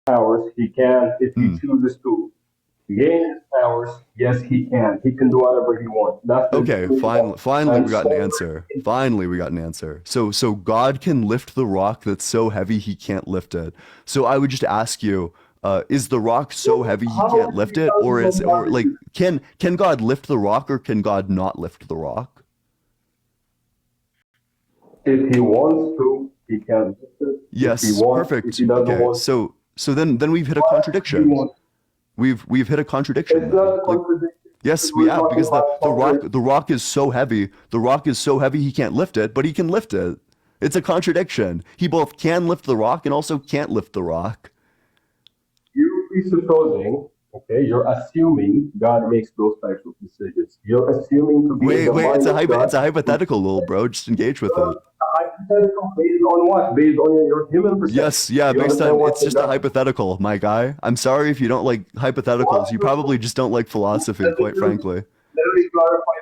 powers, he can. If he Hmm. chooses to gain his powers, yes, he can. He can do whatever he wants. That's the Okay, definition of finally and we got an sovereign. answer. Finally we got an answer. So God can lift the rock that's so heavy he can't lift it. So I would just ask you, is the rock so heavy he How can't can lift you it, tell me or what is God or like is? can God lift the rock or can God not lift the rock? If he wants to, he can. If he Yes, wants, if perfect. he doesn't Okay, want, so then we've hit a what he contradiction. wants. We've hit a contradiction It's then. not a Like contradiction because yes, we we're have talking because about sovereign. the rock is so heavy. The rock is so heavy he can't lift it, but he can lift it. It's a contradiction. He both can lift the rock and also can't lift the rock. You're presupposing, okay, you're assuming God makes those types of decisions. You're assuming to be in the Wait, mind of God. it's a hypothetical, little bro. Just engage with it. Hypothetical based on what? Based on your human perception. Yes, yeah, Do you based understand on what it's the just a God? hypothetical, my guy. I'm sorry if you don't like hypotheticals. You probably just don't like philosophy, quite frankly. Let me clarify.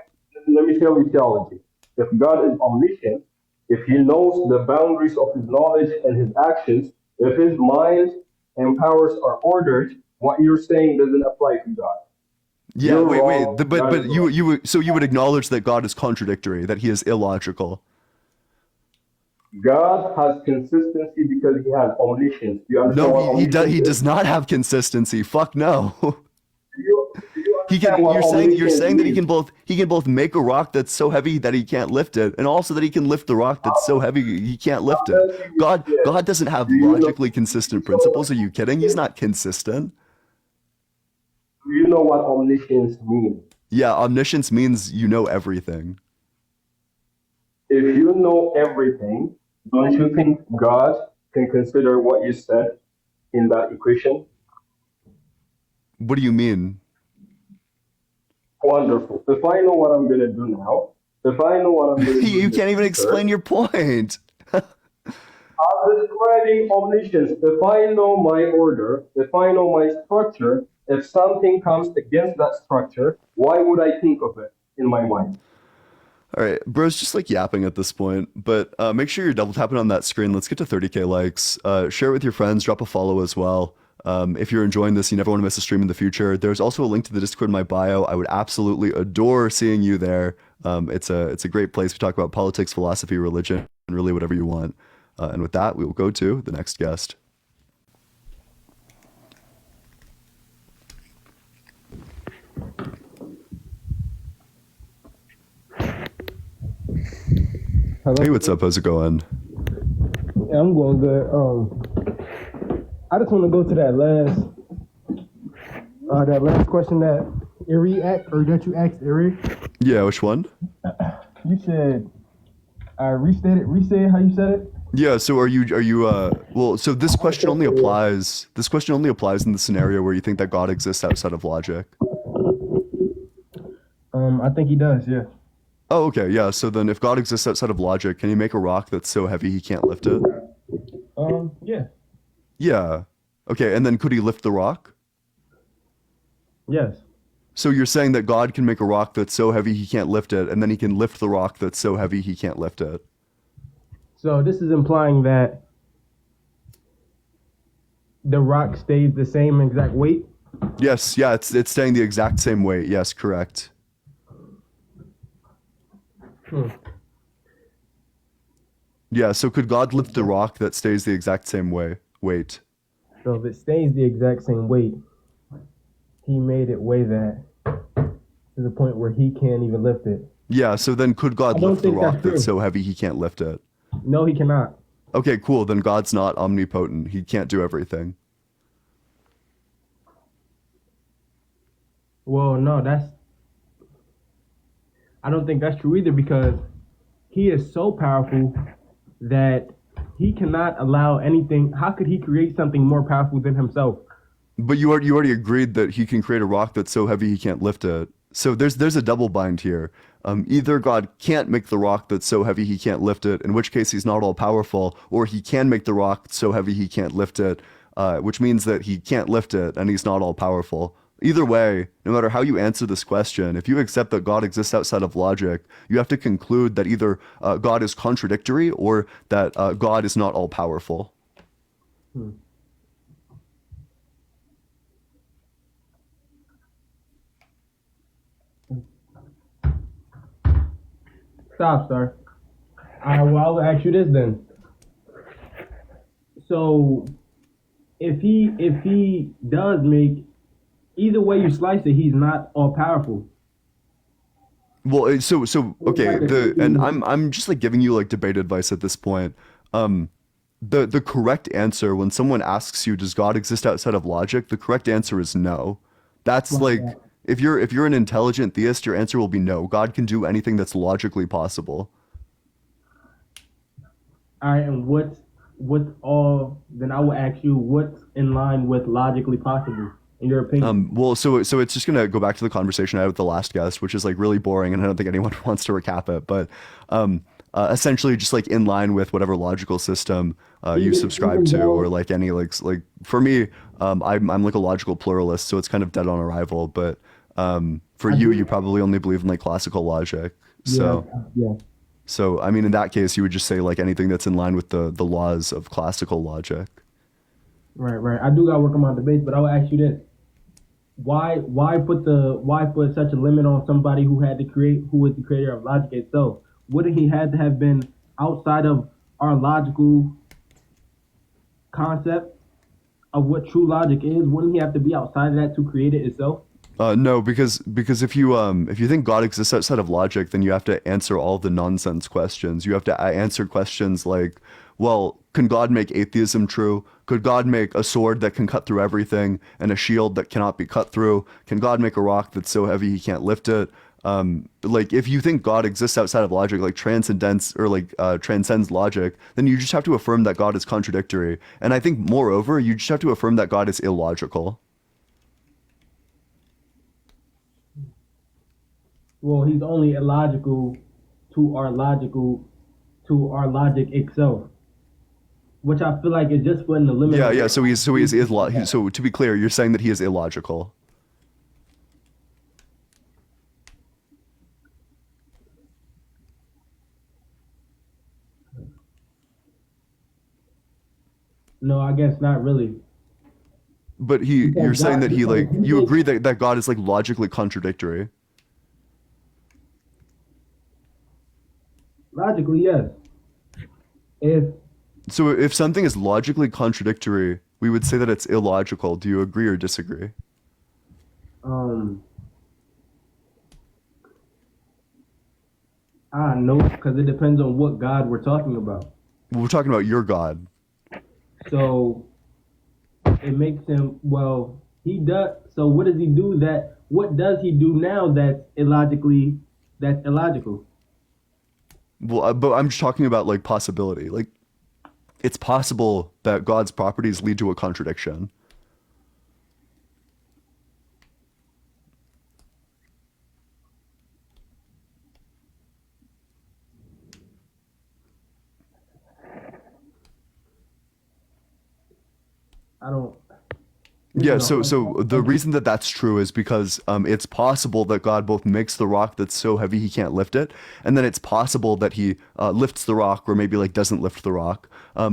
Let me tell you theology. If God is omniscient, if He knows the boundaries of His knowledge and His actions, if His mind and powers are ordered, what you're saying doesn't apply to God. Yeah, You're wait. wrong. God is But right. you would acknowledge that God is contradictory, that he is illogical. God has consistency because He has omniscience. Do you understand No, what omniscience he is? does not have consistency. Fuck no. Do you He can understand what you're omniscience saying that means? he can both make a rock that's so heavy that he can't lift it and also that he can lift the rock that's so heavy he can't lift I'm it. asking you this. God doesn't have Do you know? logically consistent principles. Are you kidding? He's not consistent. Do you know what omniscience means? Yeah, omniscience means you know everything. If you know everything, don't you think God can consider what you said in that equation? What do you mean? Wonderful. If I know what I'm going to do now, if I know what I'm going to do in You the can't even explain future, your point. I'm describing omniscience. If I know my order, if I know my structure, if something comes against that structure, why would I think of it in my mind? All right, bro's just like yapping at this point, but make sure you're double tapping on that screen. Let's get to 30K likes. Share it with your friends, drop a follow as well. If you're enjoying this, you never want to miss a stream in the future. There's also a link to the Discord in my bio. I would absolutely adore seeing you there. It's a great place to talk about politics, philosophy, religion, and really whatever you want. And with that, we will go to the next guest. Hey, Hello. what's up? How's it going? Yeah, I'm going good. I just want to go to that last question that Erie asked, or that you asked Erie. Yeah, which one? You said, restate how you said it. Yeah, so are you well, so this question only applies in the scenario where you think that God exists outside of logic. I think he does. Yeah. Oh, okay, yeah. So then if God exists outside of logic, can he make a rock that's so heavy he can't lift it? Yeah. Yeah. Okay, and then could he lift the rock? Yes. So you're saying that God can make a rock that's so heavy he can't lift it, and then he can lift the rock that's so heavy he can't lift it. So this is implying that the rock stays the same exact weight. Yes, yeah, it's staying the exact same weight. Yes, correct. Hmm. Yeah, so could God lift the rock that stays the exact same weight? So if it stays the exact same weight, he made it weigh that to the point where he can't even lift it. Yeah, so then could I God don't lift the think that's rock that's true. so heavy he can't lift it? No, he cannot. Okay, cool. Then God's not omnipotent. He can't do everything. Well, no, I don't think that's true either because he is so powerful that he cannot allow anything. How could he create something more powerful than himself? But you already agreed that he can create a rock that's so heavy he can't lift it. So there's a double bind here. Either God can't make the rock that's so heavy he can't lift it, in which case he's not all powerful, or he can make the rock so heavy he can't lift it, which means that he can't lift it and he's not all powerful. Either way, no matter how you answer this question, if you accept that God exists outside of logic, you have to conclude that either God is contradictory or that God is not all powerful. Hmm. Stop, sir. Well, I'll ask you this then. So, if he does make, either way you slice it, he's not all powerful. Well, so okay, and I'm just like giving you like debate advice at this point. The correct answer when someone asks you, does God exist outside of logic? The correct answer is no. That's like if you're an intelligent theist, your answer will be no. God can do anything that's logically possible. All right, and what's all? Then I will ask you, what's in line with logically possible in your opinion? Well, so it's just gonna go back to the conversation I had with the last guest, which is like really boring, and I don't think anyone wants to recap it. But essentially, just like in line with whatever logical system you subscribe to, or like any like for me, I'm like a logical pluralist, so it's kind of dead on arrival. But for you, you probably only believe in like classical logic. So Yeah. so I mean, in that case, you would just say like anything that's in line with the laws of classical logic. Right. I do got to work on my debates, but I will ask you this: why put such a limit on somebody who was the creator of logic itself? Wouldn't he had to have been outside of our logical concept of what true logic is? Wouldn't he have to be outside of that to create it itself? No, because if you think God exists outside of logic, then you have to answer all the nonsense questions. You have to answer questions like, well, can God make atheism true? Could God make a sword that can cut through everything and a shield that cannot be cut through? Can God make a rock that's so heavy he can't lift it? Like if you think God exists outside of logic, like transcendence or like transcends logic, then you just have to affirm that God is contradictory. And I think moreover, you just have to affirm that God is illogical. Well, he's only illogical to our logic itself, which I feel like is just putting the limit. Yeah. So so to be clear, you're saying that he is illogical. No, I guess not really. But you're saying that he like you agree that God is like logically contradictory. Logically, yes. So if something is logically contradictory, we would say that it's illogical. Do you agree or disagree? I know, because it depends on what God we're talking about. We're talking about your God. So it makes him, well, he does. So what does he do what does he do now that's illogical? Well, but I'm just talking about like possibility. Like it's possible that God's properties lead to a contradiction. I don't. Yeah, so the reason that that's true is because it's possible that God both makes the rock that's so heavy he can't lift it, and then it's possible that he lifts the rock or maybe like doesn't lift the rock,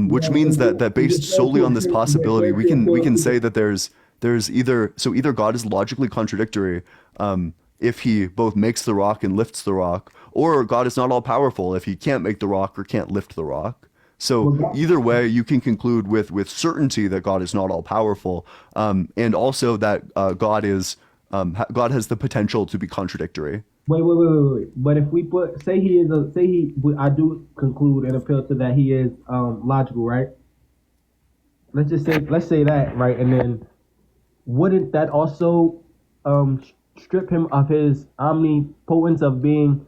which means that based solely on this possibility, we can say that there's either God is logically contradictory if he both makes the rock and lifts the rock, or God is not all powerful if he can't make the rock or can't lift the rock. So either way, you can conclude with certainty that God is not all powerful, and also that God has the potential to be contradictory. Wait. But if we I do conclude and appeal to that he is logical, right? Let's say that, right? And then wouldn't that also strip him of his omnipotence of being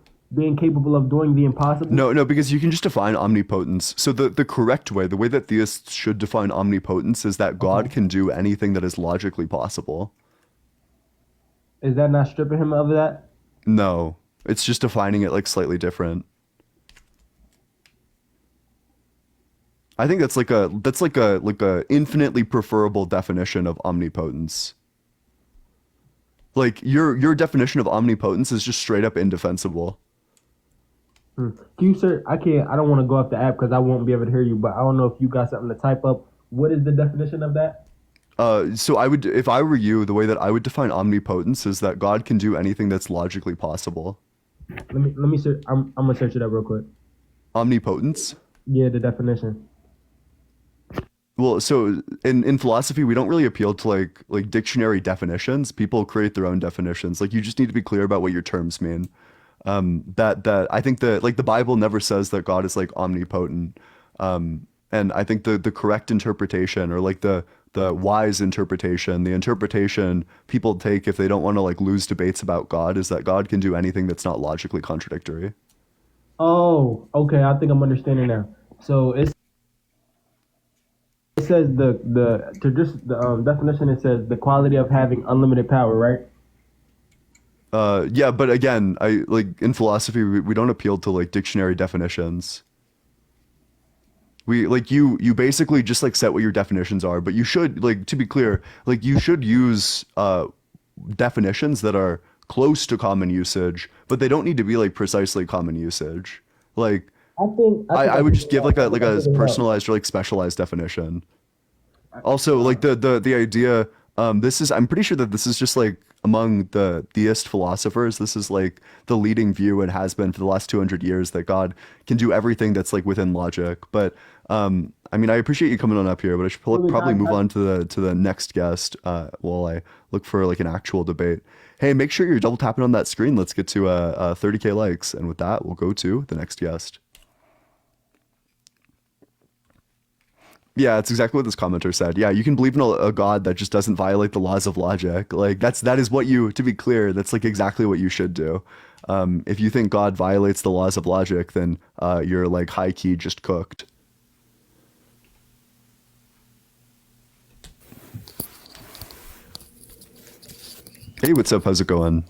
capable of doing the impossible? No, because you can just define omnipotence. So the correct way, the way that theists should define omnipotence is that God can do anything that is logically possible. Is that not stripping him of that? No, it's just defining it like slightly different. I think that's like a infinitely preferable definition of omnipotence. Like your definition of omnipotence is just straight up indefensible. Can you, sir? I don't want to go off the app because I won't be able to hear you. But I don't know if you got something to type up. What is the definition of that? So if I were you, the way that I would define omnipotence is that God can do anything that's logically possible. Let me search. I'm gonna search it up real quick. Omnipotence. Yeah, the definition. Well, so in philosophy, we don't really appeal to like dictionary definitions. People create their own definitions. Like you just need to be clear about what your terms mean. That I think that like the Bible never says that God is like omnipotent. And I think the correct interpretation or like the wise interpretation, the interpretation people take if they don't want to like lose debates about God is that God can do anything that's not logically contradictory. Oh, okay. I think I'm understanding now. So it says the to just the definition. It says the quality of having unlimited power, right? Yeah, but again, I like in philosophy we don't appeal to like dictionary definitions. We like you basically just like set what your definitions are, but you should like to be clear, like you should use definitions that are close to common usage, but they don't need to be like precisely common usage. Like I would just give like a figured it out. personalized or like specialized definition. Also, like the idea, this is I'm pretty sure that this is just like among the theist philosophers, this is like the leading view and has been for the last 200 years that God can do everything that's like within logic. But I mean, I appreciate you coming on up here, but I should Really, probably move on to the next guest while I look for like an actual debate. Hey, make sure you're double tapping on that screen. Let's get to 30K likes, and with that, we'll go to the next guest. Yeah, it's exactly what this commenter said. Yeah, you can believe in a god that just doesn't violate the laws of logic. Like that is what you, to be clear, that's like exactly what you should do. If you think God violates the laws of logic, then you're like high key just cooked. Hey, what's up? How's it going?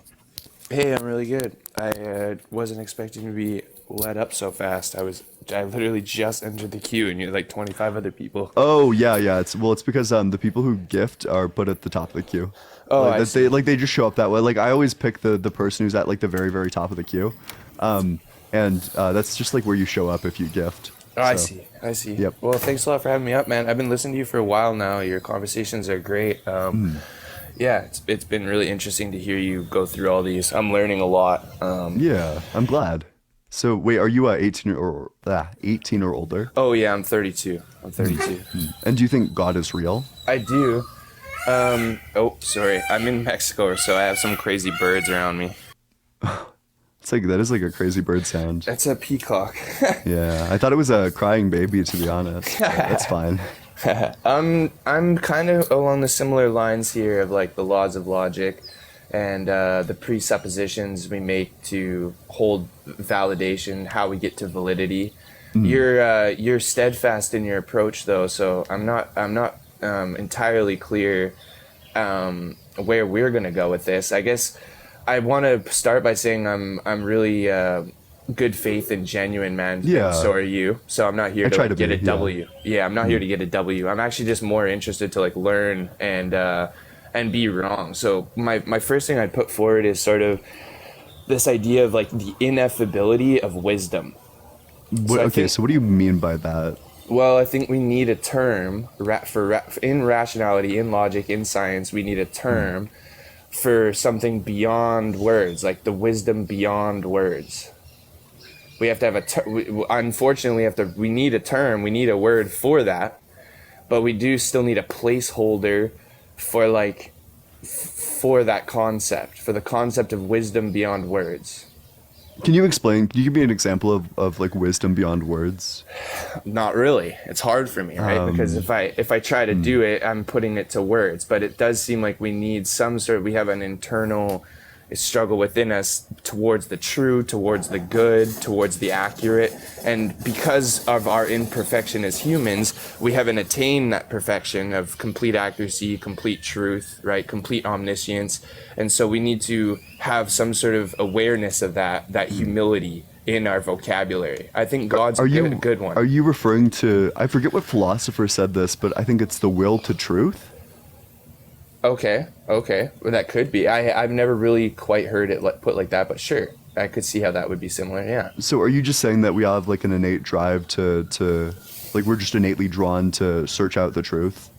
Hey, I'm really good. I wasn't expecting to be let up so fast. I literally just entered the queue, and you're like 25 other people. Oh yeah, yeah. It's because the people who gift are put at the top of the queue. Oh, Like I that they see. like they just show up that way. Like I always pick the person who's at like the very top of the queue. And that's just like where you show up if you gift. Oh, I So, see. I see. yep. Well, thanks a lot for having me up, man. I've been listening to you for a while now. Your conversations are great. Yeah, it's been really interesting to hear you go through all these. I'm learning a lot. Yeah, I'm glad. So wait, are you 18 or older? Oh yeah, I'm 32. I'm 32. And do you think God is real? I do. Oh, sorry. I'm in Mexico, so I have some crazy birds around me. It's like that is like a crazy bird sound. That's a peacock. Yeah, I thought it was a crying baby to be honest. But that's fine. I'm kind of along the similar lines here of like the laws of logic and the presuppositions we make to hold validation, how we get to validity. You're steadfast in your approach though, so I'm not entirely clear where we're gonna go with this. I guess I want to start by saying I'm really good faith and genuine, man. Yeah. And so are you. So I'm not here I to try like, to get be, a yeah. W. Yeah, I'm not here to get a W. I'm actually just more interested to like learn and be wrong. So my first thing I'd put forward is sort of this idea of like the ineffability of wisdom. So I Okay, think, so what do you mean by that? well, I think we need a term in rationality, in logic, in science. We need a term for something beyond words, like the wisdom beyond words. We have to have unfortunately, we need a term, we need a word for that, but we do still need a placeholder for like, for that concept, for the concept of wisdom beyond words. Can you explain? Can you give me an example of like wisdom beyond words? Not really. It's hard for me, right? Because if I try to do it, I'm putting it to words. But it does seem like we need we have an internal struggle within us towards the true, towards the good, towards the accurate. And because of our imperfection as humans, we haven't attained that perfection of complete accuracy, complete truth, right? Complete omniscience. And so we need to have some sort of awareness of that humility in our vocabulary. I think God's Are a you good one. are you referring to, I forget what philosopher said this, but I think it's the will to truth? Okay. Well, that could be. I've never really quite heard it put like that, but sure. I could see how that would be similar, yeah. So are you just saying that we have like an innate drive to like we're just innately drawn to search out the truth?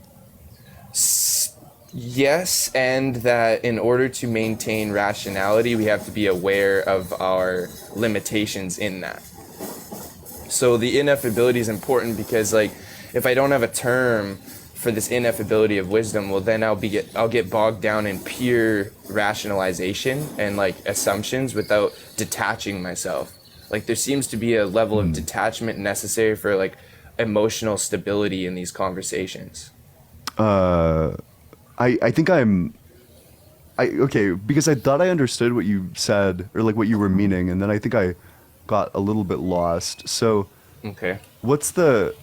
Yes, and that in order to maintain rationality, we have to be aware of our limitations in that. So the ineffability is important because, like, if I don't have a term for this ineffability of wisdom, well, then I'll get bogged down in pure rationalization and like assumptions without detaching myself. Like there seems to be a level of detachment necessary for like emotional stability in these conversations. I think okay, because I thought I understood what you said or like what you were meaning, and then I think I got a little bit lost. So Okay. what's the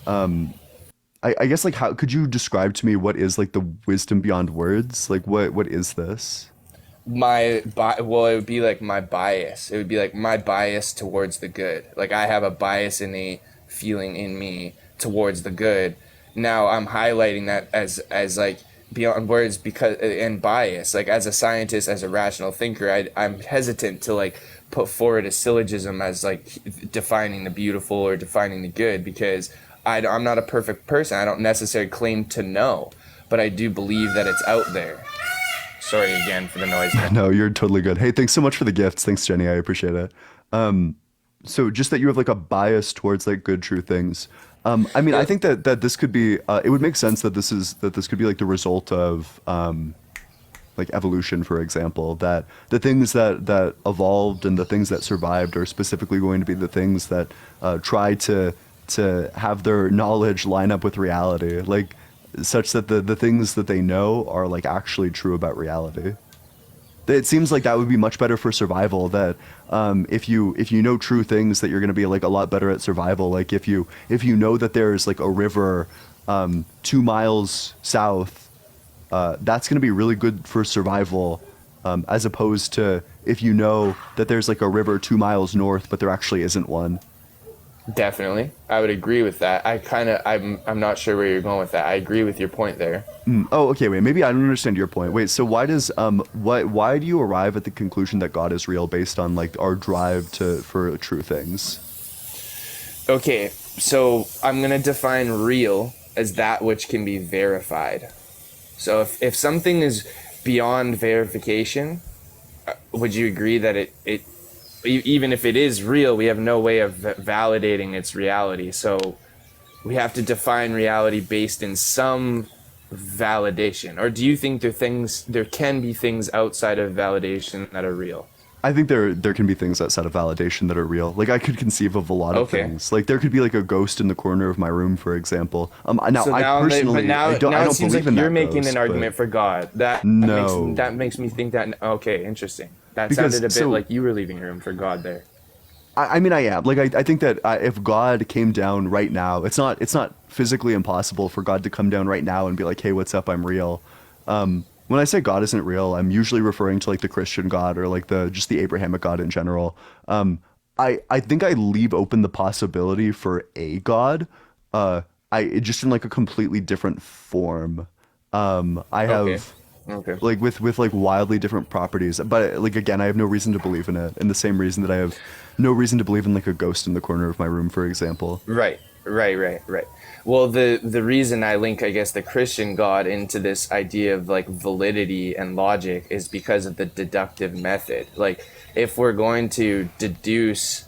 I guess like how could you describe to me what is like the wisdom beyond words? Like what is this? Well, it would be like my bias. It would be like my bias towards the good. Like I have a bias innate feeling in me towards the good. Now I'm highlighting that as like beyond words because and bias. Like as a scientist, as a rational thinker, I'm hesitant to like put forward a syllogism as like defining the beautiful or defining the good because I'm not a perfect person. I don't necessarily claim to know, but I do believe that it's out there. Sorry again for the noise. No, you're totally good. Hey, thanks so much for the gifts. Thanks, Jenny. I appreciate it. So just that you have like a bias towards like good, true things. I mean, I think that this could be. It would make sense that this could be like the result of like evolution, for example. That the things that evolved and the things that survived are specifically going to be the things that try to have their knowledge line up with reality, like such that the things that they know are like actually true about reality. It seems like that would be much better for survival. That if you know true things, that you're going to be like a lot better at survival. Like if you know that there's like a river 2 miles south, that's going to be really good for survival, as opposed to if you know that there's like a river 2 miles north, but there actually isn't one. Definitely, I would agree with that. I'm not sure where you're going with that. I agree with your point there. Oh, okay. Wait, maybe I don't understand your point. Wait, so why do you arrive at the conclusion that God is real based on like our drive for true things? Okay, so I'm gonna define real as that which can be verified. So if something is beyond verification, would you agree that even if it is real, we have no way of validating its reality. So we have to define reality based in some validation. Or do you think there can be things outside of validation that are real? I think there can be things outside of validation that are real. Like I could conceive of a lot of Okay. things. Like there could be like a ghost in the corner of my room, for example. Now So I now, personally but now, I don't now I it don't seems believe like in you're that making ghost, an argument for God. No. That makes me think that. Okay, interesting. That Because sounded a bit so like you were leaving room for God there. I mean, I am. Like, I think that if God came down right now, it's not physically impossible for God to come down right now and be like, "Hey, what's up? I'm real." When I say God isn't real, I'm usually referring to like the Christian God or like just the Abrahamic God in general. I think I leave open the possibility for a God, just in like a completely different form. I Okay. have Okay. like with like wildly different properties, but like again I have no reason to believe in it, in the same reason that I have no reason to believe in like a ghost in the corner of my room, for example. Right. Well, the reason I link, I guess, the Christian God into this idea of like validity and logic is because of the deductive method. Like, if we're going to deduce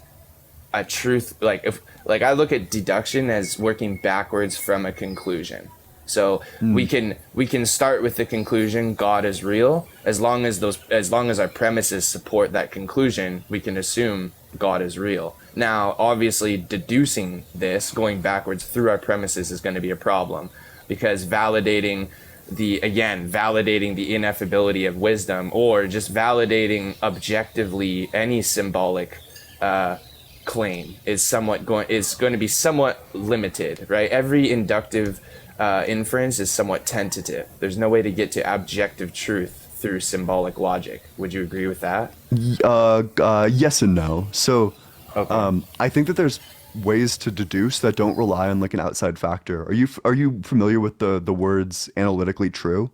a truth, like I look at deduction as working backwards from a conclusion. So we can start with the conclusion God is real. As long as our premises support that conclusion, we can assume God is real. Now, obviously, deducing this, going backwards through our premises, is going to be a problem, because validating the ineffability of wisdom, or just validating objectively any symbolic claim, is going to be somewhat limited, right? Every inductive inference is somewhat tentative. There's no way to get to objective truth through symbolic logic. Would you agree with that? Yes and no. So Okay. I think that there's ways to deduce that don't rely on like an outside factor. Are you familiar with the words analytically true?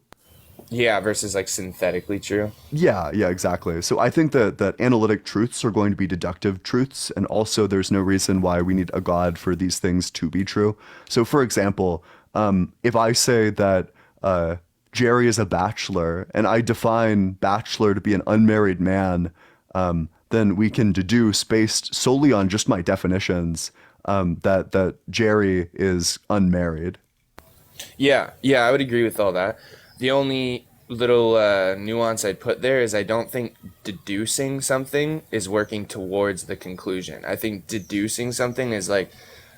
Yeah, versus like synthetically true. Yeah, exactly. So I think that analytic truths are going to be deductive truths, and also there's no reason why we need a God for these things to be true. So, for example, if I say that Jerry is a bachelor, and I define bachelor to be an unmarried man, then we can deduce based solely on just my definitions that Jerry is unmarried. Yeah, I would agree with all that. The only little nuance I'd put there is I don't think deducing something is working towards the conclusion. I think deducing something is like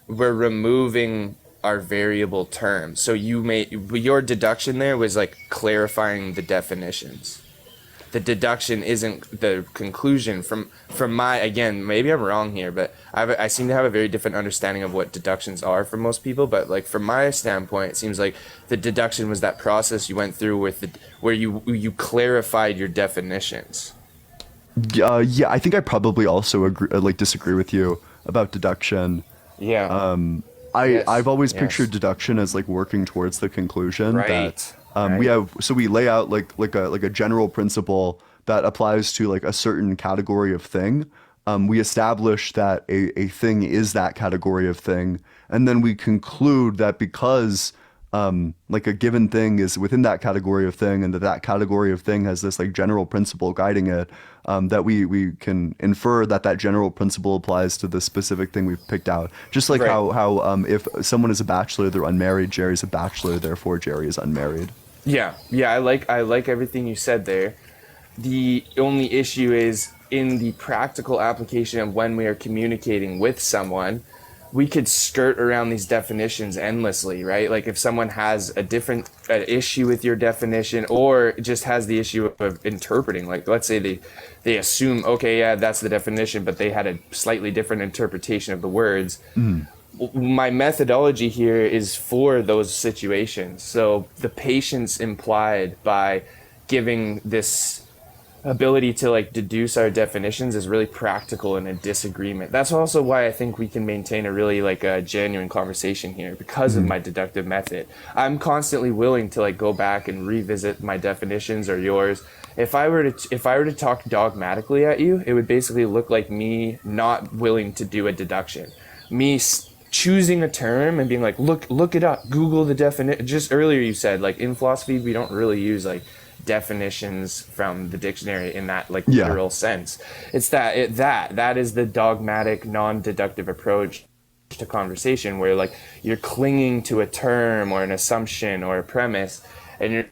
we're removing our variable term. So your deduction there was like clarifying the definitions. The deduction isn't the conclusion from my, again, maybe I'm wrong here, but I seem to have a very different understanding of what deductions are for most people. But like from my standpoint, it seems like the deduction was that process you went through where you clarified your definitions. Yeah, I think I probably also disagree with you about deduction. Yeah. I've always Yes. pictured deduction as like working towards the conclusion Right. that we lay out like a general principle that applies to like a certain category of thing. We establish that a thing is that category of thing, and then we conclude that because like a given thing is within that category of thing, and that category of thing has this like general principle guiding it, that we can infer that general principle applies to the specific thing we've picked out. Just like Right. how if someone is a bachelor, they're unmarried. Jerry's a bachelor, therefore Jerry is unmarried. Yeah, I like everything you said there. The only issue is in the practical application of when we are communicating with someone, we could skirt around these definitions endlessly, right? Like if someone has a different issue with your definition, or just has the issue of interpreting, like let's say they assume, okay, yeah, that's the definition, but they had a slightly different interpretation of the words. My methodology here is for those situations. So the patience implied by giving this ability to like deduce our definitions is really practical in a disagreement. That's also why I think we can maintain a really like a genuine conversation here, because of my deductive method. I'm constantly willing to like go back and revisit my definitions or yours. If I were to talk dogmatically at you, it would basically look like me not willing to do a deduction. Choosing a term and being like, look it up, Google the definition. Just earlier you said like in philosophy we don't really use like definitions from the dictionary in that like Yeah. literal sense. It's that is the dogmatic non-deductive approach to conversation, where like you're clinging to a term or an assumption or a premise, and you're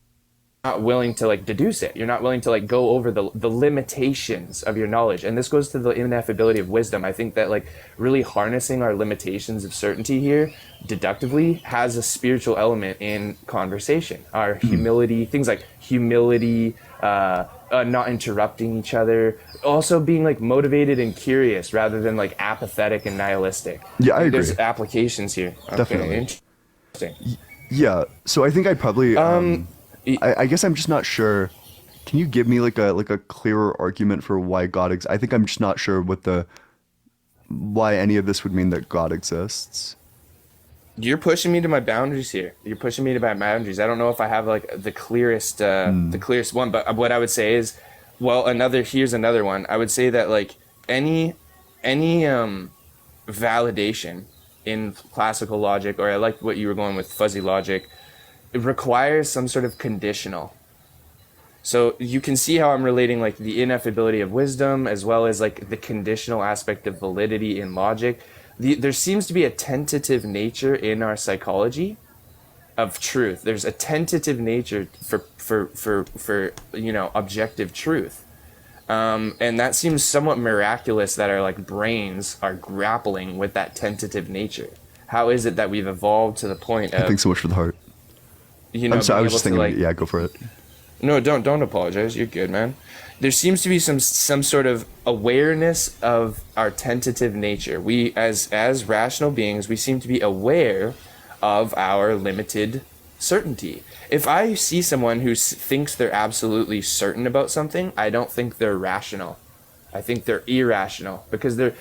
not willing to like deduce it. You're not willing to like go over the limitations of your knowledge. And this goes to the ineffability of wisdom. I think that like really harnessing our limitations of certainty here deductively has a spiritual element in conversation. Our humility, things like humility, not interrupting each other, also being like motivated and curious rather than like apathetic and nihilistic. Yeah, I agree. There's applications here. Okay, Definitely. interesting. Yeah, so I think I probably I guess I'm just not sure. Can you give me like a clearer argument for why God I think I'm just not sure why any of this would mean that God exists. You're pushing me to my boundaries here. You're pushing me to my boundaries. I don't know if I have like the clearest one, but what I would say is, well, here's another one. I would say that like any validation in classical logic, or I like what you were going with fuzzy logic, it requires some sort of conditional. So you can see how I'm relating like the ineffability of wisdom as well as like the conditional aspect of validity in logic. There seems to be a tentative nature in our psychology of truth. There's a tentative nature for objective truth. And that seems somewhat miraculous that our like brains are grappling with that tentative nature. How is it that we've evolved to the point of, Thanks so much for the heart. I'm sorry, I was just thinking, yeah, go for it. No, don't apologize. You're good, man. There seems to be some sort of awareness of our tentative nature. We, as rational beings, we seem to be aware of our limited certainty. If I see someone who thinks they're absolutely certain about something, I don't think they're rational. I think they're irrational, because they're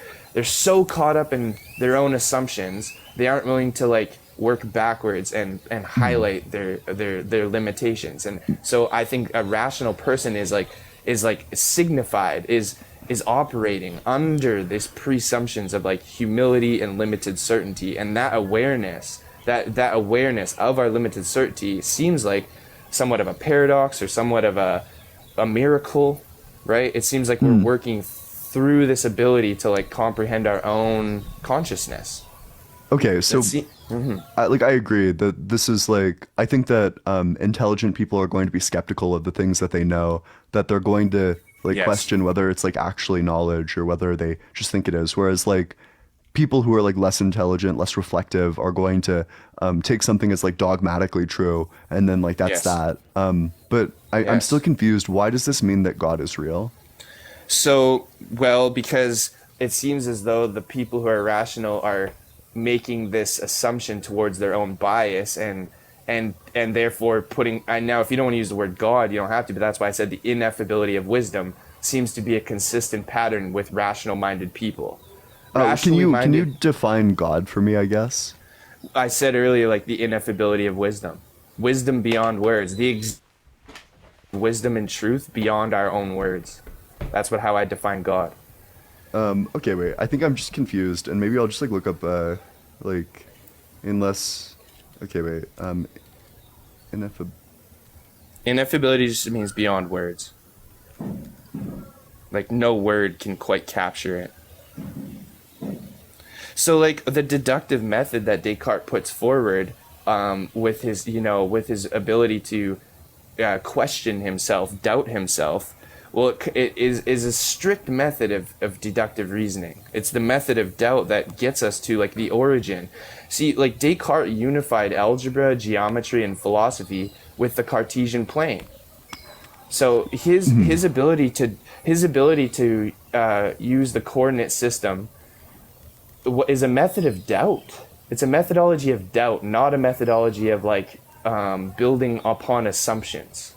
so caught up in their own assumptions, they aren't willing to like work backwards and highlight their limitations. And so I think a rational person is signified, is operating under this presumptions of like humility and limited certainty. And that awareness of our limited certainty seems like somewhat of a paradox or somewhat of a miracle, right? It seems like we're working through this ability to like comprehend our own consciousness. Okay, so Mm-hmm. I agree that this is like I think that intelligent people are going to be skeptical of the things that they know, that they're going to like Yes. question whether it's like actually knowledge or whether they just think it is. Whereas like people who are like less intelligent, less reflective are going to take something as like dogmatically true and then like that's Yes. that. But I'm Yes. still confused. Why does this mean that God is real? So, well, because it seems as though the people who are rational are making this assumption towards their own bias and therefore putting, and now if you don't want to use the word God, you don't have to, but that's why I said the ineffability of wisdom seems to be a consistent pattern with rational minded people. Can Rationally you minded- define God for me, I guess? I said earlier, like the ineffability of wisdom beyond words, wisdom and truth beyond our own words. That's how I define God. Okay, wait. I think I'm just confused, and maybe I'll just like look up like unless. Okay, wait. Ineffability just means beyond words. Like no word can quite capture it. So like the deductive method that Descartes puts forward, with his ability to question himself, doubt himself. Well, it is a strict method of deductive reasoning. It's the method of doubt that gets us to like the origin. See, like Descartes unified algebra, geometry, and philosophy with the Cartesian plane. So his ability to use the coordinate system is a method of doubt. It's a methodology of doubt, not a methodology of like building upon assumptions.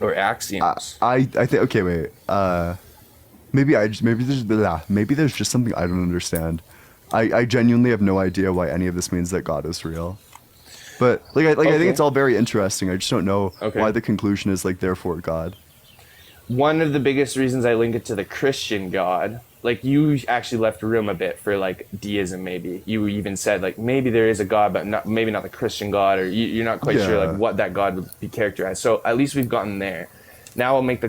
Or axioms. I think okay, wait. Maybe there's just something I don't understand. I genuinely have no idea why any of this means that God is real. But I think Okay. it's all very interesting. I just don't know Okay. why the conclusion is like therefore God. One of the biggest reasons I link it to the Christian God, like you actually left room a bit for like deism. Maybe you even said like maybe there is a God, but maybe not the Christian God, or you're not quite sure Yeah. like what that God would be characterized. So at least we've gotten there. Now I'll make the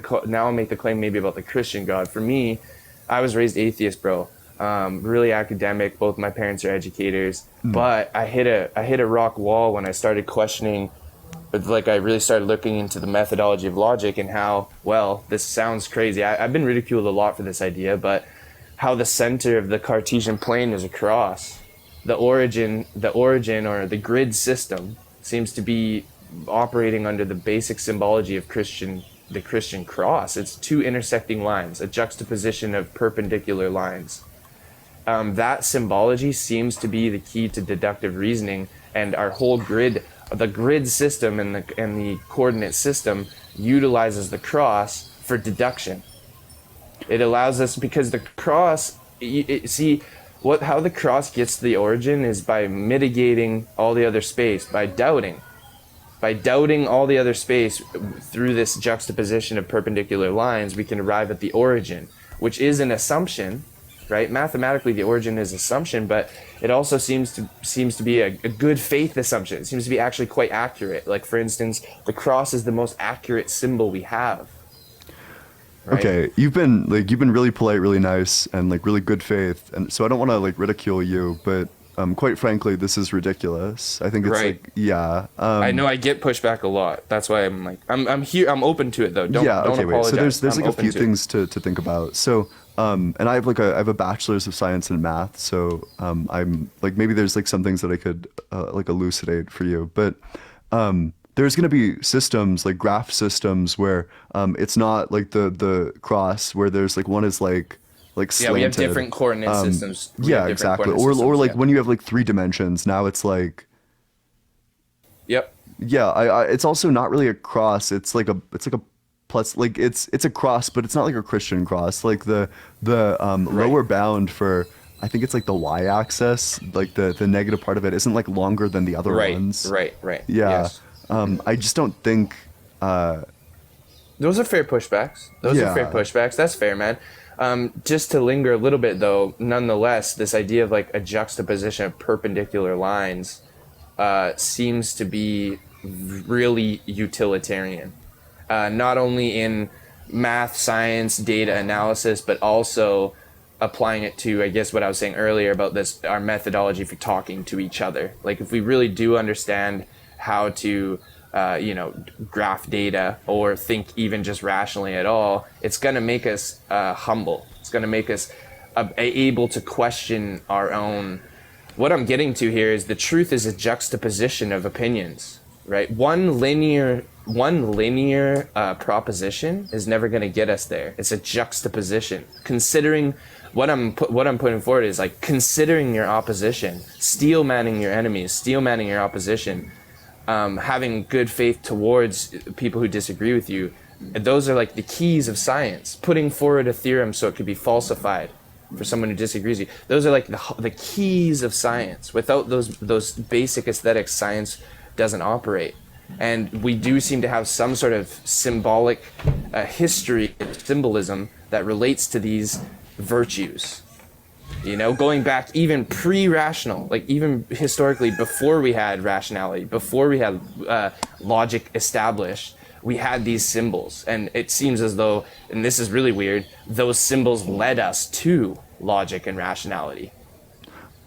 claim maybe about the Christian God. For me, I was raised atheist, bro. Really academic. Both my parents are educators, but I hit a rock wall when I started questioning. But like I really started looking into the methodology of logic and how, well, this sounds crazy. I've been ridiculed a lot for this idea, but how the center of the Cartesian plane is a cross. The origin or the grid system seems to be operating under the basic symbology of the Christian cross. It's two intersecting lines, a juxtaposition of perpendicular lines. That symbology seems to be the key to deductive reasoning, and our whole the grid system and the coordinate system utilizes the cross for deduction. It allows us, because the cross, how the cross gets to the origin is by mitigating all the other space, by doubting all the other space through this juxtaposition of perpendicular lines. We can arrive at the origin, which is an assumption, right? Mathematically, the origin is assumption, but it also seems to be a good faith assumption. It seems to be actually quite accurate. Like, for instance, the cross is the most accurate symbol we have. Right? Okay, you've been really polite, really nice, and like really good faith, and so I don't want to like ridicule you, but quite frankly, this is ridiculous. I think it's Right. like yeah. I know I get pushback a lot. That's why I'm like I'm here. I'm open to it though. Don't okay, wait. apologize. So there's I'm like a open few to it. things to think about. So and I have a bachelor's of science in math. So I'm like maybe there's like some things that I could like elucidate for you, but there's going to be systems like graph systems where it's not like the cross where there's like one is like slanted. Yeah, we have different coordinate systems. We have Yeah, different exactly. coordinate Or systems, like yeah. when you have like 3 dimensions, now it's like Yep. yeah, it's also not really a cross. It's like a plus, like it's a cross, but it's not like a Christian cross. Like the lower bound for, I think it's like the y-axis, like the negative part of it isn't like longer than the other Right. ones. Right. Yeah. Yes. I just don't think. Those are fair pushbacks. That's fair, man. Just to linger a little bit, though, nonetheless, this idea of like a juxtaposition of perpendicular lines, seems to be really utilitarian, not only in math, science, data analysis, but also applying it to, I guess, what I was saying earlier about this, our methodology for talking to each other. Like if we really do understand how to, graph data or think even just rationally at all, it's going to make us humble. It's going to make us able to question our own. What I'm getting to here is the truth is a juxtaposition of opinions, right? One linear proposition is never going to get us there. It's a juxtaposition. Considering what I'm putting forward is like considering your opposition, steel manning your enemies, steel manning your opposition, having good faith towards people who disagree with you. Those are like the keys of science. Putting forward a theorem so it could be falsified for someone who disagrees with you. Those are like the keys of science. Without those basic aesthetics, science doesn't operate. And we do seem to have some sort of symbolic history, symbolism that relates to these virtues. Going back even pre-rational, like even historically before we had rationality, before we had logic established, we had these symbols. And it seems as though, and this is really weird, those symbols led us to logic and rationality.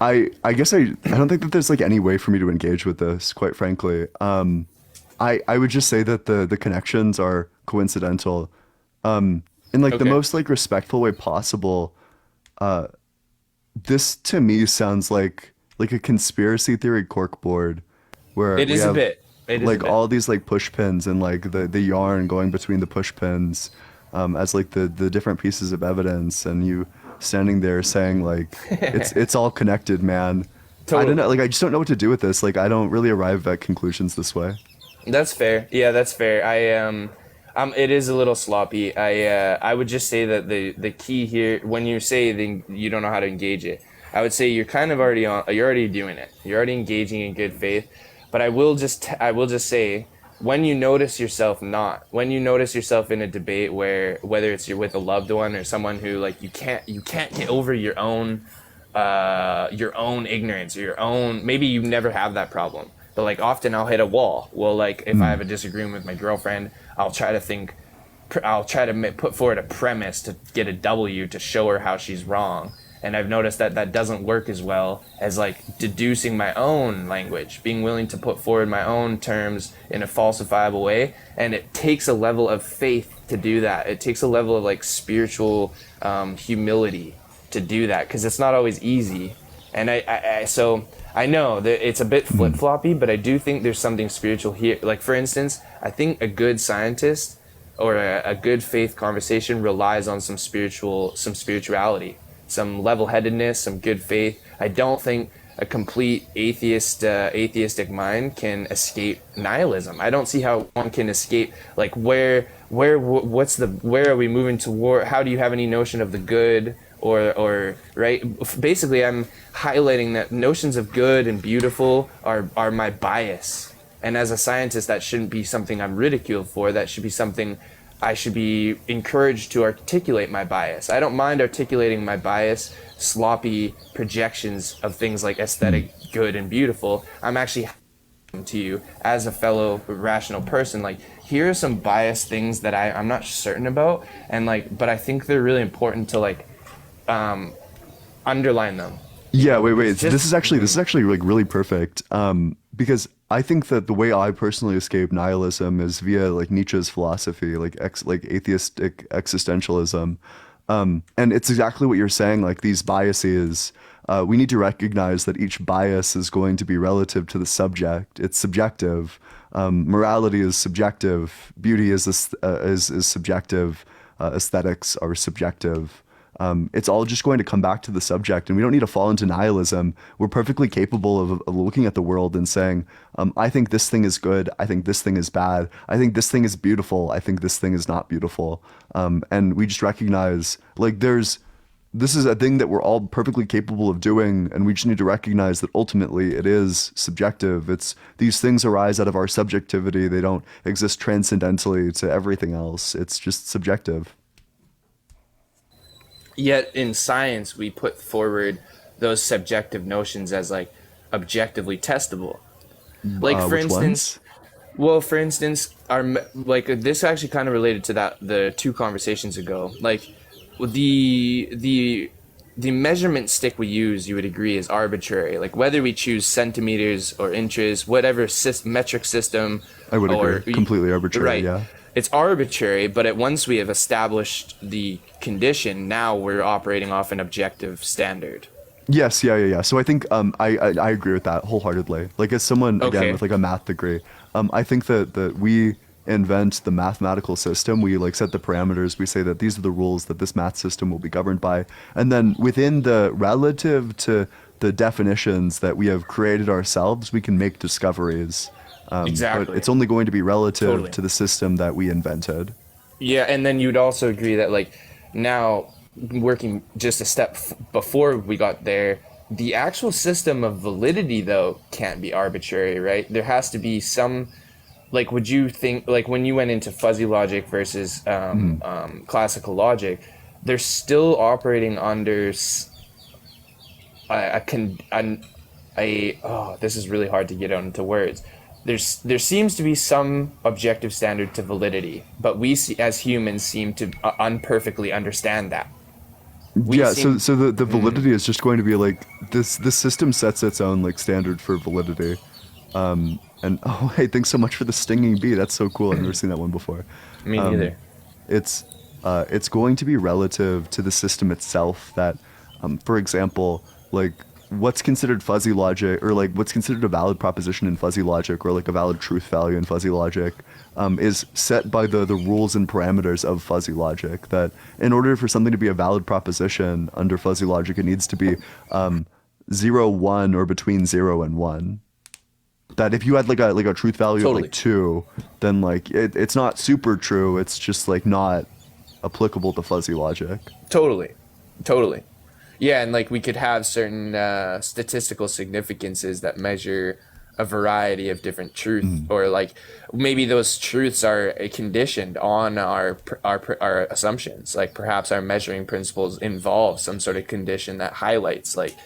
I guess I don't think that there's like any way for me to engage with this, quite frankly. I would just say that the connections are coincidental. In like the most like respectful way possible. This to me sounds like a conspiracy theory corkboard where It we is a have bit. It is like a bit. all these like push pins and like the yarn going between the push pins as like the different pieces of evidence, and you standing there saying like it's all connected, man. I Totally. don't know, like I just don't know what to do with this. Like I don't really arrive at conclusions this way. That's fair. Yeah, that's fair. It is a little sloppy. I would just say that the key here, when you say you don't know how to engage it, I would say you're kind of already you're already doing it. You're already engaging in good faith. But I will just say, when you notice yourself when you notice yourself in a debate whether it's you're with a loved one or someone who like you can't get over your own ignorance or your own, maybe you never have that problem. But like often I'll hit a wall. Well, like if I have a disagreement with my girlfriend, I'll try to put forward a premise to get a W to show her how she's wrong. And I've noticed that doesn't work as well as like deducing my own language, being willing to put forward my own terms in a falsifiable way. And it takes a level of faith to do that. It takes a level of like spiritual humility to do that, because it's not always easy. And so I know that it's a bit flip-floppy, but I do think there's something spiritual here. Like, for instance, I think a good scientist or a good faith conversation relies on some spirituality, some level-headedness, some good faith. I don't think a complete atheistic mind can escape nihilism. I don't see how one can escape, like, where are we moving toward? How do you have any notion of the good? Or right, basically I'm highlighting that notions of good and beautiful are my bias, and as a scientist that shouldn't be something I'm ridiculed for. That should be something I should be encouraged to articulate my bias. I don't mind articulating my bias, sloppy projections of things like aesthetic, good and beautiful. I'm actually to you as a fellow rational person, like, here are some biased things that I'm not certain about, and like, but I think they're really important to like underline them. Yeah, wait. This is actually like really perfect. Because I think that the way I personally escape nihilism is via like Nietzsche's philosophy, like atheistic existentialism. And it's exactly what you're saying. Like these biases, we need to recognize that each bias is going to be relative to the subject. It's subjective. Morality is subjective. Beauty is subjective. Aesthetics are subjective. It's all just going to come back to the subject, and we don't need to fall into nihilism. We're perfectly capable of looking at the world and saying, I think this thing is good. I think this thing is bad. I think this thing is beautiful. I think this thing is not beautiful. And we just recognize, like, this is a thing that we're all perfectly capable of doing, and we just need to recognize that ultimately it is subjective. These things arise out of our subjectivity. They don't exist transcendentally to everything else. It's just subjective. Yet in science, we put forward those subjective notions as like objectively testable. Like for Which instance, ones? well, for instance, like this actually kind of related to that the two conversations ago. Like the measurement stick we use, you would agree, is arbitrary. Like whether we choose centimeters or inches, whatever metric system, I would or agree. Completely arbitrary. right, Yeah. it's arbitrary. But once we have established the condition, now we're operating off an objective standard. Yes, yeah. So I think I agree with that wholeheartedly. Like as someone again Okay. with like a math degree, I think that we invent the mathematical system. We like set the parameters. We say that these are the rules that this math system will be governed by, and then within the relative to the definitions that we have created ourselves, we can make discoveries. But Exactly. it's only going to be relative Totally. to the system that we invented. Yeah, and then you'd also agree that like now working just a step before we got there, the actual system of validity though can't be arbitrary, right? There has to be some like would you think like when you went into fuzzy logic versus classical logic, they're still operating under a con a oh this is really hard to get out into words. There seems to be some objective standard to validity, but we see, as humans seem to unperfectly understand that. Yeah, seem- so the validity is just going to be like this system sets its own like standard for validity. And oh hey, thanks so much for the stinging bee. That's so cool. I've never seen that one before. Me neither. It's going to be relative to the system itself that for example, like what's considered fuzzy logic or like what's considered a valid proposition in fuzzy logic or like a valid truth value in fuzzy logic is set by the rules and parameters of fuzzy logic. That in order for something to be a valid proposition under fuzzy logic, it needs to be 0, 1 or between 0 and 1. That if you had like a truth value Totally. of like 2, then like it's not super true. It's just like not applicable to fuzzy logic. Totally. Yeah, and like we could have certain statistical significances that measure a variety of different truth, or like maybe those truths are conditioned on our assumptions. Like perhaps our measuring principles involve some sort of condition that highlights like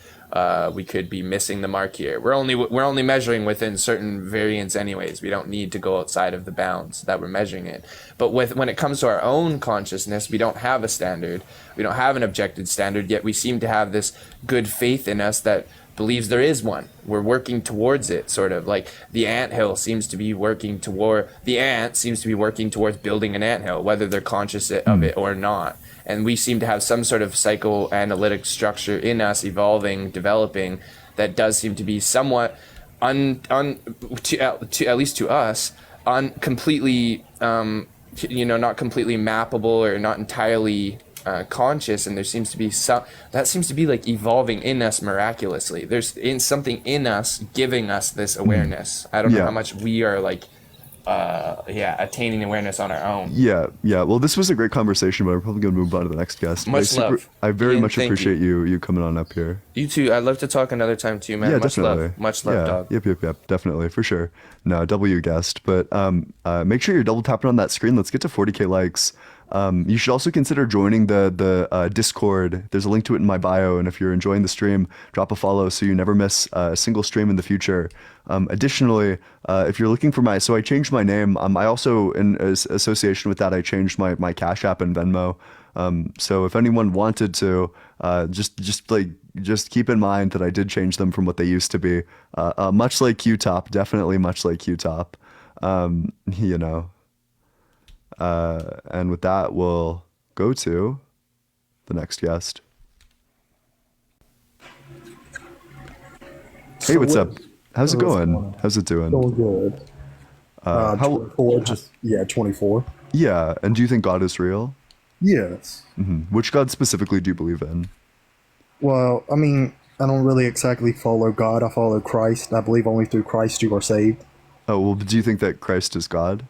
we could be missing the mark here. We're only measuring within certain variants anyways. We don't need to go outside of the bounds that we're measuring in. But when it comes to our own consciousness, we don't have a standard. We don't have an objective standard, yet we seem to have this good faith in us that believes there is one. We're working towards it, sort of like the ant seems to be working towards building an anthill, whether they're conscious of it or not. And we seem to have some sort of psychoanalytic structure in us, evolving, developing, that does seem to be somewhat, at least to us, completely, not completely mappable or not entirely conscious. And there seems to be that seems to be like evolving in us miraculously. There's something in us giving us this awareness. I don't know Yeah. how much we are like, attaining awareness on our own. Yeah. Well, this was a great conversation, but I'm probably going to move on to the next guest. Much love. I very Ian, much thank appreciate you coming on up here. You too. I'd love to talk another time too, man. Yeah, Much definitely. love. Much love, yeah. dog. Yep. Definitely, for sure. No, W guest, but make sure you're double tapping on that screen. Let's get to 40K likes. You should also consider joining the Discord. There's a link to it in my bio, and if you're enjoying the stream, drop a follow so you never miss a single stream in the future. Additionally, if you're looking for so I changed my name. I also, in association with that, I changed my Cash App and Venmo. So if anyone wanted to, just keep in mind that I did change them from what they used to be. Much like Q-Top, definitely much like Q-Top. And with that, we'll go to the next guest. Hey, what's up? How's it going? How's it doing? Going good. How? 24, 24. Yeah, and do you think God is real? Yes. Which God specifically do you believe in? Well, I mean, I don't really exactly follow God. I follow Christ. I believe only through Christ you are saved. Oh, well, do you think that Christ is God?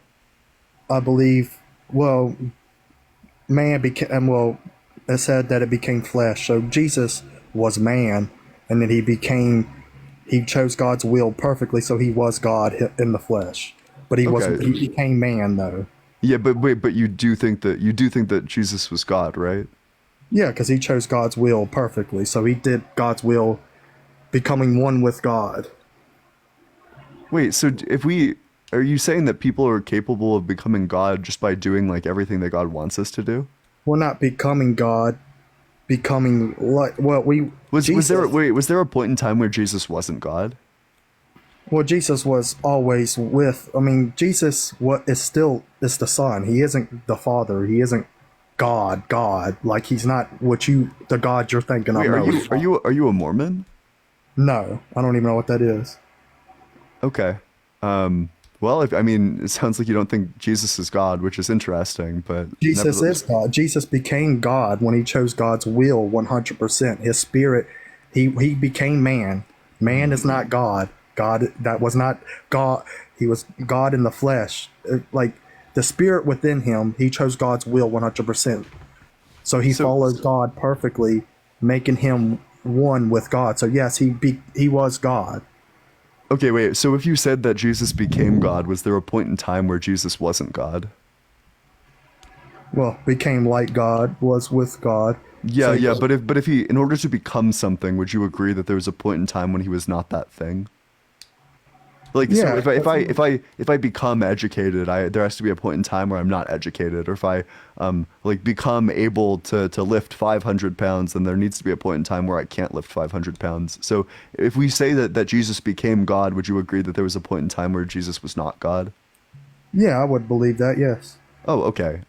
I believe, man became, it said that it became flesh. So Jesus was man, and then he chose God's will perfectly, so he was God in the flesh. But he wasn't, Okay. he became man though. Yeah, but wait, but you do think that Jesus was God, right? Yeah, because he chose God's will perfectly. So he did God's will, becoming one with God. Wait, so if we are you saying that people are capable of becoming God just by doing like everything that God wants us to do? We're not becoming God, becoming like well, we Was there Jesus. was there a point in time where Jesus wasn't God? Well, Jesus was always with. I mean, Jesus what is still is the Son. He isn't the Father. He isn't God. God, like he's not what you the God you're thinking of. Wait, No, he's not. are you a Mormon? No, I don't even know what that is. Okay. Well, I mean, it sounds like you don't think Jesus is God, which is interesting, but Jesus nevertheless, is God. Jesus became God when he chose God's will 100%. His spirit, he became man. Man is not God. God, that was not God. He was God in the flesh. Like the spirit within him, he chose God's will 100%. So he so followed God perfectly, making him one with God. So yes, he was God. okay, wait. So if you said that Jesus became God, was there a point in time where Jesus wasn't God? Well, became like God, was with God. Yeah, So yeah, but if he in order to become something, would you agree that there was a point in time when he was not that thing? Like, so yeah, if I become educated, I there has to be a point in time where I'm not educated, or if I like become able to lift 500 pounds, then there needs to be a point in time where I can't lift 500 pounds. So if we say that Jesus became God, would you agree that there was a point in time where Jesus was not God? yeah, I would believe that. Yes. Oh, okay.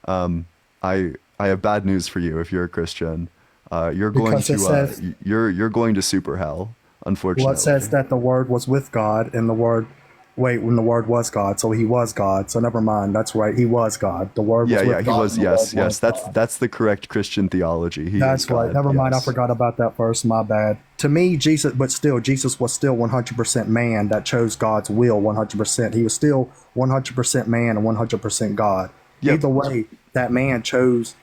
I have bad news for you if you're a Christian. You're going Because it to says, you're going to super hell, well, it says unfortunately. that the Word was with God, and the Word, wait, when the Word was God, so he was God. So never mind. That's right. He was God. The Word Yeah, was yeah, with he God, was. and the Word Yes, was yes. God. That's the correct Christian theology. He is That's right. God. Never mind. I Yes. forgot about that verse. My bad. To me, Jesus, but still, Jesus was still 100% man that chose God's will 100%. He was still 100% man and 100% God. Yep. Either way, that man chose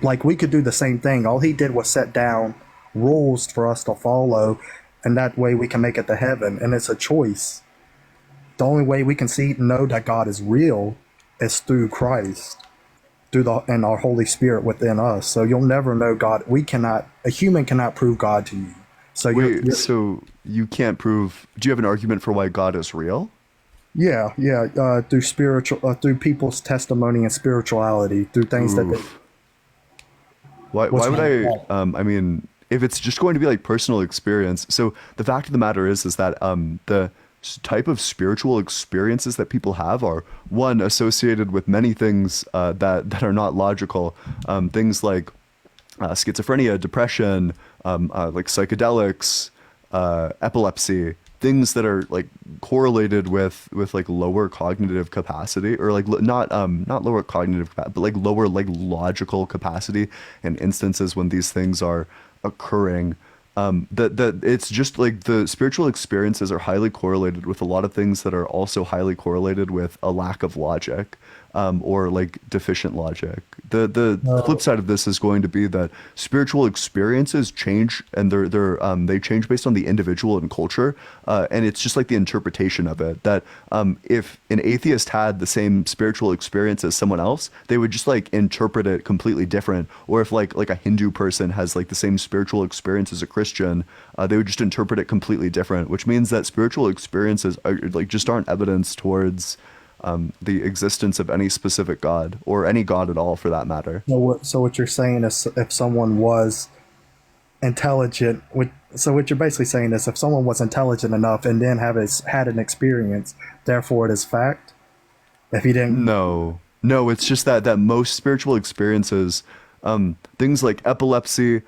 like we could do the same thing. All he did was set down rules for us to follow, and that way we can make it to heaven. And it's a choice. The only way we can see know that God is real is through Christ, through the and our Holy Spirit within us. So you'll never know God. We cannot. A human cannot prove God to you. So Wait, you're so you can't prove. Do you have an argument for why God is real? yeah, yeah. Through spiritual, through people's testimony and spirituality, through things that they. Oof. Why What's would wrong with I that? I mean, if it's just going to be like personal experience. So the fact of the matter is that the type of spiritual experiences that people have are one associated with many things that are not logical. Things like schizophrenia, depression, like psychedelics, epilepsy, things that are like correlated with like lower cognitive capacity, or like not lower cognitive but like lower like logical capacity, and instances when these things are occurring. That it's just like the spiritual experiences are highly correlated with a lot of things that are also highly correlated with a lack of logic, or like deficient logic. The flip No, side of this is going to be that spiritual experiences change, and they change based on the individual and culture, and it's just like the interpretation of it. That if an atheist had the same spiritual experience as someone else, they would just like interpret it completely different. Or if like a Hindu person has like the same spiritual experience as a Christian, they would just interpret it completely different. Which means that spiritual experiences are like just aren't evidence towards the existence of any specific God, or any God at all for that matter. so what you're saying is if someone was intelligent, so what you're basically saying is if someone was intelligent enough and then had an experience, therefore it is fact. If he didn't, No, no, it's just that most spiritual experiences, things like epilepsy,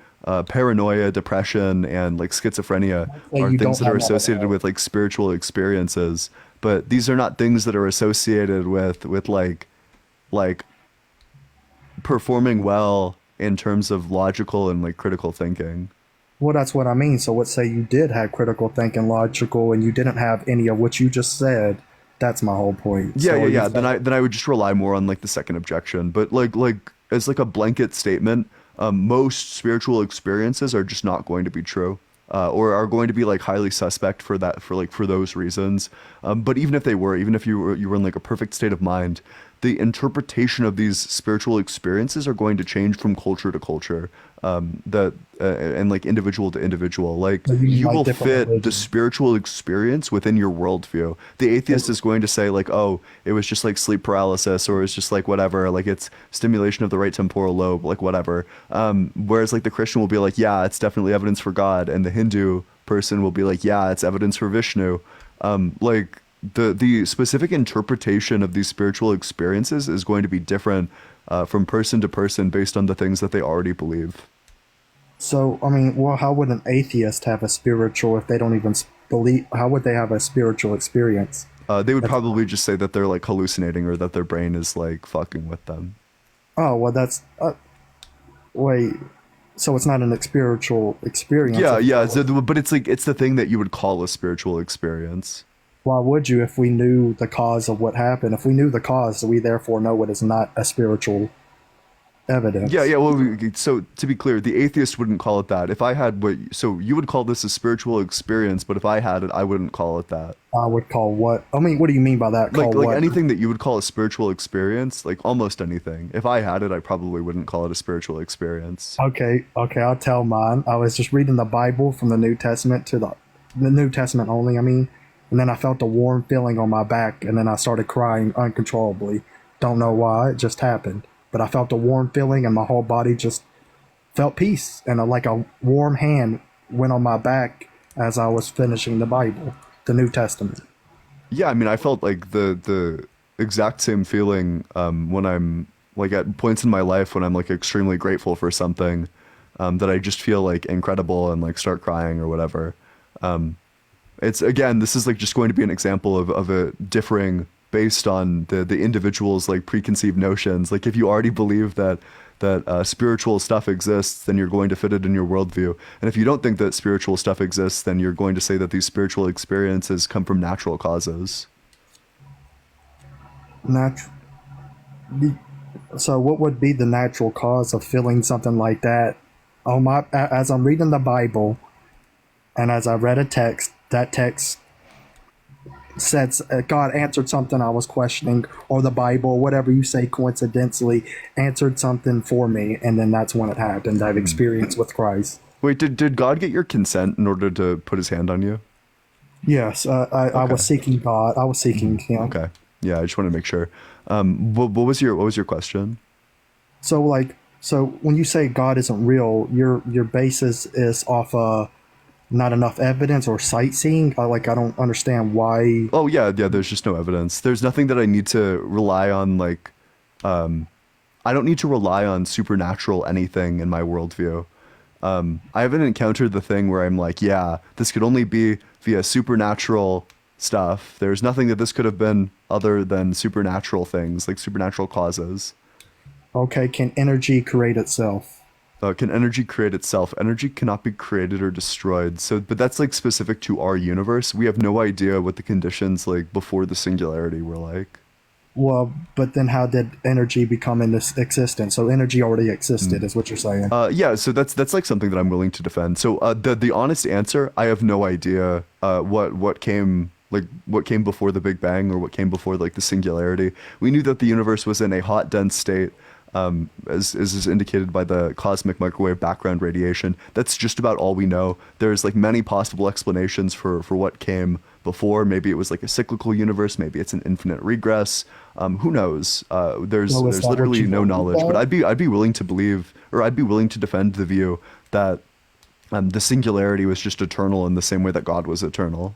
paranoia, depression, and like schizophrenia say are you things don't that are have that at associated all. with like spiritual experiences. But these are not things that are associated with like performing well in terms of logical and like critical thinking. Well, that's what I mean. So let's say you did have critical thinking, logical, and you didn't have any of what you just said. That's my whole point. Yeah, So yeah, are you yeah. saying, Then I would just rely more on like the second objection. But like as like a blanket statement, most spiritual experiences are just not going to be true, or are going to be like highly suspect for that for those reasons. But even if they were, even if you were in like a perfect state of mind, the interpretation of these spiritual experiences are going to change from culture to culture, and like individual to individual. Like So you mean you like will different fit the religions? spiritual experience within your worldview. The atheist is going to say like, oh, it was just like sleep paralysis, or it's just like whatever, like it's stimulation of the right temporal lobe, like whatever. Whereas like the Christian will be like, yeah, it's definitely evidence for God, and the Hindu person will be like, yeah, it's evidence for Vishnu. Like the specific interpretation of these spiritual experiences is going to be different from person to person based on the things that they already believe. So, I mean, well, how would an atheist have a spiritual if they don't even believe? How would they have a spiritual experience? They would probably just say that they're like hallucinating or that their brain is like fucking with them. Oh, well, that's wait. So it's not an spiritual experience. Yeah, yeah. But it's like it's the thing that you would call a spiritual experience. Why would you if we knew the cause of what happened? If we knew the cause, we therefore know it is not a spiritual evidence. Yeah, yeah. Well, so to be clear, the atheist wouldn't call it that. If I had what, so you would call this a spiritual experience, but if I had it, I wouldn't call it that. I would call what? I mean, what do you mean by that? Call Like what? anything that you would call a spiritual experience, like almost anything. If I had it, I probably wouldn't call it a spiritual experience. Okay, okay, I'll tell mine. I was just reading the Bible from the New Testament to the New Testament only, I mean, and then I felt a warm feeling on my back, and then I started crying uncontrollably. Don't know why, it just happened. But I felt a warm feeling, and my whole body just felt peace, and like a warm hand went on my back as I was finishing the Bible, the New Testament. Yeah, I mean, I felt like the exact same feeling when I'm like at points in my life when I'm like extremely grateful for something, that I just feel like incredible and like start crying or whatever. It's again, this is like just going to be an example of it differing based on the individual's like preconceived notions. Like if you already believe that spiritual stuff exists, then you're going to fit it in your worldview. And if you don't think that spiritual stuff exists, then you're going to say that these spiritual experiences come from natural causes. Natural. So, what would be the natural cause of feeling something like that? Oh my! As I'm reading the Bible, and as I read a text, that text said God answered something I was questioning, or the Bible, whatever you say, coincidentally answered something for me, and then that's when it happened. That experience with Christ. Wait, did God get your consent in order to put his hand on you? Yes, I was seeking God. I was seeking Him. Okay. Yeah, I just want to make sure. What was your question? So, so when you say God isn't real, your basis is off not enough evidence or sightseeing. I don't understand why. Oh yeah, yeah. There's just no evidence. There's nothing that I need to rely on. Like, I don't need to rely on supernatural anything in my worldview. I haven't encountered the thing where I'm like, yeah, this could only be via supernatural stuff. There's nothing that this could have been other than supernatural things, like supernatural causes. Okay, can energy create itself? Can energy create itself? Energy cannot be created or destroyed. So, but that's like specific to our universe. We have no idea what the conditions like before the singularity were like. Well, but then how did energy become in this existence? So energy already existed, is what you're saying. Yeah, so that's like something that I'm willing to defend. So the honest answer, I have no idea what came before the Big Bang or what came before like the singularity. We knew that the universe was in a hot, dense state, as is indicated by the cosmic microwave background radiation. That's just about all we know. There's like many possible explanations for what came before. Maybe it was like a cyclical universe. Maybe it's an infinite regress. Who knows? There's So is that what literally you no believe knowledge. then? But I'd be willing to believe, or I'd be willing to defend the view that the singularity was just eternal in the same way that God was eternal.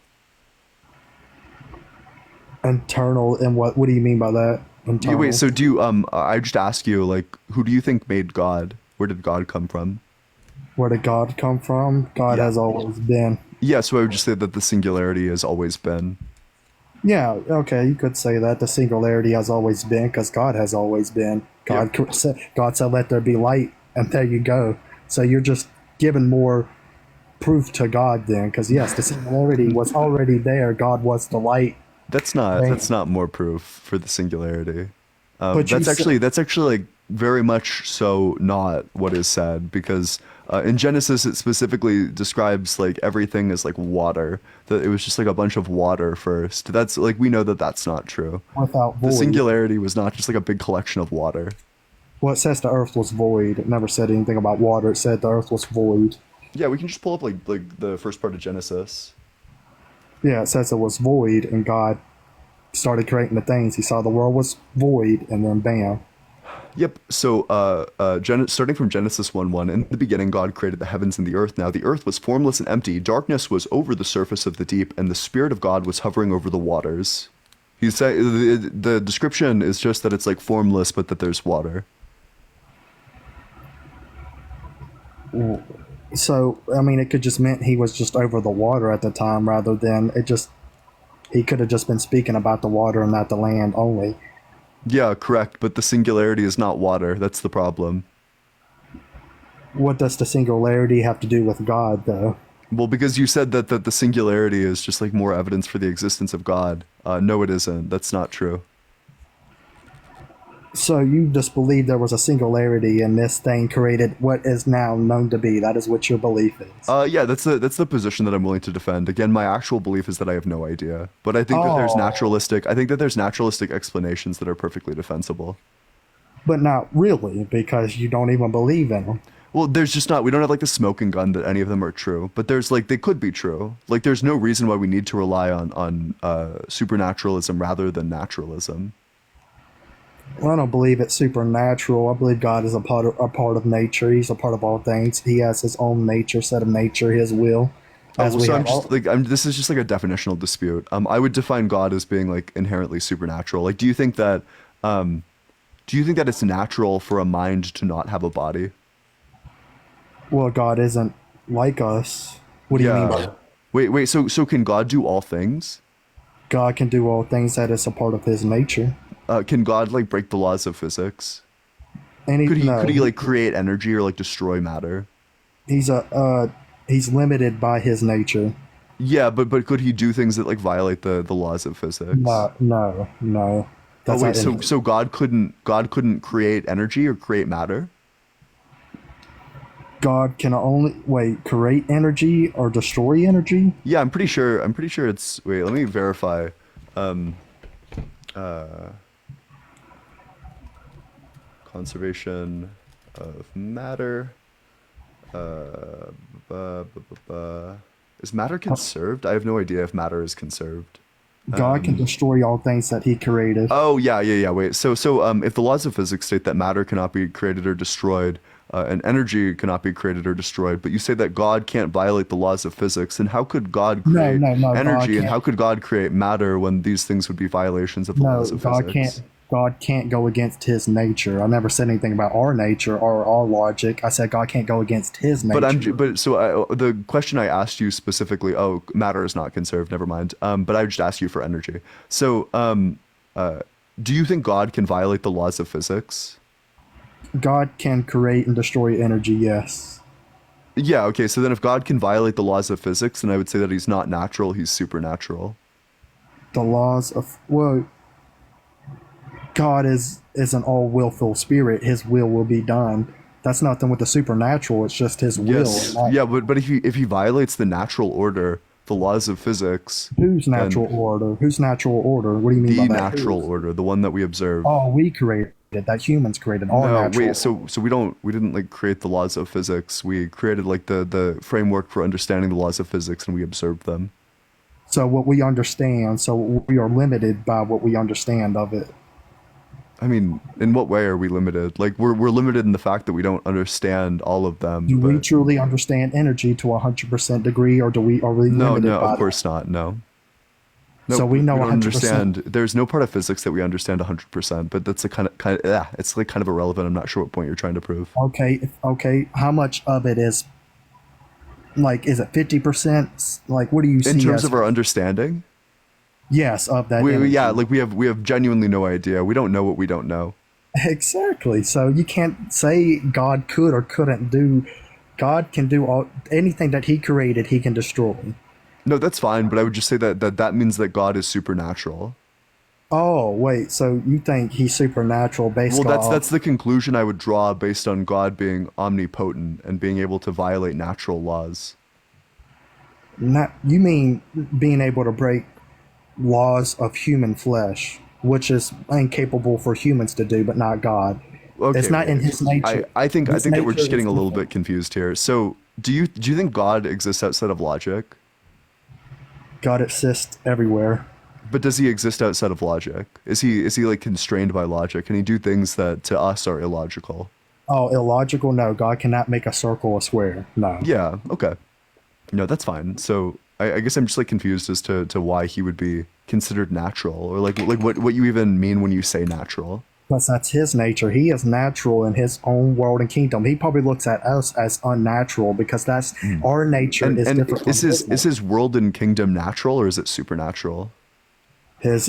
Internal, and what do you mean by that? Internal. Wait, so do you I just ask you, like, who do you think made God? Where did God come from? Where did God come from? God Yeah. has always been. Yeah, so I would just say that the singularity has always been. Yeah, okay, you could say that the singularity has always been because God has always been. God said, "Let there be light," and there you go. So you're just giving more proof to God then, because yes, the singularity was already there. God was the light. That's not more proof for the singularity. But you That's actually like very much so not what is said, because In Genesis, it specifically describes like everything as like water. That it was just like a bunch of water first. That's like we know that that's not true. Without The void. singularity was not just like a big collection of water. Well, it says the earth was void. It never said anything about water. It said the earth was void. Yeah, we can just pull up like the first part of Genesis. Yeah, it says it was void, and God started creating the things. He saw the world was void, and then bam. Yep. So, starting from Genesis 1:1, in the beginning, God created the heavens and the earth. Now, the earth was formless and empty. Darkness was over the surface of the deep, and the Spirit of God was hovering over the waters. He said the description is just that it's like formless, but that there's water. So, I mean, it could just meant he was just over the water at the time rather than he could have just been speaking about the water and not the land only. Yeah, correct. But the singularity is not water. That's the problem. What does the singularity have to do with God, though? Well, because you said that the singularity is just like more evidence for the existence of God. No, it isn't. That's not true. So you just believe there was a singularity and this thing created what is now known to be. That is what your belief is. Yeah, that's the position that I'm willing to defend. Again, my actual belief is that I have no idea, but I think that there's naturalistic explanations that are perfectly defensible. But not really, because you don't even believe in them. Well, there's just not. We don't have like the smoking gun that any of them are true, but there's like they could be true. Like there's no reason why we need to rely on supernaturalism rather than naturalism. Well, I don't believe it's supernatural. I believe God is a part of nature. He's a part of all things. He has his own nature, set of nature, his will. So this is just like a definitional dispute. I would define God as being like inherently supernatural. Like, do you think that it's natural for a mind to not have a body? Well, God isn't like us. What do you mean by that? Wait. So can God do all things? God can do all things. That is a part of his nature. Can God like break the laws of physics? And Could he like create energy or like destroy matter? He's limited by his nature. Yeah, but could he do things that like violate the laws of physics? No. Oh wait, so God couldn't create energy or create matter? God can only create energy or destroy energy? Yeah, I'm pretty sure it's wait, let me verify. Conservation of matter. Is matter conserved? I have no idea if matter is conserved. God can destroy all things that he created. Oh yeah. Wait. So if the laws of physics state that matter cannot be created or destroyed, and energy cannot be created or destroyed, but you say that God can't violate the laws of physics, then how could God create energy and how could God create matter when these things would be violations of the laws of physics? God can't go against his nature. I never said anything about our nature or our logic. I said God can't go against his nature. The question I asked you specifically, matter is not conserved, never mind. But I just asked you for energy. So, do you think God can violate the laws of physics? God can create and destroy energy, yes. Yeah, okay, so then if God can violate the laws of physics, then I would say that he's not natural, he's supernatural. The laws of, God is an all-willful spirit. His will be done. That's nothing with the supernatural, it's just his will. Yes, yeah, but if he violates the natural order, the laws of physics... Whose natural order? Whose natural order? What do you mean by that? The natural order, the one that we observe. Oh, we created that. Humans created all natural. Wait, so we didn't like create the laws of physics. We created like the framework for understanding the laws of physics, and we observed them. So what we understand, so we are limited by what we understand of it. I mean, in what way are we limited? Like we're limited in the fact that we don't understand all of them. Do we truly understand energy to 100% degree, or are we limited? No, by of course not. No. So we know 100%. Understand. There's no part of physics that we understand 100%, but that's it's like kind of irrelevant. I'm not sure what point you're trying to prove. Okay. How much of it is? Like, is it 50%? Like, what do you see in terms of our understanding? Yes, of that. We have genuinely no idea. We don't know what we don't know. Exactly. So you can't say God could or couldn't do. God can do anything that he created. He can destroy. No, that's fine, but I would just say that means that God is supernatural. Oh, wait. So you think he's supernatural based Well, that's off? that's the conclusion I would draw based on God being omnipotent and being able to violate natural laws. Not you mean being able to break laws of human flesh, which is incapable for humans to do, but not God. It's Okay, not in wait. his nature. I His think that we're nature just is getting a little bit different. confused here. So, do you think God exists outside of logic? God exists everywhere. But does he exist outside of logic? Is he like constrained by logic? Can he do things that to us are illogical? Oh, illogical? No, God cannot make a circle a square. No. Yeah, okay. No, that's fine. So I guess I'm just like confused as to why he would be considered natural, or like what you even mean when you say natural. Because that's his nature. He is natural in his own world and kingdom. He probably looks at us as unnatural because that's our nature is And different from his is nature. his world and kingdom natural or is it supernatural? It's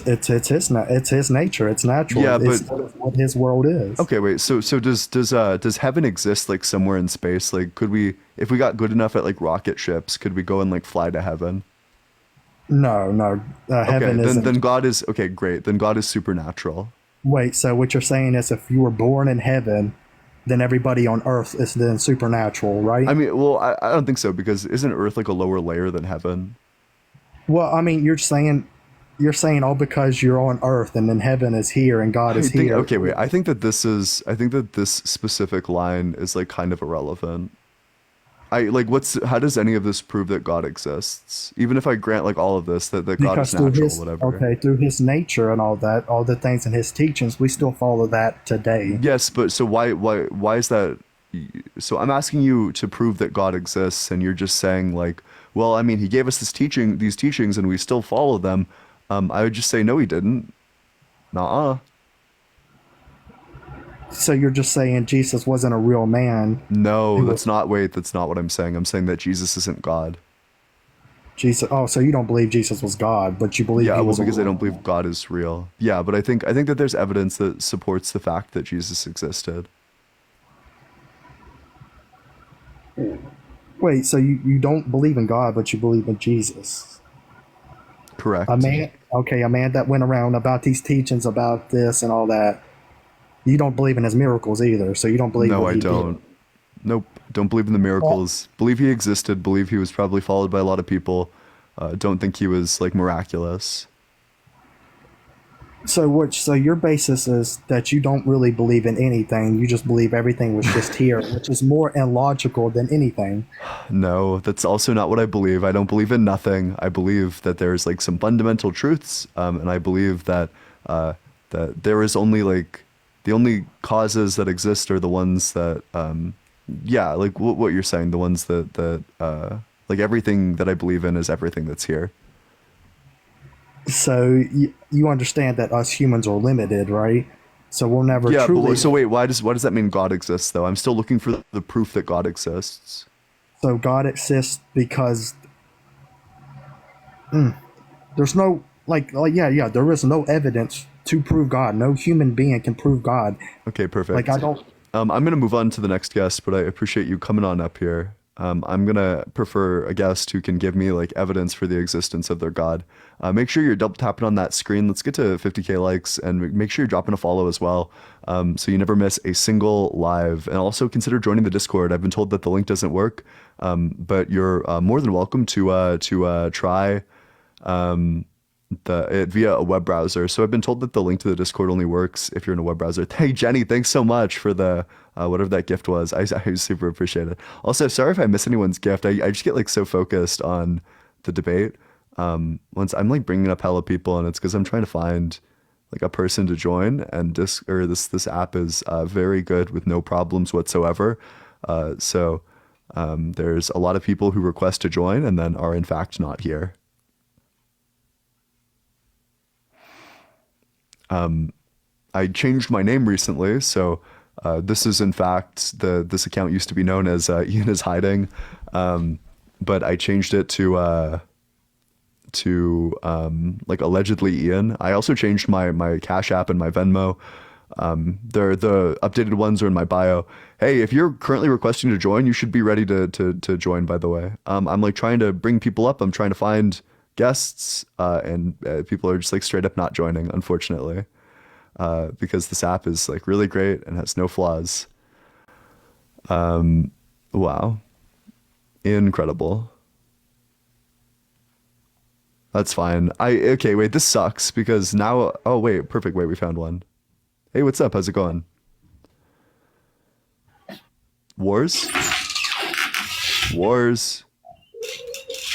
his nature. It's natural. Yeah, It's but what his world is. okay, wait. So does heaven exist like somewhere in space? Like could we, if we got good enough at like rocket ships, could we go and like fly to heaven? No, no. Okay, Heaven then isn't. God is okay, great. Then God is supernatural. Wait, so what you're saying is if you were born in heaven, then everybody on earth is then supernatural, right? I mean, well, I don't think so because isn't Earth like a lower layer than heaven? Well, I mean, you're saying all because you're on earth and then heaven is here and God I is think here. okay, wait. I think that this specific line is like kind of irrelevant. I like how does any of this prove that God exists? Even if I grant like all of this that God is Because through natural, his whatever. through his nature and all that, all the things in his teachings, we still follow that today. Yes, but so why is that? So I'm asking you to prove that God exists, and you're just saying like, well, I mean, he gave us these teachings, and we still follow them. I would just say no, he didn't. Nuh-uh. So you're just saying Jesus wasn't a real man. He No, was that's not what I'm saying. I'm saying that Jesus isn't God. Jesus. Oh, so you don't believe Jesus was God, but you believe Yeah, he well, was a because I real don't believe man. God is real. Yeah, but I think that there's evidence that supports the fact that Jesus existed. Wait, so you don't believe in God, but you believe in Jesus? A Correct. man, okay, a man that went around about these teachings about this and all that. You don't believe in his miracles either, so you don't believe No, what I he did. don't. Nope. Don't believe in the Well, miracles. Believe he existed. Believe he was probably followed by a lot of people. Don't think he was like miraculous. so your basis is that you don't really believe in anything. You just believe everything was just here, which is more illogical than anything. No, that's also not what I believe. I don't believe in nothing. I believe that there's like some fundamental truths, and I believe that there is only like the only causes that exist are the ones that, yeah, like what you're saying, the ones that like everything that I believe in is everything that's here. So you understand that us humans are limited, right? So we'll never Yeah, but truly. so wait, why does that mean God exists though? I'm still looking for the proof that God exists. So God exists because there's no yeah, there is no evidence to prove God. No human being can prove God. Okay, Like I perfect. don't. I'm gonna move on to the next guest, but I appreciate you coming on up here. I'm gonna prefer a guest who can give me like evidence for the existence of their God. Make sure you're double tapping on that screen. Let's get to 50K likes, and make sure you're dropping a follow as well, so you never miss a single live. And also consider joining the Discord. I've been told that the link doesn't work, but you're more than welcome to try it via a web browser. So I've been told that the link to the Discord only works if you're in a web browser. Hey Jenny, thanks so much for the whatever that gift was. I super appreciate it. Also, sorry if I miss anyone's gift. I just get like so focused on the debate. Once I'm like bringing up hella people, and it's because I'm trying to find like a person to join. And this app is very good with no problems whatsoever. There's a lot of people who request to join and then are in fact not here. I changed my name recently, so this is in fact this account used to be known as Ian is hiding, but I changed it to like allegedly Ian. I also changed my Cash App and my Venmo. They're the updated ones are in my bio. Hey, if you're currently requesting to join, you should be ready to join. By the way, I'm like trying to bring people up. I'm trying to find guests, and people are just like straight up not joining, unfortunately, because this app is like really great and has no flaws. Wow. Incredible. That's fine. Okay, wait, this sucks because now, oh wait, perfect, wait, we found one. Hey, what's up? How's it going? Wars? Wars.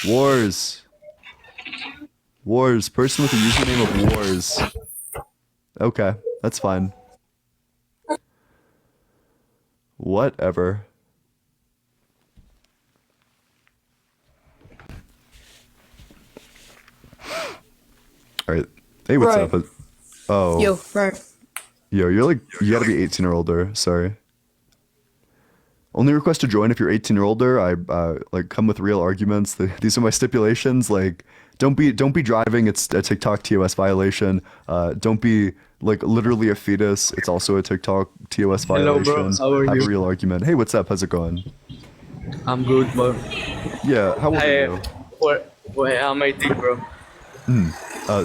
Wars. Wars. Person with the username of Wars. Okay, that's fine. Whatever. Alright. Hey, what's Right. up? Oh. Yo, right. Yo, you're like, you gotta be 18 or older. Sorry. Only request to join if you're 18 or older. I like come with real arguments. These are my stipulations. Like, don't be driving. It's a TikTok TOS violation. Don't be like literally a fetus. It's also a TikTok TOS Hello, violation. bro. How are Have you? a real argument. Hey, what's up? How's it going? I'm good, bro. Yeah. How old are you? Where I'm 18, bro.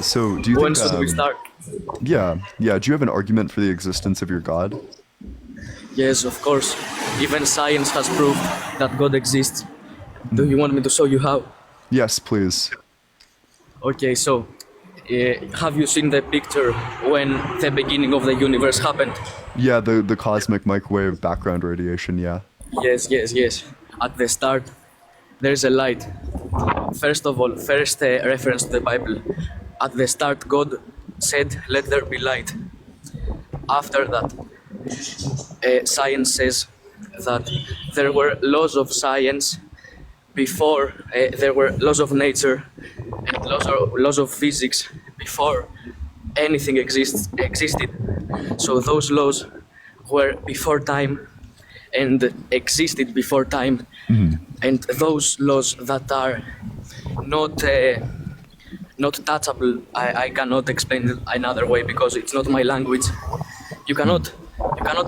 So do you When think? should we start? Yeah. Yeah. Do you have an argument for the existence of your God? Yes, of course. Even science has proved that God exists. Do you want me to show you how? Yes, please. Okay, so have you seen the picture when the beginning of the universe happened? Yeah. The cosmic microwave background radiation. Yeah. Yes. At the start, there's a light. First of all, reference to the Bible. At the start, God said, "Let there be light." After that, science says that there were laws of science before, there were laws of nature and laws of physics before anything existed. So those laws were before time and existed before time. And those laws that are not touchable, I cannot explain it another way because it's not my language. You cannot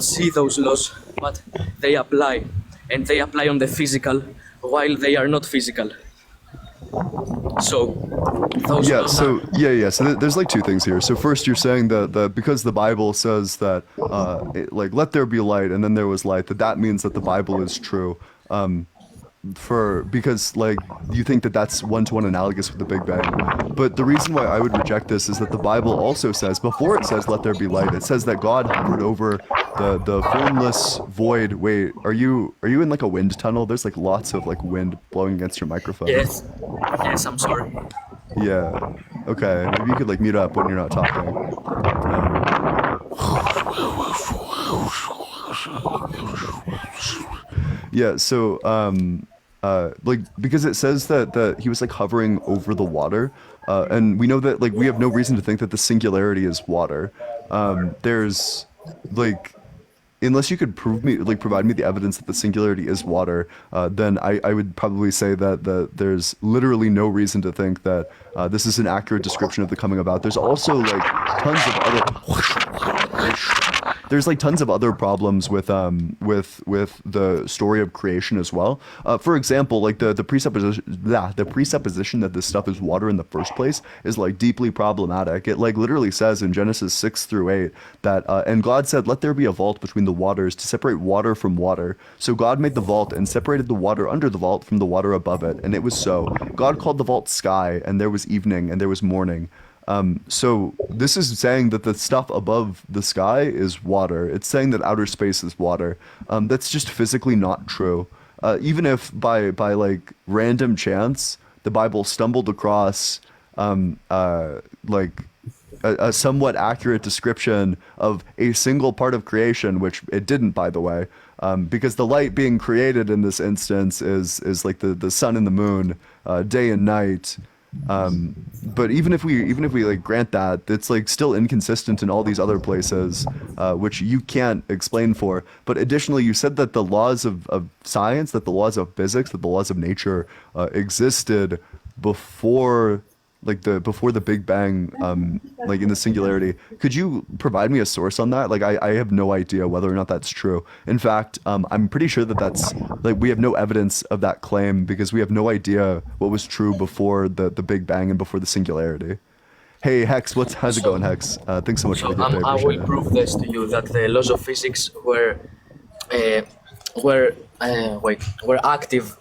see those laws, but they apply, and they apply on the physical while they are not physical. So those Yeah, laws so are, yeah. So there's like two things here. So first, you're saying that because the Bible says that like let there be light, and then there was light. That means that the Bible is true. Because like you think that that's one-to-one analogous with the Big Bang. But the reason why I would reject this is that the Bible also says, before it says let there be light, it says that God hovered over the formless void. Wait, are you in like a wind tunnel? There's like lots of like wind blowing against your microphone. yes, I'm sorry. Yeah. Okay. Maybe you could like mute up when you're not talking. Yeah. So like because it says that he was like hovering over the water, and we know that like we have no reason to think that the singularity is water. There's like unless you could provide me the evidence that the singularity is water, then I would probably say that there's literally no reason to think that this is an accurate description of the coming about. There's also like tons of other problems with the story of creation as well. For example, like the presupposition that this stuff is water in the first place is like deeply problematic. It like literally says in Genesis 6-8 that and God said, "Let there be a vault between the waters to separate water from water." So God made the vault and separated the water under the vault from the water above it, and it was so. God called the vault sky, and there was evening and there was morning. So this is saying that the stuff above the sky is water. It's saying that outer space is water. That's just physically not true. Even if by like random chance the Bible stumbled across like a somewhat accurate description of a single part of creation, which it didn't, by the way, because the light being created in this instance is like the sun and the moon, day and night. But even if we like grant that, it's like still inconsistent in all these other places, which you can't explain for. But additionally, you said that the laws of science, that the laws of physics, that the laws of nature existed before like the before the Big Bang, like in the singularity. Could you provide me a source on that? Like I have no idea whether or not that's true. In fact, I'm pretty sure that that's like we have no evidence of that claim because we have no idea what was true before the Big Bang and before the singularity. Hey Hex, how's it going, Hex? Thanks so much for the gift. I will prove this to you that the laws of physics were active.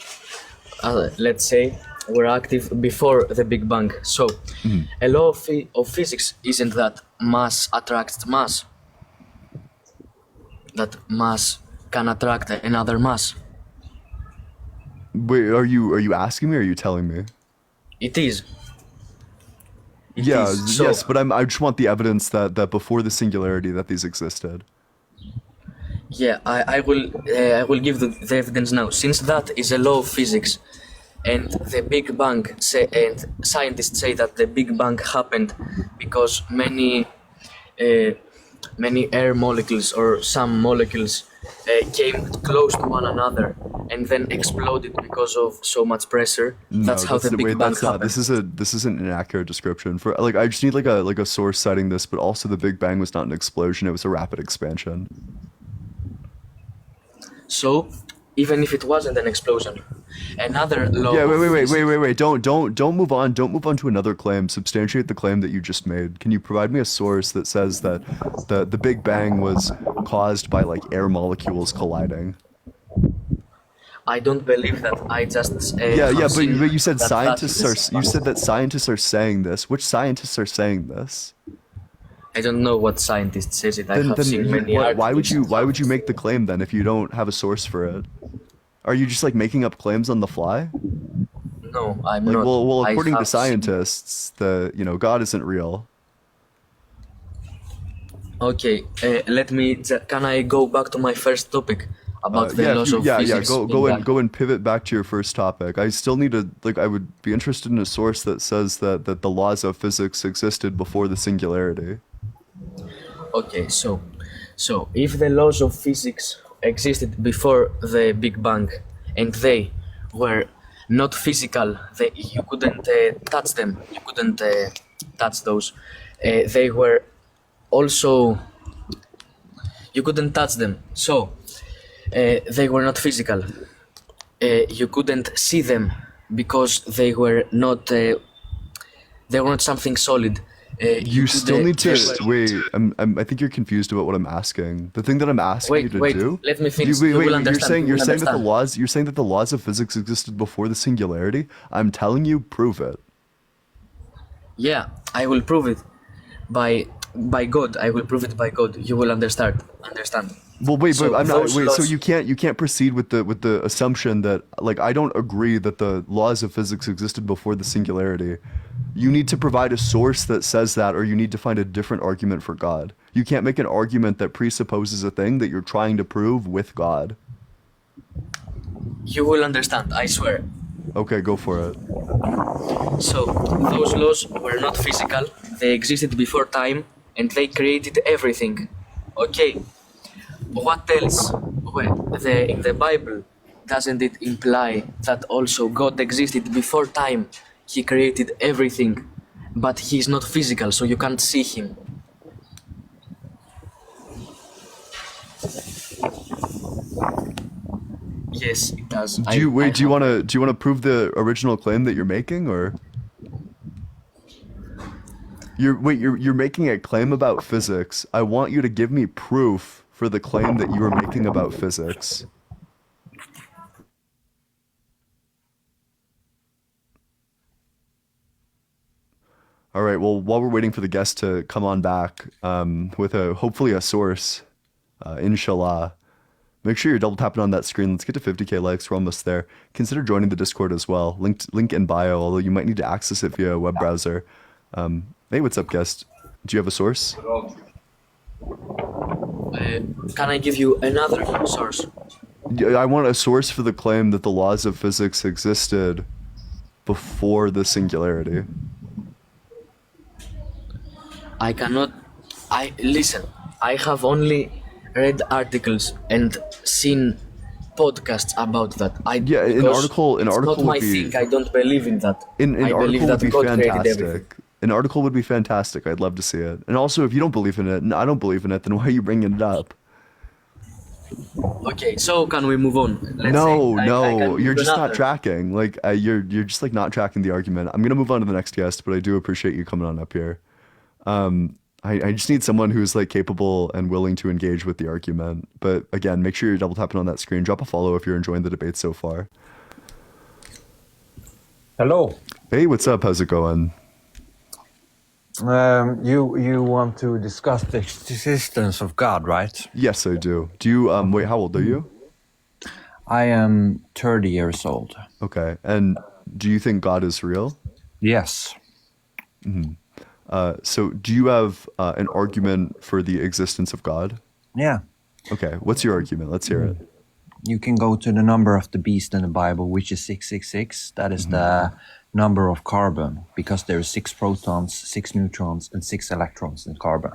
Let's say were active before the Big Bang. So, a law of physics isn't that mass attracts mass. That mass can attract another mass. Wait, are you asking me or are you telling me? It is. It Yeah, is. So, yes, but I just want the evidence that before the singularity that these existed. yeah, I will give the evidence now. Since that is a law of physics, and the Big Bang and scientists say that the Big Bang happened because many air molecules or some molecules came close to one another and then exploded because of so much pressure. That's how the Big Bang happened. This isn't an accurate description for like I just need like a source citing this, but also the Big Bang was not an explosion; it was a rapid expansion. So, even if it wasn't an explosion, another law. Yeah, of wait. physics- Don't move on. Don't move on to another claim. Substantiate the claim that you just made. Can you provide me a source that says that the Big Bang was caused by like air molecules colliding? I don't believe that. I just But you said you said that scientists are saying this. Which scientists are saying this? I don't know what scientist says it. I have seen many Why would articles. you make the claim then if you don't have a source for it? Are you just like making up claims on the fly? No, I'm Like not. well, I according to have seen- scientists, God isn't real. Okay, can I go back to my first topic about the laws of physics? Go and pivot back to your first topic. I still need to I would be interested in a source that says that the laws of physics existed before the singularity. Okay, so if the laws of physics existed before the Big Bang and they were not physical, you couldn't touch them. You couldn't touch those. They were also you couldn't touch them. So they were not physical. You couldn't see them because they were not something solid. You still couldn't- need to wait. I think you're confused about what I'm asking. The thing that I'm asking you to Wait, do. let me finish. Wait, You will you're understand. saying You will that the understand. you're saying that the laws of physics existed before the singularity. I'm telling you, prove it. Yeah, I will prove it by God. I will prove it by God. You will understand. Well, wait, So but I'm not. those Wait, so laws- you can't proceed with the assumption that like I don't agree that the laws of physics existed before the singularity. You need to provide a source that says that, or you need to find a different argument for God. You can't make an argument that presupposes a thing that you're trying to prove with God. You will understand. I swear. Okay, go for it. So those laws were not physical. They existed before time, and they created everything. Okay. What else? Well, in the Bible, doesn't it imply that also God existed before time? He created everything, but he's not physical, so you can't see him. Yes, it does. Do you want to prove the original claim that you're making, or you're making a claim about physics? I want you to give me proof for the claim that you are making about physics. All right. Well, while we're waiting for the guest to come on back with hopefully a source, inshallah. Make sure you're double tapping on that screen. Let's get to 50k likes. We're almost there. Consider joining the Discord as well. Link in bio, although you might need to access it via a web browser. Hey, what's up, guest? Do you have a source? Can I give you another source? I want a source for the claim that the laws of physics existed before the singularity. Listen, I have only read articles and seen podcasts about that. Yeah, an because article it's not would my be thing. I don't believe in that. an I believe article would that be God created everything. fantastic. An article would be fantastic. I'd love to see it. And also, if you don't believe in it, and I don't believe in it, then why are you bringing it up? Okay, so can we move on? Let's No, say, I no, can you're do just not another. tracking. Like you're just like not tracking the argument. I'm gonna move on to the next guest, but I do appreciate you coming on up here. I just need someone who's like capable and willing to engage with the argument. But again, make sure you're double tapping on that screen. Drop a follow if you're enjoying the debate so far. Hello. Hey, what's up? How's it going? You want to discuss the existence of God, right? Yes, I do. Do you wait, how old are you? I am 30 years old. Okay. And do you think God is real? Yes. So do you have an argument for the existence of God? Yeah. Okay. What's your argument? Let's hear it. You can go to the number of the beast in the Bible, which is 666. That is the number of carbon, because there are 6 protons, 6 neutrons, and 6 electrons in carbon.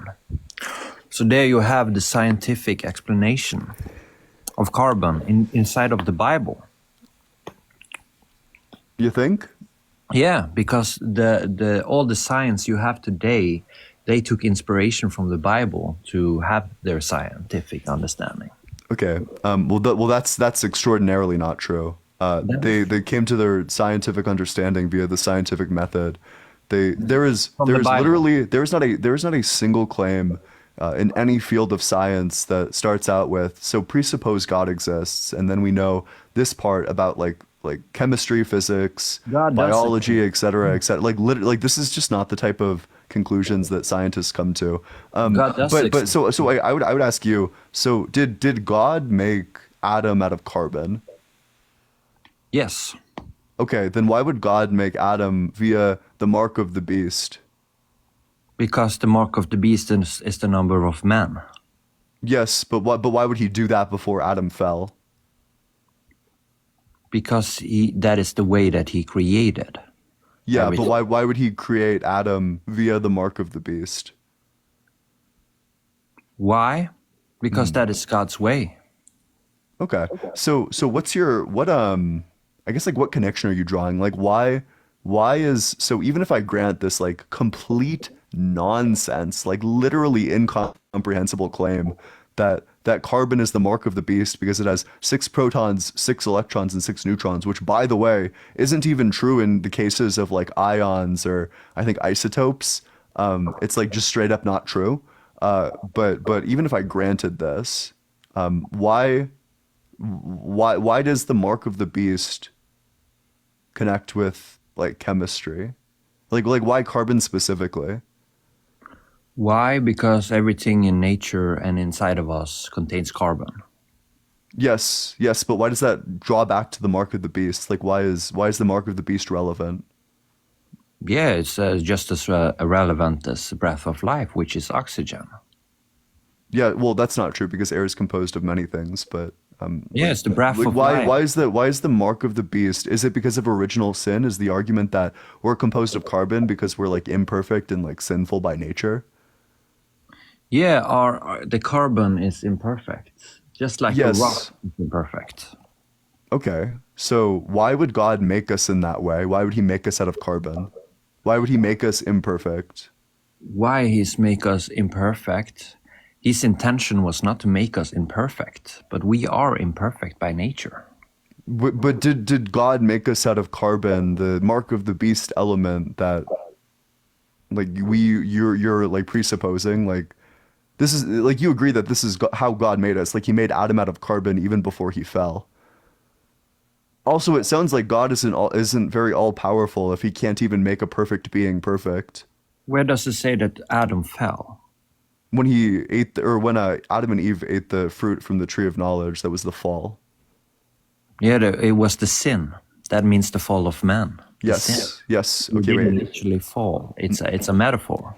So there you have the scientific explanation of carbon inside of the Bible. You think? Yeah, because the all the science you have today, they took inspiration from the Bible to have their scientific understanding. Okay. That's extraordinarily not true. They came to their scientific understanding via the scientific method. There is not a single claim in any field of science that starts out with, so presuppose God exists, and then we know this part about like chemistry, physics, God does biology, et cetera, et cetera. Like this is just not the type of conclusions that scientists come to. God does but exist. so I would ask you. So did God make Adam out of carbon? Yes, Okay, then why would God make Adam via the mark of the beast? because the mark of the beast is the number of men. Yes, but why would he do that before Adam fell? Because that is the way that he created. Yeah, Everything. but why would he create Adam via the mark of the beast? Why? Because that is God's way. Okay. So I guess like what connection are you drawing? Like why is so even if I grant this like complete nonsense, like literally incomprehensible claim that carbon is the mark of the beast because it has 6 protons, 6 electrons, and 6 neutrons, which by the way isn't even true in the cases of like ions or I think isotopes. It's like just straight up not true. But even if I granted this, why does the mark of the beast connect with like chemistry? Like why carbon specifically? Why? Because everything in nature and inside of us contains carbon. Yes, but why does that draw back to the mark of the beast? Like why is the mark of the beast relevant? Yeah, it's just as relevant as the breath of life, which is oxygen. Yeah, well that's not true because air is composed of many things, but Yeah, it's the breath like of why life. why is the mark of the beast? Is it because of original sin? Is the argument that we're composed of carbon because we're like imperfect and like sinful by nature? Yeah, the carbon is imperfect, just like Yes. a rock is imperfect. Okay. So why would God make us in that way? Why would he make us out of carbon? Why would he make us imperfect? Why he's make us imperfect? His intention was not to make us imperfect, but we are imperfect by nature. But did God make us out of carbon, the mark of the beast element that like you're like presupposing like this is like you agree that this is how God made us, like he made Adam out of carbon even before he fell. Also, it sounds like God isn't very all powerful if he can't even make a perfect being perfect. Where does it say that Adam fell? When he ate when Adam and Eve ate the fruit from the tree of knowledge, that was the fall. Yeah, it was the sin. That means the fall of man. The sin. Yes. We Okay, didn't wait. literally fall. It's a metaphor.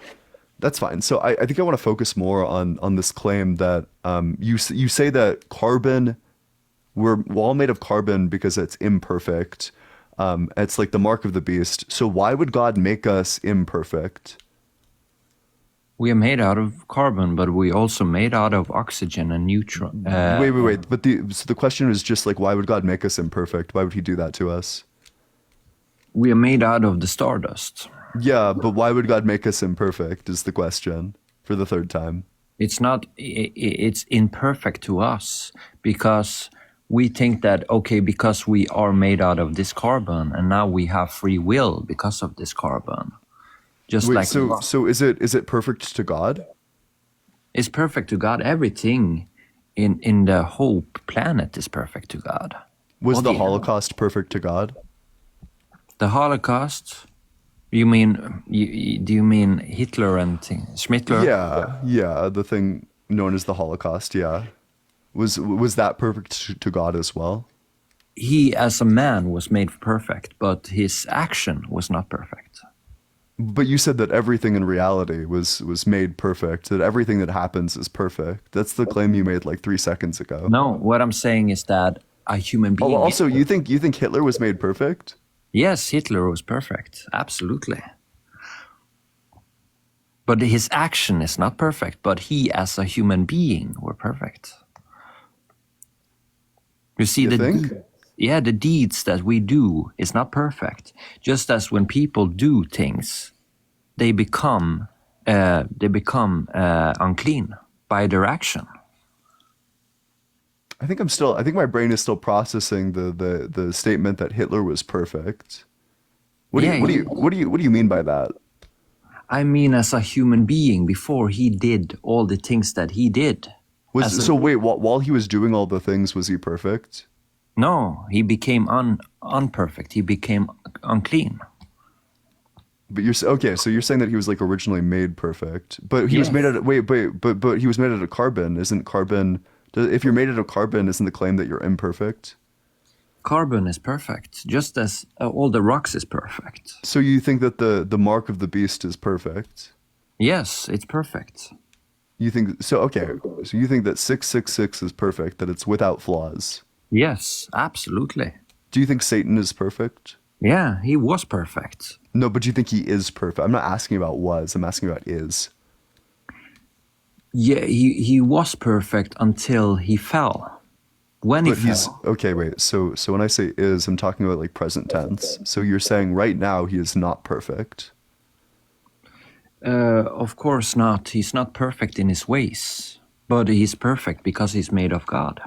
That's fine. So I think I want to focus more on this claim that you say that carbon, we're all made of carbon because it's imperfect. It's like the mark of the beast. So why would God make us imperfect? We are made out of carbon, but we also made out of oxygen and neutron. Wait. But the question is just like, why would God make us imperfect? Why would He do that to us? We are made out of the stardust. Yeah, but why would God make us imperfect? Is the question for the third time. It's not. It's imperfect to us because we think that okay, because we are made out of this carbon, and now we have free will because of this carbon. Just Wait, like so is it perfect to God? it's perfect to God. Everything in the whole planet is perfect to God. Was All the the- Holocaust perfect to God? The Holocaust. You mean? Do you mean Hitler and Schmittler? Yeah, the thing known as the Holocaust. Yeah, was that perfect to God as well? He, as a man, was made perfect, but his action was not perfect. But you said that everything in reality was made perfect. That everything that happens is perfect. That's the claim you made like 3 seconds ago. No, what I'm saying is that a human being. Oh, also, you think Hitler was made perfect? Yes, Hitler was perfect, absolutely. But his action is not perfect, but he as a human being were perfect. You see, You think? the deeds that we do is not perfect. Just as when people do things, they become unclean by their action. I think my brain is still processing the statement that Hitler was perfect. What do you mean by that? I mean, as a human being, before he did all the things that he did. While he was doing all the things, was he perfect? No, he became unperfect. He became unclean. But so you're saying that he was like originally made perfect, but he was made out of but he was made out of carbon. Isn't carbon? If you're made out of carbon, isn't the claim that you're imperfect? Carbon is perfect, just as all the rocks is perfect. So you think that the mark of the beast is perfect? Yes, it's perfect. You think so? Okay, so you think that 666 is perfect, that it's without flaws. Yes, absolutely. Do you think Satan is perfect? Yeah, he was perfect. No, but do you think he is perfect? I'm not asking about was. I'm asking about is. Yeah, he was perfect until he fell. When he fell. Okay, wait. So when I say is, I'm talking about like present tense. So you're saying right now he is not perfect. Of course not. He's not perfect in his ways, but he's perfect because he's made of God.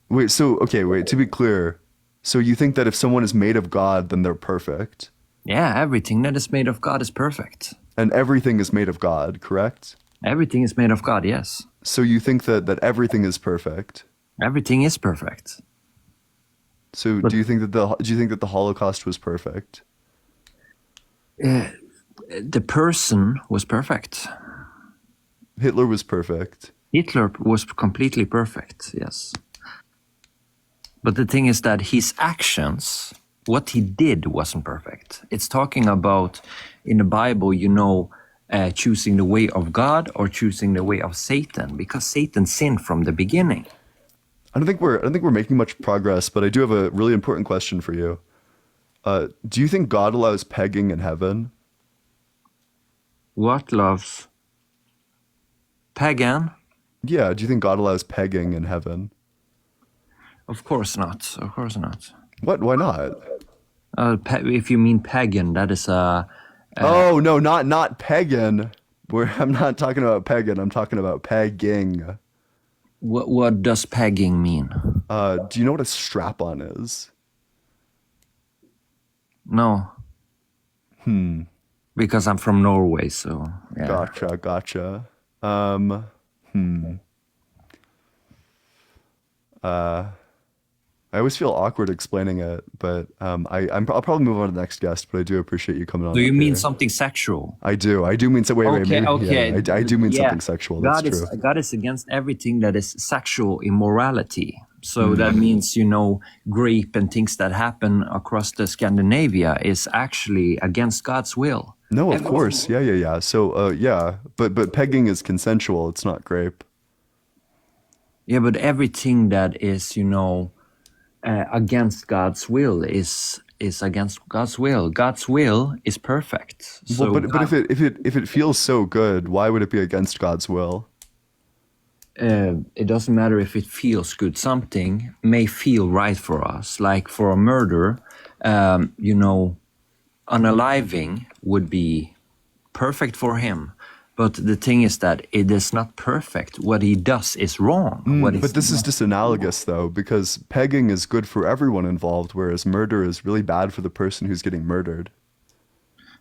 Wait, to be clear, so you think that if someone is made of God, then they're perfect? Yeah, everything that is made of God is perfect. And everything is made of God, correct? Everything is made of God, yes. So you think that everything is perfect? Everything is perfect. So do you think that the Holocaust was perfect? The person was perfect. Hitler was perfect. Hitler was completely perfect, yes. But the thing is that his actions, what he did wasn't perfect. It's talking about, in the Bible, choosing the way of God or choosing the way of Satan, because Satan sinned from the beginning. I don't think we're making much progress, but I do have a really important question for you. Do you think God allows pegging in heaven? What loves? Pagan? Yeah, do you think God allows pegging in heaven? Of course not. Of course not. What? Why not? If you mean pagan, that is a. Oh no, not pagan. I'm not talking about pagan. I'm talking about pegging. What does pegging mean? Do you know what a strap-on is? No. Because I'm from Norway, so yeah. Gotcha. I always feel awkward explaining it, but I'll probably move on to the next guest. But I do appreciate you coming on. Do you up mean here. something sexual? I do. I do mean so. Wait. Okay. Yeah, I do mean something sexual. That's true. God is against everything that is sexual immorality. So that means, rape and things that happen across the Scandinavia is actually against God's will. No, of course. Yeah. So, but pegging is consensual. It's not grape. Yeah, but everything that is, against God's will is is against God's will. God's will is perfect. So Well, but if it feels so good, why would it be against God's will? it doesn't matter if it feels good. Something may feel right for us. Like for a murder, unaliving would be perfect for him. But the thing is that it is not perfect. What he does is wrong. But this is just analogous, though, because pegging is good for everyone involved, whereas murder is really bad for the person who's getting murdered.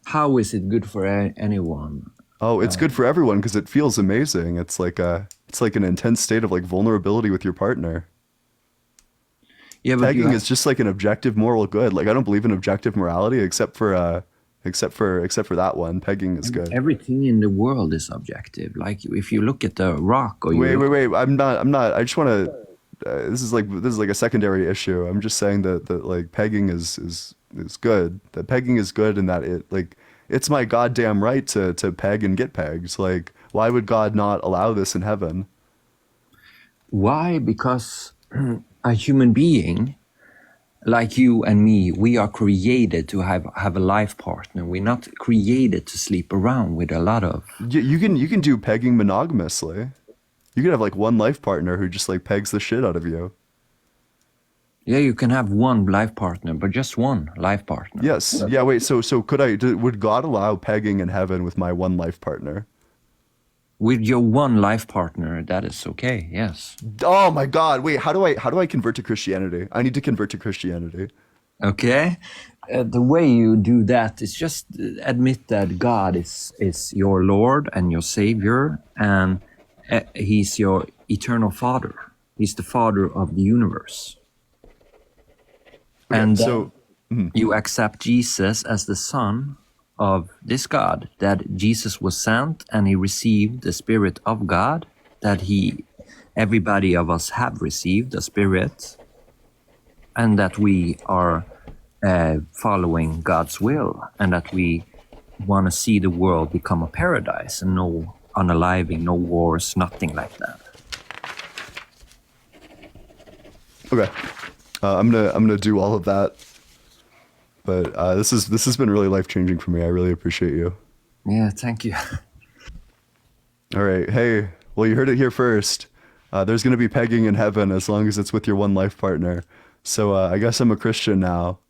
How is it good for anyone? Oh, it's good for everyone because it feels amazing. It's like an intense state of like vulnerability with your partner. Yeah, but Pegging is just like an objective moral good. Like I don't believe in objective morality except for that one. Pegging is good. Everything in the world is objective. Like if you look at the rock, or Wait. I'm not. I just want to. This is like a secondary issue. I'm just saying that like pegging is good. That pegging is good, and that it's my goddamn right to peg and get pegged. Like why would God not allow this in heaven? Why? Because a human being like you and me, we are created to have a life partner. We're not created to sleep around with a lot of. You can do pegging monogamously. You can have like one life partner who just like pegs the shit out of you. Yeah, you can have one life partner, but just one life partner. Yes. Yeah. Wait. So would God allow pegging in heaven with my one life partner? With your one life partner, that is okay. Yes. Oh my God! Wait. How do I convert to Christianity? I need to convert to Christianity. Okay. The way you do that is just admit that God is your Lord and your Savior, and He's your eternal Father. He's the Father of the universe. Okay, and so you accept Jesus as the Son of this God, that Jesus was sent and he received the Spirit of God, that everybody of us have received the Spirit, and that we are following God's will, and that we want to see the world become a paradise and no unaliving, no wars, nothing like that. Okay, I'm gonna do all of that. But this has been really life-changing for me. I really appreciate you. Yeah, thank you. All right. Hey, well, you heard it here first. There's going to be pegging in heaven as long as it's with your one life partner. So I guess I'm a Christian now.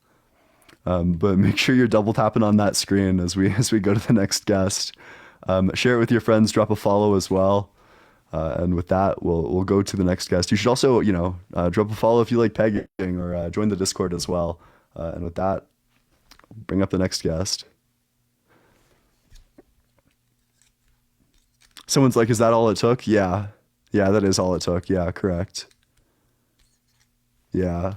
But make sure you're double tapping on that screen as we go to the next guest. Share it with your friends. Drop a follow as well. And with that, we'll go to the next guest. You should also, drop a follow if you like pegging, or join the Discord as well. And with that, bring up the next guest. Someone's like, is that all it took? Yeah, that is all it took. Yeah, correct. Yeah,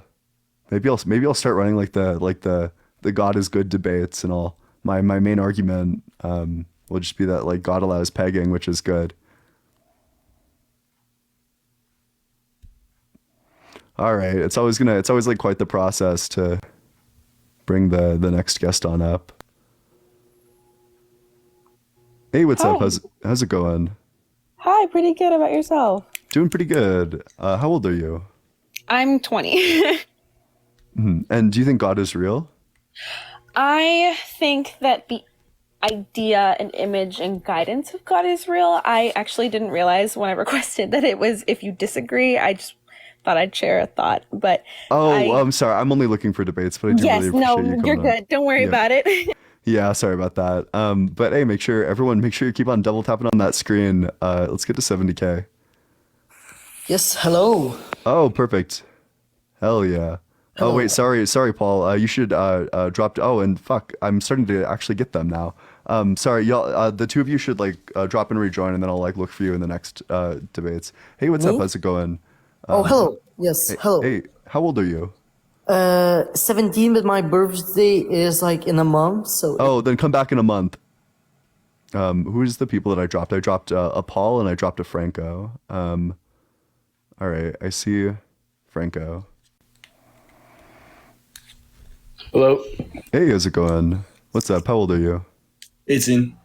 maybe I'll start running like the God is good debates, and my main argument will just be that like God allows pegging, which is good. All right, it's always like quite the process to bring the next guest on up. Hey, what's up? How's it going? Hi, pretty good. About yourself? Doing pretty good. How old are you? I'm 20. Mm-hmm. And do you think God is real? I think that the idea and image and guidance of God is real. I actually didn't realize when I requested that it was if you disagree. I just thought I'd share a thought, but I'm sorry. I'm only looking for debates, but I do really appreciate you you're good. on. Don't worry about it. Yeah, sorry about that. But hey, make sure you keep on double tapping on that screen. Let's get to 70K. Yes, hello. Oh, perfect. Hell yeah. Hello. Oh wait, sorry, Paul. You should drop. Oh, and fuck, I'm starting to actually get them now. Sorry, y'all. The two of you should like drop and rejoin, and then I'll like look for you in the next debates. Hey, what's up? How's it going? Hello. Yes, hello. Hey, how old are you? 17, but my birthday is like in a month, so. Oh, then come back in a month. Who's the people that I dropped? I dropped a Paul and I dropped a Franco. All right, I see Franco. Hello. Hey, how's it going? What's up? How old are you? 18.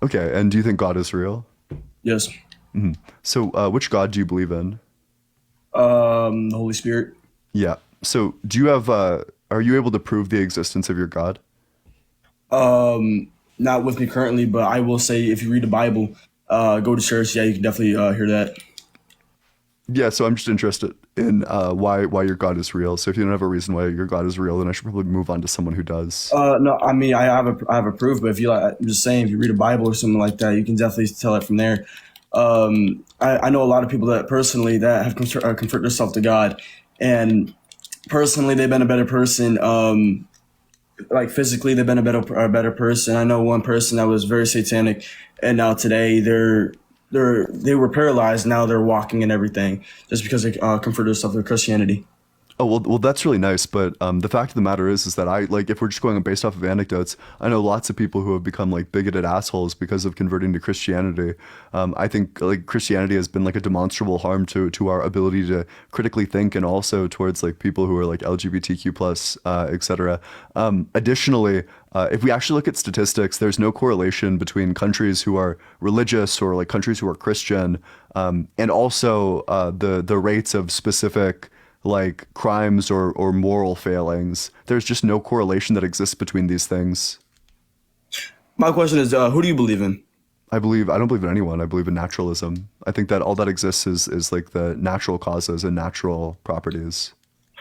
Okay, and do you think God is real? Yes. Mm-hmm. So, which God do you believe in? The Holy Spirit. Yeah. So, do you have Are you able to prove the existence of your God? Not with me currently, but I will say if you read the Bible, go to church, yeah, you can definitely hear that. Yeah, so I'm just interested in why your God is real. So if you don't have a reason why your God is real, then I should probably move on to someone who does. No, I mean I have a proof, but if you like, I'm just saying, if you read a Bible or something like that, you can definitely tell it from there. I know a lot of people that personally that have converted themselves to God, and personally they've been a better person. Like physically, they've been a better person. I know one person that was very satanic, and now today they were paralyzed. Now they're walking and everything just because they converted themselves to Christianity. Oh, well, that's really nice. But the fact of the matter is that if we're just going based off of anecdotes, I know lots of people who have become like bigoted assholes because of converting to Christianity. I think like Christianity has been like a demonstrable harm to our ability to critically think, and also towards like people who are like LGBTQ plus, etc. Additionally, if we actually look at statistics, there's no correlation between countries who are religious or like countries who are Christian, and also the rates of specific like crimes or moral failings. There's just no correlation that exists between these things. My question is, who do you believe in? I don't believe in anyone. I believe in naturalism. I think that all that exists is like the natural causes and natural properties.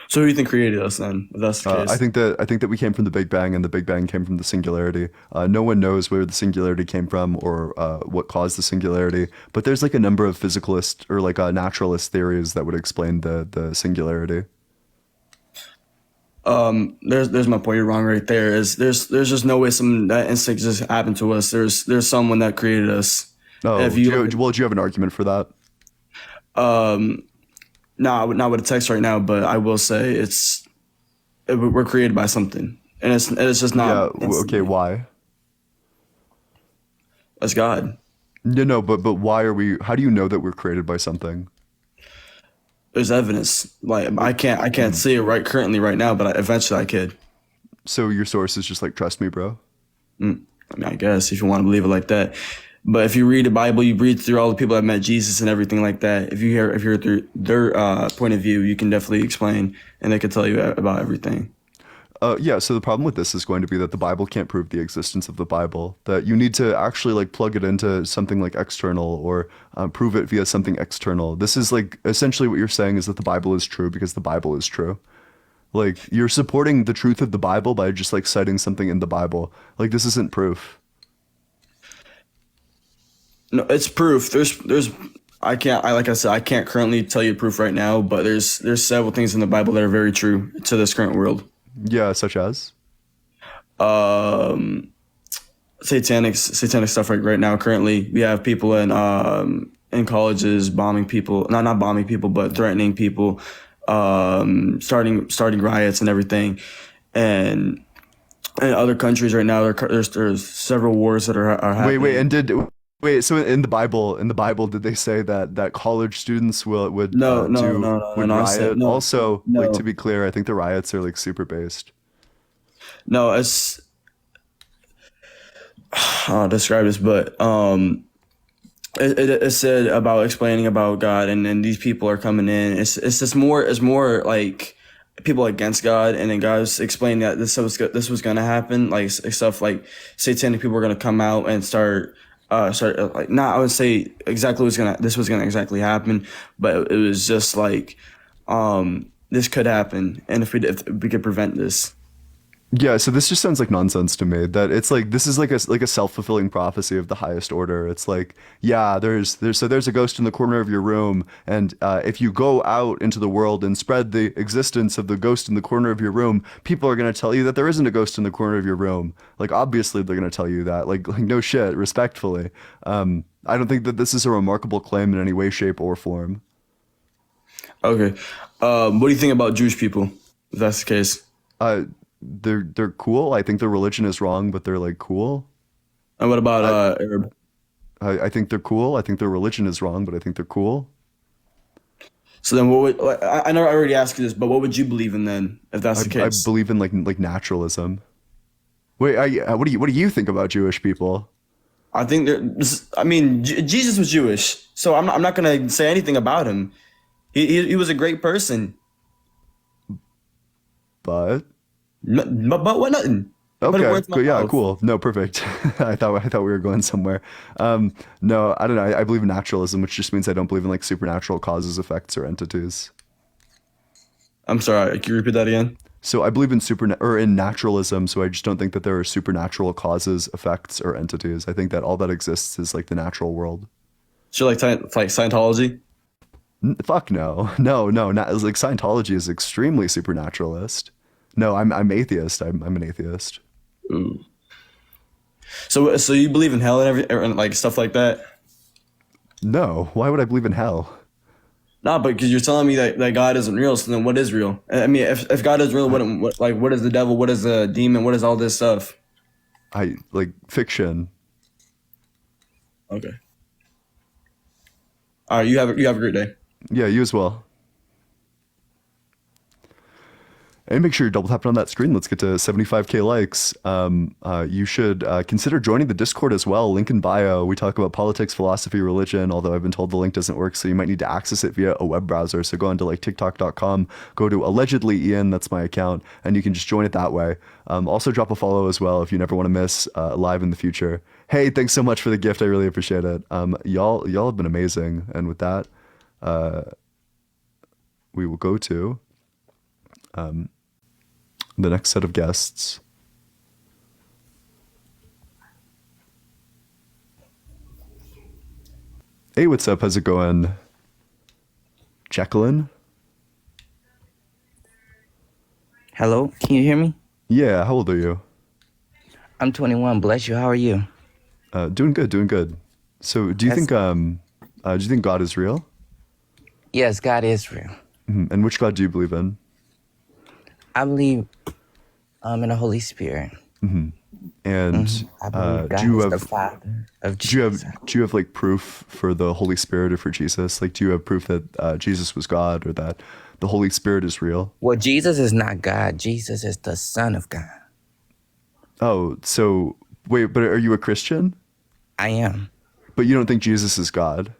So who do you think created us then, if that's the case? I think that we came from the Big Bang, and the Big Bang came from the singularity. No one knows where the singularity came from or what caused the singularity, but there's like a number of physicalist or like naturalist theories that would explain the singularity. There's my point. You're wrong right there. There's just no way that instinct just happened to us. There's someone that created us. Oh, do you have an argument for that? No, not with a text right now, but I will say we're created by something, and it's just not. Yeah. Okay. Why? That's God. No, but why are we? How do you know that we're created by something? There's evidence. Like I can't see it currently right now, but eventually I could. So your source is just like, trust me, bro. I mean, I guess if you want to believe it like that. But if you read the Bible, you read through all the people that met Jesus and everything like that. If you hear through their point of view, you can definitely explain, and they can tell you about everything. Yeah. So the problem with this is going to be that the Bible can't prove the existence of the Bible. That you need to actually like plug it into something like external or prove it via something external. This is like essentially what you're saying is that the Bible is true because the Bible is true. Like you're supporting the truth of the Bible by just like citing something in the Bible. Like this isn't proof. No, it's proof. Like I said, I can't currently tell you proof right now, but there's several things in the Bible that are very true to this current world. Yeah, such as satanic stuff right now. Currently, we have people in colleges bombing people, not bombing people, but threatening people, starting riots and everything, and in other countries right now, there's several wars that are happening. So in the Bible, did they say that college students would no, riot? no, also, no. like to be clear, I think the riots are like super based. No, I'll describe this, but it said about explaining about God, and then these people are coming in. It's just more like people against God, and then God's explaining that this was gonna happen, like stuff like satanic people are gonna come out and start like not I would say exactly this was gonna exactly happen, but it was just like this could happen, and if we could prevent this. Yeah, so this just sounds like nonsense to me. That it's like this is like a self-fulfilling prophecy of the highest order. It's like, yeah, there's a ghost in the corner of your room, and if you go out into the world and spread the existence of the ghost in the corner of your room, people are gonna tell you that there isn't a ghost in the corner of your room. Like obviously they're gonna tell you that. Like no shit, respectfully. I don't think that this is a remarkable claim in any way, shape, or form. Okay, what do you think about Jewish people? If that's the case. They're cool. I think their religion is wrong, but they're like cool. And what about Arab? I think they're cool. I think their religion is wrong, but I think they're cool. So then, I know I already asked you this, but what would you believe in then, if that's the case? I believe in like naturalism. Wait, what do you think about Jewish people? I think Jesus was Jewish, so I'm not gonna say anything about him. He was a great person. But But what nothing? Put Okay. words in my Yeah. mouth. Cool. No. Perfect. I thought we were going somewhere. No. I don't know. I believe in naturalism, which just means I don't believe in like supernatural causes, effects, or entities. I'm sorry. Can you repeat that again? So I believe in in naturalism. So I just don't think that there are supernatural causes, effects, or entities. I think that all that exists is like the natural world. So like Scientology? Fuck no. No. Not like Scientology is extremely supernaturalist. No, I'm atheist. I'm an atheist. Ooh. So you believe in hell and like stuff like that? No. Why would I believe in hell? No, but because you're telling me that God isn't real, so then what is real? I mean, if God is real, what is the devil? What is the demon? What is all this stuff? I like fiction. Okay. All right, you have a great day. Yeah, you as well. And make sure you're double tapping on that screen. Let's get to 75K likes. You should consider joining the Discord as well. Link in bio. We talk about politics, philosophy, religion, although I've been told the link doesn't work, so you might need to access it via a web browser. So go on to like tiktok.com, go to allegedly Ian, that's my account, and you can just join it that way. Also drop a follow as well if you never want to miss live in the future. Hey, thanks so much for the gift. I really appreciate it. Y'all have been amazing. And with that, we will go to the next set of guests. Hey, what's up? How's it going? Jacqueline? Hello, can you hear me? Yeah, how old are you? I'm 21. Bless you. How are you? Doing good. So, do you think God is real? Yes, God is real. Mm-hmm. And which God do you believe in? I believe in the Holy Spirit. Mm-hmm. And I believe God do you is have the Father of do you Jesus. have like proof for the Holy Spirit or for Jesus? Like, do you have proof that Jesus was God or that the Holy Spirit is real? Well, Jesus is not God. Jesus is the Son of God. Oh, so wait, but are you a Christian? I am. But you don't think Jesus is God?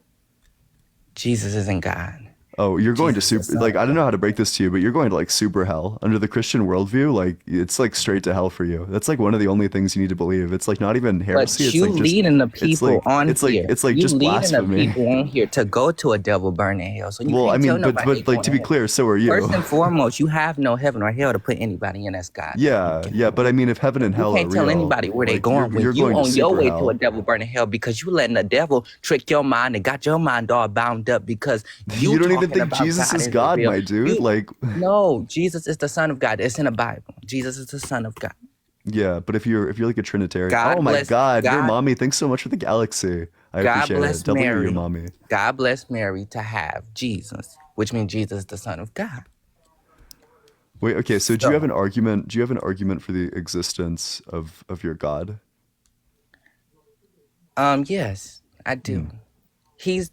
Jesus isn't God. Oh, you're going Jesus to is super, not like, I don't God. know how to break this to you, but you're going to like super hell. Under the Christian worldview, like, it's like straight to hell for you. That's like one of the only things you need to believe. It's like not even But heresy. It's you like just, leading the it's people like, on it's like, here. it's like You just leading the blasphemy. people on here to go to a devil burning hell. So you Well, can't I tell mean, nobody but like going to be to hell. clear, so are you. First and foremost, you have no heaven or hell to put anybody in that's God. Yeah, but I mean, if heaven and You hell are can't tell real, anybody where they like going you're with. You going to on your super way to hell. a devil burning hell because you letting the devil trick your mind and got your mind all bound up because you You don't even talking think about Jesus God is isn't God, real. my dude. You, Like, no, Jesus is the Son of God. It's in the Bible. Jesus is the Son of God. yeah, but if you're like a Trinitarian, God oh my bless God, your God. mommy, thanks so much for the galaxy. I God appreciate it. bless W your Mary. mommy. God bless Mary to have Jesus, which means Jesus is the Son of God. Wait, okay, so do you have So, an argument? Do you have an argument for the existence of your God? yes, I do. Hmm. He's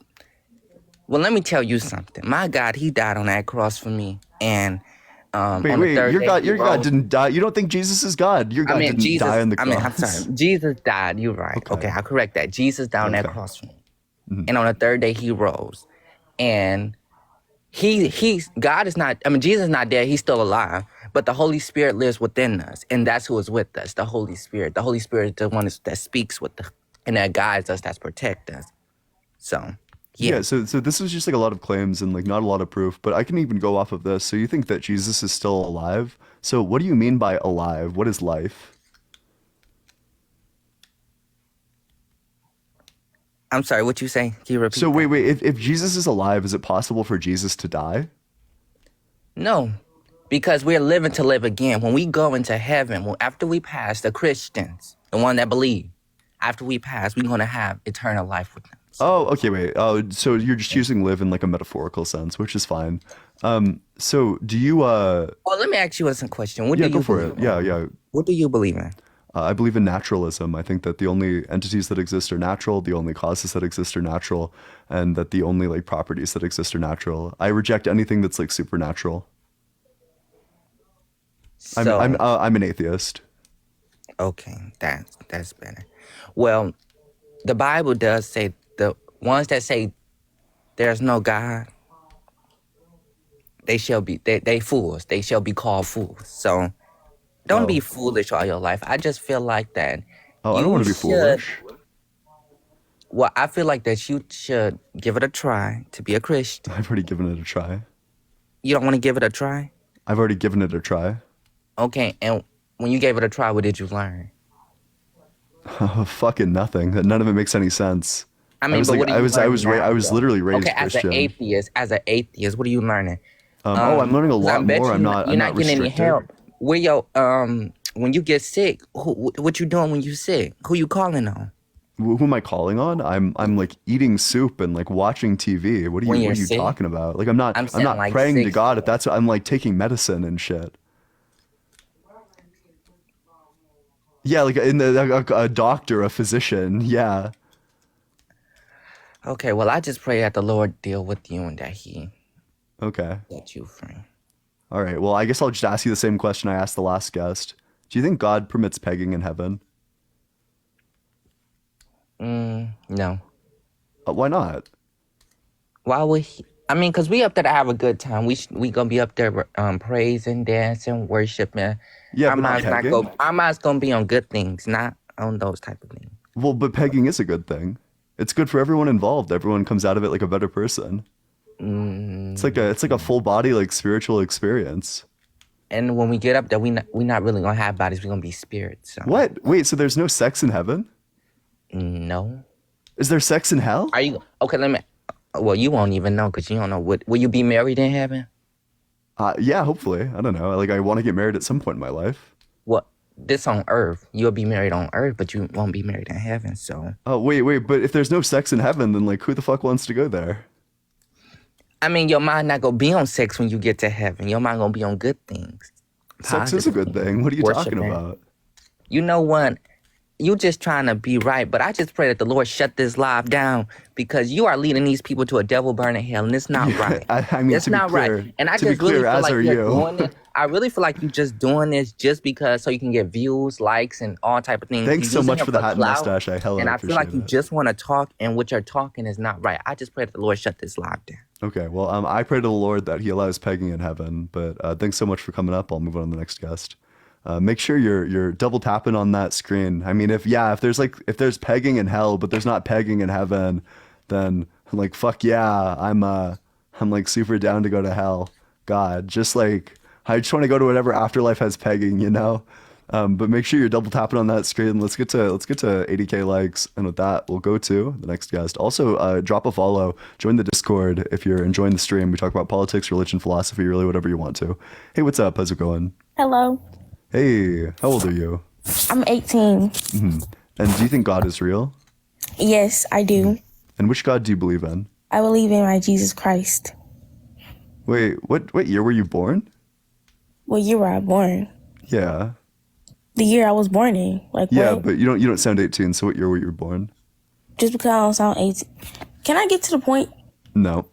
well. Let me tell you something. My God, He died on that cross for me, and on the Wait, third day He your God rose. didn't die. You don't think Jesus is God? Your I God mean, didn't Jesus. die on the I'm cross. sorry. Jesus died. You're right. Okay, Okay, I correct that. Jesus died on that okay. cross for me, Mhm. and on the third day He rose, and God is not. I mean, Jesus is not dead. He's still alive. But the Holy Spirit lives within us, and that's who is with us. The Holy Spirit. The Holy Spirit is the one that speaks with us and that guides us, that protects us. So, Yeah, yeah. so this was just like a lot of claims and like not a lot of proof, but I can even go off of this. So you think that Jesus is still alive? So what do you mean by alive? What is life? I'm sorry. What you say? Can you repeat So that? wait, if Jesus is alive, is it possible for Jesus to die? No, because we're living to live again. When we go into heaven, after we pass, the Christians, the one that believe, after we pass, we're gonna have eternal life with them. So, Oh, okay, wait. Oh, so you're just using live in like a metaphorical sense, which is fine. So do you well, let me ask you a question. What yeah, do go you for believe it. in? Yeah. What do you believe in? I believe in naturalism. I think that the only entities that exist are natural, the only causes that exist are natural, and that the only like properties that exist are natural. I reject anything that's like supernatural. So, I'm an atheist. okay, that's better. Well, the Bible does say the ones that say there's no God, they shall be they fools. They shall be called fools. So Don't Oh. be foolish all your life. I just feel like that. Oh, I don't want to be foolish. Well, I feel like that you should give it a try to be a Christian. I've already given it a try. You don't want to give it a try? I've already given it a try. Okay, and when you gave it a try, what did you learn? Fucking nothing. None of it makes any sense. I mean, was but like, what do you I was though? literally raised Okay, Christian. as an atheist, what are you learning? I'm learning a 'Cause I lot bet more. you're I'm not getting any restricted. help. Where your when you get sick, what you doing when you sick? Who you calling on? Who am I calling on? I'm like eating soup and like watching TV. What are When you you're what are you sick? talking about? Like I'm not saying, not like, praying to sick. God. If that's what I'm like taking medicine and shit. Yeah, like a doctor, a physician. Yeah. Okay, well, I just pray that the Lord deal with you and that He Okay. set you free. All right. Well, I guess I'll just ask you the same question I asked the last guest. Do you think God permits pegging in heaven? No. Why not? Why would He? I mean, cause we up there to have a good time. We gonna be up there praising, dancing, worshiping. Yeah, our but not minds pegging. our minds gonna be on good things, not on those type of things. Well, but pegging is a good thing. It's good for everyone involved. Everyone comes out of it like a better person. It's like a full body like spiritual experience. And when we get up there, we not really gonna have bodies. We gonna be spirits. So. What? Wait, so there's no sex in heaven? No. Is there sex in hell? Are you okay? Let me. Well, you won't even know because you don't know. Will you be married in heaven? Yeah, hopefully. I don't know. Like I want to get married at some point in my life. What? This on earth. You'll be married on earth, but you won't be married in heaven. So. Oh, wait, but if there's no sex in heaven, then like who the fuck wants to go there? I mean, your mind not gonna be on sex when you get to heaven. Your mind gonna be on good things. Sex is a good thing. What are you talking about? You know what? You just trying to be right, but I just pray that the Lord shut this live down because you are leading these people to a devil burning hell, and it's not right. I mean, it's to be not clear, right. And I to be just really clear, feel as like are you're you. doing this. I really feel like you're just doing this just because so you can get views, likes, and all type of things. Thanks You're so much using for it the hat and clout, mustache. I hella and I feel like appreciate you it. just want to talk, and what you're talking is not right. I just pray that the Lord shut this live down. Okay, well, I pray to the Lord that He allows pegging in heaven. But thanks so much for coming up. I'll move on to the next guest. Make sure you're double tapping on that screen. I mean, if there's pegging in hell, but there's not pegging in heaven, then like fuck yeah, I'm like super down to go to hell. God, just like I just want to go to whatever afterlife has pegging, you know. But make sure you're double tapping on that screen. Let's get to 80K likes, and with that, we'll go to the next guest. Also, drop a follow, join the Discord if you're enjoying the stream. We talk about politics, religion, philosophy, really whatever you want to. Hey, what's up? How's it going? Hello. Hey, how old are you? I'm 18. And do you think God is real? Yes, I do. And which God do you believe in? I believe in my Jesus Christ. Wait, what year were you born? What year were I born? Yeah. The year I was born in. Like Yeah, what? but you don't sound 18, so what year were you born? Just because I don't sound 18. Can I get to the point? No.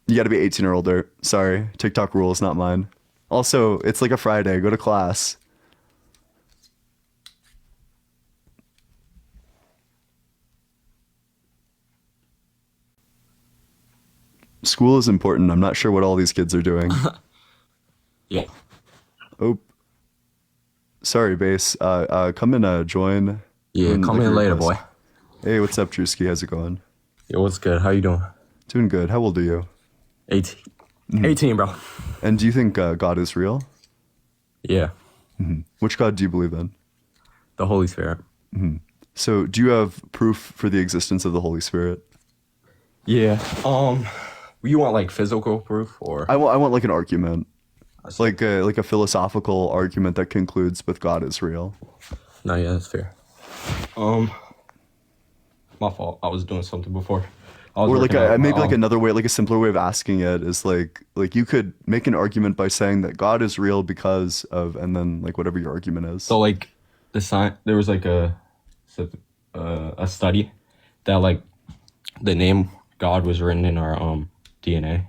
You gotta be 18 or older. Sorry. TikTok rules, not mine. Also, it's like a Friday. Go to class. School is important. I'm not sure what all these kids are doing. Yeah. Oh. Sorry, Base. Come and join. Yeah, come in later, boy. Hey, what's up, Drewski? How's it going? Yo, what's good? How you doing? Doing good. How old are you? 18. 18, bro. And do you think God is real? Yeah. Which God do you believe in? The Holy Spirit. So, do you have proof for the existence of the Holy Spirit? Yeah. You want like physical proof or? I want like an argument, like a philosophical argument that concludes with God is real. No, yeah, that's fair. My fault. I was doing something before. Or like maybe like another way, like a simpler way of asking it is like you could make an argument by saying that God is real because of, and then like whatever your argument is. So like there was like a study that like the name God was written in our DNA.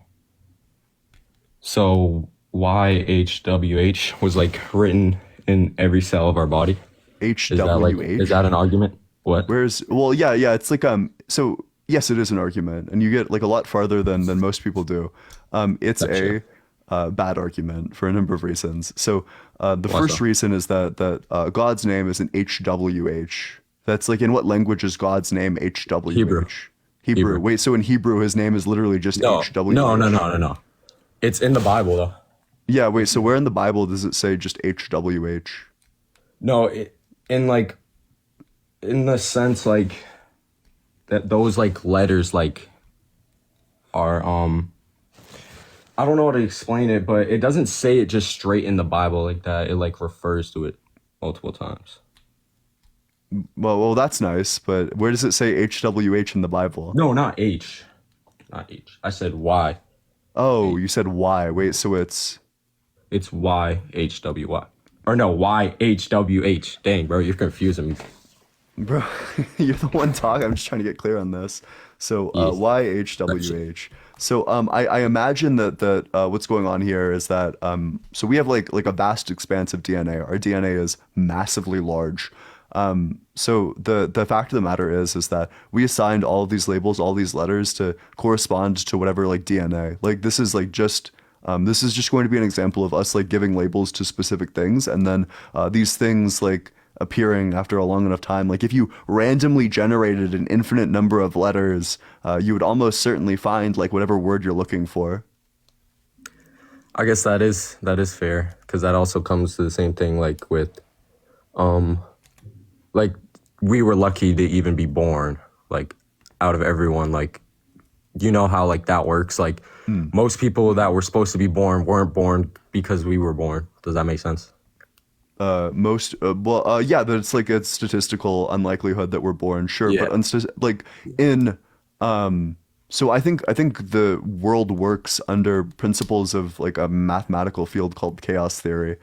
So YHWH was like written in every cell of our body. HWH? Is that an argument? What? Well, yeah, it's like so yes, it is an argument, and you get like a lot farther than most people do. It's Gotcha. bad argument for a number of reasons. So the Why first so? reason is that God's name is an HWH. That's like, in what language is God's name HWH? Hebrew. Hebrew. Wait, so in Hebrew his name is literally just HWH? No. It's in the Bible though. Yeah, wait, so where in the Bible does it say just HWH? No, in like, in the sense like that those like letters like are I don't know how to explain it, but it doesn't say it just straight in the Bible like that. It like refers to it multiple times. Well, that's nice, but where does it say HWH in the Bible? No, not H. Not H. I said Y. Oh, you said Y. Wait, so it's YHWY. Or no, YHWH. Dang, bro, you're confusing me. Bro, you're the one talking. I'm just trying to get clear on this. So Yes. YHWH. So I imagine that what's going on here is that so we have like a vast expanse of DNA. Our DNA is massively large. So the fact of the matter is that we assigned all of these labels, all these letters to correspond to whatever like DNA. Like this is just going to be an example of us like giving labels to specific things, and then these things like appearing after a long enough time. Like if you randomly generated an infinite number of letters, you would almost certainly find like whatever word you're looking for. I guess that is fair, because that also comes to the same thing like with like we were lucky to even be born, like out of everyone. Like, you know how like that works, like most people that were supposed to be born weren't born because we were born. Does that make sense? Yeah, that it's like a statistical unlikelihood that we're born, sure, Yeah. but like in so I think the world works under principles of like a mathematical field called chaos theory,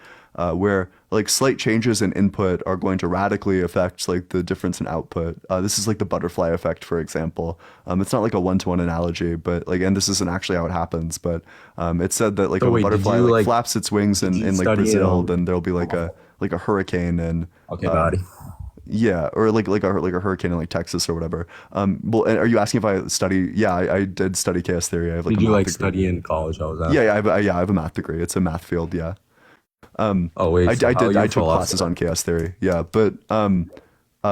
where like slight changes in input are going to radically affect like the difference in output. This is like the butterfly effect, for example. It's not like a one-to-one analogy, but like, and this isn't actually how it happens, but it's said that like So if wait, a did butterfly you, like like- flaps its wings in like study, Brazil, then there'll be like a hurricane and Okay, buddy. yeah, or like a hurricane in like Texas or whatever. Well, and are you asking if I study? Yeah, I did study chaos theory. I have like Did a you math like degree. study in college? How was that? Yeah, I have a math degree. It's a math field. Yeah. Oh wait, I so how are you I took philosophy? classes on chaos theory. Yeah, but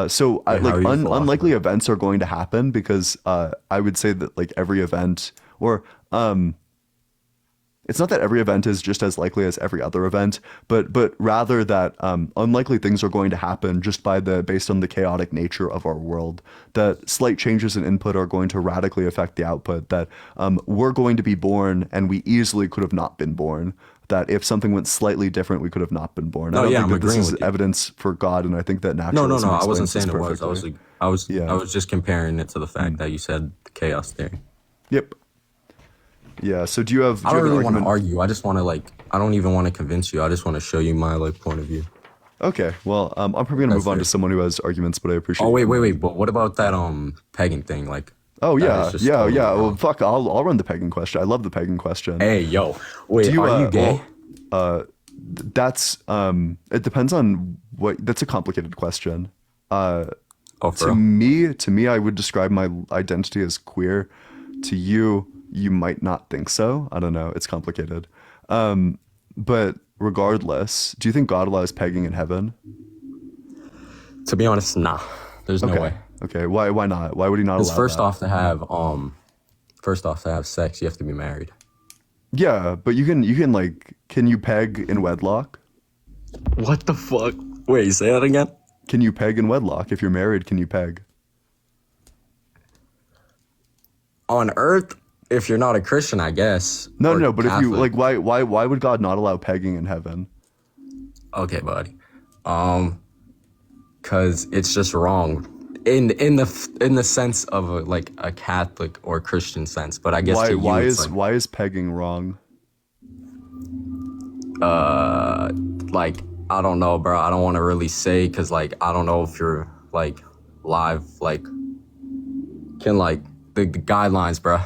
so Wait, how like are you philosophy? unlikely events are going to happen because I would say that like every event or it's not that every event is just as likely as every other event, but rather that unlikely things are going to happen just based on the chaotic nature of our world. That slight changes in input are going to radically affect the output. That we're going to be born and we easily could have not been born. That if something went slightly different, we could have not been born. I No, don't yeah, think I'm that this agreeing is with you. evidence for God, and I think that No, naturalism I wasn't explains this saying it was. perfectly. I was Yeah. just comparing it to the fact that you said chaos theory. Yep. Yeah. So do you have? I do you don't have an really want to argument? argue. I just want to like. I don't even want to convince you. I just want to show you my like point of view. Okay. Well, I'm probably gonna That's move on fair. to someone who has arguments, but I appreciate. Oh your wait. comment. But what about that pegging thing? Like. Oh that yeah, is just yeah, totally yeah. Well, wrong. fuck. I'll run the pegging question. I love the pegging question. Hey yo, wait. Do you, are you gay? That's it depends on what. That's a complicated question. Oh, for To real? me, I would describe my identity as queer. To you, you might not think so. I don't know. It's complicated. But regardless, do you think God allows pegging in heaven? To be honest, nah. There's no Okay. way. Okay. Why not? Why would he not Because allow first that? off, to have sex, you have to be married. Yeah, but you can like, can you peg in wedlock? What the fuck? Wait, say that again. Can you peg in wedlock? If you're married, can you peg? On Earth, if you're not a Christian, I guess. No, or no, but if you Catholic. like, why would God not allow pegging in heaven? Okay, buddy. Cause it's just wrong, in the sense of a Catholic or Christian sense. But I guess to you, Why it's is why is pegging wrong? like I don't know, bro. I don't want to really say because like I don't know if you're like live like can like the guidelines, bro.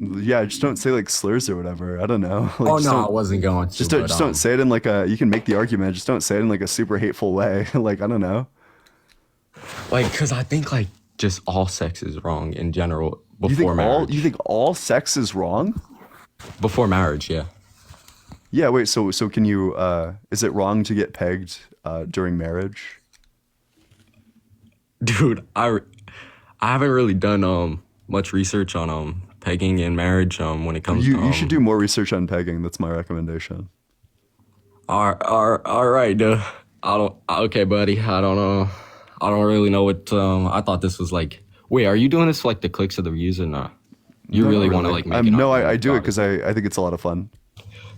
Yeah, just don't say like slurs or whatever. I don't know. Like, Oh just no, I don't- wasn't going to. Just but, don't say it in like a. You can make the argument. Just don't say it in like a super hateful way. Like I don't know. like because I think like just all sex is wrong in general You think before marriage. all sex is wrong? Before marriage, yeah. Yeah, wait, so can you is it wrong to get pegged during marriage? Dude, I haven't really done much research on pegging in marriage when it comes to You should do more research on pegging. That's my recommendation. all right, okay, buddy. I don't know. I don't really know what I thought this was like. Wait, are you doing this for like the clicks of the views or not? You No, really not want to really. like make it No, up? I do it because I think it's a lot of fun.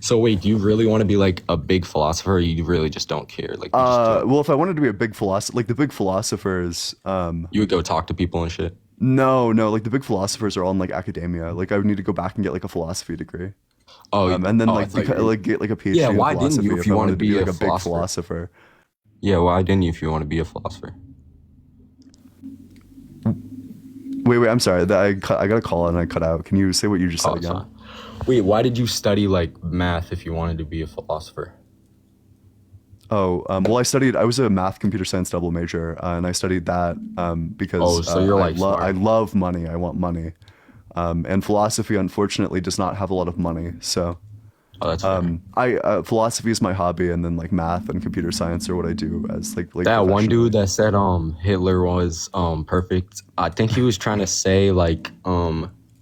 So wait, do you really want to be like a big philosopher, or you really just don't care? Like, you just do it? Well, if I wanted to be a big philosopher, like the big philosophers, You would go talk to people and shit. no, like the big philosophers are all in like academia. Like I would need to go back and get like a philosophy degree. Oh, And then I like thought you were- like get like a PhD Yeah, in why didn't philosophy you if if you I wanted wanted to be like a big philosopher? philosopher. Yeah, why didn't you if you want to be a philosopher? Wait, I'm sorry. I got a call and I cut out. Can you say what you just said Oh, it's again? fine. Wait, why did you study like math if you wanted to be a philosopher? Oh, well, I was a math computer science double major, and I studied that because Oh, so you're like smart. I love money. I want money. And philosophy, unfortunately, does not have a lot of money. So, Oh, that's fair. philosophy is my hobby, and then like math and computer science are what I do as like That one professionally. dude that said Hitler was perfect. I think he was trying to say like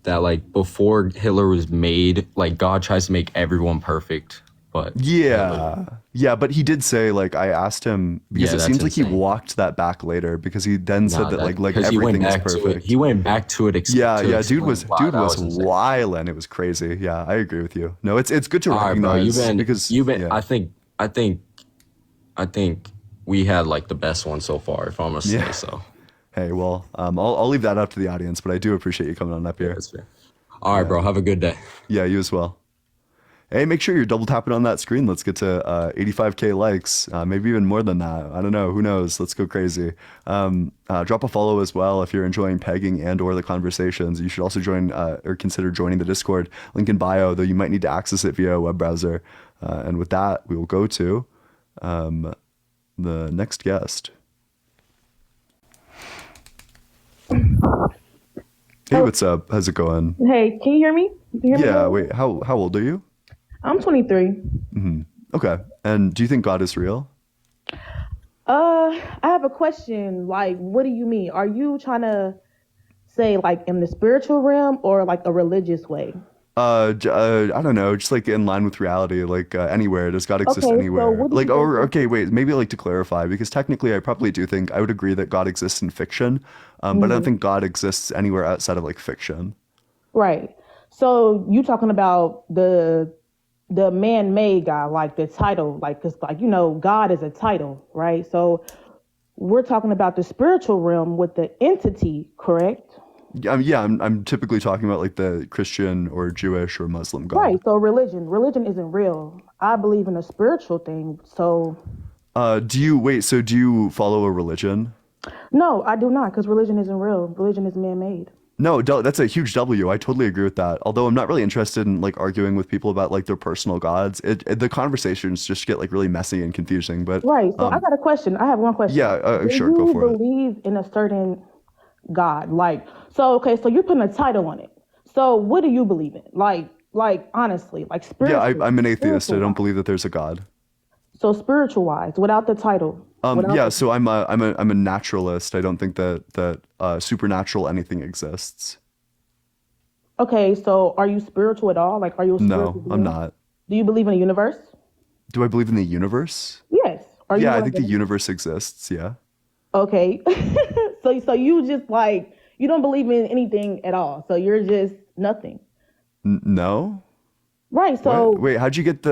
that like before Hitler was made, like God tries to make everyone perfect. But Yeah, but he did say like I asked him because Yeah, it that's seems like he insane. walked that back later because he then said that like 'cause he went everything is back to it. perfect. He went back to it. Yeah, to dude explain was why that was insane. wildin'. It was crazy. Yeah, I agree with you. No, it's good to All right, bro. recognize because yeah. I think we had like the best one so far, if I'm gonna say Yeah. so. Hey, well, I'll leave that up to the audience, but I do appreciate you coming on up here. That's fair. All right, bro. Have a good day. Yeah, you as well. Hey, make sure you're double tapping on that screen. Let's get to 85K likes, maybe even more than that. I don't know. Who knows? Let's go crazy. Drop a follow as well if you're enjoying pegging and or the conversations. You should also join or consider joining the Discord. Link in bio, though you might need to access it via a web browser. And with that, we will go to the next guest. Hey, what's up? How's it going? Hey, can you hear me? Can you hear me Yeah, now? wait, how old are you? I'm 23. Okay. And do you think God is real? I have a question. Like, what do you mean? Are you trying to say like in the spiritual realm or like a religious way? I don't know, just like in line with reality, like anywhere. Does God exist Okay, so anywhere? what do Like, you or think- okay, wait, maybe like to clarify, because technically I probably do think I would agree that God exists in fiction, but I Mm-hmm. don't think God exists anywhere outside of like fiction. Right. So you talking about the man-made God, like the title, like because like God is a title, right? So we're talking about the spiritual realm with the entity, correct? Yeah, I'm typically talking about like the Christian or Jewish or Muslim God. Right. So religion isn't real. I believe in a spiritual thing. So Do you follow a religion? no, I do not, because religion isn't real. Religion is man-made. No, that's a huge W. I totally agree with that. Although I'm not really interested in like arguing with people about like their personal gods. The conversations just get like really messy and confusing. But Right. So I got a question. I have one question. yeah, Do sure, go you for it. believe in a certain God? Like, so okay, so you're putting a title on it. So what do you believe in? Like honestly, like Yeah, spiritual. I'm an atheist. I don't spiritual-wise. believe that there's a God. So spiritual wise, without the title. without Yeah, the- so I'm a naturalist. I don't think that supernatural anything exists. Okay, so are you spiritual at all? Like, are you a spiritual No, I'm being? not. Do you believe in a universe? Do I believe in the universe? Yes. Are you Yeah, I one think of the them? universe exists. Yeah. Okay. So you just like you don't believe in anything at all. So you're just nothing. No. Right. So What? Wait, how'd you get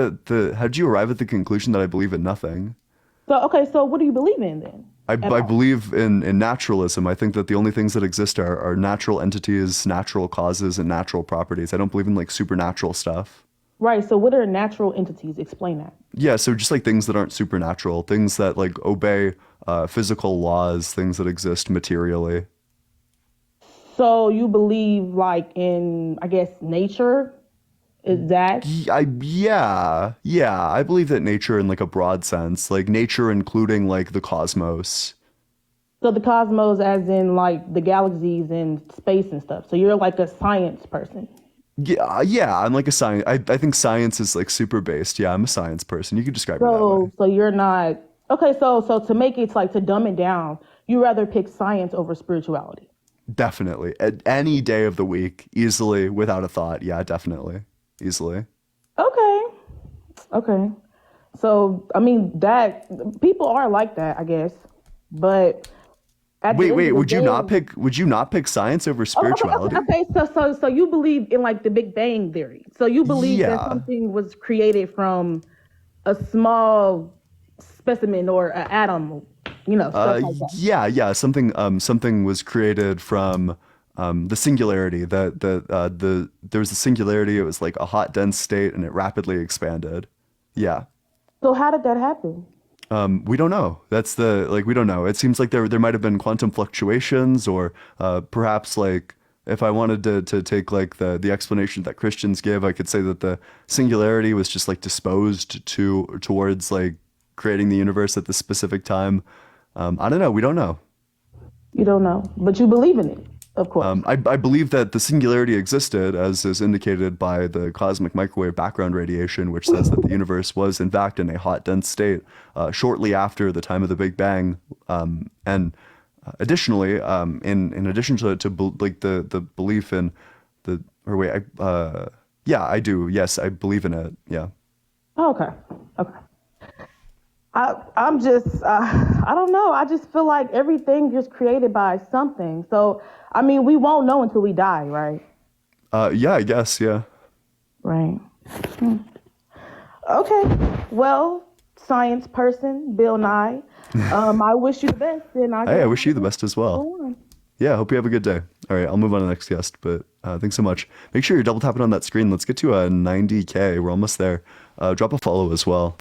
how'd you arrive at the conclusion that I believe in nothing? okay, so what do you believe in then? I At all? believe in naturalism. I think that the only things that exist are natural entities, natural causes, and natural properties. I don't believe in like supernatural stuff. Right. So what are natural entities? Explain that. Yeah, so just like things that aren't supernatural, things that like obey physical laws, things that exist materially. So you believe like in, I guess, nature? Is that? Yeah, I believe that nature in like a broad sense, like nature including like the cosmos. So the cosmos as in like the galaxies and space and stuff. So you're like a science person. Yeah, I'm like a science. I think science is like super based. Yeah, I'm a science person. You could describe me that way. So you're not okay. So to make it like to dumb it down, you rather pick science over spirituality. Definitely. At any day of the week, easily, without a thought. Yeah, definitely. Easily. Okay. Okay. So I mean that people are like that, I guess. But at the end Wait, of the would you not pick science over spirituality? Okay, so you believe in like the Big Bang theory. So you believe that Yeah. something was created from a small specimen or an atom, stuff like that. Yeah. Something was created from the singularity. There was a singularity. It was like a hot, dense state, and it rapidly expanded. Yeah. So how did that happen? We don't know. We don't know. It seems like there might have been quantum fluctuations, or perhaps like if I wanted to take like the explanation that Christians give, I could say that the singularity was just like disposed towards like creating the universe at this specific time. I don't know. We don't know. You don't know, but you believe in it, of course. I believe that the singularity existed, as is indicated by the cosmic microwave background radiation, which says that the universe was in fact in a hot, dense state shortly after the time of the Big Bang. And additionally, in addition to the belief in I do. Yes, I believe in it. Yeah. Okay. I'm just, I don't know. I just feel like everything is created by something. So, I mean, we won't know until we die, right? Yeah, I guess. Yeah. Right. Okay. Well, science person, Bill Nye, I wish you the best. And Hey, I wish you the best as well. Go on. Yeah, hope you have a good day. All right, I'll move on to the next guest, but thanks so much. Make sure you're double tapping on that screen. Let's get to 90K. We're almost there. Drop a follow as well.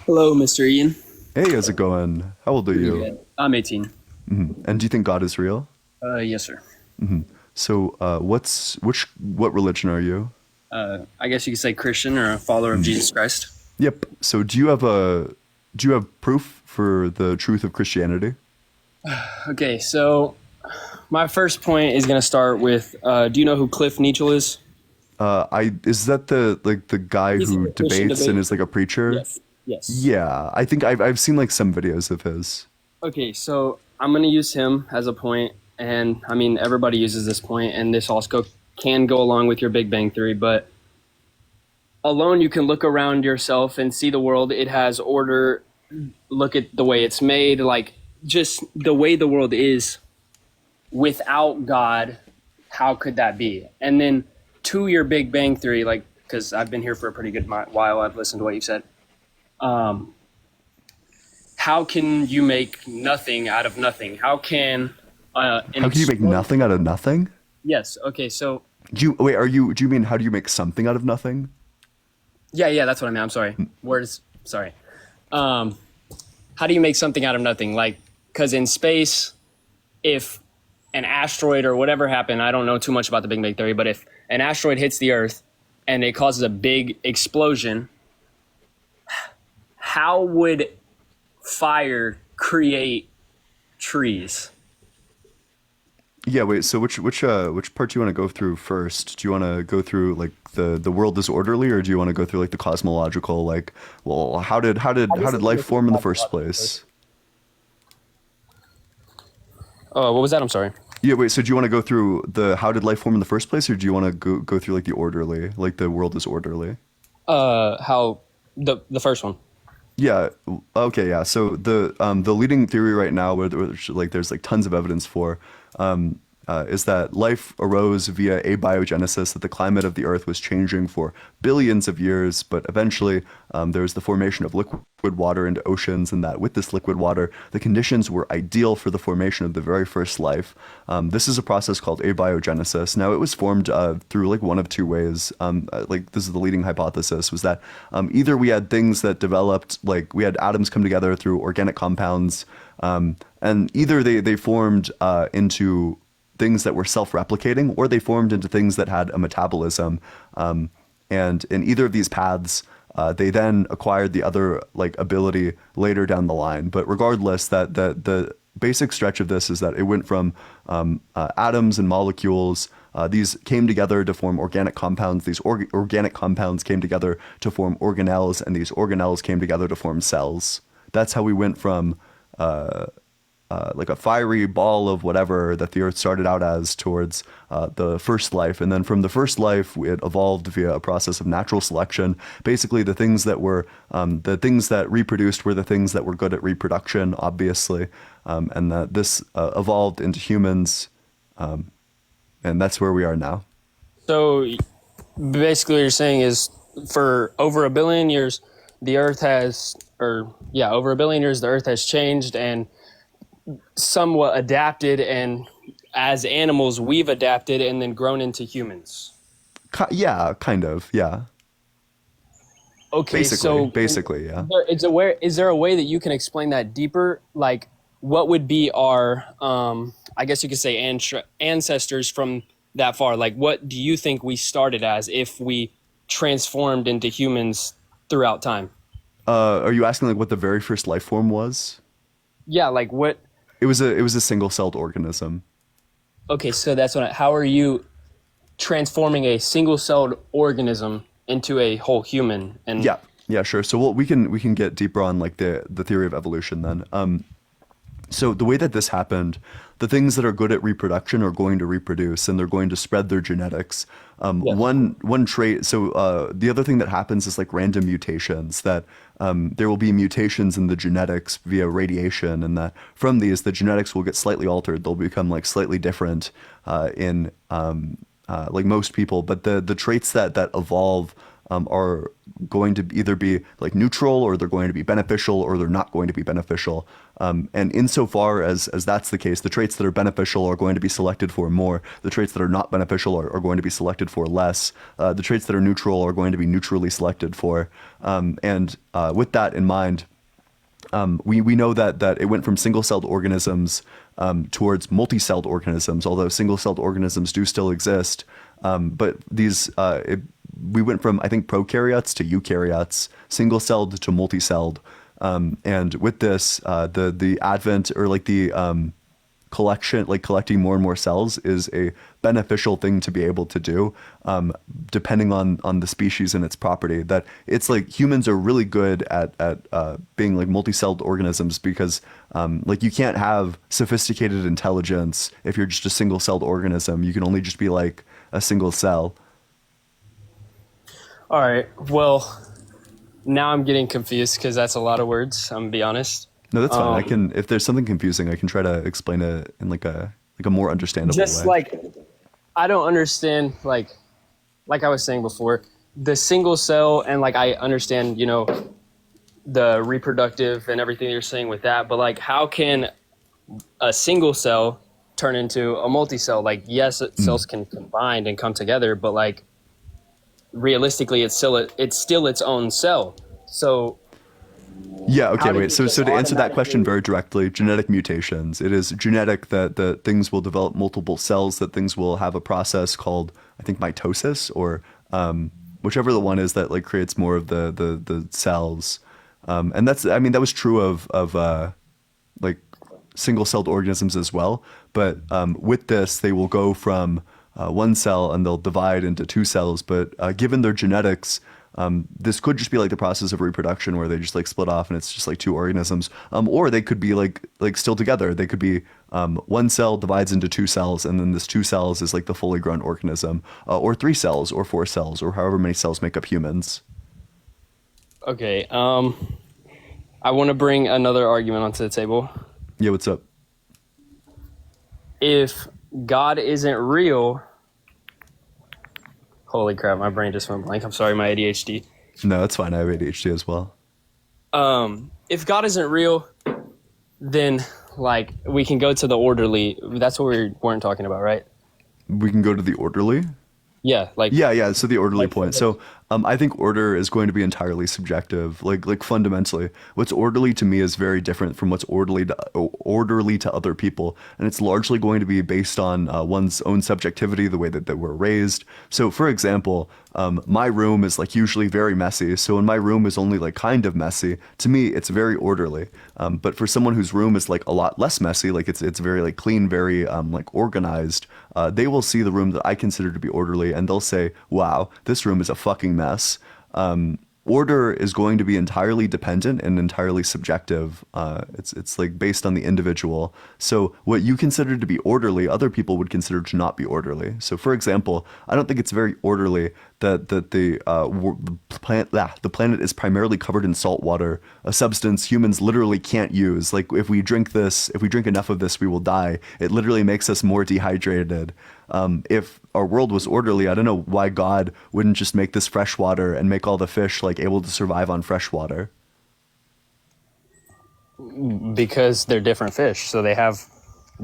Hello, Mr. Ian. Hey, how's it going? How old are you? Good. I'm 18. Mm-hmm. And do you think God is real? Yes, sir. Mm-hmm. So, what religion are you? I guess you could say Christian or a follower of Jesus Christ. Yep. So, do you have proof for the truth of Christianity? Okay, so my first point is going to start with, do you know who Cliff Nietzsche is? Is that the guy who debates and is like a preacher? Yes. Yes. Yeah, I think I've seen like some videos of his. Okay, so I'm going to use him as a point, and I mean everybody uses this point, and this also can go along with your Big Bang Theory, but alone you can look around yourself and see the world. It has order. Look at the way it's made, like just the way the world is without God. How could that be? And then to your Big Bang Theory, like, because I've been here for a pretty good while, I've listened to what you've said. How can you make nothing out of nothing? How can how can you make nothing out of nothing? Yes. Okay. So do you mean how do you make something out of nothing? Yeah, that's what I meant. I'm sorry. Words. Sorry. How do you make something out of nothing? Like, because in space, if an asteroid or whatever happened, I don't know too much about the Big Bang Theory, but if an asteroid hits the Earth and it causes a big explosion, how would fire create trees? Yeah, wait, so which part do you want to go through first? Do you want to go through like the world is orderly, or do you want to go through like the cosmological, like, well, how did life form in the first place? What was that? I'm sorry. Yeah, wait, so do you want to go through how did life form in the first place, or do you want to go through like the orderly, like the world is orderly? How the first one. Yeah. Okay. Yeah. So the leading theory right now, which like there's like tons of evidence for, is that life arose via abiogenesis, that the climate of the Earth was changing for billions of years, but eventually there was the formation of liquid water into oceans, and that with this liquid water, the conditions were ideal for the formation of the very first life. This is a process called abiogenesis. Now, it was formed through like one of two ways. Like this is the leading hypothesis, was that either we had things that developed, like we had atoms come together through organic compounds, and either they formed into things that were self-replicating, or they formed into things that had a metabolism. And in either of these paths, they then acquired the other like ability later down the line. But regardless, that the basic stretch of this is that it went from atoms and molecules. These came together to form organic compounds. These organic compounds came together to form organelles, and these organelles came together to form cells. That's how we went from like a fiery ball of whatever that the Earth started out as towards the first life. And then from the first life, it evolved via a process of natural selection. Basically, the things that reproduced were the things that were good at reproduction, obviously. And that this evolved into humans. And that's where we are now. So basically what you're saying is for over a billion years, the Earth has, over a billion years, the Earth has changed and somewhat adapted, and as animals, we've adapted and then grown into humans. Yeah, kind of, yeah. Okay, basically, yeah. Is there a way that you can explain that deeper? Like, what would be our, I guess you could say ancestors from that far? Like, what do you think we started as if we transformed into humans throughout time? Are you asking like what the very first life form was? Yeah, like what? It was a single-celled organism. Okay, so how are you transforming a single-celled organism into a whole human? And yeah, sure. So we can get deeper on like the theory of evolution then. So the way that this happened, the things that are good at reproduction are going to reproduce, and they're going to spread their genetics. One trait. So the other thing that happens is like random mutations. That there will be mutations in the genetics via radiation, and that from these the genetics will get slightly altered. They'll become like slightly different in like most people. But the traits that evolve are going to either be like neutral, or they're going to be beneficial, or they're not going to be beneficial. And insofar as that's the case, the traits that are beneficial are going to be selected for more. The traits that are not beneficial are going to be selected for less. The traits that are neutral are going to be neutrally selected for. And with that in mind, we know that it went from single-celled organisms towards multi-celled organisms, although single-celled organisms do still exist. But these we went from, I think, prokaryotes to eukaryotes, single-celled to multi-celled. And with this, the advent, or like the collection, like collecting more and more cells, is a beneficial thing to be able to do, depending on the species and its property. That it's like humans are really good at being like multi-celled organisms, because like you can't have sophisticated intelligence if you're just a single-celled organism. You can only just be like a single cell. All right. Well, now I'm getting confused because that's a lot of words. I'm gonna be honest. No, that's fine. I can, if there's something confusing, I can try to explain it in like a more understandable way. Just like, I don't understand, like I was saying before, the single cell, and like I understand, the reproductive and everything you're saying with that, but like how can a single cell turn into a multi-cell? Like, yes, cells can combine and come together, but like realistically, it's still its own cell. So yeah, okay, wait. So to answer that question very directly, genetic mutations. It is genetic that things will develop multiple cells, that things will have a process called, I think, mitosis, or whichever the one is that like creates more of the cells. And that's, I mean, that was true of like single-celled organisms as well. But with this, they will go from one cell and they'll divide into two cells. But given their genetics, this could just be like the process of reproduction, where they just like split off and it's just like two organisms. Or they could be like still together. They could be one cell divides into two cells, and then this two cells is like the fully grown organism, or three cells, or four cells, or however many cells make up humans. Okay. I want to bring another argument onto the table. Yeah, what's up? If God isn't real, holy crap, my brain just went blank. I'm sorry, my ADHD. No, it's fine. I have ADHD as well. If God isn't real, then like we can go to the orderly. That's what we weren't talking about, right? We can go to the orderly? Yeah, like yeah. So the orderly point. So I think order is going to be entirely subjective. Like fundamentally, what's orderly to me is very different from what's orderly to other people, and it's largely going to be based on one's own subjectivity, the way that we're raised. So, for example, my room is like usually very messy. So when my room is only like kind of messy, to me it's very orderly. But for someone whose room is like a lot less messy, like it's very like clean, very like organized, they will see the room that I consider to be orderly, and they'll say, "Wow, this room is a fucking mess." Order is going to be entirely dependent and entirely subjective. It's like based on the individual. So what you consider to be orderly, other people would consider to not be orderly. So for example, I don't think it's very orderly that the planet is primarily covered in salt water, a substance humans literally can't use. Like if we drink enough of this, we will die. It literally makes us more dehydrated. If our world was orderly, I don't know why God wouldn't just make this fresh water and make all the fish like able to survive on fresh water. Because they're different fish, so they have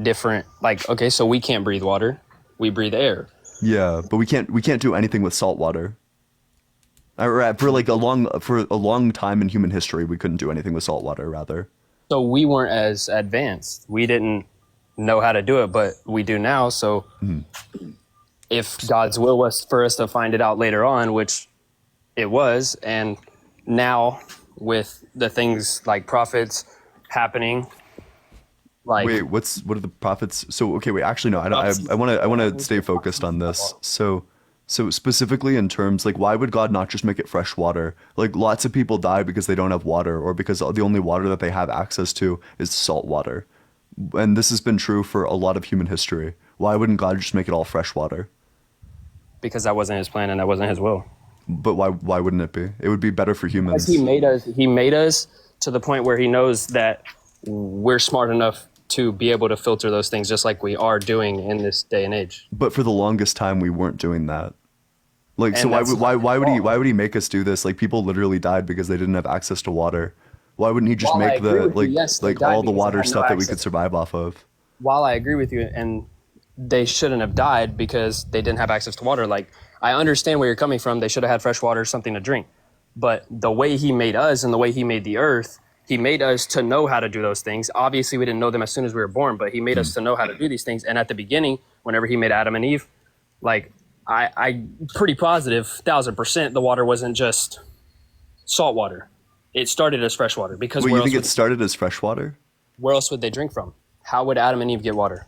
different, like, okay, so we can't breathe water, we breathe air. Yeah, but we can't do anything with salt water. For a long time in human history, we couldn't do anything with salt water, rather. So we weren't as advanced. We didn't know how to do it, but we do now. So if God's will was for us to find it out later on, which it was, and now with the things like prophets happening, like wait, what are the prophets? So okay, wait, actually no, I want to stay focused on this. So specifically in terms like, why would God not just make it fresh water? Like lots of people die because they don't have water, or because the only water that they have access to is salt water. And this has been true for a lot of human history. Why wouldn't God just make it all fresh water? Because that wasn't his plan and that wasn't his will. But why wouldn't it be? It would be better for humans. Because he made us to the point where he knows that we're smart enough to be able to filter those things, just like we are doing in this day and age. But for the longest time we weren't doing that. Like, and so why would he make us do this? Like people literally died because they didn't have access to water. Why wouldn't he just make all the water stuff that we could survive off of? While I agree with you, and they shouldn't have died because they didn't have access to water. Like, I understand where you're coming from. They should have had fresh water, something to drink. But the way he made us and the way he made the earth, he made us to know how to do those things. Obviously, we didn't know them as soon as we were born, but he made us to know how to do these things. And at the beginning, whenever he made Adam and Eve, like, I'm pretty positive, 1000%, the water wasn't just salt water. It started as fresh water. Because you think it started as fresh water? Where else would they drink from? How would Adam and Eve get water?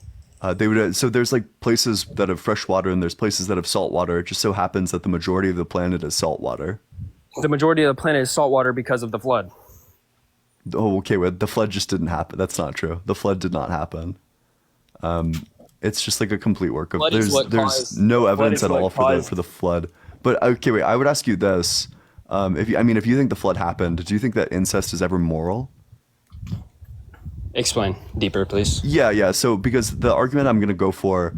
They would. So there's like places that have fresh water and there's places that have salt water. It just so happens that the majority of the planet is salt water. The majority of the planet is salt water because of the flood. Oh, okay. Well, the flood just didn't happen. That's not true. The flood did not happen. It's just like a complete work of. There's no evidence at all for the flood. But okay, wait. I would ask you this. If you think the flood happened, do you think that incest is ever moral? Explain deeper, please. Yeah. So because the argument I'm going to go for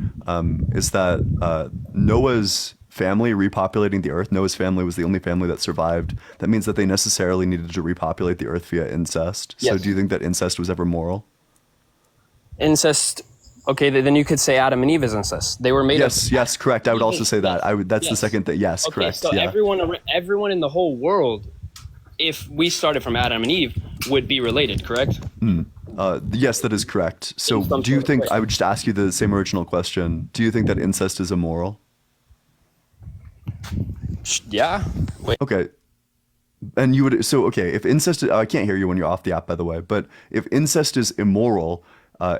is that Noah's family repopulating the earth, Noah's family was the only family that survived. That means that they necessarily needed to repopulate the earth via incest. Yes. So do you think that incest was ever moral? Incest. Okay, then you could say Adam and Eve is incest. They were made of... Yes, correct. I would also say that. That's the second thing. Yes, okay, correct. So everyone in the whole world, if we started from Adam and Eve, would be related, correct? Yes, that is correct. So do you think, I would just ask you the same original question, do you think that incest is immoral? Yeah. Wait. Okay. And you would, if incest, I can't hear you when you're off the app, by the way, but if incest is immoral,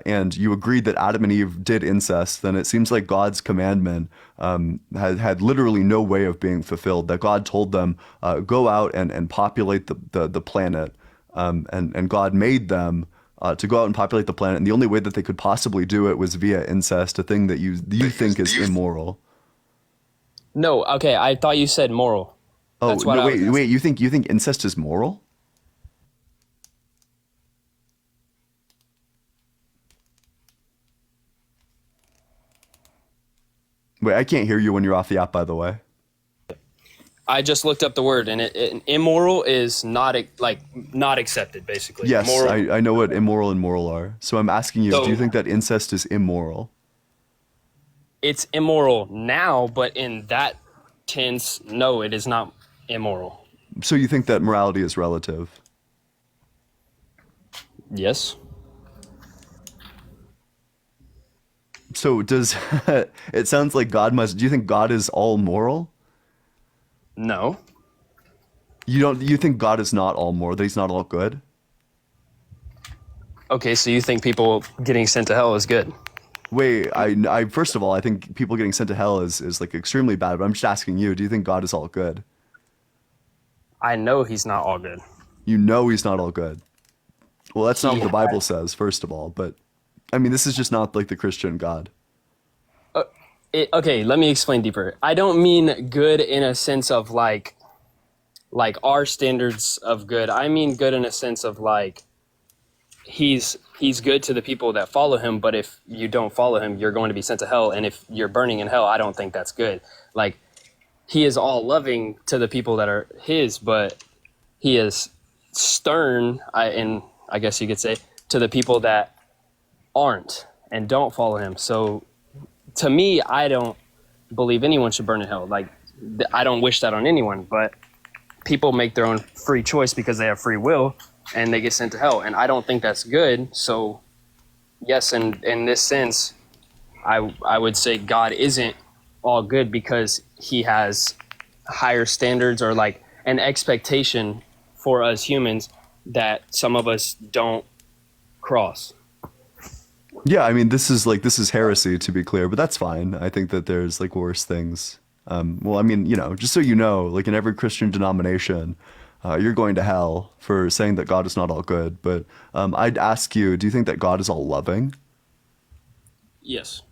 and you agreed that Adam and Eve did incest, then it seems like God's commandment had literally no way of being fulfilled, that God told them, go out and populate the planet, and God made them to go out and populate the planet, and the only way that they could possibly do it was via incest, a thing that you think is immoral. No, okay, I thought you said moral. Oh, no, wait, you think incest is moral? Wait, I can't hear you when you're off the app, by the way. I just looked up the word, and immoral is not accepted, basically. Yes, I know what immoral and moral are. So I'm asking you, do you think that incest is immoral? It's immoral now, but in that tense, no, it is not immoral. So you think that morality is relative? Yes. So does it sounds like God must? Do you think God is all moral? No. You don't. You think God is not all moral? That He's not all good? Okay, so you think people getting sent to hell is good? Wait, I first of all, I think people getting sent to hell is like extremely bad. But I'm just asking you. Do you think God is all good? I know He's not all good. You know He's not all good. Well, that's not what the Bible says, first of all. But I mean, this is just not like the Christian God. Okay, let me explain deeper. I don't mean good in a sense of like our standards of good. I mean good in a sense of like he's good to the people that follow him, but if you don't follow him, you're going to be sent to hell. And if you're burning in hell, I don't think that's good. Like, he is all loving to the people that are his, but he is stern, and I guess you could say, to the people that aren't and don't follow him. So to me, I don't believe anyone should burn in hell. Like, I don't wish that on anyone, but people make their own free choice because they have free will and they get sent to hell. And I don't think that's good. So yes, in this sense, I would say God isn't all good because he has higher standards or like an expectation for us humans that some of us don't cross. Yeah, I mean, this is heresy, to be clear, but that's fine. I think that there's like worse things. Well, I mean, just so you know, like in every Christian denomination, you're going to hell for saying that God is not all good. But I'd ask you, do you think that God is all loving? Yes.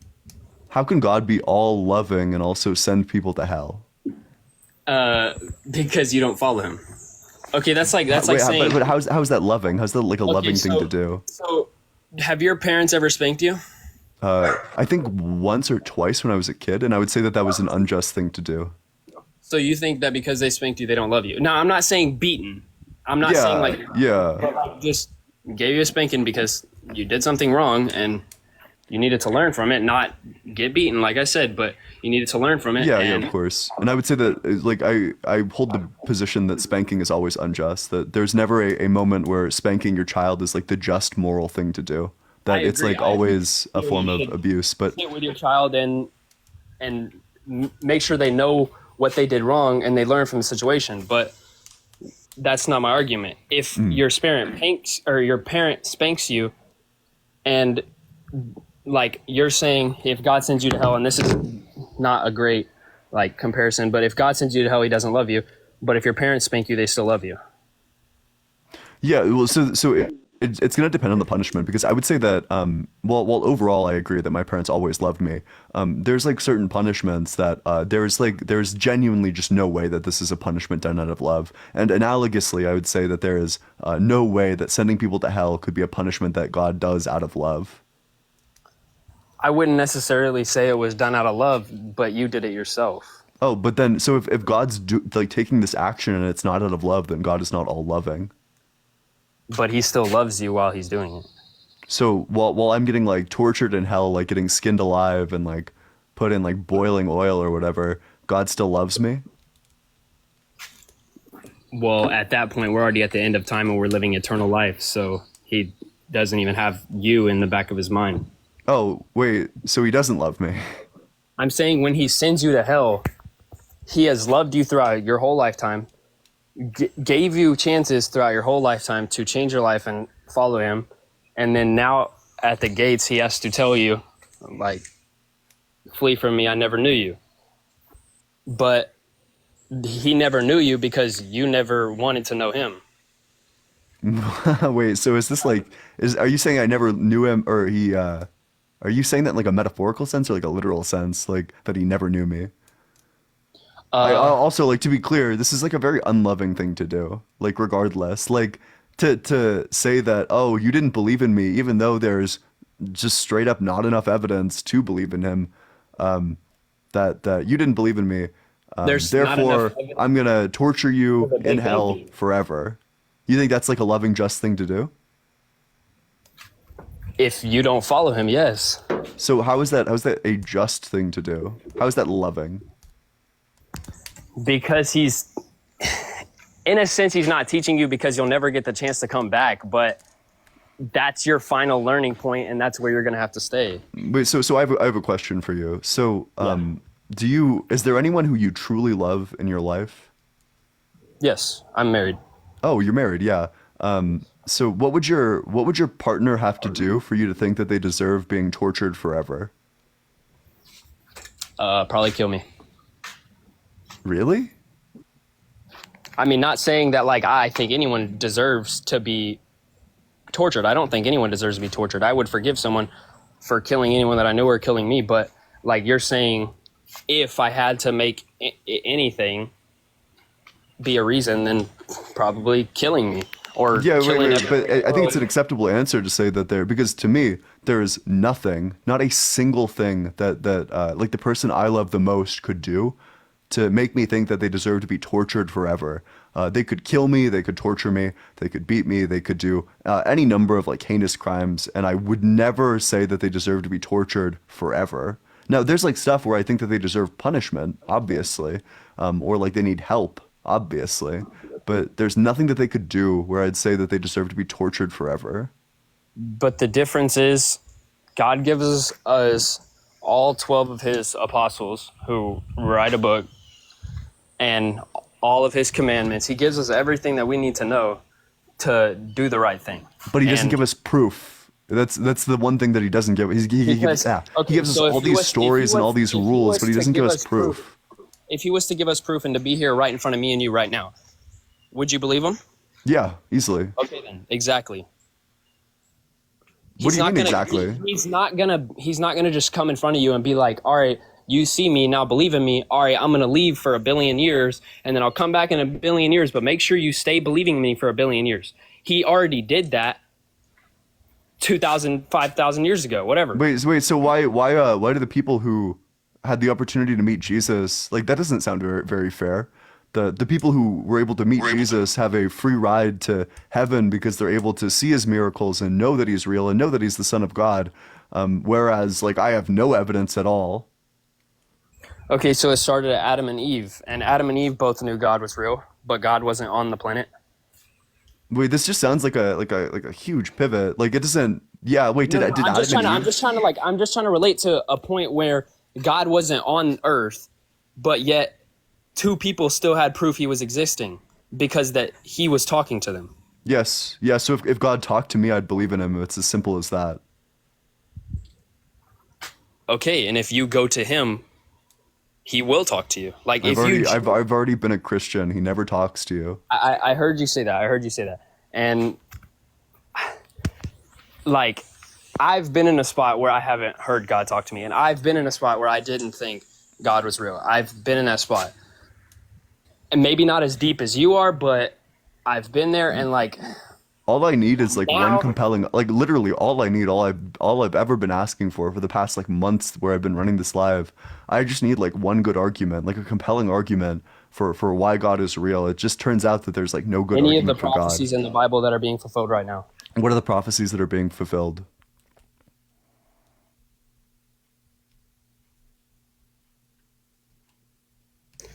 How can God be all loving and also send people to hell? Because you don't follow him. Okay, that's like Wait, saying. but how's that loving? How's that like a loving thing to do? So, have your parents ever spanked you? I think once or twice when I was a kid, and I would say that was an unjust thing to do. So you think that because they spanked you, they don't love you? No, I'm not saying beaten. I'm not saying like just gave you a spanking because you did something wrong and you needed to learn from it, not get beaten, like I said, but you needed to learn from it. Yeah, of course. And I would say that like I hold the position that spanking is always unjust. That there's never a moment where spanking your child is like the just moral thing to do. That it's like always a form of abuse. But sit with your child and make sure they know what they did wrong and they learn from the situation. But that's not my argument. If your parent spanks you, and like you're saying, if God sends you to hell, and this is not a great like comparison, but if God sends you to hell, he doesn't love you. But if your parents spank you, they still love you. Yeah, well, so it's going to depend on the punishment, because I would say that, well, overall, I agree that my parents always loved me. There's like certain punishments that there's genuinely just no way that this is a punishment done out of love. And analogously, I would say that there is no way that sending people to hell could be a punishment that God does out of love. I wouldn't necessarily say it was done out of love, but you did it yourself. Oh, but then, so if God's taking this action and it's not out of love, then God is not all loving. But he still loves you while he's doing it. So while I'm getting like tortured in hell, like getting skinned alive and like put in like boiling oil or whatever, God still loves me? Well, at that point, we're already at the end of time and we're living eternal life. So he doesn't even have you in the back of his mind. Oh, wait, so he doesn't love me? I'm saying when he sends you to hell, he has loved you throughout your whole lifetime, gave you chances throughout your whole lifetime to change your life and follow him. And then now at the gates, he has to tell you, like, flee from me, I never knew you. But he never knew you because you never wanted to know him. Wait, so is this like, are you saying I never knew him, or he, are you saying that in like a metaphorical sense or like a literal sense, like that he never knew me? I also, like, to be clear, this is like a very unloving thing to do, like regardless, like to say that, oh, you didn't believe in me, even though there's just straight up not enough evidence to believe in him, that you didn't believe in me. Therefore, I'm going to torture you in hell forever. You think that's like a loving, just thing to do? If you don't follow him, yes. So how is that a just thing to do? How is that loving? Because he's in a sense, he's not teaching you because you'll never get the chance to come back, but that's your final learning point, and that's where you're going to have to stay. Wait, so I have a question for you. So, is there anyone who you truly love in your life? Yes, I'm married. Oh, you're married, yeah. So what would your partner have to do for you to think that they deserve being tortured forever? Probably kill me. Really? I mean, not saying that like I think anyone deserves to be tortured. I don't think anyone deserves to be tortured. I would forgive someone for killing anyone that I knew or killing me. But like you're saying, if I had to make anything be a reason, then probably killing me or killing wait. But I think it's an acceptable answer to say that because to me there is nothing, not a single thing that like the person I love the most could do to make me think that they deserve to be tortured forever. They could kill me, they could torture me, they could beat me, they could do any number of like heinous crimes, and I would never say that they deserve to be tortured forever. Now, there's like stuff where I think that they deserve punishment, obviously, or like they need help, obviously, but there's nothing that they could do where I'd say that they deserve to be tortured forever. But the difference is God gives us all 12 of his apostles who write a book and all of his commandments. He gives us everything that we need to know to do the right thing. But he doesn't give us proof. That's the one thing that he doesn't give. He gives us all these stories and all these rules, but he doesn't give us proof. If he was to give us proof and to be here right in front of me and you right now, would you believe him? Yeah, easily. Okay, then. Exactly. What do you mean exactly? He's not gonna just come in front of you and be like, all right, you see me, now believe in me. All right, I'm going to leave for 1 billion years, and then I'll come back in 1 billion years, but make sure you stay believing me for 1 billion years. He already did that 2,000, 5,000 years ago, whatever. Wait, so why do the people who had the opportunity to meet Jesus, like that doesn't sound very, very fair. The people who were able to meet Jesus have a free ride to heaven because they're able to see his miracles and know that he's real and know that he's the Son of God, whereas like I have no evidence at all. Okay, so it started at Adam and Eve, and Adam and Eve both knew God was real, but God wasn't on the planet. Wait, this just sounds like a huge pivot. Like it doesn't. Yeah. Wait, did Adam and Eve? I'm just trying to relate to a point where God wasn't on Earth, but yet two people still had proof he was existing because that he was talking to them. Yes. Yeah. So if God talked to me, I'd believe in him. It's as simple as that. Okay, and if you go to him, he will talk to you. Like I've already been a Christian. He never talks to you. I heard you say that. And like I've been in a spot where I haven't heard God talk to me, and I've been in a spot where I didn't think God was real. I've been in that spot. And maybe not as deep as you are, but I've been there, and like all I need is like one compelling, like literally all I need, all I've ever been asking for the past like months where I've been running this live. I just need like one good argument, like a compelling argument for why God is real. It just turns out that there's like no good argument for God. Any of the prophecies in the Bible that are being fulfilled right now. What are the prophecies that are being fulfilled?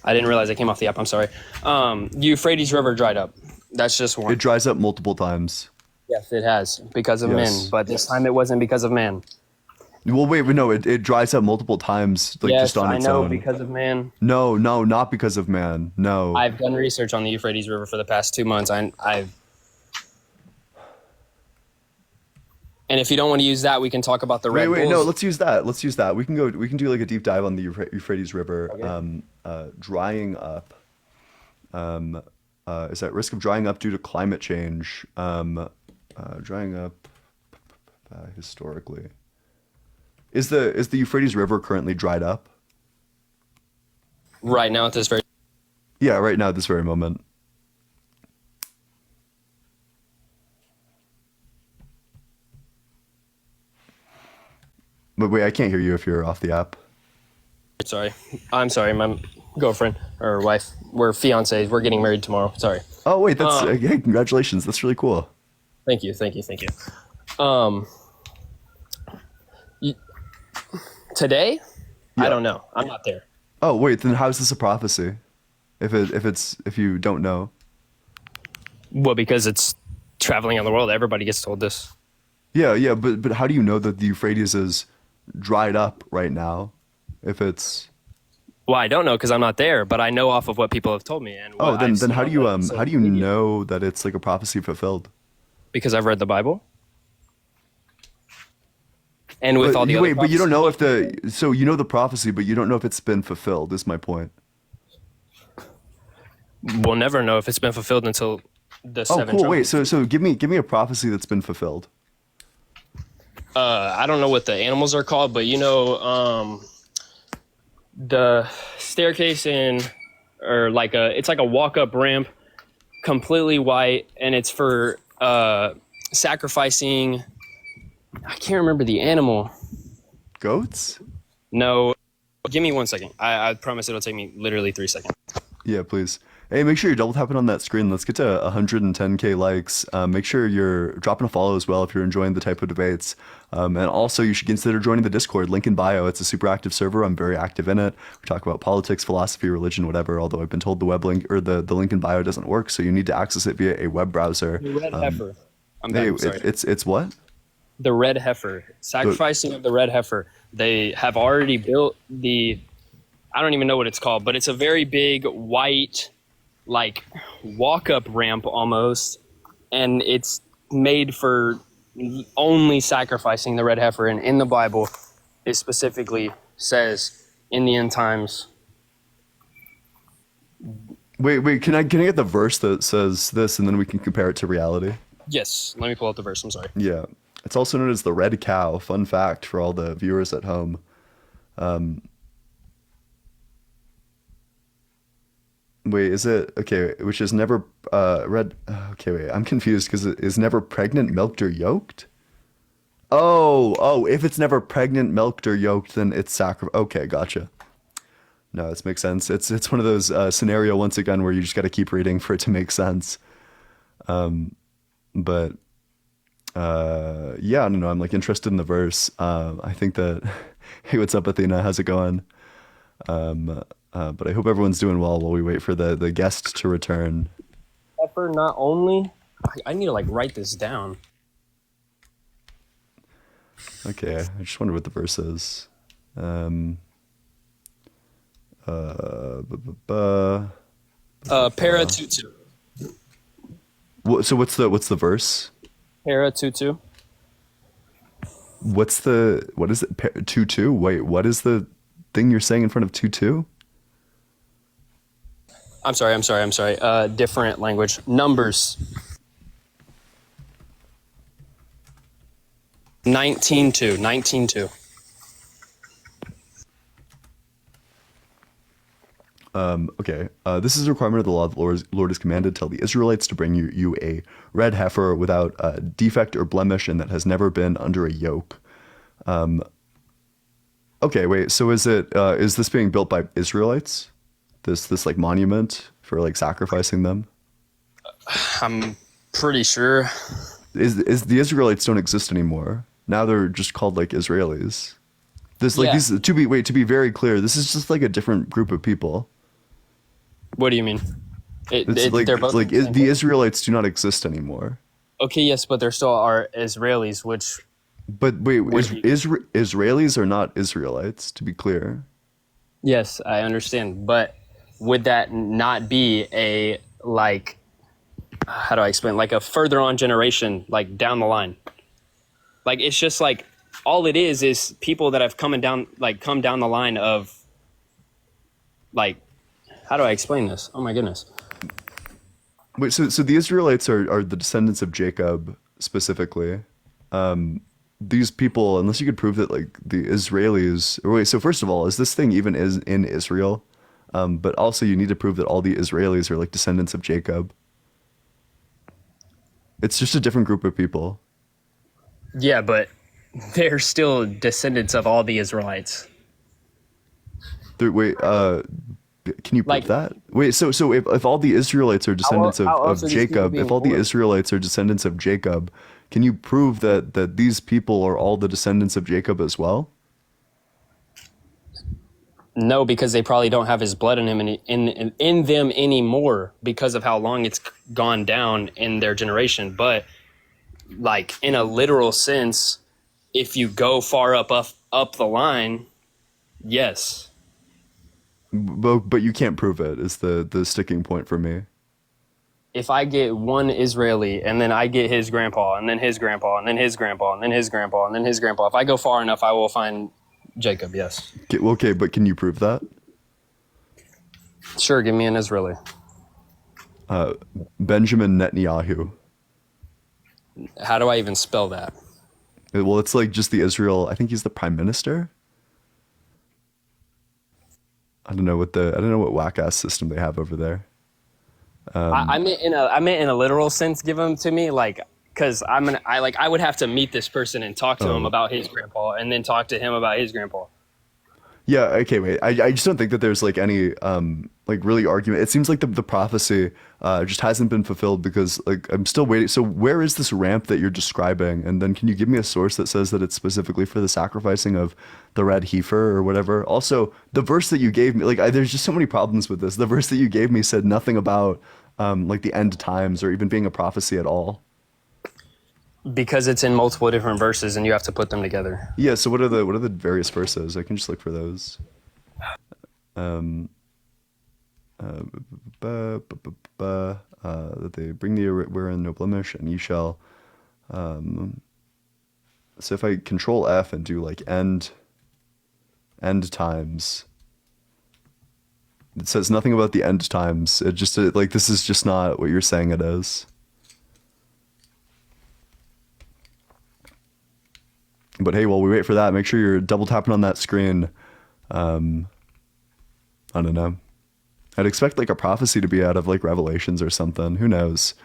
I didn't realize I came off the app. I'm sorry. The Euphrates River dried up. That's just one. It dries up multiple times. Yes, it has because of men, but this time it wasn't because of man. Well, wait, no, it dries up multiple times, like just on its own. Yes, I know, because of man. No, not because of man. No. I've done research on the Euphrates River for the past 2 months. And if you don't want to use that, we can talk about the Red Bulls. No, let's use that. We can do like a deep dive on the Euphrates River, okay. Drying up. Is at risk of drying up due to climate change. Drying up historically. Is the Euphrates River currently dried up? Right now at this very. Yeah, right now at this very moment. But wait, I can't hear you if you're off the app. Sorry. I'm sorry, my girlfriend or wife. We're fiancés. We're getting married tomorrow. Sorry. Oh, wait, that's hey, congratulations. That's really cool. Thank you. Today? Yeah. I don't know. I'm not there. Oh, wait, then how's this a prophecy? If you don't know. Well, because it's traveling on the world, everybody gets told this. Yeah, but how do you know that the Euphrates is dried up right now? If it's Well, I don't know because I'm not there, but I know off of what people have told me. And what I've then seen how do on you the social how do you media. know that it's like a prophecy fulfilled? Because I've read the Bible. And with But all the other but you don't know if prophecies- so you know the prophecy, but you don't know if it's been fulfilled. Is my point. We'll never know if it's been fulfilled until the Oh, seven cool. Wait, trumpets. so give me a prophecy that's been fulfilled. I don't know what the animals are called, but the staircase or it's like a walk-up ramp, completely white, and it's for sacrificing. I can't remember the animal. Goats? No, give me 1 second. I promise it'll take me literally 3 seconds. Yeah, please. Hey, make sure you're double tapping on that screen. Let's get to 110K likes. Make sure you're dropping a follow as well if you're enjoying the type of debates. And also, you should consider joining the Discord, link in bio. It's a super active server. I'm very active in it. We talk about politics, philosophy, religion, whatever. Although I've been told the web link or the link in bio doesn't work, so you need to access it via a web browser. The red heifer. Hey, sorry. it's what? The red heifer. Sacrificing of the red heifer. They have already built I don't even know what it's called, but it's a very big white, like, walk-up ramp almost, and it's made for only sacrificing the red heifer. And in the Bible, it specifically says in the end times. Wait, can I get the verse that says this, and then we can compare it to reality? Yes, let me pull out the verse. I'm sorry. Yeah. It's also known as the red cow. Fun fact for all the viewers at home. Wait, is it okay? Which is never red. Okay, wait. I'm confused because it is never pregnant, milked, or yolked. Oh, if it's never pregnant, milked, or yolked, then it's sacrifice. Okay, gotcha. No, this makes sense. It's one of those scenario once again where you just got to keep reading for it to make sense. But yeah, I don't know. I'm like interested in the verse. I think that. Hey, what's up, Athena? How's it going? But I hope everyone's doing well while we wait for the guest to return. Heifer not only. I need to like write this down. Okay, I just wonder what the verse is. Para tutu. So what's the verse? Para tutu. What is it? 2:2? Wait, what is the thing you're saying in front of 2:2? I'm sorry. Different language. Numbers. 19:2. Okay. This is a requirement of the law. The Lord is commanded, tell the Israelites to bring you a red heifer without defect or blemish and that has never been under a yoke. Okay, wait. So is this being built by Israelites? This like monument for like sacrificing them? I'm pretty sure. Is the Israelites don't exist anymore? Now they're just called like Israelis. These to be very clear, this is just like a different group of people. What do you mean? They're both the Israelites do not exist anymore. Okay, yes, but there still are Israelis, which. But wait, Israelis are not Israelites, to be clear. Yes, I understand, but would that not be a like? How do I explain? Like a further on generation, like down the line. Like it's just like all it is people that have come down the line of. Like, how do I explain this? Oh my goodness. Wait, so the Israelites are the descendants of Jacob specifically. These people, unless you could prove that like the Israelis, or wait, so first of all, is this thing even in Israel? But also you need to prove that all the Israelis are like descendants of Jacob. It's just a different group of people. Yeah, but they're still descendants of all the Israelites. Wait, can you prove that? Wait, so if all the Israelites are descendants of Jacob, if all the Israelites are descendants of Jacob, can you prove that these people are all the descendants of Jacob as well? No, because they probably don't have his blood in him in them anymore because of how long it's gone down in their generation. But like in a literal sense, if you go far up the line, yes. But you can't prove it is the sticking point for me. If I get one Israeli and then I get his grandpa and then his grandpa and then his grandpa and then his grandpa and then his grandpa, if I go far enough, I will find Jacob, yes. Okay, but can you prove that? Sure, give me an Israeli. Benjamin Netanyahu. How do I even spell that? Well, it's like just the Israel. I think he's the prime minister. I don't know what whack ass system they have over there. I meant in a literal sense. Give them to me, like, because I would have to meet this person and talk to him about his grandpa, and then talk to him about his grandpa. Yeah. Okay. Wait. I just don't think that there's like any like really argument. It seems like the prophecy just hasn't been fulfilled because like I'm still waiting. So where is this ramp that you're describing? And then can you give me a source that says that it's specifically for the sacrificing of the red heifer or whatever? Also, the verse that you gave me, like there's just so many problems with this. The verse that you gave me said nothing about like the end times or even being a prophecy at all. Because it's in multiple different verses and you have to put them together. Yeah, so what are the various verses? I can just look for those. That they bring thee wherein no blemish, and ye shall. So if I control F and do like end times, it says nothing about the end times. It just like this is just not what you're saying it is. But hey, while we wait for that, make sure you're double tapping on that screen. I don't know. I'd expect like a prophecy to be out of like Revelations or something. Who knows?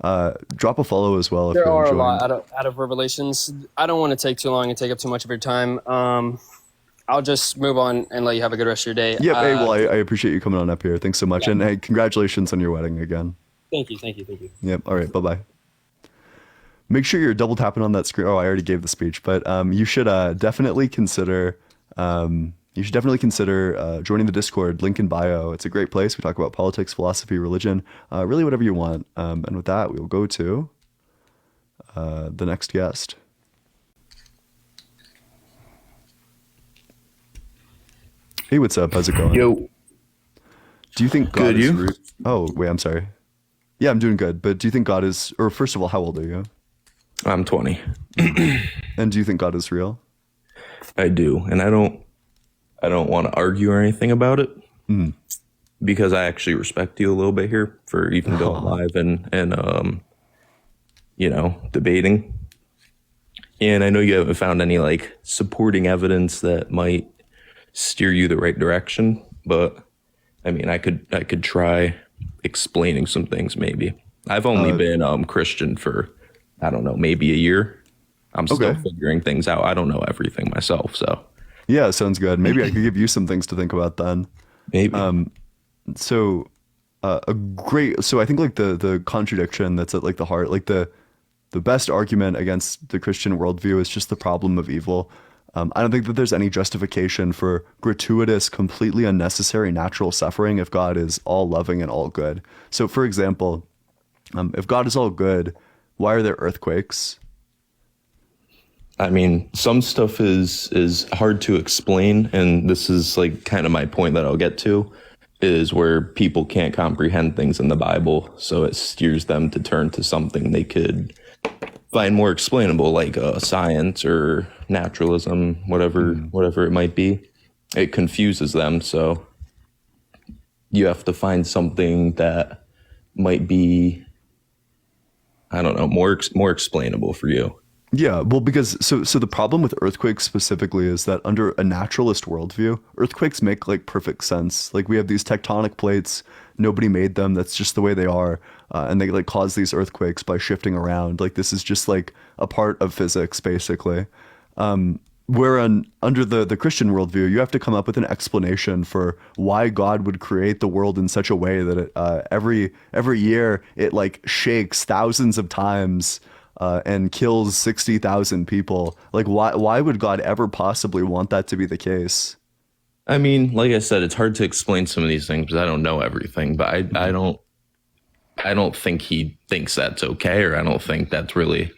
Drop a follow as well. There are a lot out of Revelations. I don't want to take too long and take up too much of your time. I'll just move on and let you have a good rest of your day. Yeah. Hey, well, I appreciate you coming on up here. Thanks so much. Yeah. And hey, congratulations on your wedding again. Thank you. Yep. All right. Bye-bye. Make sure you're double tapping on that screen. Oh, I already gave the speech, but you should definitely consider joining the Discord. Link in bio. It's a great place. We talk about politics, philosophy, religion, really whatever you want. And with that, we'll go to the next guest. Hey, what's up? How's it going? Yo. Do you think God good, is you? Oh, wait, I'm sorry. Yeah, I'm doing good. But do you think God is, or first of all, how old are you? I'm 20. And do you think God is real? I do. And I don't want to argue or anything about it because I actually respect you a little bit here for even going live and debating. And I know you haven't found any like supporting evidence that might steer you the right direction, but I mean, I could try explaining some things maybe. I've only been Christian for, I don't know, maybe a year. I'm still figuring things out. I don't know everything myself, so. Yeah, sounds good. Maybe I could give you some things to think about then. Maybe. So I think like the contradiction that's at like the heart, like the best argument against the Christian worldview is just the problem of evil. I don't think that there's any justification for gratuitous, completely unnecessary natural suffering if God is all loving and all good. So for example, if God is all good, why are there earthquakes? I mean, some stuff is hard to explain, and this is like kind of my point that I'll get to, is where people can't comprehend things in the Bible, so it steers them to turn to something they could find more explainable, like science or naturalism, whatever it might be. It confuses them, so you have to find something that might be, I don't know, more explainable for you. Yeah, well, because so the problem with earthquakes specifically is that under a naturalist worldview, earthquakes make like perfect sense. Like we have these tectonic plates, nobody made them. That's just the way they are, and they like cause these earthquakes by shifting around. Like this is just like a part of physics, basically. Where under the Christian worldview, you have to come up with an explanation for why God would create the world in such a way that it, every year it like shakes thousands of times. And kills 60,000 people. Like, why would God ever possibly want that to be the case? I mean, like I said, it's hard to explain some of these things because I don't know everything. But I don't think he thinks that's okay, or I don't think that's really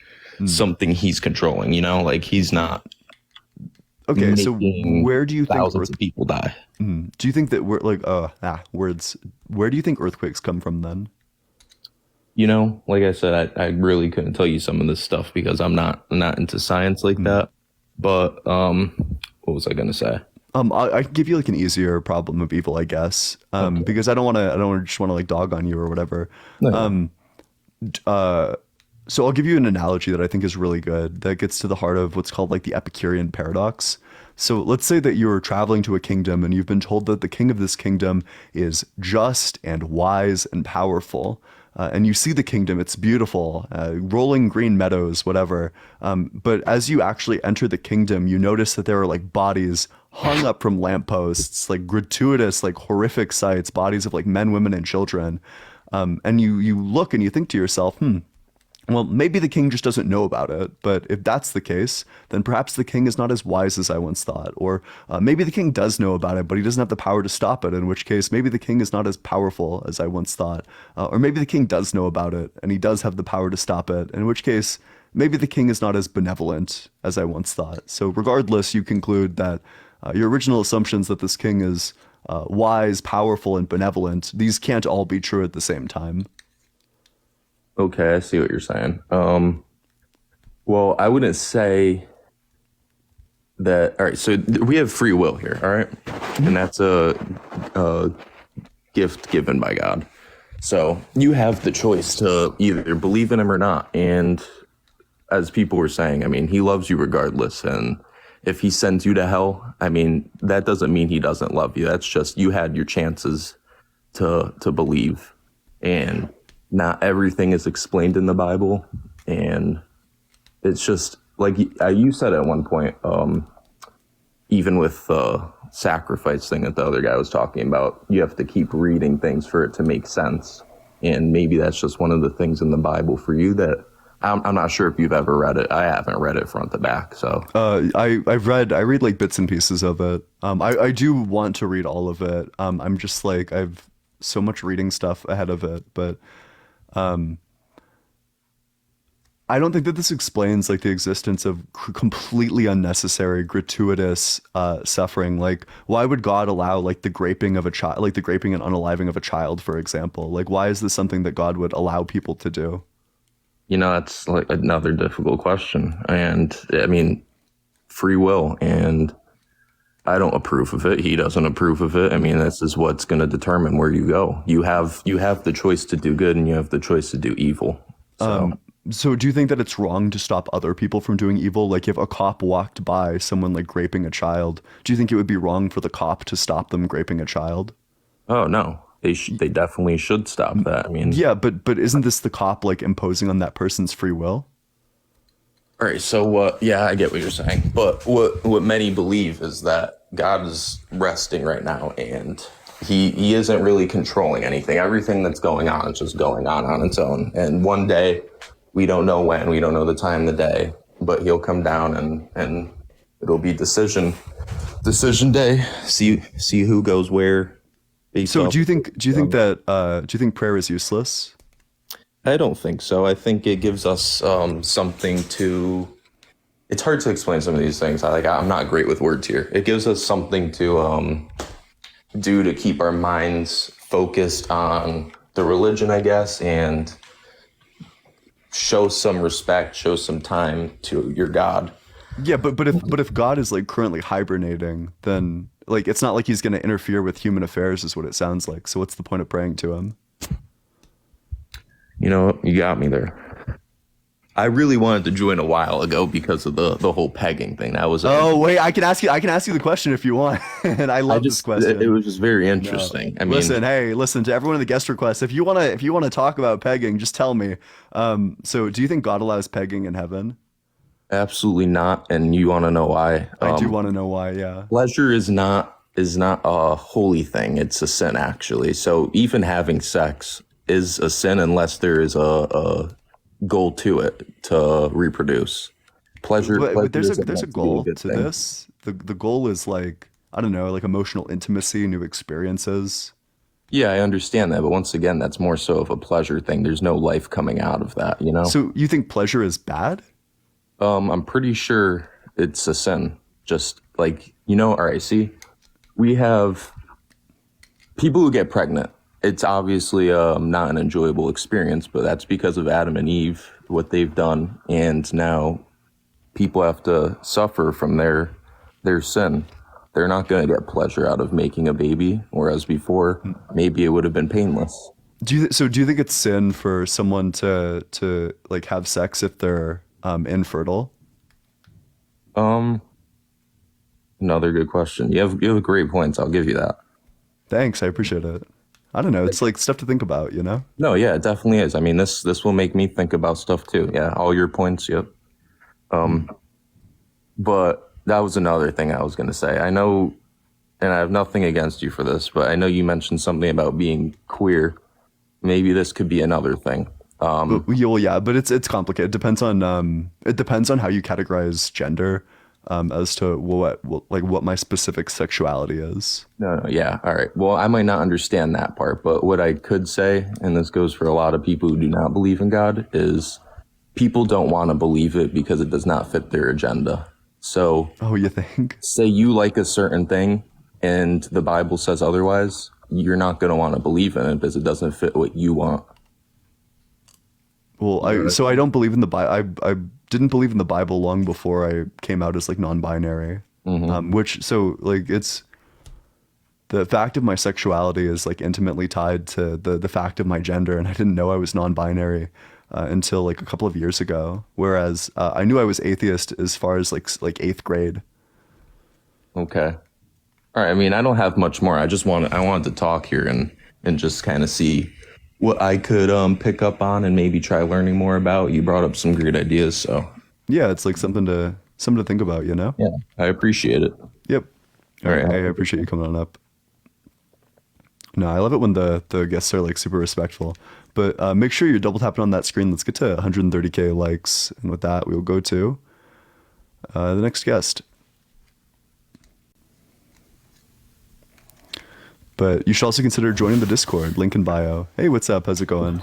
something he's controlling. You know, like he's not. Okay, so where do you think thousands of people die? Do you think that we're like words? Where do you think earthquakes come from then? You know, like I said, I really couldn't tell you some of this stuff because I'm not into science like that. But what was I gonna say? I can give you like an easier problem of evil, I guess, because I don't just want to like dog on you or whatever. No. So I'll give you an analogy that I think is really good that gets to the heart of what's called like the Epicurean paradox. So let's say that you're traveling to a kingdom and you've been told that the king of this kingdom is just and wise and powerful. And you see the kingdom, it's beautiful, rolling green meadows, whatever. But as you actually enter the kingdom, you notice that there are like bodies hung up from lampposts, like gratuitous, like horrific sights, bodies of like men, women, and children. And you look and you think to yourself, well, maybe the king just doesn't know about it. But if that's the case, then perhaps the king is not as wise as I once thought. Or maybe the king does know about it, but he doesn't have the power to stop it, in which case maybe the king is not as powerful as I once thought. Or maybe the king does know about it, and he does have the power to stop it, in which case maybe the king is not as benevolent as I once thought. So regardless, you conclude that your original assumptions that this king is wise, powerful, and benevolent, these can't all be true at the same time. Okay, I see what you're saying. Well, I wouldn't say that. All right, so we have free will here, all right, and that's a gift given by God. So you have the choice to either believe in him or not. And as people were saying, I mean, he loves you regardless. And if he sends you to hell, I mean, that doesn't mean he doesn't love you. That's just you had your chances to believe, and not everything is explained in the Bible. And it's just like you said at one point, even with the sacrifice thing that the other guy was talking about, you have to keep reading things for it to make sense. And maybe that's just one of the things in the Bible for you that I'm not sure if you've ever read it. I haven't read it front to back. So I read like bits and pieces of it. I do want to read all of it. I'm just like, I've so much reading stuff ahead of it, but I don't think that this explains like the existence of completely unnecessary, gratuitous suffering. Like, why would God allow like the graping of a child, like the graping and unaliving of a child, for example? Like, why is this something that God would allow people to do? You know, that's like another difficult question. And I mean, free will, and I don't approve of it. He doesn't approve of it. I mean, this is what's going to determine where you go. You have the choice to do good, and you have the choice to do evil. So do you think that it's wrong to stop other people from doing evil? Like if a cop walked by someone like graping a child, do you think it would be wrong for the cop to stop them graping a child? Oh, no. They definitely should stop that. I mean, yeah, but isn't this the cop like imposing on that person's free will? All right, so yeah, I get what you're saying, but what many believe is that God is resting right now, and he isn't really controlling anything. Everything that's going on is just going on its own. And one day, we don't know when, we don't know the time, the day, but he'll come down and it'll be decision day. See who goes where. So do you think that prayer is useless? I don't think so. I think it gives us something to. It's hard to explain some of these things. I'm not great with words here. It gives us something to do to keep our minds focused on the religion, I guess, and show some respect, show some time to your God. Yeah, but if God is like currently hibernating, then like it's not like he's going to interfere with human affairs, is what it sounds like. So what's the point of praying to him? You know, you got me there. I really wanted to join a while ago because of the whole pegging thing. That was. Oh wait, I can ask you the question if you want. And I love this question. It was just very interesting. No. I mean, listen to everyone in the guest request. If you want to talk about pegging, just tell me. So do you think God allows pegging in heaven? Absolutely not. And you want to know why? I do want to know why. Yeah. Pleasure is not a holy thing. It's a sin, actually. So even having sex is a sin unless there is a goal to it to reproduce. Pleasure. But there's a goal to this. The goal is like, I don't know, like emotional intimacy, new experiences. Yeah, I understand that, but once again, that's more so of a pleasure thing. There's no life coming out of that, you know? So you think pleasure is bad? I'm pretty sure it's a sin. Just like, you know, all right, see, we have people who get pregnant. It's obviously not an enjoyable experience, but that's because of Adam and Eve, what they've done. And now people have to suffer from their sin. They're not going to get pleasure out of making a baby, whereas before, maybe it would have been painless. Do you think it's sin for someone to like have sex if they're infertile? Another good question. You have great points. I'll give you that. Thanks, I appreciate it. I don't know. It's like stuff to think about, you know? No, yeah, it definitely is. I mean, this will make me think about stuff too. Yeah, all your points. Yep. But that was another thing I was going to say. I know, and I have nothing against you for this, but I know you mentioned something about being queer. Maybe this could be another thing. Yeah, but it's complicated. It depends on how you categorize gender, as to what my specific sexuality is. No, yeah, all right. Well, I might not understand that part, but what I could say, and this goes for a lot of people who do not believe in God, is people don't want to believe it because it does not fit their agenda. So, you think? Say you like a certain thing and the Bible says otherwise, you're not going to want to believe in it because it doesn't fit what you want. Well, I don't believe in the Bible. I didn't believe in the Bible long before I came out as like non-binary. It's the fact of my sexuality is like intimately tied to the fact of my gender, and I didn't know I was non-binary until like a couple of years ago. Whereas I knew I was atheist as far as like 8th grade. Okay. All right. I mean, I don't have much more. I wanted to talk here and just kind of see what I could pick up on and maybe try learning more about. You brought up some great ideas, so yeah, it's like something to think about, you know? Yeah, I appreciate it. Yep. All right. I appreciate you coming on up. No, I love it when the guests are like super respectful. But make sure you're double tapping on that screen. Let's get to 130K likes. And with that, we will go to the next guest. But you should also consider joining the Discord, link in bio. Hey, what's up? How's it going?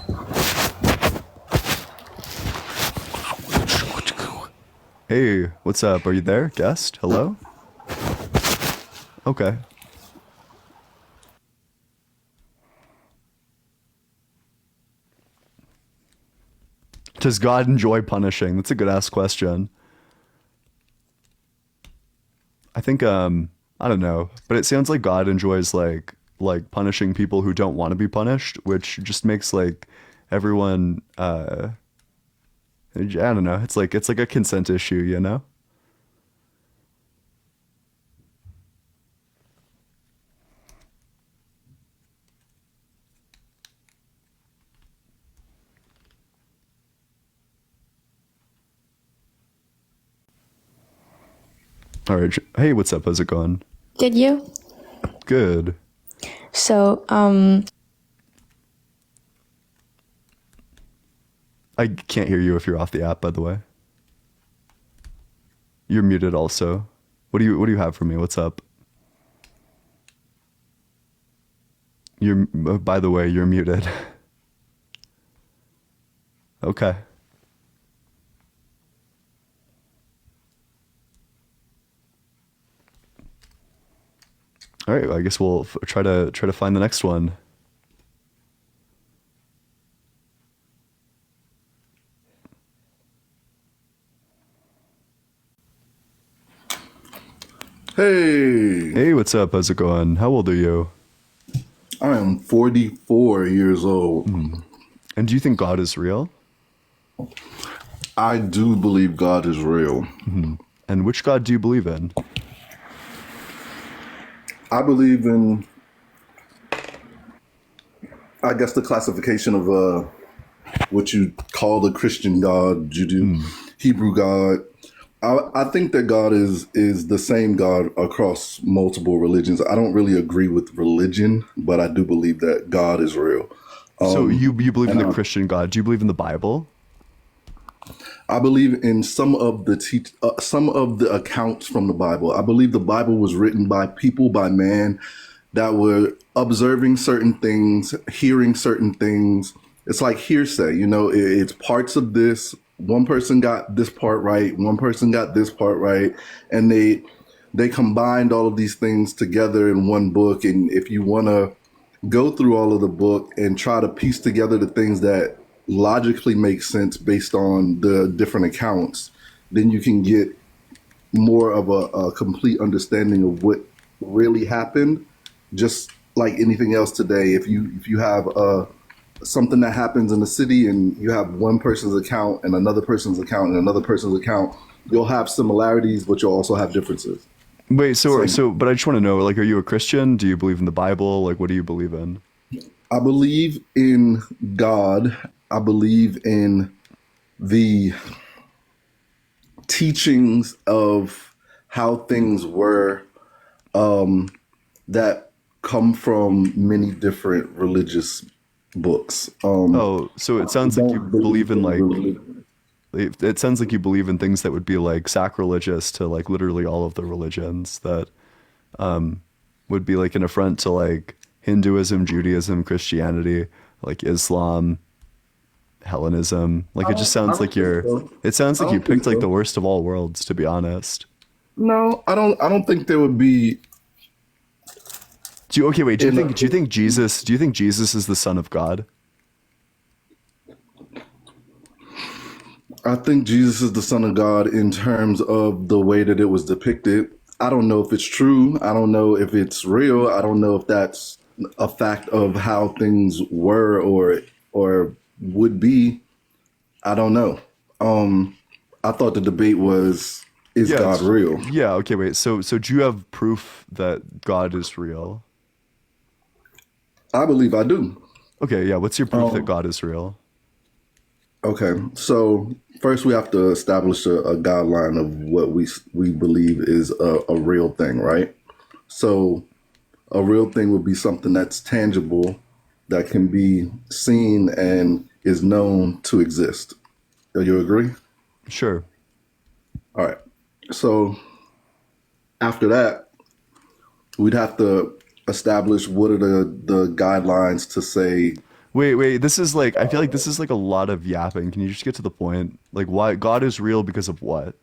Hey, what's up? Are you there, guest? Hello? Okay. Does God enjoy punishing? That's a good ass question. I think, I don't know, but it sounds like God enjoys like punishing people who don't want to be punished, which just makes like everyone, I don't know. It's like a consent issue, you know? All right. Hey, what's up? How's it going? Did you? Good. So, I can't hear you if you're off the app, by the way. You're muted also. What do you have for me? What's up? By the way, you're muted. Okay. All right, I guess we'll try to find the next one. Hey. Hey, what's up? How's it going? How old are you? I am 44 years old. And do you think God is real? I do believe God is real. Mm-hmm. And which God do you believe in? I believe in, I guess, the classification of what you call the Christian God, Hebrew God. I think that God is the same God across multiple religions. I don't really agree with religion, but I do believe that God is real. So you believe in the Christian God. Do you believe in the Bible? I believe in some of the accounts from the Bible. I believe the Bible was written by people, by man, that were observing certain things, hearing certain things. It's like hearsay, you know. It's parts of this. One person got this part right. One person got this part right, and they combined all of these things together in one book. And if you want to go through all of the book and try to piece together the things that logically make sense based on the different accounts, then you can get more of a complete understanding of what really happened. Just like anything else today, if you have something that happens in the city and you have one person's account and another person's account and another person's account, you'll have similarities, but you'll also have differences. Wait, but I just want to know, like, are you a Christian? Do you believe in the Bible? Like, what do you believe in? I believe in God. I believe in the teachings of how things were, that come from many different religious books. So it sounds like you believe in it sounds like you believe in things that would be like sacrilegious to like literally all of the religions, that would be like an affront to like Hinduism, Judaism, Christianity, like Islam, Hellenism. Like it just sounds like you picked like the worst of all worlds, to be honest. No, I don't think there would be. Do you think Jesus is the Son of God? I think Jesus is the Son of God in terms of the way that it was depicted. I don't know if it's true. I don't know if it's real. I don't know if that's a fact of how things were or would be. I don't know. I thought the debate was, is God real? Yeah, okay, wait. So do you have proof that God is real? I believe I do. Okay, yeah. What's your proof that God is real? Okay, so first we have to establish a guideline of what we believe is a real thing, right? So a real thing would be something that's tangible, that can be seen and is known to exist. Do you agree? Sure. All right. So after that, we'd have to establish what are the guidelines to say. Wait, this is like, I feel like this is like a lot of yapping. Can you just get to the point? Like, why God is real because of what?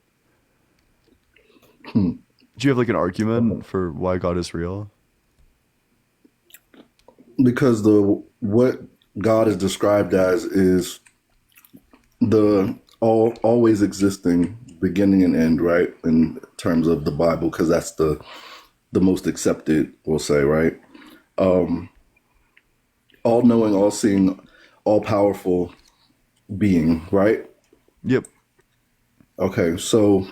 Do you have like an argument for why God is real? Because what God is described as is the always existing beginning and end, right? In terms of the Bible, because that's the most accepted, we'll say, right? All knowing, all seeing, all powerful being, right? Yep. Okay, so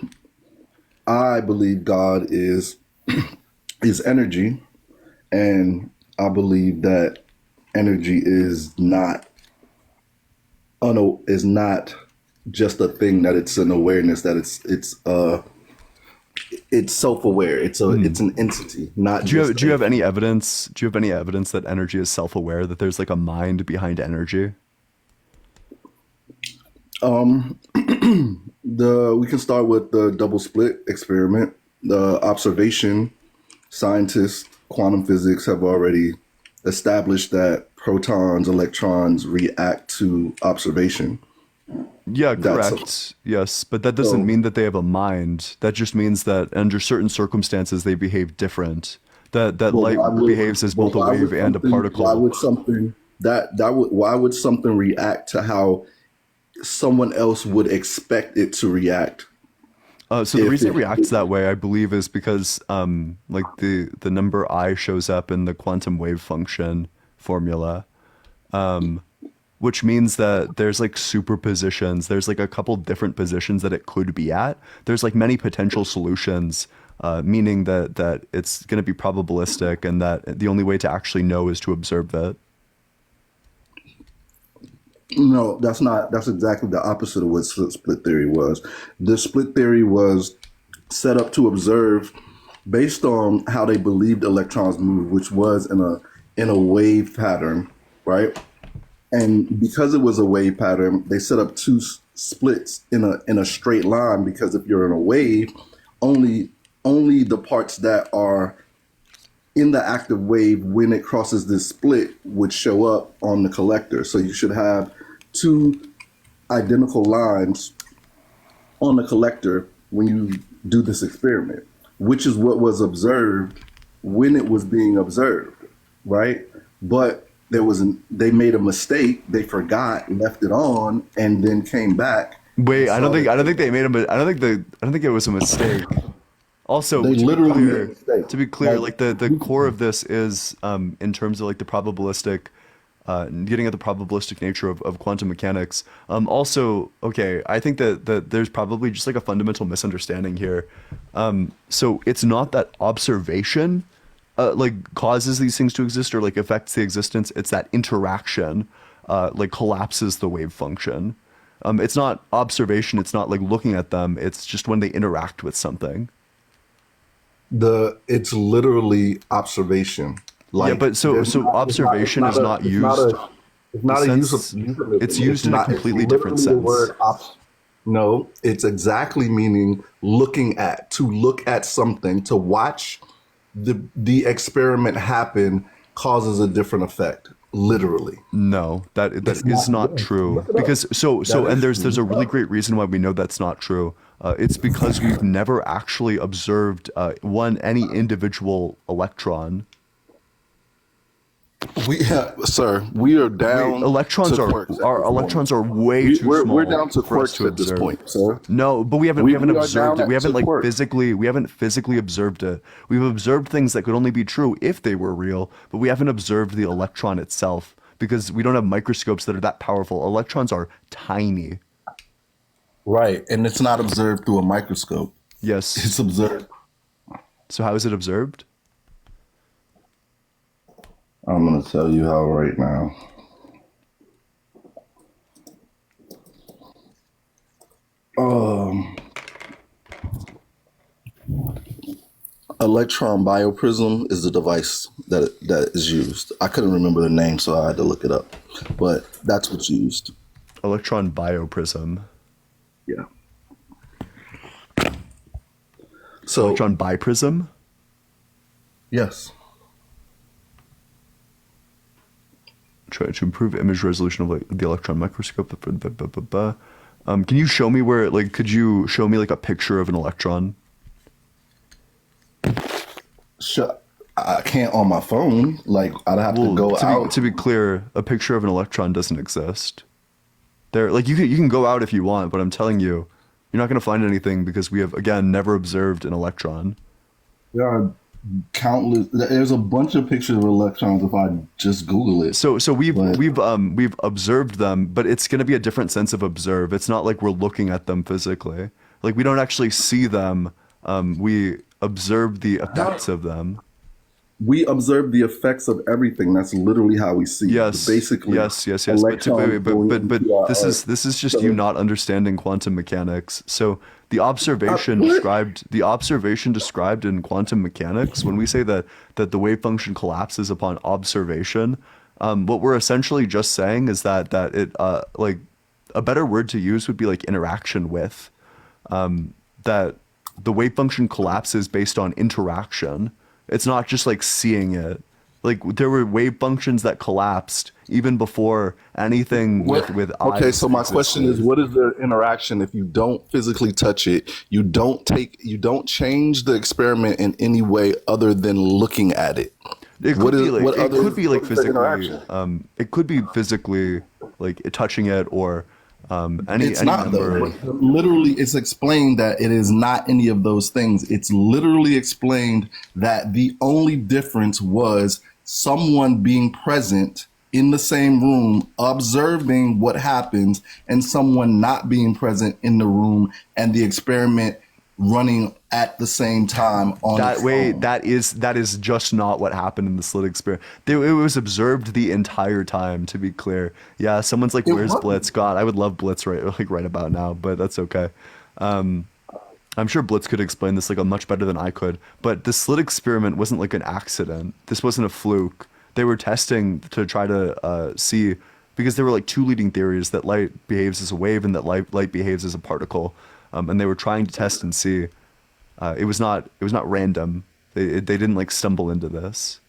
I believe God is energy, and I believe that energy is not just a thing, that it's an awareness, that it's self-aware. It's an entity, not. Do you have any evidence? Do you have any evidence that energy is self-aware? That there's like a mind behind energy? We can start with the double split experiment. The observation scientists, quantum physics have already established that protons, electrons react to observation. Yeah, correct. Yes, but that doesn't mean that they have a mind. That just means that under certain circumstances they behave different. That light behaves as both a wave and a particle. Why would something react to how someone else would expect it to react? So the reason it reacts that way, I believe, is because like the number I shows up in the quantum wave function formula. Which means that there's like superpositions. There's like a couple different positions that it could be at. There's like many potential solutions, meaning that it's going to be probabilistic, and that the only way to actually know is to observe that. No, that's not. That's exactly the opposite of what split theory was. The split theory was set up to observe based on how they believed electrons move, which was in a wave pattern, right? And because it was a wave pattern, they set up two splits in a straight line, because if you're in a wave, only the parts that are in the active wave when it crosses this split would show up on the collector. So you should have two identical lines on the collector when you do this experiment, which is what was observed when it was being observed, right? But they made a mistake. They forgot, left it on, and then came back. Wait, I don't think they made I don't think it was a mistake. Also, They literally made a mistake. to be clear, like the core of this is in terms of like the probabilistic, getting at the probabilistic nature of quantum mechanics. Also, okay, I think that there's probably just like a fundamental misunderstanding here. So it's not that observation like causes these things to exist or like affects the existence. It's that interaction like collapses the wave function. It's not observation. It's not like looking at them. It's just when they interact with something. It's literally observation. Yeah, but so observation is not used. It's not a use of euphemism. It's used in a completely different sense. No, it's exactly meaning looking at, to look at something, to watch the experiment happen causes a different effect. Literally. No, that is not true. Because and there's a really great reason why we know that's not true. It's because we've never actually observed any individual electron. We are down. Electrons to are quarks our electrons are way too small. We're down to for us quarks at this observe. point, sir. No, but we haven't We observed are it. We down haven't to quarks. we haven't physically observed it. We've observed things that could only be true if they were real, but we haven't observed the electron itself because we don't have microscopes that are that powerful. Electrons are tiny. Right, and it's not observed through a microscope. Yes. It's observed. So how is it observed? I'm going to tell you how right now. Electron bioprism is the device that is used. I couldn't remember the name, so I had to look it up. But that's what's used. Electron bioprism. Yeah. So electron biprism? Yes. Try to improve image resolution of like the electron microscope. Can you show me where could you show me like a picture of an electron? Sure. I can't on my phone. Like I'd have to go out. To be clear, a picture of an electron doesn't exist. There, like you can go out if you want, but I'm telling you, you're not going to find anything because we have again never observed an electron. There are countless. There's a bunch of pictures of electrons if I just Google it. So we've observed them, but it's going to be a different sense of observe. It's not like we're looking at them physically. Like we don't actually see them. We observe the effects of them. We observe the effects of everything. That's literally how we see. Yes. Basically. Yes. But this is just you not understanding quantum mechanics. So the observation described in quantum mechanics, when we say that the wave function collapses upon observation, what we're essentially just saying is that it like a better word to use would be like interaction with, that the wave function collapses based on interaction. It's not just like seeing it. Like there were wave functions that collapsed even before anything with Okay, eyes so my existed. question is, what is their interaction if you don't physically touch it? You don't change the experiment in any way other than looking at it. It could be physically like touching it or It's not though. Literally, it's explained that it is not any of those things. It's literally explained that the only difference was someone being present in the same room, observing what happens, and someone not being present in the room, and the experiment running at the same time on that its way. own. That is just not what happened in the slit experiment. It was observed the entire time, to be clear. Yeah, someone's like, where's Blitz? God, I would love Blitz right about now, but that's okay. I'm sure Blitz could explain this like much better than I could, but the slit experiment wasn't like an accident. This wasn't a fluke. They were testing to try to see because there were like two leading theories that light behaves as a wave and that light behaves as a particle, and they were trying to test and see. It was not random. They didn't like stumble into this.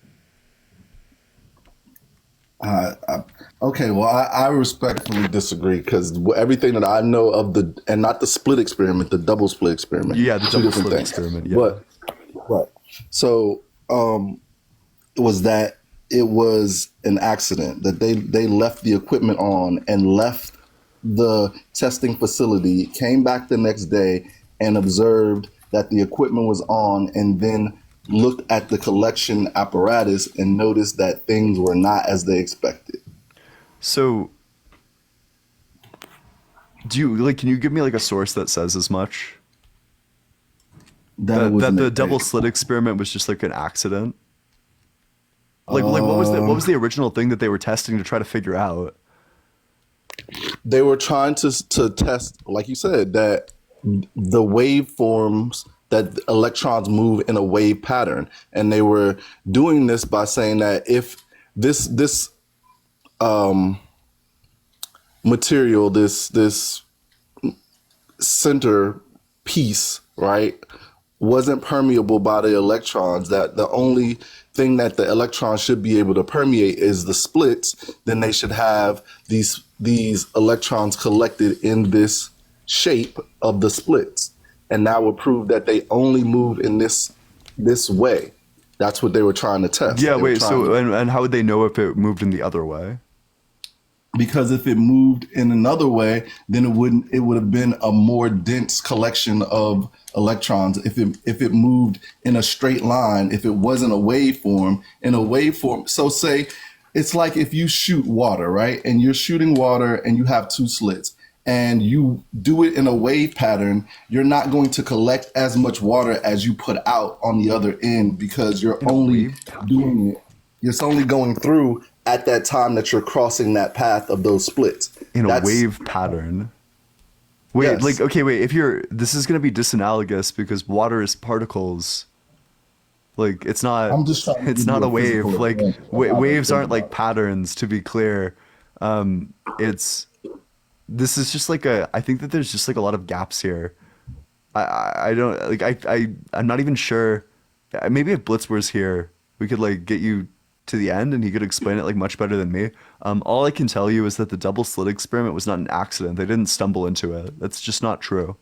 Okay, well, I respectfully disagree because everything that I know of and not the split experiment, the double split experiment. Yeah, the two double different slit things. experiment. Yeah. But, right. So, was that it was an accident that they left the equipment on and left the testing facility, came back the next day and observed that the equipment was on, and then looked at the collection apparatus and noticed that things were not as they expected. So, can you give me like a source that says as much? That the double slit experiment was just like an accident? Like what was the original thing that they were testing to try to figure out? They were trying to test, like you said, that the waveforms that electrons move in a wave pattern, and they were doing this by saying that if this material, this center piece, right, wasn't permeable by the electrons, that the only thing that the electrons should be able to permeate is the splits, then they should have these electrons collected in this shape of the splits. And that would prove that they only move in this way. That's what they were trying to test. Yeah, wait, so and how would they know if it moved in the other way? Because if it moved in another way, then it would have been a more dense collection of electrons. If it moved in a straight line, if it wasn't a waveform, so say it's like if you shoot water, right? And you're shooting water and you have two slits and you do it in a wave pattern, you're not going to collect as much water as you put out on the other end because you're only doing it. It's only going through at that time that you're crossing that path of those splits. In a wave pattern. Wait, Yes. this is going to be disanalogous because water is particles. Like it's not, it's not a wave. Like waves aren't like patterns, to be clear. This is just like I think that there's just like a lot of gaps here. I don't like, I'm not even sure. Maybe if Blitz was here, we could like get you to the end and he could explain it like much better than me. All I can tell you is that the double slit experiment was not an accident. They didn't stumble into it. That's just not true.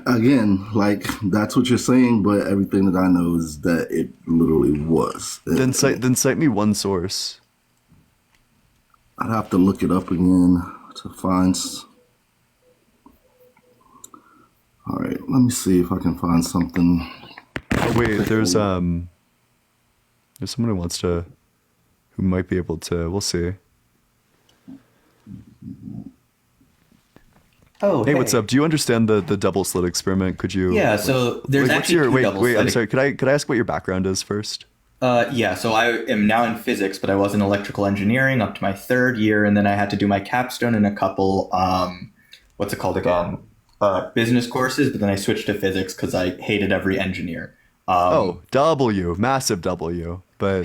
Again, like that's what you're saying, but everything that I know is that it literally was. Then cite me one source. I'd have to look it up again to find. All right, let me see if I can find something. Oh, wait, there's someone who might be able to. We'll see. Oh, hey, what's up? Do you understand the double slit experiment? Could you? Yeah. So there's actually two double wait. slit. I'm sorry. Could I ask what your background is first? Yeah. So I am now in physics, but I was in electrical engineering up to my third year, and then I had to do my capstone in a couple. What's it called again? Business courses. But then I switched to physics because I hated every engineer. Massive W. But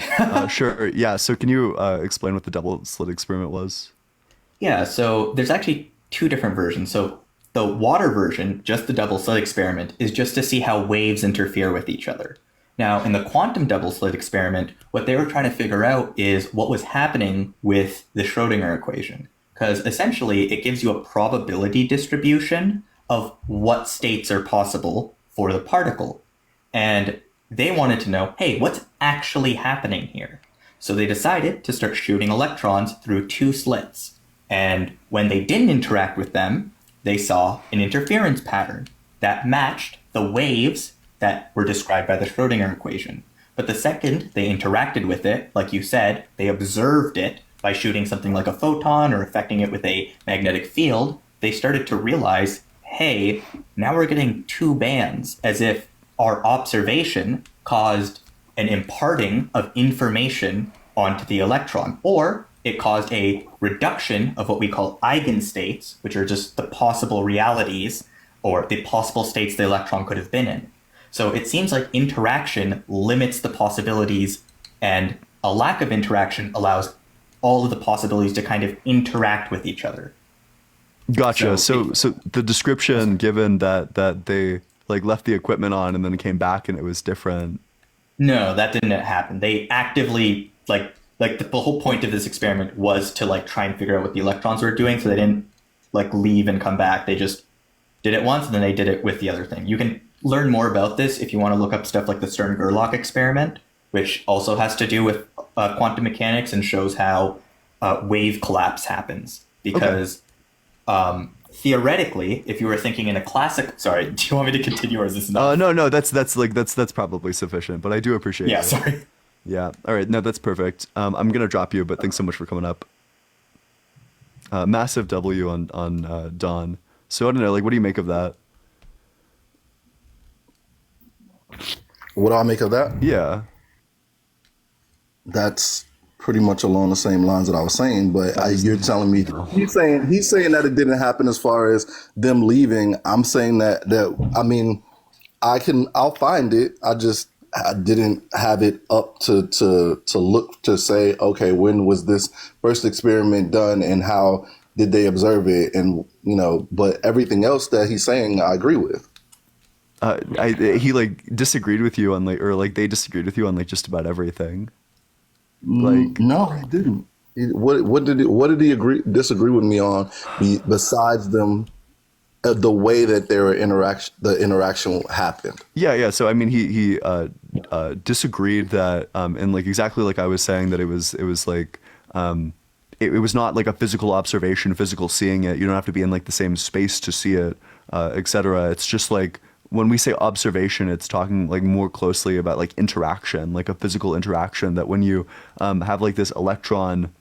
sure. Yeah. So can you explain what the double slit experiment was? Yeah. So there's actually two different versions. So the water version, just the double slit experiment, is just to see how waves interfere with each other. Now, in the quantum double slit experiment, what they were trying to figure out is what was happening with the Schrodinger equation. Because essentially, it gives you a probability distribution of what states are possible for the particle. And they wanted to know, hey, what's actually happening here? So they decided to start shooting electrons through two slits. And when they didn't interact with them, they saw an interference pattern that matched the waves that were described by the Schrodinger equation. But the second they interacted with it, like you said, they observed it by shooting something like a photon or affecting it with a magnetic field, they started to realize, hey, now we're getting two bands, as if our observation caused an imparting of information onto the electron, or it caused a reduction of what we call eigenstates, which are just the possible realities or the possible states the electron could have been in. So it seems like interaction limits the possibilities and a lack of interaction allows all of the possibilities to kind of interact with each other. Gotcha. So the description given that they like left the equipment on and then came back and it was different. No, that didn't happen. They actively like the whole point of this experiment was to like try and figure out what the electrons were doing, so they didn't like leave and come back. They just did it once and then they did it with the other thing. You can learn more about this if you want to look up stuff like the Stern-Gerlach experiment, which also has to do with quantum mechanics and shows how wave collapse happens. Because theoretically, if you were thinking in a classic, sorry, do you want me to continue or is this enough? No, that's probably sufficient, but I do appreciate it. Yeah, sorry. Yeah. All right. No, that's perfect. I'm gonna drop you, but thanks so much for coming up. Massive W on Don. So I don't know, like, what do you make of that? What do I make of that? Yeah. That's pretty much along the same lines that I was saying, but you're telling me he's saying that it didn't happen as far as them leaving. I'm saying that I mean, I'll find it. I didn't have it up to look to say, okay, when was this first experiment done and how did they observe it? And, you know, but everything else that he's saying, I agree with. He like disagreed with you on like, or like they disagreed with you on like just about everything. Like, no, he didn't. What did he disagree with me on besides them? The way that the interaction happened. Yeah. So I mean, he disagreed that, and like exactly like I was saying that it was like it was not like a physical observation, physical seeing it. You don't have to be in like the same space to see it, etc. It's just like when we say observation, it's talking like more closely about like interaction, like a physical interaction. That when you have like this electron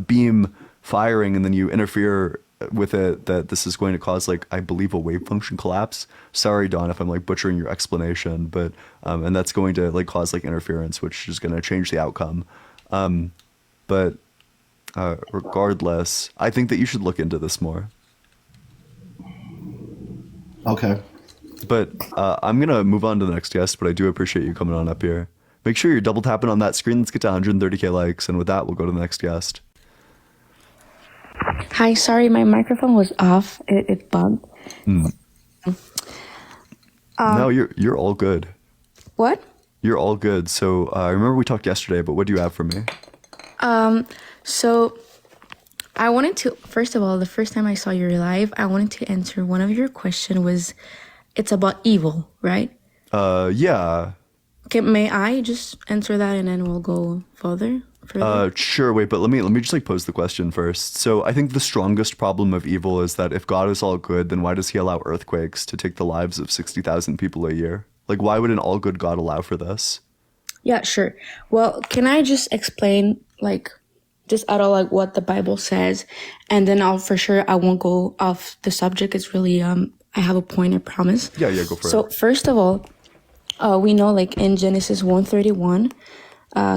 beam firing and then you interfere with it, that this is going to cause like, I believe, a wave function collapse. Sorry, Don, if I'm like butchering your explanation, but and that's going to like cause like interference, which is going to change the outcome. But regardless, I think that you should look into this more. Okay. But I'm going to move on to the next guest, but I do appreciate you coming on up here. Make sure you're double tapping on that screen. Let's get to 130K likes. And with that, we'll go to the next guest. Hi, sorry, my microphone was off. It bugged. No, you're all good. What? You're all good. So I remember we talked yesterday, but what do you have for me? So I wanted to, first of all, the first time I saw your live, I wanted to answer one of your question was, it's about evil, right? Yeah. Okay, may I just answer that and then we'll go further? Sure. Wait, but let me just like pose the question first. So I think the strongest problem of evil is that if God is all good, then why does he allow earthquakes to take the lives of 60,000 people a year? Like, why would an all good God allow for this? Yeah, sure. Well, can I just explain like just out of like what the Bible says, and then I won't go off the subject. It's really I have a point, I promise. Yeah, go for it. So first of all, we know like in Genesis 1:31,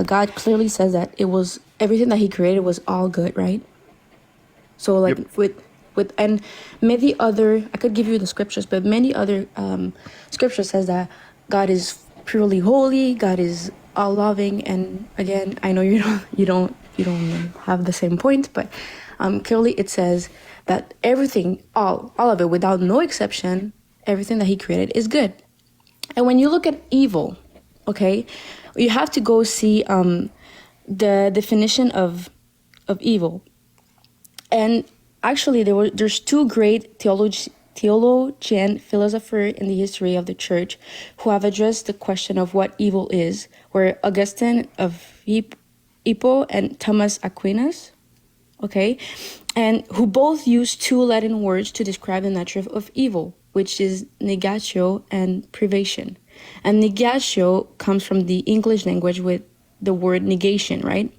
God clearly says that it was everything that he created was all good, right? So like with and many other, I could give you the scriptures, but many other scriptures says that God is purely holy, God is all loving, and again, I know you don't have the same point, but clearly it says that everything, all of it, without no exception, everything that he created is good. And when you look at evil, okay, you have to go see the definition of evil. And actually, there's two great theologian philosophers in the history of the church who have addressed the question of what evil is, were Augustine of Hippo and Thomas Aquinas, okay, and who both use two Latin words to describe the nature of evil, which is negatio and privation. And negatio comes from the English language with the word negation, right?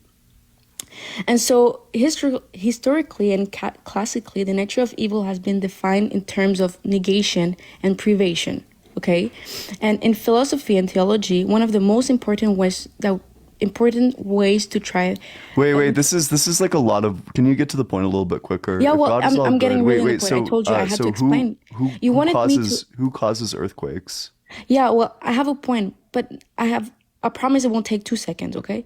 And so historically and classically, the nature of evil has been defined in terms of negation and privation, okay? And in philosophy and theology, one of the most important ways to try. Wait. This is like a lot of. Can you get to the point a little bit quicker? Yeah, well, I'm getting really to the point. I told you I had to explain. Who causes earthquakes? Yeah, well, I have a point, but I promise it won't take 2 seconds, okay?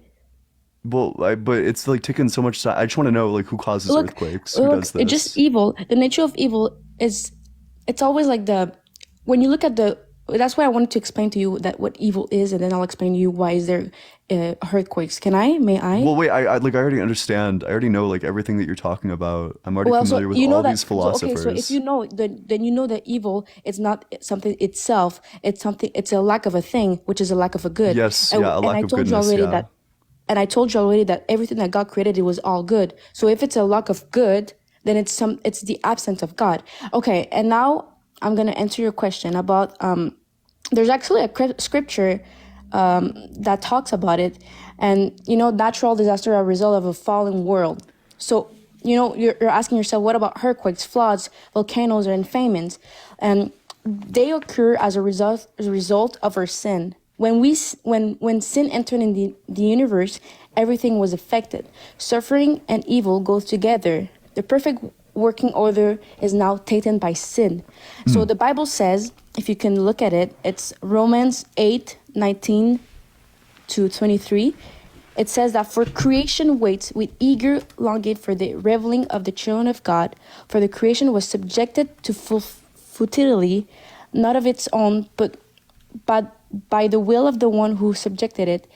Well, but it's like taking so much time. I just want to know like who causes Look, earthquakes? Who look, does it's this? just evil. The nature of evil is, it's always like when you look at that's why I wanted to explain to you that what evil is, and then I'll explain to you why is there earthquakes. May I? Well, wait, I already understand. I already know like everything that you're talking about. I'm already Well, familiar so with you know all that. these philosophers. So if you know, then you know that evil is not something itself. It's something. It's a lack of a thing, which is a lack of a good. Yes, And, yeah, a and lack I of told you goodness, already yeah. that. And I told you already that everything that God created, it was all good. So if it's a lack of good, then it's the absence of God. Okay, and now I'm gonna answer your question about there's actually a scripture that talks about it, and natural disaster are a result of a fallen world. So you're asking yourself, what about earthquakes, floods, volcanoes, and famines? And they occur as a result of our sin. When sin entered in the universe, everything was affected. Suffering and evil go together. The perfect working order is now taken by sin. So the Bible says, if you can look at it, it's Romans 8:19 to 23. It says that for creation waits with eager longing for the revealing of the children of God. For the creation was subjected to futility, not of its own, but by the will of the one who subjected it,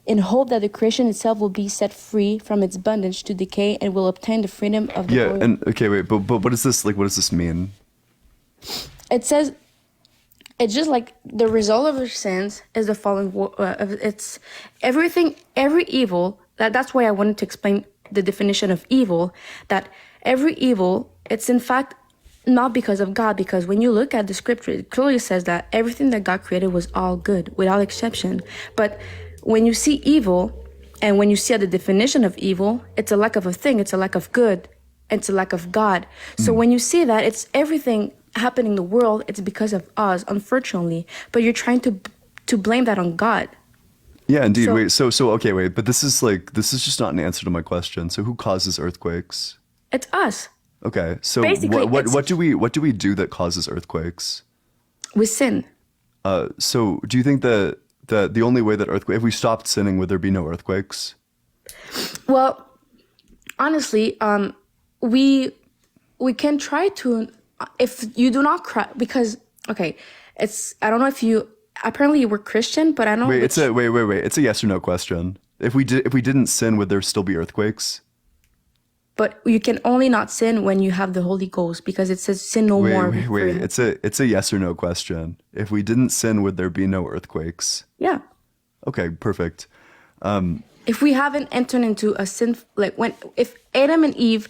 in hope that the creation itself will be set free from its bondage to decay and will obtain the freedom of the glory. And okay, wait, but what is this like? What does this mean? It says it's just like the result of our sins is the fallen. It's everything, every evil. That's why I wanted to explain the definition of evil. That every evil, it's in fact not because of God. Because when you look at the scripture, it clearly says that everything that God created was all good, without exception. But when you see evil, and when you see the definition of evil, it's a lack of a thing. It's a lack of good. It's a lack of God. So when you see that, it's everything happening in the world, it's because of us, unfortunately. But you're trying to blame that on God. Yeah, indeed. So okay, wait, but this is just not an answer to my question. So who causes earthquakes? It's us. Okay, so Basically, what do we do that causes earthquakes? We sin. So do you think that the only way that if we stopped sinning, would there be no earthquakes? Well, honestly, we can try to, if you do not cry, because okay, I don't know if you apparently you were Christian, but I don't. Wait, it's a yes or no question. If we didn't sin, would there still be earthquakes? But you can only not sin when you have the Holy Ghost, because it says sin no more. Wait. It's a yes or no question. If we didn't sin, would there be no earthquakes? Yeah. Okay, perfect. If we haven't entered into a sin, if Adam and Eve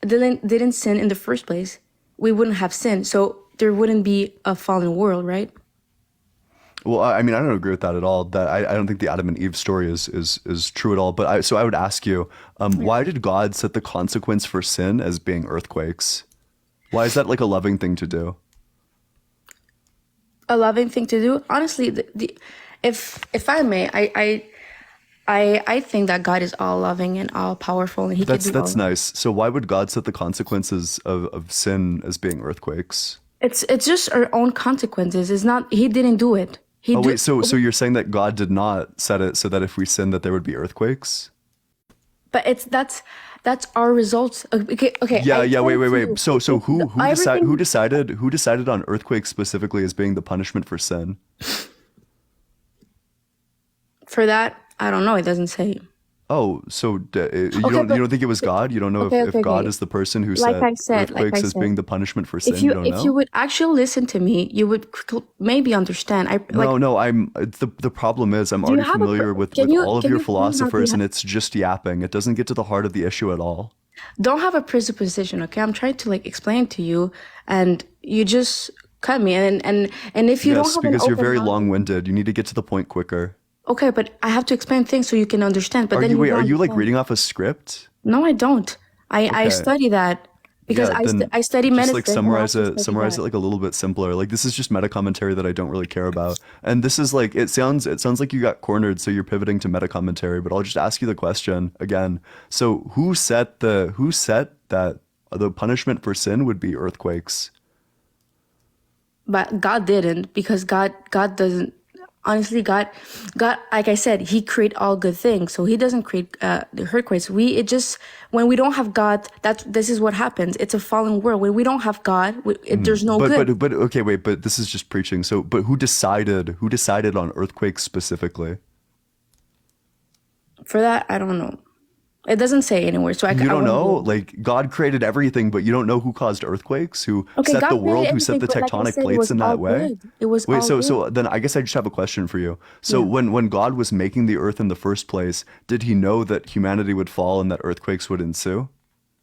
didn't sin in the first place, we wouldn't have sinned. So there wouldn't be a fallen world, right? Well, I mean, I don't agree with that at all. That I don't think the Adam and Eve story is true at all. But I would ask you, why did God set the consequence for sin as being earthquakes? Why is that like a loving thing to do? A loving thing to do, honestly. If I may, I think that God is all loving and all powerful, and That's nice. So why would God set the consequences of sin as being earthquakes? It's just our own consequences. It's not. He didn't do it. So you're saying that God did not set it so that if we sin that there would be earthquakes? But that's our results. Okay. Yeah. Wait. So who decided on earthquakes specifically as being the punishment for sin? For that, I don't know. It doesn't say. Oh, so you don't think it was God? You don't know if God is the person who set earthquakes as being the punishment for sin? If you would actually listen to me, you would maybe understand. The problem is I'm already familiar with all of your philosophers, and it's just yapping. It doesn't get to the heart of the issue at all. Don't have a presupposition, okay? I'm trying to explain to you, and you just cut me. And if you don't have because you're very long-winded. You need to get to the point quicker. Okay, but I have to explain things so you can understand. But are you reading off a script? No, I don't. I study that because I study medicine. Just summarize it like a little bit simpler. Like this is just meta commentary that I don't really care about. And this is like it sounds like you got cornered, so you're pivoting to meta commentary. But I'll just ask you the question again. So who set that the punishment for sin would be earthquakes? But God didn't, because God doesn't. honestly, God, like I said, He create all good things. So He doesn't create the earthquakes. When we don't have God, this is what happens. It's a fallen world. When we don't have God, there's no good. But okay, wait. But this is just preaching. So, but who decided on earthquakes specifically? For that, I don't know. It doesn't say anywhere. So You don't know? Like, God created everything, but you don't know who caused earthquakes, who set God the world, created who set the everything, but like I tectonic said, it plates was in all that way? good. It was Wait, all so good. then I guess I just have a question for you. So when God was making the earth in the first place, did He know that humanity would fall and that earthquakes would ensue?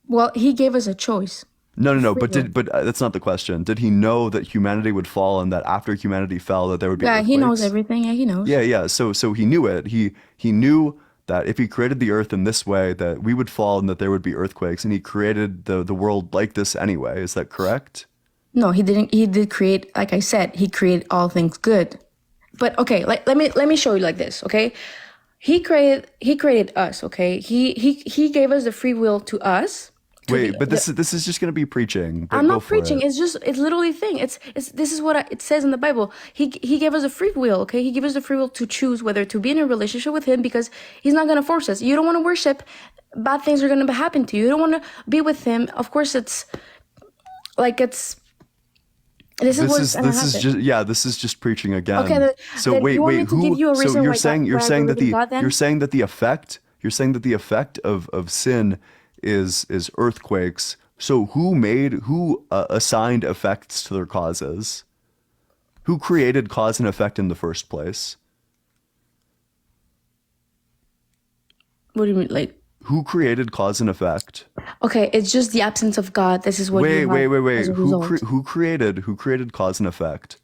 Well, He gave us a choice. No. Free will. But that's not the question. Did He know that humanity would fall and that after humanity fell that there would be Yeah, earthquakes? He knows everything. Yeah, He knows. Yeah. So He knew it. He knew that if He created the earth in this way, that we would fall and that there would be earthquakes, and He created the world like this anyway. Is that correct? No, He didn't. He did create, like I said, He created all things good. But okay, like let me show you like this. Okay, He created us. Okay, He gave us the free will to us. Wait, but this is just gonna be preaching. But I'm go not for preaching. it. It's literally thing. This is what it says in the Bible. He gave us a free will. Okay, He gave us the free will to choose whether to be in a relationship with Him, because He's not gonna force us. You don't want to worship, bad things are gonna happen to you. You don't want to be with Him. Of course, this is just preaching again. Okay, so then wait, you want me to give you a so reason you're why saying God- you're why I saying that believe in the God then? you're saying that the effect of sin is earthquakes. So who assigned effects to their causes? Who created cause and effect in the first place? What do you mean, like? Who created cause and effect? Okay, it's just the absence of God. This is what. Wait. As a result. Who created cause and effect?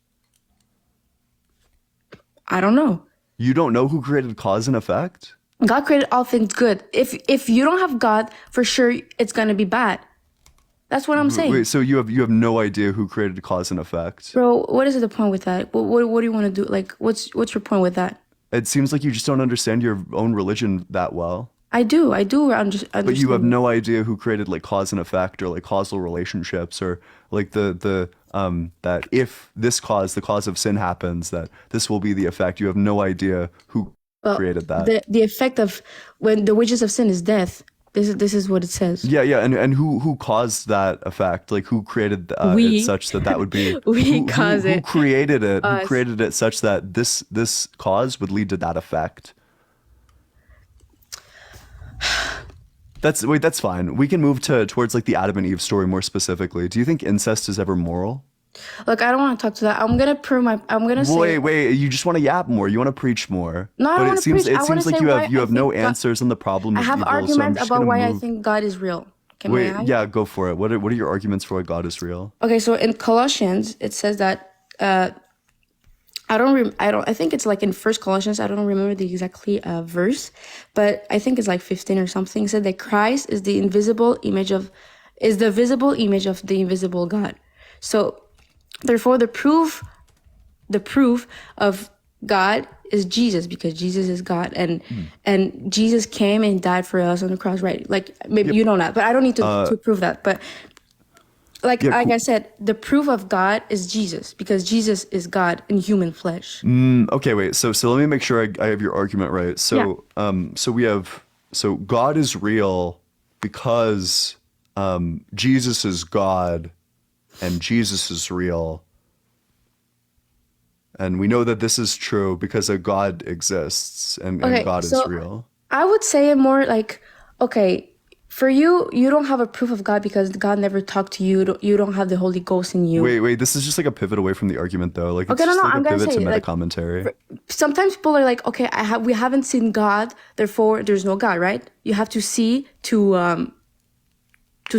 I don't know. You don't know who created cause and effect? God created all things good. If you don't have God, for sure it's gonna be bad. That's what I'm saying. Wait, so you have no idea who created cause and effect? Bro, what is the point with that? What do you want to do? Like, what's your point with that? It seems like you just don't understand your own religion that well. I do understand. But you have no idea who created like cause and effect or like causal relationships or like the that if this cause, the cause of sin happens, that this will be the effect. You have no idea who created that. The effect of when the wages of sin is death. This is what it says. Yeah, and who caused that effect? Like who created it such that would be we cause it. Who created it? Us. Who created it such that this cause would lead to that effect? That's fine. We can move towards like the Adam and Eve story more specifically. Do you think incest is ever moral? Look, I don't want to talk to that. I'm gonna say. Wait. You just want to yap more. You want to preach more. No, I don't want to preach. It I wanna seems like say you why have I no think God- answers on the problem I of have evil. arguments about why I move. think God is real. Wait, May I? yeah, go for it. What are your arguments for why God is real? Okay, so in Colossians it says that I think it's like in First Colossians. I don't remember the exactly verse, but I think it's like 15 or something. It said that Christ is the visible image of the invisible God. So therefore, the proof of God is Jesus, because Jesus is God, and Jesus came and died for us on the cross, right? Like maybe you know that, but I don't need to prove that. But like I said, the proof of God is Jesus, because Jesus is God in human flesh. Okay, wait. So let me make sure I have your argument right. So so God is real because Jesus is God and Jesus is real. And we know that this is true because a God exists and God is real. I would say it more like, okay, for you don't have a proof of God because God never talked to you. You don't have the Holy Ghost in you. Wait. This is just like a pivot away from the argument, though. Like it's Okay, just like I'm a gonna pivot say to meta like, commentary. Sometimes people are like, okay, we haven't seen God, therefore there's no God, right? You have to see to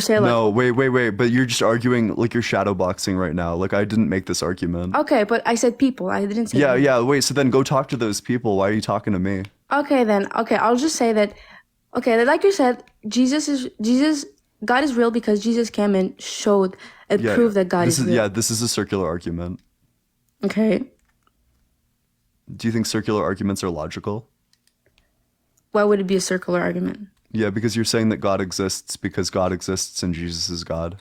say like. No, wait. But you're just arguing like you're shadow boxing right now. Like I didn't make this argument. Okay, but I said people. I didn't say. Yeah. Wait. So then go talk to those people. Why are you talking to me? Okay, then. Okay, I'll just say that. Okay, like you said, God is real because Jesus came and showed and proved that God is real. Yeah, this is a circular argument. Okay. Do you think circular arguments are logical? Why would it be a circular argument? Yeah, because you're saying that God exists because God exists and Jesus is God.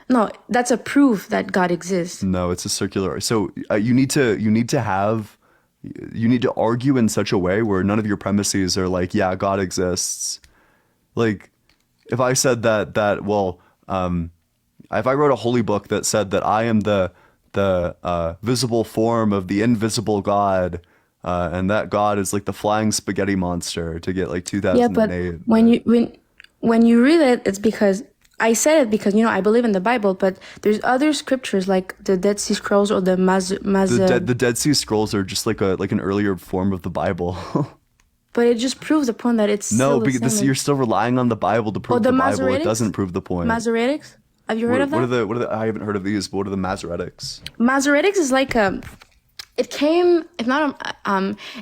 No, that's a proof that God exists. No, it's a circular. So you need to have you need to argue in such a way where none of your premises are like, yeah, God exists. Like, if I said that well, if I wrote a holy book that said that I am the visible form of the invisible God, and that God is like the flying spaghetti monster to get like 2008. Yeah, but when you read it, it's because I said it because I believe in the Bible, but there's other scriptures like the Dead Sea Scrolls or the the Dead Sea Scrolls are just like an earlier form of the Bible. But it just proves the point that it's no, still the because same. you're still relying on the Bible to prove the Bible. It Masoretics? doesn't prove the point. Masoretics? Have you heard of that? What are the? I haven't heard of these. But what are the Masoretics? Masoretics is like it came, if not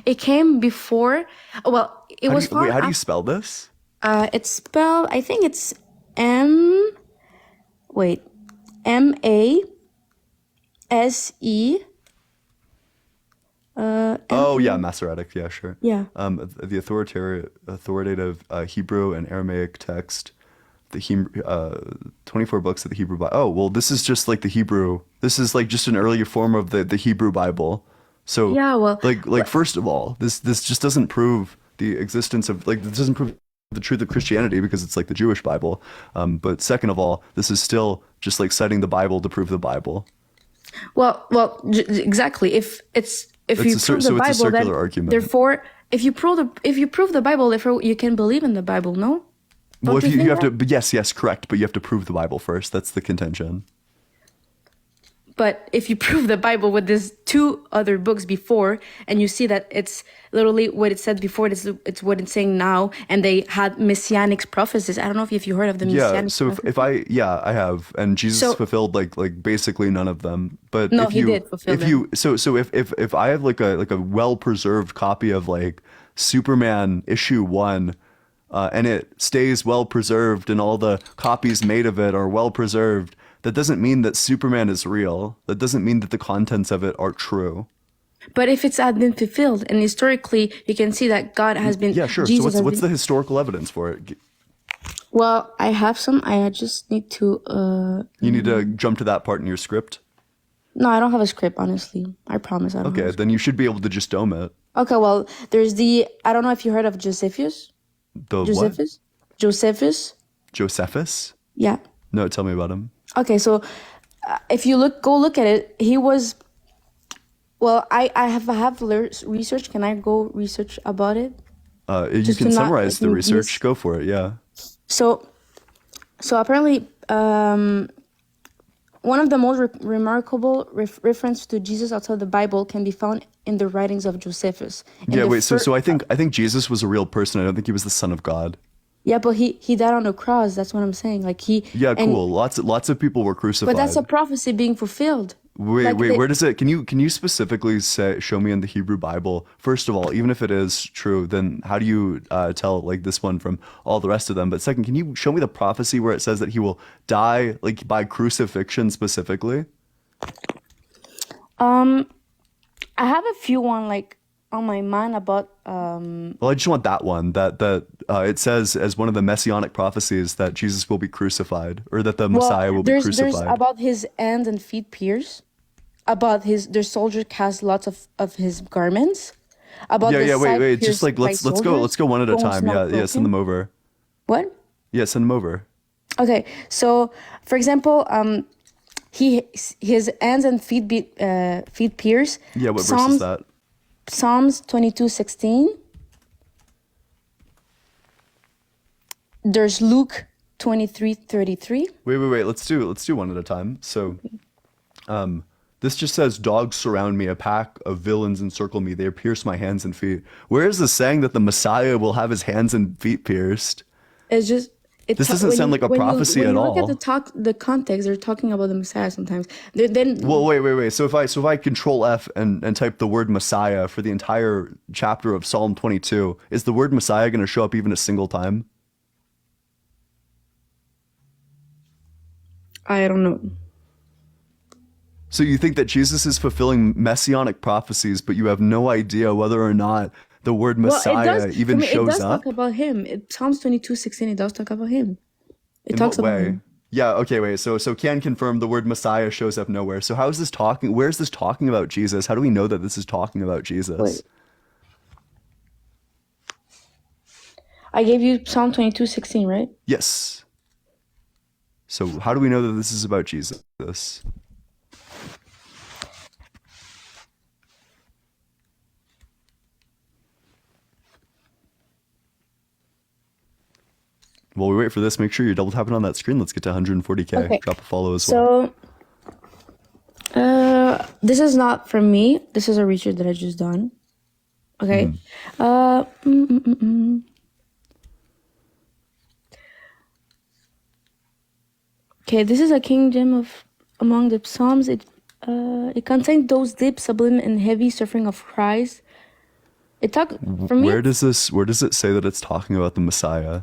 it came before. Well, it was. Wait, how do you spell this? It's spelled. I think it's M. Wait, M-A-S-E. Oh yeah, Masoretic. Yeah, sure. Yeah. The authoritative Hebrew and Aramaic text, the 24 books of the Hebrew Bible. Oh well, this is just like the Hebrew. This is like just an earlier form of the Hebrew Bible. So yeah, well, like first of all, this just doesn't prove the existence of this doesn't prove the truth of Christianity because it's like the Jewish Bible. But second of all, this is still just like citing the Bible to prove the Bible. Well, exactly. If you prove the Bible, then argument. Therefore, if you prove the Bible, therefore you can believe in the Bible. No. Well, if you have to, but yes, correct. But you have to prove the Bible first. That's the contention. But if you prove the Bible with these two other books before, and you see that it's literally what it said before, it's what it's saying now, and they had messianic prophecies. I don't know if you heard of the messianic. Yeah. So if I have, and Jesus fulfilled like basically none of them. But no, if you, he did fulfill them. If I have like a well preserved copy of like Superman issue 1. And it stays well preserved, and all the copies made of it are well preserved. That doesn't mean that Superman is real. That doesn't mean that the contents of it are true. But if it's had been fulfilled, and historically you can see that God has been. Yeah, sure. Jesus so what's the historical evidence for it? Well, I have some. I just need to. You need to jump to that part in your script. No, I don't have a script. Honestly, I promise. I don't. Okay, then you should be able to just dome it. Okay, well, there's I don't know if you heard of Josephus. Josephus? Josephus? Josephus? Yeah. No, tell me about him. Okay, so if you go look at it, he was. Well, I have research. Can I go research about it? You can summarize the research. Go for it. Yeah. So apparently, one of the most remarkable reference to Jesus outside the Bible can be found in the writings of Josephus. Yeah, wait. So I think Jesus was a real person. I don't think he was the son of God. Yeah, but he died on a cross. That's what I'm saying. Like he. Yeah, cool. Lots of people were crucified. But that's a prophecy being fulfilled. Wait. Where does it? Can you specifically show me in the Hebrew Bible? First of all, even if it is true, then how do you tell like this one from all the rest of them? But second, can you show me the prophecy where it says that he will die like by crucifixion specifically? I have a few on my mind about. Well, I just want that one that it says as one of the messianic prophecies that Jesus will be crucified, or that the Messiah will be crucified. There's about his hands and feet pierced. About their soldier cast lots of his garments. About wait. Just like let's go one at a time. Yeah, send them over. What? Yeah, send them over. Okay, so for example, his hands and feet pierced. Yeah, what verse is that? Psalms 22:16. There's Luke 23:33. Wait. Let's do one at a time. So, this just says, "Dogs surround me; a pack of villains encircle me. They pierce my hands and feet." Where is this saying that the Messiah will have his hands and feet pierced? It's just. This doesn't sound like a prophecy at all. When you look at the context, they're talking about the Messiah sometimes. Well, wait. So if I Control F and type the word Messiah for the entire chapter of Psalm 22, is the word Messiah going to show up even a single time? I don't know. So you think that Jesus is fulfilling messianic prophecies, but you have no idea whether or not the word Messiah even shows up? It does talk about him. Psalms 22:16, it does talk about him. It talks about him. Yeah, okay, wait. So can confirm the word Messiah shows up nowhere. So how is this talking? Where is this talking about Jesus? How do we know that this is talking about Jesus? Wait. I gave you Psalm 22:16, right? Yes. So how do we know that this is about Jesus? While we wait for this, make sure you're double tapping on that screen. Let's get to 140K. Okay. Drop a follow as well. So, this is not from me. This is a research that I just done. Okay. Okay, this is a kingdom of among the Psalms. It contains those deep, sublime, and heavy suffering of Christ. It talk for me. Where does it say that it's talking about the Messiah?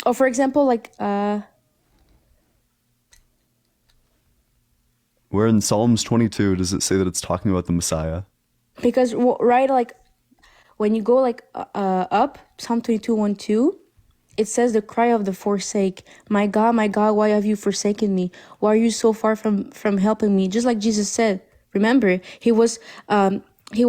Oh, for example, like Where in Psalms 22 does it say that it's talking about the Messiah? because right, like when you go like up Psalm 22:1-2, it says the cry of the forsake. My God, why have you forsaken me? Why are you so far from helping me? Just like Jesus said. Remember, he was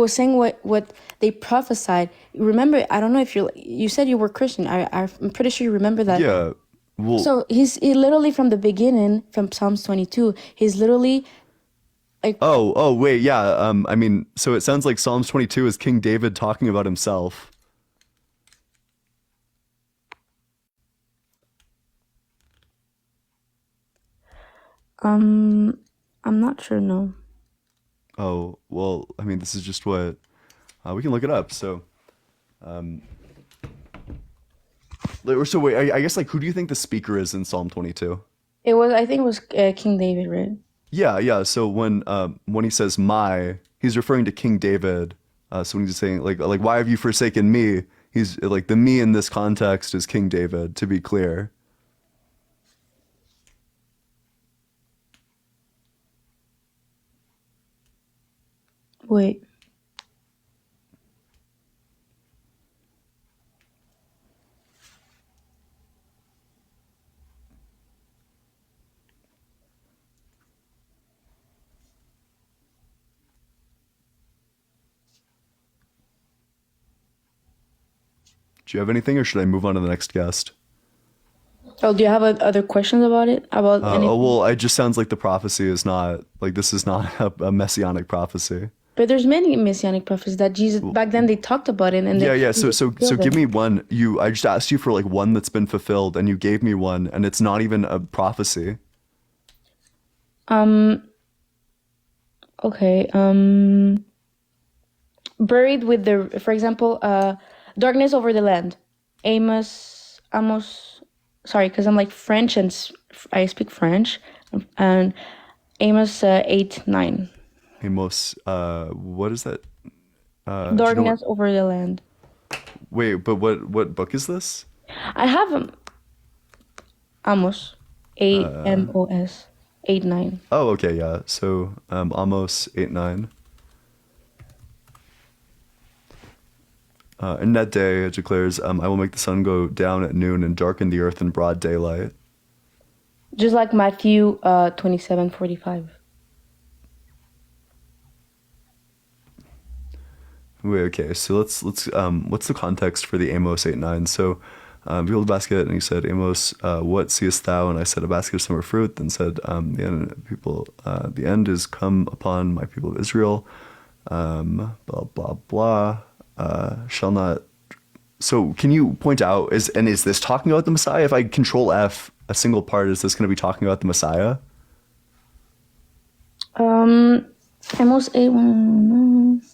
saying what they prophesied. Remember, I don't know if you said you were Christian. I'm pretty sure you remember that. Yeah. Well, So he literally from the beginning, from Psalms 22, he's literally like, oh, wait, yeah. I mean, so it sounds like Psalms 22 is King David talking about himself. I'm not sure, no. Oh, well, I mean, this is just what we can look it up. So, so wait, I guess like who do you think the speaker is in Psalm 22? I think it was King David, right? Yeah. So when he says my, he's referring to King David. So when he's saying like why have you forsaken me? He's like the me in this context is King David, to be clear. Wait. Do you have anything, or should I move on to the next guest? Oh, do you have other questions about it? About anything? Well, it just sounds like the prophecy is not like this is not a messianic prophecy. But there's many messianic prophets that Jesus back then they talked about it, and Yeah. they So give me one. I just asked you for like one that's been fulfilled, and you gave me one, and it's not even a prophecy. Okay. Buried with the, for example, darkness over the land. Amos. Sorry, because I'm like French and I speak French, and Amos 8:9. Amos, what is that? Do you know Darkness over the land. Wait, but what book is this? I have Amos, Amos 8:9. Oh, okay, yeah. So Amos 8:9. In that day, it declares, I will make the sun go down at noon and darken the earth in broad daylight. Just like Matthew 27:45. Wait, okay. So let's what's the context for the Amos 8:9? So behold the basket, and he said, Amos, what seest thou? And I said, a basket of summer fruit. Then said, the end is come upon my people of Israel. Blah blah blah. Shall not. So can you point out is this talking about the Messiah? If I control F a single part, is this going to be talking about the Messiah? Amos 8:1.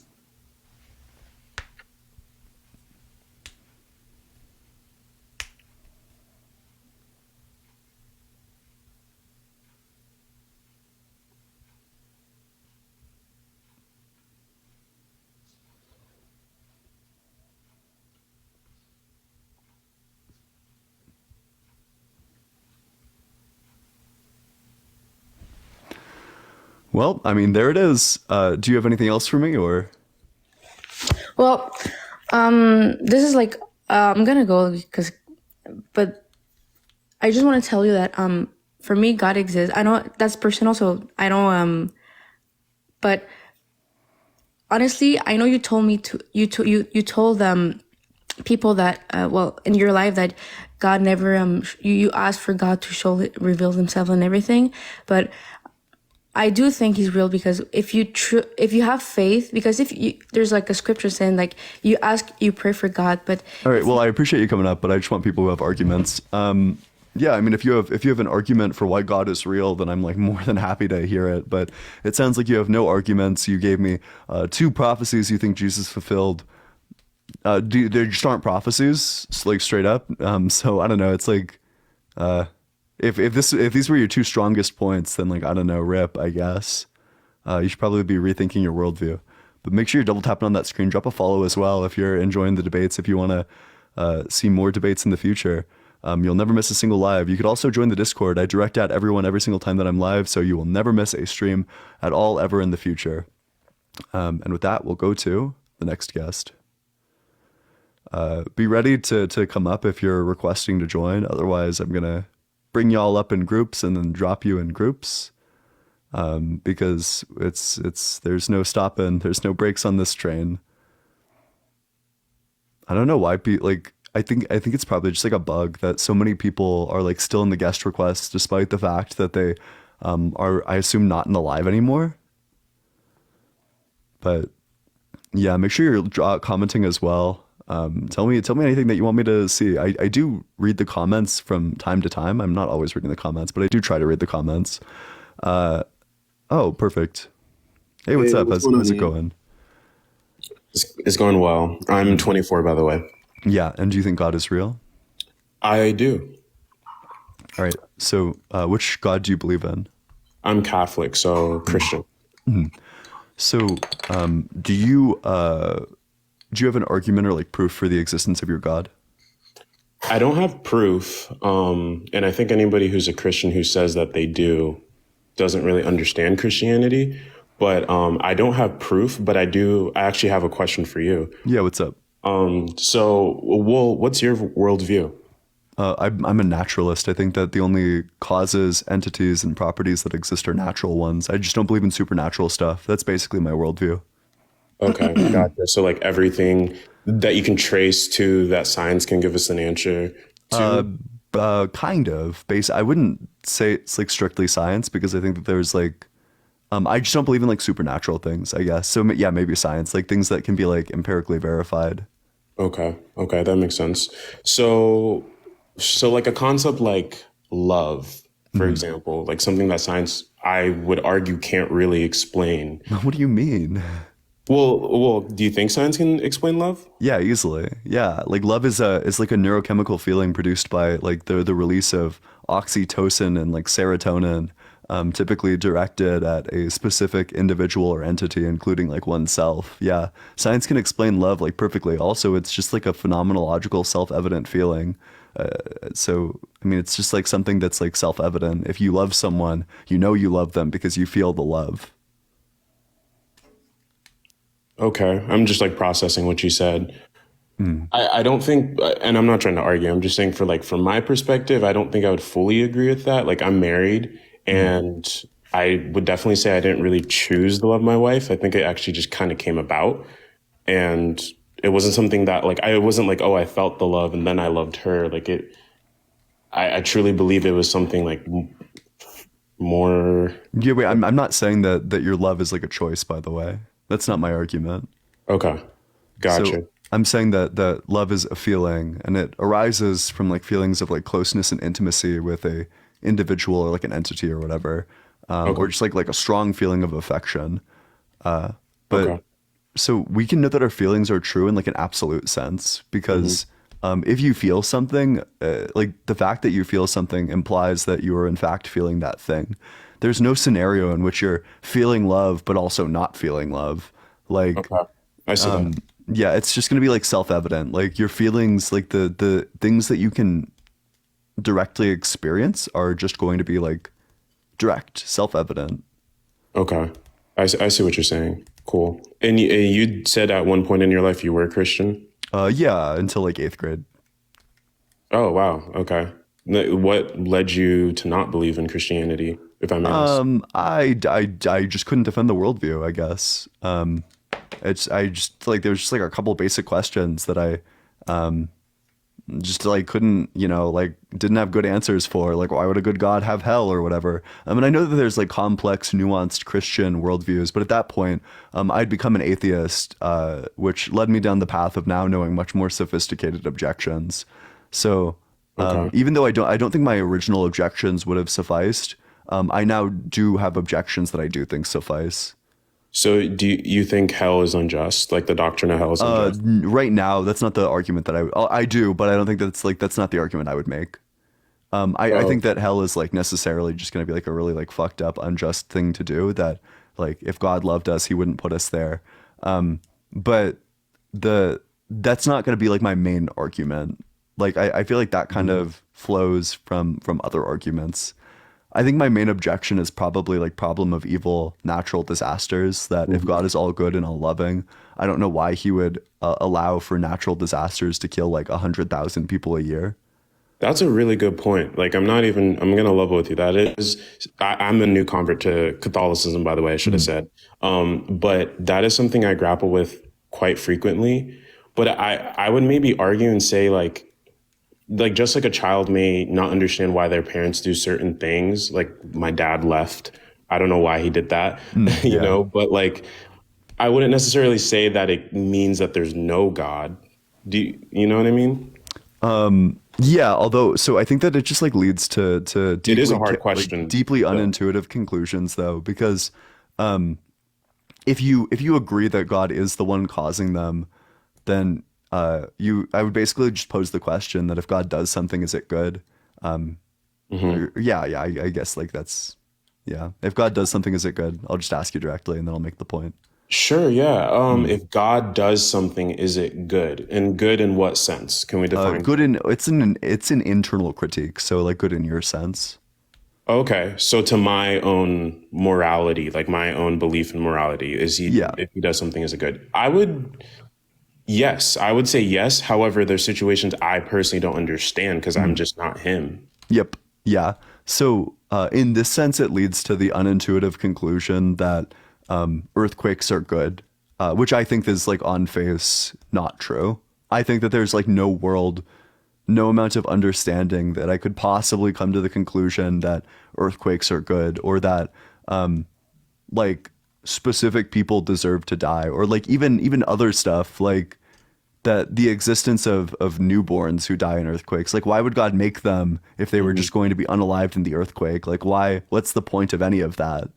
Well, I mean, there it is. Do you have anything else for me, or? Well, this is like I'm gonna go because but I just want to tell you that for me, God exists. I know that's personal, so I don't but honestly, I know you told me to you told people that well in your life that God never you asked for God to reveal himself and everything, but I do think he's real, because if you have faith, because there's like a scripture saying like you pray for God, but all right, well, I appreciate you coming up, but I just want people who have arguments. Yeah, I mean, if you have an argument for why God is real, then I'm like more than happy to hear it. But it sounds like you have no arguments. You gave me 2 prophecies you think Jesus fulfilled. There just aren't prophecies, like straight up. So I don't know. It's like, if these were your 2 strongest points, then like I don't know, rip, I guess. You should probably be rethinking your worldview. But make sure you're double tapping on that screen. Drop a follow as well if you're enjoying the debates. If you want to see more debates in the future. You'll never miss a single live. You could also join the Discord. I direct at everyone every single time that I'm live, so you will never miss a stream at all ever in the future. And with that, we'll go to the next guest. Be ready to come up if you're requesting to join. Otherwise, I'm going to bring y'all up in groups and then drop you in groups. Because there's no stopping, there's no brakes on this train. I don't know why I think it's probably just like a bug that so many people are like still in the guest requests, despite the fact that they are, I assume, not in the live anymore. But yeah, make sure you're commenting as well. Tell me anything that you want me to see. I do read the comments from time to time. I'm not always reading the comments, but I do try to read the comments. Oh, perfect. Hey, what's up? How's it going? It's going well. I'm 24, by the way. Yeah, and do you think God is real? I do. All right. So, which God do you believe in? I'm Catholic, so Christian. Mm-hmm. So, do you have an argument or like proof for the existence of your God? I don't have proof, and I think anybody who's a Christian who says that they do doesn't really understand Christianity. But I don't have proof, but I actually have a question for you. Yeah, what's up? So, what's your worldview? I'm a naturalist. I think that the only causes, entities, and properties that exist are natural ones. I just don't believe in supernatural stuff. That's basically my worldview. Okay, gotcha. So like everything that you can trace to that science can give us an answer to? Kind of. I wouldn't say it's like strictly science, because I think that there's like, I just don't believe in like supernatural things, I guess. So yeah, maybe science, like things that can be like empirically verified. Okay, that makes sense. So like a concept like love, for example, like something that science, I would argue, can't really explain. What do you mean? Well, do you think science can explain love? Yeah, easily. Yeah, like love is like a neurochemical feeling produced by like the release of oxytocin and like serotonin, typically directed at a specific individual or entity, including like oneself. Yeah, science can explain love like perfectly. Also, it's just like a phenomenological, self-evident feeling. So, I mean, it's just like something that's like self-evident. If you love someone, you know you love them because you feel the love. Okay, I'm just like processing what you said. I don't think, and I'm not trying to argue, I'm just saying from my perspective, I don't think I would fully agree with that. Like, I'm married, and I would definitely say I didn't really choose to love my wife. I think it actually just kind of came about, and it wasn't something that it wasn't like, oh, I felt the love and then I loved her. Like I truly believe it was something like more. Yeah, wait, I'm not saying that your love is like a choice, by the way. That's not my argument. Okay. Gotcha. So I'm saying that love is a feeling, and it arises from like feelings of like closeness and intimacy with a individual or like an entity or whatever, or just like a strong feeling of affection. So we can know that our feelings are true in like an absolute sense, because if you feel something, like the fact that you feel something implies that you are in fact feeling that thing. There's no scenario in which you're feeling love but also not feeling love. Like, I see that. Yeah, it's just going to be like self-evident. Like your feelings, like the things that you can directly experience are just going to be like direct, self-evident. Okay. I see what you're saying. Cool. And you said at one point in your life you were a Christian? Yeah, until like 8th grade. Oh, wow. Okay. What led you to not believe in Christianity, if I may ask? I just couldn't defend the worldview, I guess. I just like, there was just like a couple basic questions that I just like couldn't, like didn't have good answers for, like why would a good God have hell or whatever. I mean, I know that there's like complex, nuanced Christian worldviews, but at that point, I'd become an atheist, which led me down the path of now knowing much more sophisticated objections. So even though I don't think my original objections would have sufficed, I now do have objections that I do think suffice. So do you think hell is unjust? Like the doctrine of hell is unjust? Right now, that's not the argument that I do, but I don't think that's not the argument I would make. I think that hell is like necessarily just going to be like a really like fucked up, unjust thing to do, that like if God loved us, he wouldn't put us there. But that's not going to be like my main argument. Like I feel like that kind of flows from other arguments. I think my main objection is probably like problem of evil, natural disasters, that if God is all good and all loving, I don't know why he would allow for natural disasters to kill like 100,000 people a year. That's a really good point. Like, I'm going to level with you. That is, I'm a new convert to Catholicism, by the way, I should have said. But that is something I grapple with quite frequently. But I would maybe argue and say like just like a child may not understand why their parents do certain things. Like my dad left. I don't know why he did that, you know, but like, I wouldn't necessarily say that it means that there's no God. You know what I mean? Yeah, although, so I think that it just like leads to deeply, it is a hard question, like, deeply unintuitive conclusions though, because if you agree that God is the one causing them, then I would basically just pose the question that if God does something, is it good? I guess like that's, if God does something, is it good? I'll just ask you directly and then I'll make the point. Sure, yeah. If God does something, is it good? And good in what sense? Can we define? Good in it's an internal critique, so like good in your sense. Okay, so to my own morality, like my own belief in morality, if he does something, is it good? I would say yes. However, there's situations I personally don't understand because I'm just not him. Yep. Yeah. So in this sense, it leads to the unintuitive conclusion that earthquakes are good, which I think is like on face not true. I think that there's like no amount of understanding that I could possibly come to the conclusion that earthquakes are good, or that like specific people deserve to die, or like even other stuff, like that the existence of newborns who die in earthquakes. Like, why would God make them if they were just going to be unalived in the earthquake? Like, what's the point of any of that?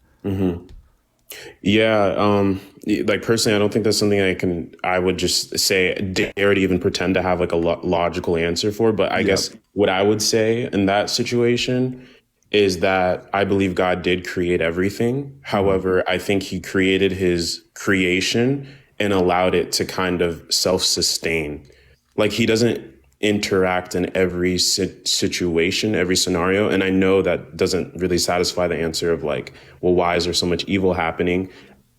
Yeah, like personally, I don't think that's something I would just say, dare to even pretend to have like a logical answer for. But I guess what I would say in that situation is that I believe God did create everything. However, I think he created his creation and allowed it to kind of self-sustain. Like he doesn't interact in every situation, every scenario. And I know that doesn't really satisfy the answer of like, well, why is there so much evil happening?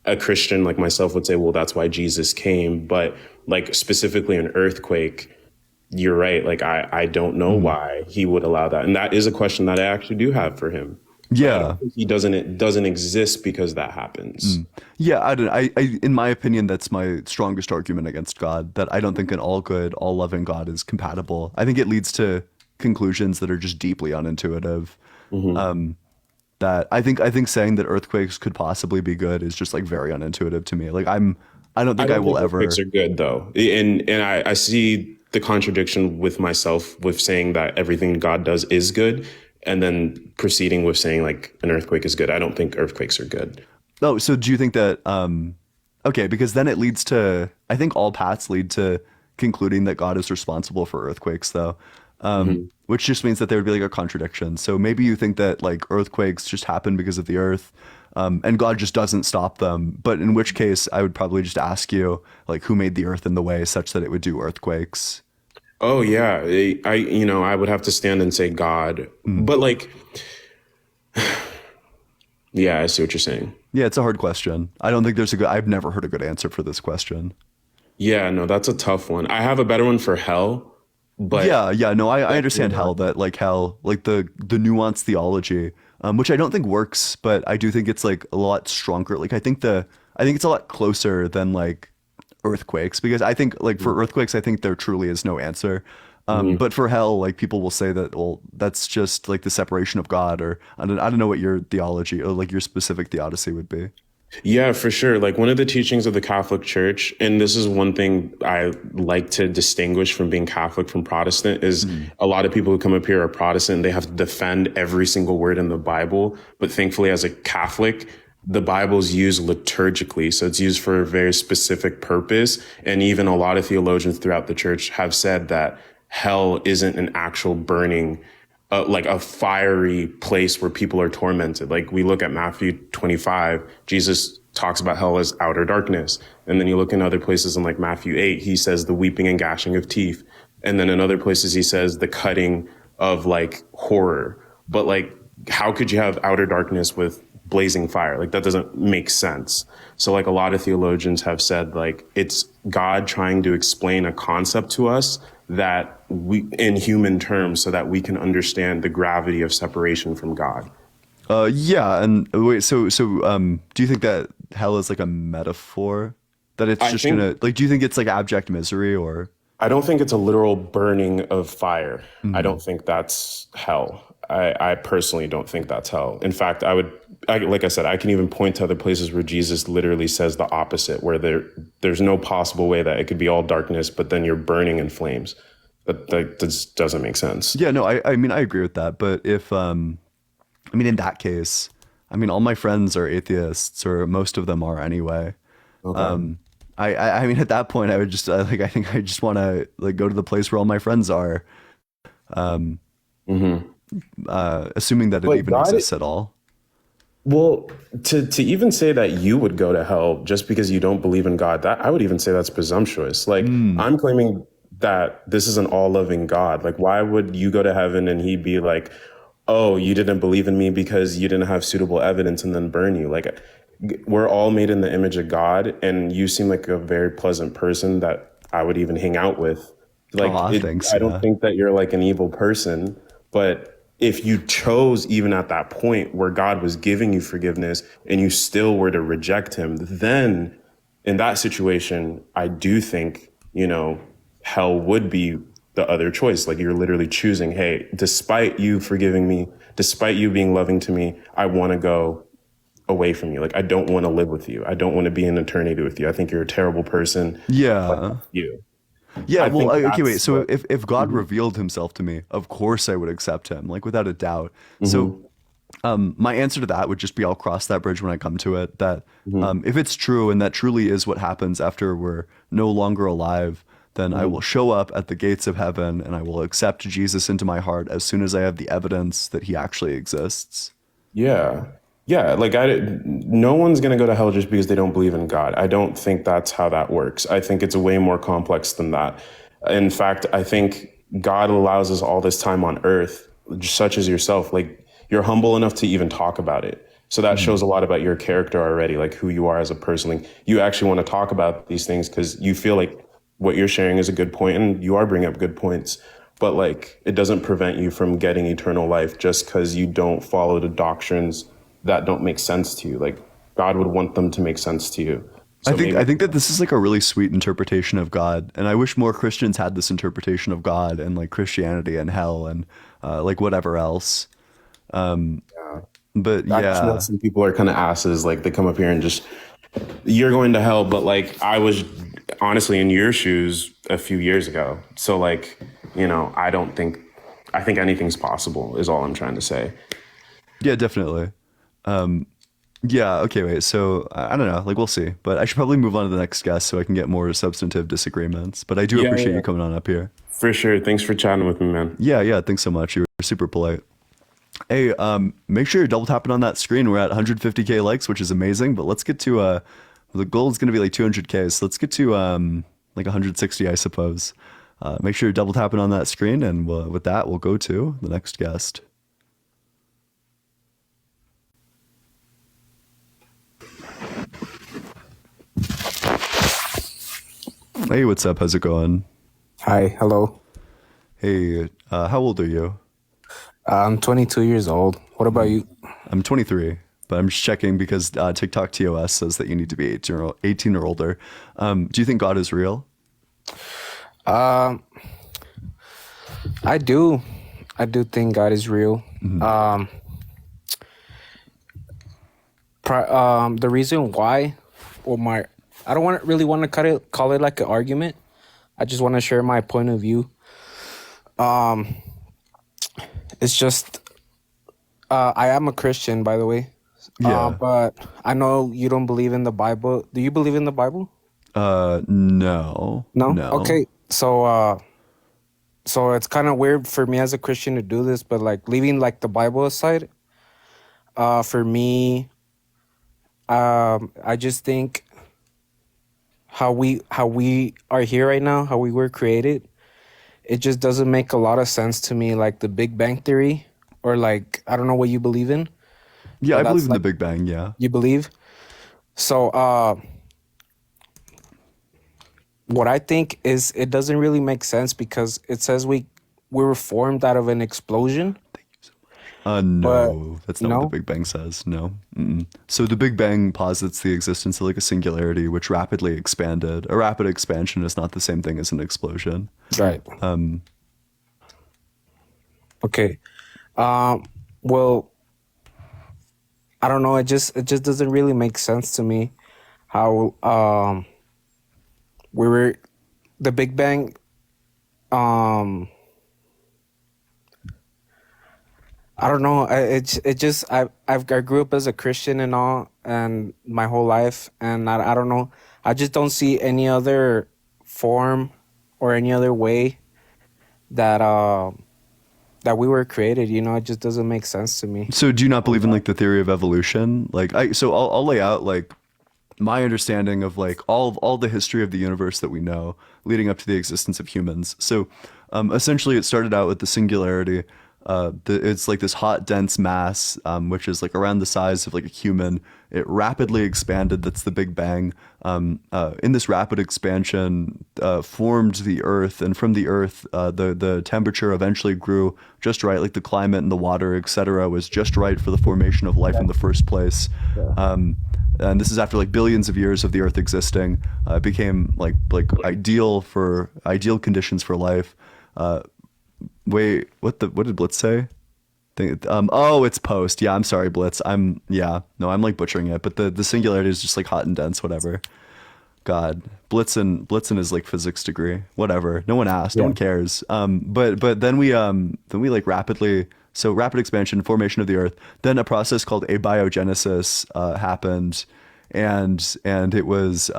A Christian like myself would say, well, that's why Jesus came. But like specifically an earthquake, you're right. Like, I don't know why he would allow that. And that is a question that I actually do have for him. Yeah. It doesn't exist because that happens. Yeah, I in my opinion, that's my strongest argument against God, that I don't think an all good, all loving God is compatible. I think it leads to conclusions that are just deeply unintuitive. That I think saying that earthquakes could possibly be good is just like very unintuitive to me. Like I don't think I will ever. Earthquakes are good though. And I see the contradiction with myself with saying that everything God does is good, and then proceeding with saying like an earthquake is good. I don't think earthquakes are good. Oh, so do you think that, okay, because then it leads to, I think all paths lead to concluding that God is responsible for earthquakes though, which just means that there would be like a contradiction. So maybe you think that like earthquakes just happen because of the earth, and God just doesn't stop them. But in which case I would probably just ask you like, who made the earth in the way such that it would do earthquakes? Oh yeah. I would have to stand and say God, but like, yeah, I see what you're saying. Yeah, it's a hard question. I don't think I've never heard a good answer for this question. Yeah, no, that's a tough one. I have a better one for hell. But yeah, no, I understand hell, that like hell, like the nuanced theology, which I don't think works, but I do think it's like a lot stronger. Like I think it's a lot closer than like earthquakes, because I think like for earthquakes, I think there truly is no answer. But for hell, like people will say that, well, that's just like the separation of God, or I don't know what your theology or like your specific theodicy would be. Yeah, for sure. Like one of the teachings of the Catholic Church, and this is one thing I like to distinguish from being Catholic from Protestant, is a lot of people who come up here are Protestant. They have to defend every single word in the Bible. But thankfully, as a Catholic, the Bible is used liturgically. So it's used for a very specific purpose. And even a lot of theologians throughout the church have said that hell isn't an actual burning, like a fiery place where people are tormented. Like we look at Matthew 25, Jesus talks about hell as outer darkness. And then you look in other places in like Matthew 8, he says the weeping and gnashing of teeth. And then in other places, he says the cutting of like horror. But like, how could you have outer darkness with blazing fire? Like that doesn't make sense. So like a lot of theologians have said, like it's God trying to explain a concept to us that we, in human terms, so that we can understand the gravity of separation from God. Yeah, and wait, so do you think that hell is like a metaphor? That it's just gonna, like, do you think it's like abject misery, or? I don't think it's a literal burning of fire. I don't think that's hell. I personally don't think that's hell. In fact, like I said, I can even point to other places where Jesus literally says the opposite, where there's no possible way that it could be all darkness, but then you're burning in flames. That just doesn't make sense. Yeah, no, I mean, I agree with that. But if, I mean, in that case, I mean, all my friends are atheists, or most of them are anyway. Okay. I mean, at that point, I would just, like, I think I just want to, like, go to the place where all my friends are. Assuming that it even exists at all. Well, to even say that you would go to hell just because you don't believe in God, that I would even say that's presumptuous. Like I'm claiming that this is an all-loving God. Like why would you go to heaven and he'd be like, oh, you didn't believe in me because you didn't have suitable evidence, and then burn you? Like we're all made in the image of God, and you seem like a very pleasant person that I would even hang out with. Like I don't think that you're like an evil person, but if you chose even at that point where God was giving you forgiveness and you still were to reject him, then in that situation, I do think, hell would be the other choice. Like you're literally choosing, hey, despite you forgiving me, despite you being loving to me, I want to go away from you. Like, I don't want to live with you. I don't want to be in eternity with you. I think you're a terrible person. Yeah. You. Yeah, well, okay, wait. So if God revealed himself to me, of course I would accept him, like without a doubt. So my answer to that would just be, I'll cross that bridge when I come to it, that if it's true and that truly is what happens after we're no longer alive, then I will show up at the gates of heaven and I will accept Jesus into my heart as soon as I have the evidence that he actually exists. Yeah. Yeah, like no one's going to go to hell just because they don't believe in God. I don't think that's how that works. I think it's way more complex than that. In fact, I think God allows us all this time on earth, such as yourself. Like, you're humble enough to even talk about it. So that shows a lot about your character already, like who you are as a person. Like, you actually want to talk about these things because you feel like what you're sharing is a good point, and you are bringing up good points. But like, it doesn't prevent you from getting eternal life just because you don't follow the doctrines that don't make sense to you. Like, God would want them to make sense to you. So I think that this is like a really sweet interpretation of God, and I wish more Christians had this interpretation of God and like Christianity and hell and like whatever else. But yeah, some people are kind of asses. Like, they come up here and just, you're going to hell. But like, I was honestly in your shoes a few years ago. So like, I think anything's possible is all I'm trying to say. Yeah, definitely. Yeah, okay, wait, so I don't know, like, we'll see, but I should probably move on to the next guest so I can get more substantive disagreements, but I do appreciate you coming on up here. For sure. Thanks for chatting with me, man. Yeah, thanks so much. You were super polite. Hey, make sure you're double tapping on that screen. We're at 150k likes, which is amazing, but let's get to, the goal is going to be like 200k, so let's get to, like 160, I suppose. Make sure you're double tapping on that screen, and with that, we'll go to the next guest. Hey, what's up? How's it going? Hi, hello. Hey, how old are you? I'm 22 years old. What about you? I'm 23, but I'm just checking because TikTok TOS says that you need to be 18 or older. Do you think God is real? Um, I do. I do think God is real. The reason why, I don't really want to call it like an argument. I just want to share my point of view. It's just, I am a Christian, by the way. Yeah. But I know you don't believe in the Bible. Do you believe in the Bible? No. No? Okay. So it's kind of weird for me as a Christian to do this, but like leaving like the Bible aside, for me, I just think how we are here right now, how we were created, it just doesn't make a lot of sense to me. Like the Big Bang Theory, or like I don't know what you believe in. Yeah, But I believe that's in the like Big Bang. Yeah. you believe. So what I think is it doesn't really make sense because it says we were formed out of an explosion. No, that's not what no? the Big Bang says. No. Mm-mm. So the Big Bang posits the existence of like a singularity which rapidly expanded. A rapid expansion is not the same thing as an explosion. Right. Um, Okay. Well, I don't know. It just doesn't really make sense to me how we were the Big Bang. I don't know. I grew up as a Christian and all, and my whole life, and I don't know. I just don't see any other form or any other way that that we were created. You know, it just doesn't make sense to me. so do you not believe in like the theory of evolution? I'll lay out like my understanding of like all the history of the universe that we know leading up to the existence of humans. So essentially it started out with the singularity. It's like this hot, dense mass, which is like around the size of like a human. It rapidly expanded. That's the Big Bang. In this rapid expansion, formed the Earth, and from the Earth, the temperature eventually grew just right. Like the climate and the water, etc., was just right for the formation of life in the first place. And this is after like billions of years of the Earth existing. It became like ideal conditions for life. Wait, what did Blitz say? It's post. Yeah, I'm sorry, Blitz. I'm like butchering it, but the singularity is just like hot and dense, whatever. God, Blitzen is like physics degree, whatever. No one asked, no one cares. But then we like rapid expansion, formation of the Earth. Then a process called abiogenesis happened, and it was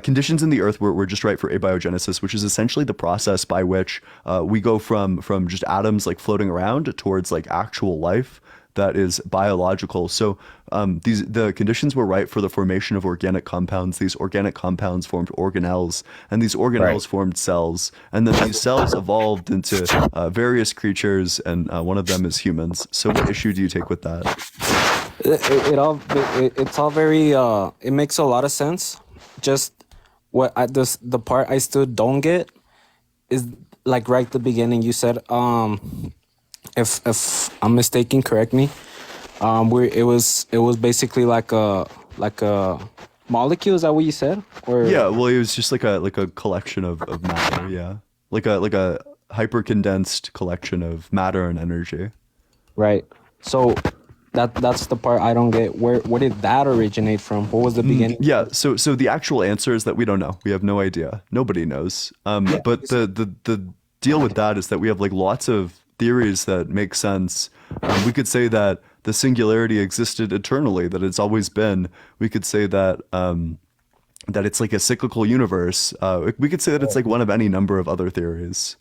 conditions in the Earth were just right for abiogenesis, which is essentially the process by which we go from just atoms like floating around towards like actual life that is biological. So the conditions were right for the formation of organic compounds. These organic compounds formed organelles, and these organelles formed cells, and then these cells evolved into various creatures, and one of them is humans. So what issue do you take with that? It's all very it makes a lot of sense. Just the part I still don't get is like right at the beginning you said if I'm mistaken, correct me. It was basically like a molecule. Is that what you said? Or Yeah, well, it was just like a collection of matter. Yeah, like a hyper condensed collection of matter and energy. Right. So that's the part I don't get. Where did that originate from? What was the beginning? Yeah, so the actual answer is that we don't know. We have no idea. Nobody knows. But the deal with that is that we have like lots of theories that make sense. We could say that the singularity existed eternally, that it's always been. We could say that that it's like a cyclical universe. We could say that it's like one of any number of other theories.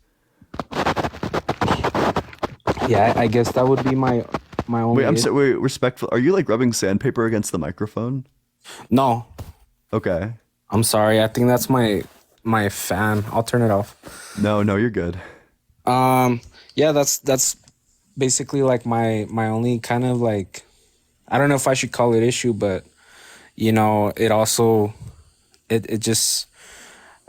Yeah, I guess that would be my only. Wait, respectful. Are you like rubbing sandpaper against the microphone? No. Okay. I'm sorry. I think that's my fan. I'll turn it off. No, you're good. Yeah, that's basically like my only kind of like, I don't know if I should call it issue, but you know, it also it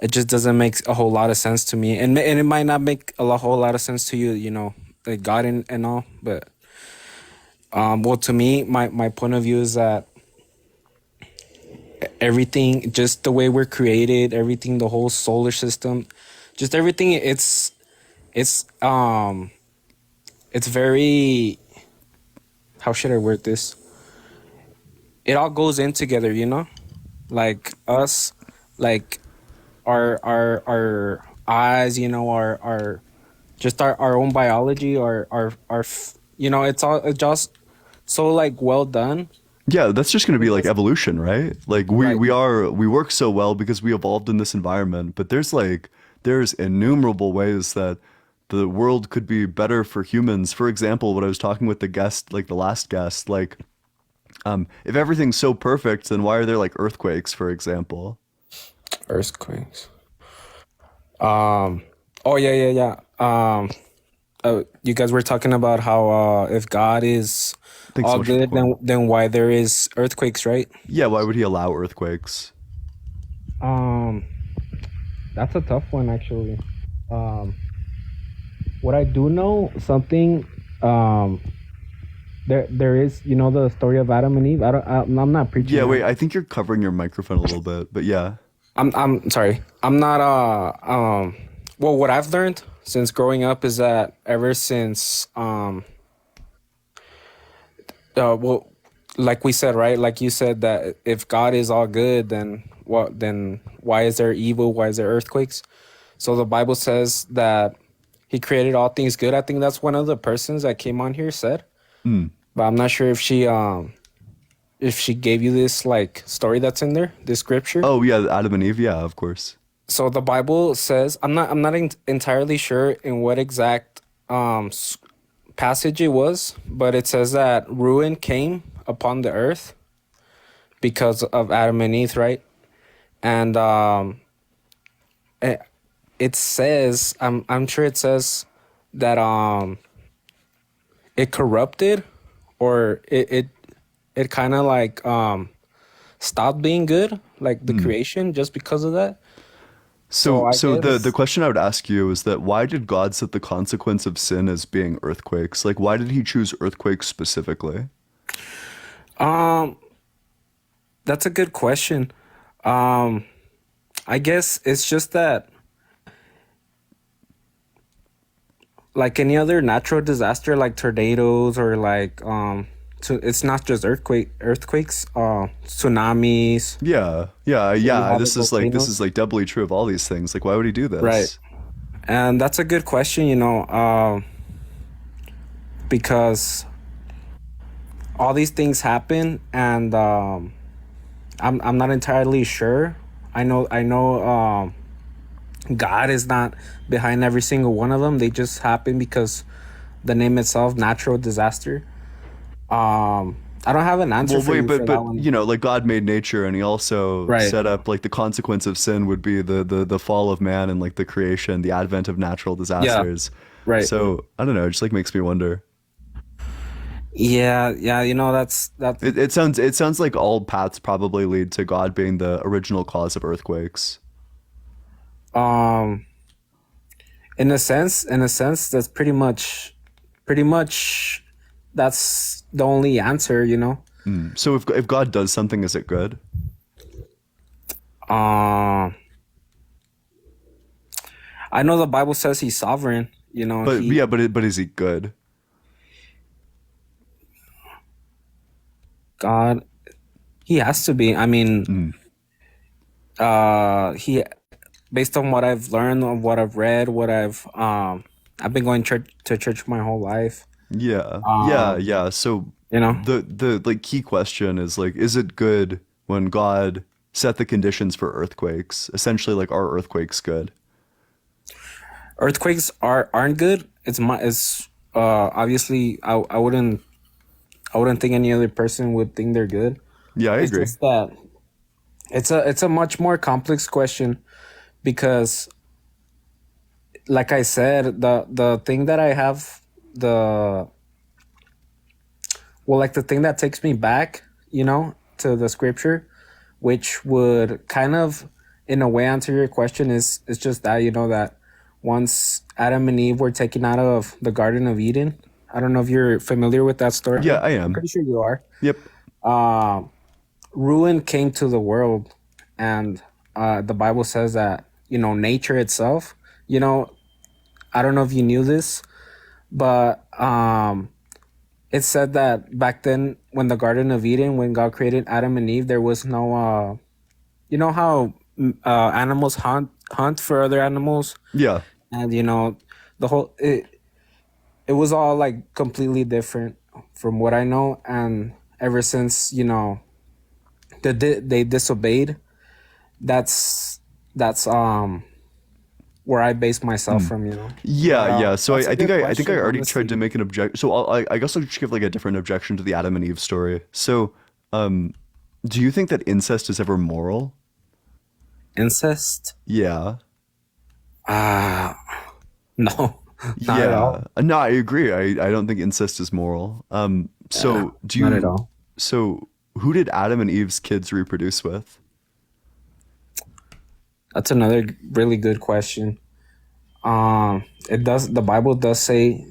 it just doesn't make a whole lot of sense to me, and it might not make whole lot of sense to you, you know, like God and all. But well, to me, my point of view is that everything, just the way we're created, everything, the whole solar system, just everything, it's very, how should I word this? It all goes in together, you know, like us, like our eyes, you know, our just our own biology, our you know, it's just so like well done. Yeah, that's just going to be like evolution, right? Like we work so well because we evolved in this environment, but there's innumerable ways that the world could be better for humans. For example, when I was talking with the guest, like the last guest, like if everything's so perfect, then why are there like earthquakes, for example? Earthquakes. Oh yeah. You guys were talking about how if God is all good, then why there is earthquakes, right? Yeah, why would he allow earthquakes? That's a tough one, actually. What I do know, something, there is, you know, the story of Adam and Eve. I'm not preaching. Yeah, wait, I think you're covering your microphone a little bit, but yeah. I'm sorry. I'm not well, what I've learned since growing up is that ever since well, like we said, right? Like you said, that if God is all good, then why is there evil? Why is there earthquakes? So the Bible says that he created all things good. I think that's one of the persons that came on here said. But I'm not sure if she gave you this like story that's in there, this scripture. Oh yeah, Adam and Eve, yeah, of course. So the Bible says, I'm not entirely sure in what exact passage it was, but it says that ruin came upon the earth because of Adam and Eve, right? And it says, I'm sure it says that it corrupted, or it kind of like stopped being good, like the creation, just because of that. So the question I would ask you is that why did God set the consequence of sin as being earthquakes? Like, why did he choose earthquakes specifically? That's a good question. I guess it's just that, like any other natural disaster, like tornadoes or like so it's not just earthquakes, tsunamis. Yeah. This is like doubly true of all these things. Like, why would he do this? Right. And that's a good question, you know, because all these things happen, and I'm not entirely sure. I know God is not behind every single one of them. They just happen because the name itself, natural disaster. I don't have an answer for you for that one. You know, like God made nature, and he also set up like the consequence of sin would be the fall of man and like the creation, the advent of natural disasters. Yeah, right. So I don't know, it just like makes me wonder. Yeah, you know, that's it sounds like all paths probably lead to God being the original cause of earthquakes. In a sense, that's pretty much that's the only answer, you know. So if God does something, is it good? I know the Bible says he's sovereign, you know. But is he good? God, he has to be. I mean, he, based on what I've learned, on what I've read, what I've been going to church my whole life. Yeah. So you know, the like key question is like, is it good when God set the conditions for earthquakes? Essentially, like, are earthquakes good? Earthquakes aren't good. It's obviously I wouldn't think any other person would think they're good. Yeah, I agree. Just that it's a much more complex question, because like I said, the thing that I have, the thing that takes me back, you know, to the scripture, which would kind of in a way answer your question is it's just that, you know, that once Adam and Eve were taken out of the Garden of Eden, I don't know if you're familiar with that story. Yeah, I am. I'm pretty sure you are. Yep. Ruin came to the world, and the Bible says that, you know, nature itself, you know, I don't know if you knew this, but it said that back then when the Garden of Eden, when God created Adam and Eve, there was no, you know how animals hunt for other animals? Yeah. And, you know, it was all like completely different from what I know. And ever since, you know, they disobeyed, that's where I base myself from, you know. Yeah. So that's a I think good I think I question, already honestly. tried to make an objection. So I guess I'll just give like a different objection to the Adam and Eve story. So, do you think that incest is ever moral? Incest? Yeah. No. Not at all. No, I agree. I don't think incest is moral. So do you? Not at all. So who did Adam and Eve's kids reproduce with? That's another really good question. The Bible does say,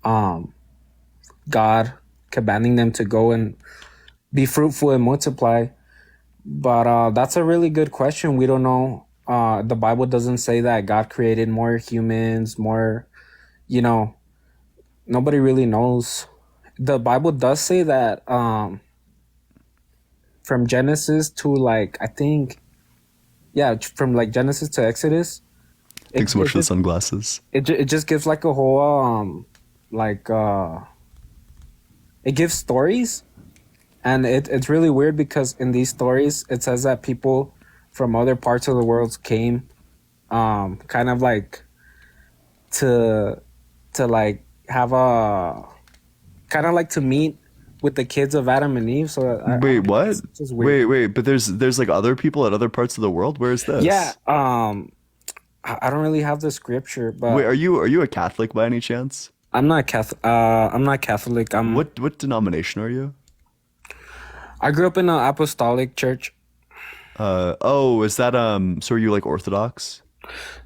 God commanding them to go and be fruitful and multiply. But that's a really good question. We don't know. The Bible doesn't say that God created more humans, more, you know, nobody really knows. The Bible does say that from Genesis to like, I think, yeah, from like Genesis to Exodus. Thanks so much for the sunglasses. It just gives like a whole it gives stories, and it's really weird because in these stories it says that people from other parts of the world came, kind of like to like have a kind of like to meet with the kids of Adam and Eve. So Wait, what? it's just weird. Wait, but there's like other people at other parts of the world. Where is this? Yeah, I don't really have the scripture, but Wait, are you a Catholic by any chance? I'm not Catholic. I'm not Catholic. What denomination are you? I grew up in an apostolic church. Is that so are you like Orthodox?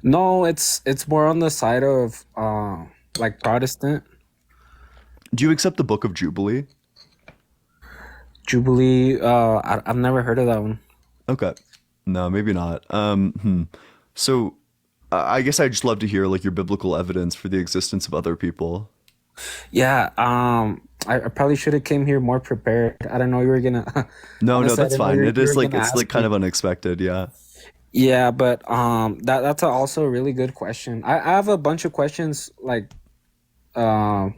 No, it's more on the side of like Protestant. Do you accept the Book of Jubilee? Jubilee, I've never heard of that one. Okay. No, maybe not. So I guess I'd just love to hear like your biblical evidence for the existence of other people. Yeah, I probably should have came here more prepared. I don't know you were gonna. No, Honestly, I that's didn't know fine. you It were is like gonna it's like ask kind me. of unexpected, yeah. Yeah, but that's also a really good question. I have a bunch of questions like kind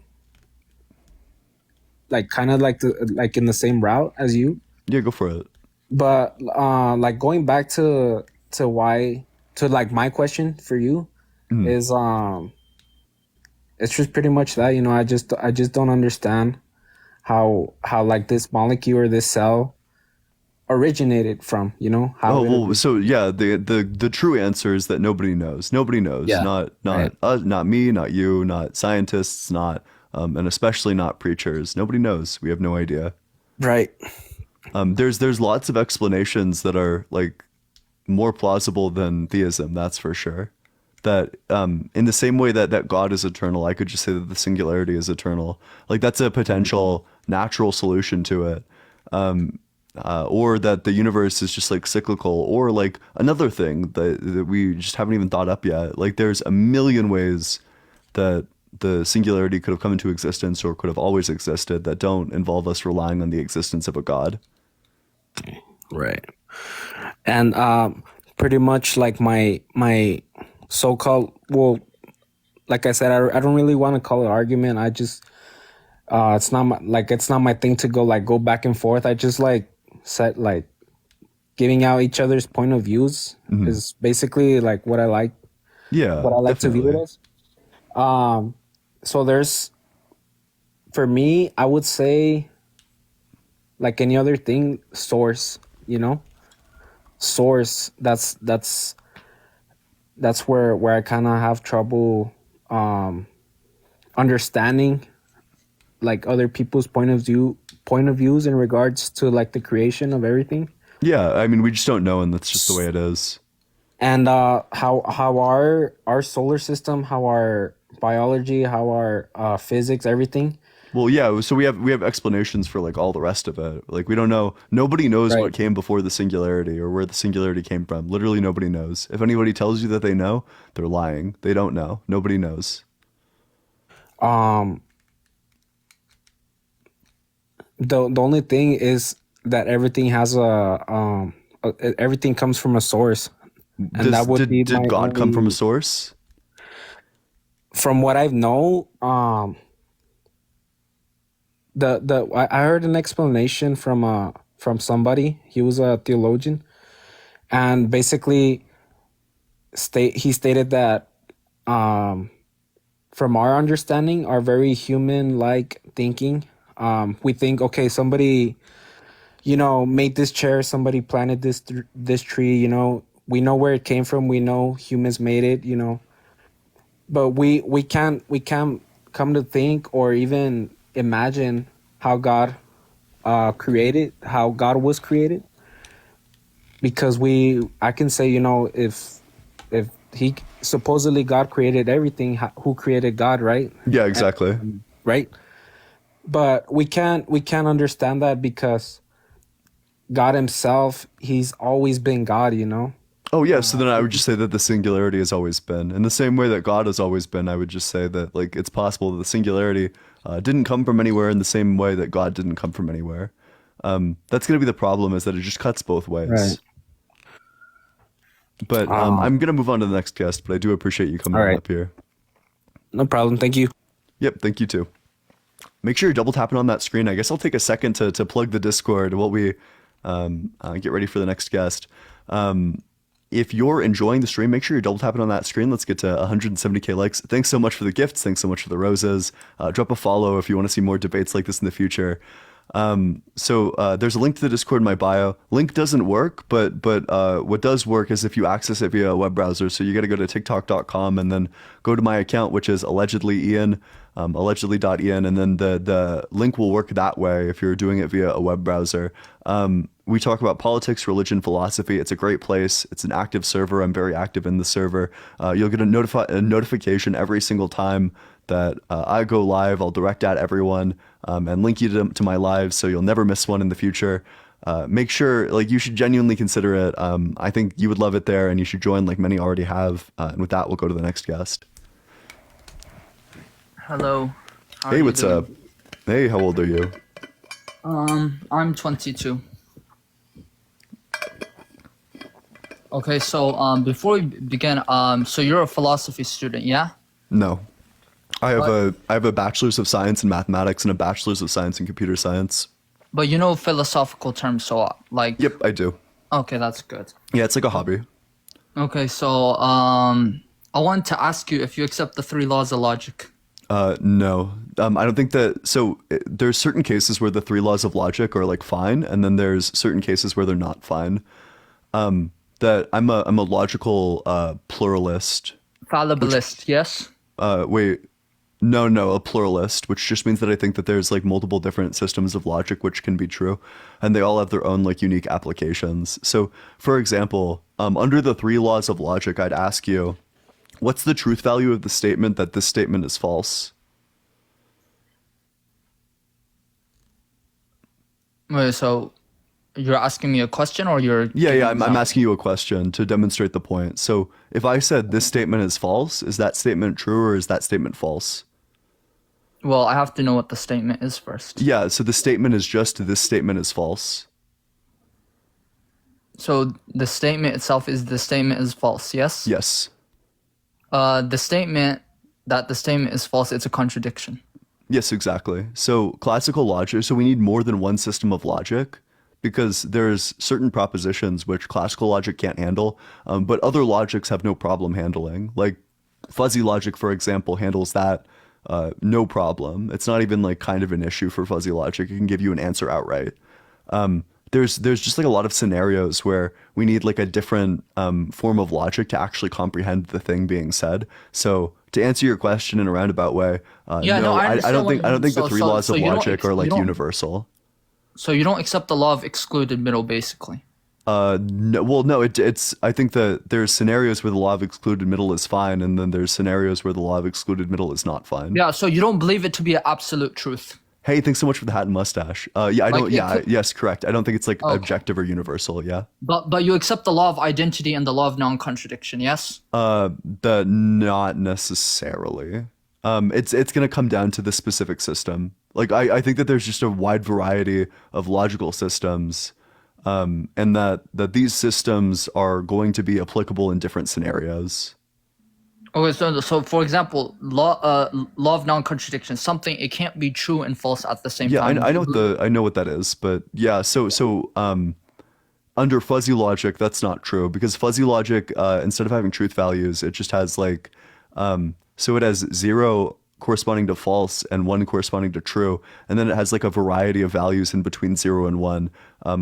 of like like in the same route as you. Yeah, go for it. But like going back to why to like my question for you is it's just pretty much that, you know, I just don't understand how like this molecule or this cell originated from, you know, how So yeah, the true answer is that nobody knows. Nobody knows. Yeah, Not right. us, not me, not you, not scientists, not and especially not preachers. Nobody knows. We have no idea. Right. There's lots of explanations that are like more plausible than theism, that's for sure. That in the same way that God is eternal, I could just say that the singularity is eternal. Like that's a potential natural solution to it. Or that the universe is just like cyclical, or like another thing that we just haven't even thought up yet. Like there's a million ways that the singularity could have come into existence or could have always existed that don't involve us relying on the existence of a God. Right. And pretty much like my so-called, well, like I said, I don't really want to call it argument. I just it's not my thing to go back and forth. I just like set like giving out each other's point of views is basically like what I like. Yeah, what I like to view it as. So there's, for me, I would say, like any other thing, source. You know, source. That's where I kind of have trouble understanding like other people's point of views in regards to like the creation of everything. Yeah, I mean, we just don't know, and that's just the way it is. and how our solar system, how our biology, how our physics, everything. Well, yeah. So we have explanations for like all the rest of it. Like we don't know. Nobody knows what came before the singularity or where the singularity came from. Literally, nobody knows. If anybody tells you that they know, they're lying. They don't know. Nobody knows. The only thing is that everything has everything comes from a source, and that would be did God come from a source? From what I know, I heard an explanation from somebody. He was a theologian, and basically he stated that from our understanding, our very human-like thinking, we think, okay, somebody, made this chair, somebody planted this tree, we know where it came from, we know humans made it, but we can't come to think or even imagine how God how God was created, because I can say, if he supposedly God created everything, who created God, right? Yeah, exactly. Right. But we can't understand that because God himself, he's always been God, Oh yeah, so then I would just say that the singularity has always been. In the same way that God has always been, I would just say that like it's possible that the singularity didn't come from anywhere in the same way that God didn't come from anywhere. That's going to be the problem, is that it just cuts both ways. Right. But I'm going to move on to the next guest, but I do appreciate you coming up here. No problem. Thank you. Yep, thank you too. Make sure you're double tapping on that screen. I guess I'll take a second to plug the Discord while we get ready for the next guest. If you're enjoying the stream, make sure you're double tapping on that screen. Let's get to 170k likes. Thanks so much for the gifts. Thanks so much for the roses. Drop a follow if you want to see more debates like this in the future. So there's a link to the Discord in my bio. Link doesn't work, but what does work is if you access it via a web browser. So you got to go to tiktok.com and then go to my account, which is allegedly Ian, allegedly.ian, and then the link will work that way if you're doing it via a web browser. We talk about politics, religion, philosophy. It's a great place. It's an active server. I'm very active in the server. You'll get a notification every single time that I go live. I'll direct at everyone and link you to my lives, so you'll never miss one in the future. Make sure, like, you should genuinely consider it. I think you would love it there, and you should join like many already have. And with that, we'll go to the next guest. Hello. Hey, what's up? Hey, how old are you? I'm 22. Okay, so before we begin, so you're a philosophy student, yeah? No. I have a bachelor's of science in mathematics and a bachelor's of science in computer science. But you know philosophical terms, so like. Yep, I do. Okay, that's good. Yeah, it's like a hobby. Okay, so I wanted to ask you if you accept the 3 laws of logic. No. I don't think that. So there's certain cases where the 3 laws of logic are like fine, and then there's certain cases where they're not fine. That I'm a logical pluralist. Fallibilist, yes. Wait. No, a pluralist, which just means that I think that there's like multiple different systems of logic which can be true, and they all have their own like unique applications. So, for example, under the 3 laws of logic, I'd ask you, what's the truth value of the statement that this statement is false? Wait, so you're asking me a question, or you're... Yeah, I'm asking you a question to demonstrate the point. So if I said this statement is false, is that statement true or is that statement false? Well, I have to know what the statement is first. Yeah, so the statement is just this statement is false. So the statement itself is the statement is false, yes? Yes. The statement that the statement is false, it's a contradiction. Yes, exactly. So classical logic, so we need more than one system of logic because there's certain propositions which classical logic can't handle, but other logics have no problem handling. Like fuzzy logic, for example, handles that no problem. It's not even like kind of an issue for fuzzy logic. It can give you an answer outright. There's just like a lot of scenarios where we need like a different form of logic to actually comprehend the thing being said. So to answer your question in a roundabout way, I don't think the 3 laws of logic are like universal. So you don't accept the law of excluded middle, basically. No, well, no, it's. I think that there's scenarios where the law of excluded middle is fine, and then there's scenarios where the law of excluded middle is not fine. Yeah, so you don't believe it to be an absolute truth. Hey, thanks so much for the hat and mustache. Yeah, I Like, don't. it Yeah, could- yes, correct. I don't think it's like Okay. objective or universal. Yeah. But you accept the law of identity and the law of non-contradiction, yes? The not necessarily. It's gonna come down to the specific system. Like I think that there's just a wide variety of logical systems, and that these systems are going to be applicable in different scenarios. Okay, so for example, law of non-contradiction, something it can't be true and false at the same Yeah, time. I know what that is, but yeah, so under fuzzy logic, that's not true because fuzzy logic, instead of having truth values, it just has like, so it has 0 corresponding to false and 1 corresponding to true, and then it has like a variety of values in between 0 and 1,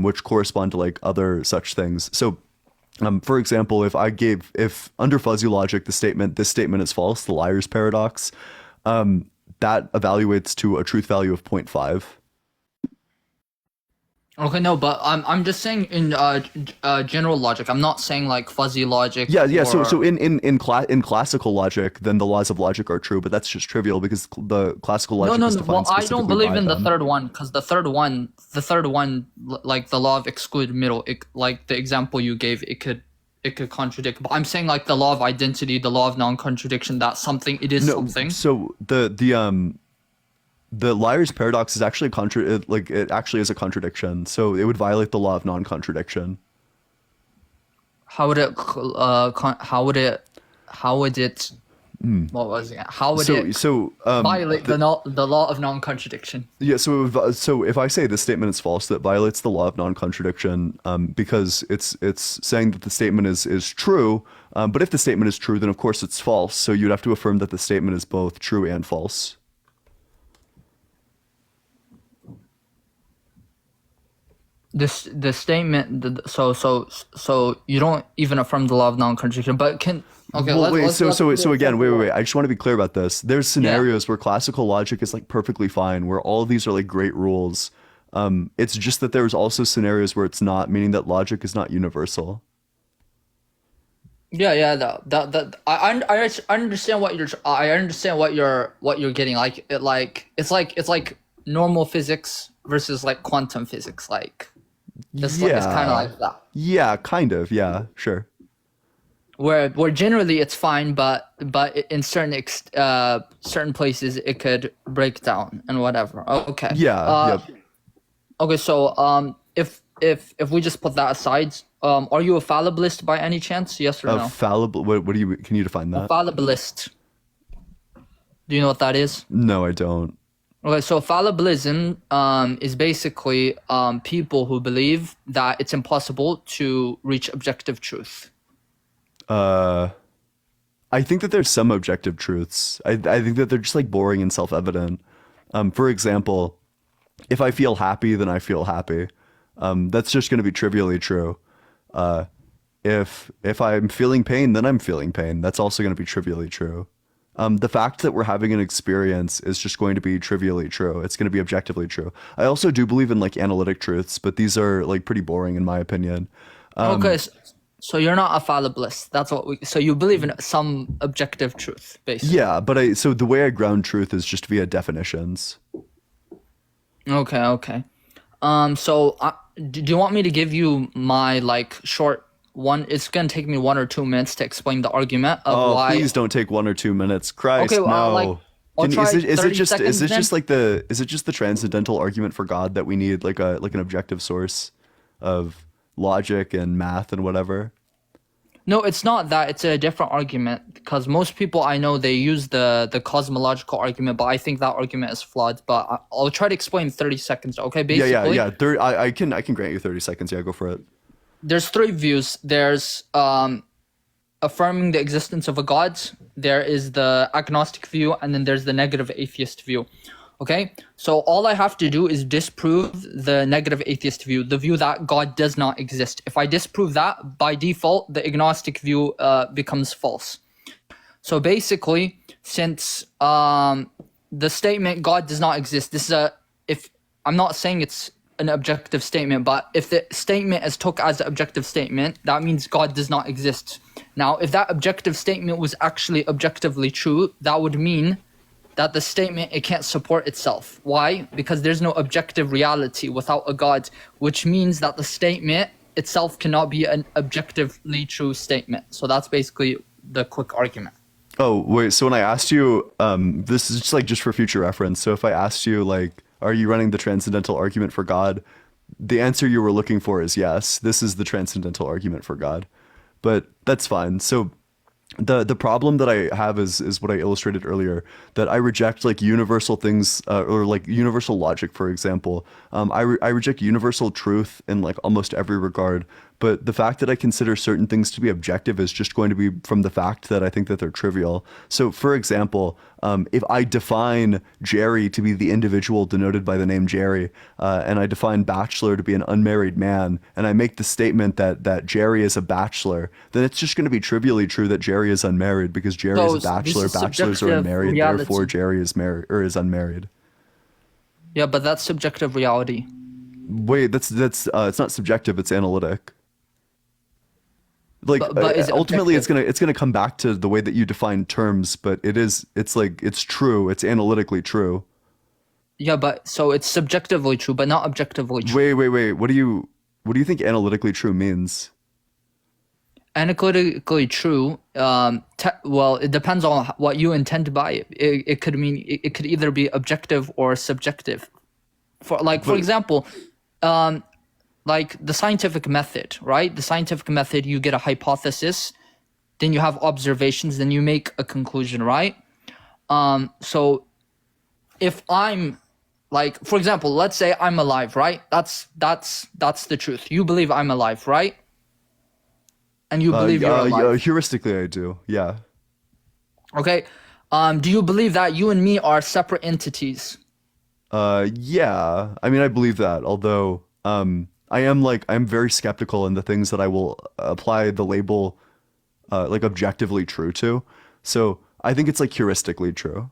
which correspond to like other such things. So, for example, if under fuzzy logic this statement is false, the liar's paradox, that evaluates to a truth value of 0.5. Okay, no, but I'm just saying in general logic. I'm not saying like fuzzy logic. Yeah. So or- in classical logic, then the laws of logic are true, but that's just trivial because the classical logic is No. defined Well, I don't specifically believe by in the them. third one because the third one, like the law of excluded middle, like the example you gave, it could contradict. But I'm saying like the law of identity, the law of non-contradiction, that something it is something. So the liar's paradox is actually it actually is a contradiction. So it would violate the law of non-contradiction. How would it? What was it? How would it violate the law of non-contradiction? Yeah, so if I say this statement is false, that violates the law of non-contradiction, because it's saying that the statement is true. But if the statement is true, then of course it's false. So you'd have to affirm that the statement is both true and false. The statement. So you don't even affirm the law of non-contradiction, but can. Okay, Well, let's so again, wait. I just want to be clear about this. There's scenarios where classical logic is like perfectly fine, where all of these are like great rules. It's just that there's also scenarios where it's not, meaning that logic is not universal. Yeah. I understand what you're getting. It's like normal physics versus like quantum physics. Like it's kind of like that. Yeah, kind of. Yeah, sure. Where generally it's fine, but in certain places it could break down and whatever. Okay. Yeah. Yep. Okay, so if we just put that aside, are you a fallibilist by any chance? Yes or no? Fallible. What do you? Can you define A that? fallibilist. Do you know what that is? No, I don't. Okay, so fallibilism is basically people who believe that it's impossible to reach objective truth. I think that there's some objective truths. I think that they're just like boring and self-evident. For example, if I feel happy, then I feel happy. That's just going to be trivially true. If I'm feeling pain, then I'm feeling pain. That's also going to be trivially true. The fact that we're having an experience is just going to be trivially true. It's going to be objectively true. I also do believe in like analytic truths, but these are like pretty boring in my opinion. Okay, so you're not a fallibilist. That's what we. So you believe in some objective truth, basically. Yeah, but so the way I ground truth is just via definitions. Okay. So do you want me to give you my like short one? It's gonna take me 1 or 2 minutes to explain the argument of why. Please don't take 1 or 2 minutes. Christ, Okay, well, no. like, I'll try 30 seconds then. Is it just the transcendental argument for God that we need like an objective source of logic and math and whatever? No, it's not that. It's a different argument because most people I know they use the cosmological argument, but I think that argument is flawed. But I'll try to explain in 30 seconds. Okay, basically. Yeah. I can grant you 30 seconds. Yeah, go for it. There's 3 views. There's affirming the existence of a god. There is the agnostic view, and then there's the negative atheist view. Okay, so all I have to do is disprove the negative atheist view, the view that God does not exist. If I disprove that, by default, the agnostic view becomes false. So basically, since the statement God does not exist, this is I'm not saying it's an objective statement, but if the statement is took as an objective statement, that means God does not exist. Now, if that objective statement was actually objectively true, that would mean that the statement, it can't support itself. Why? Because there's no objective reality without a God, which means that the statement itself cannot be an objectively true statement. So that's basically the quick argument. Oh, wait, so when I asked you, this is just like just for future reference. So if I asked you like, are you running the transcendental argument for God? The answer you were looking for is yes. This is the transcendental argument for God. But that's fine. So the problem that I have is what I illustrated earlier, that I reject like universal things or like universal logic, for example. I reject universal truth in like almost every regard. But the fact that I consider certain things to be objective is just going to be from the fact that I think that they're trivial. So, for example, if I define Jerry to be the individual denoted by the name Jerry, and I define bachelor to be an unmarried man, and I make the statement that Jerry is a bachelor, then it's just going to be trivially true that Jerry is unmarried because Jerry is a bachelor. Bachelors are unmarried, reality. therefore Jerry is married or is unmarried. Yeah, but that's subjective reality. Wait, that's it's not subjective, it's analytic. Like But is it ultimately objective? it's gonna come back to the way that you define terms, but it's true, it's analytically true. Yeah, but so it's subjectively true, but not objectively true. Wait. What do you think analytically true means? Analytically true. Well, it depends on what you intend by it. It could mean it could either be objective or subjective. For example, like the scientific method, right? The scientific method, you get a hypothesis, then you have observations, then you make a conclusion, right? So if I'm like, for example, let's say I'm alive, right? That's the truth. You believe I'm alive, right? And you believe you're alive. Heuristically, I do. Yeah. Okay. Do you believe that you and me are separate entities? Yeah. I mean, I believe that. Although, I'm very skeptical in the things that I will apply the label, like objectively true to. So I think it's like heuristically true.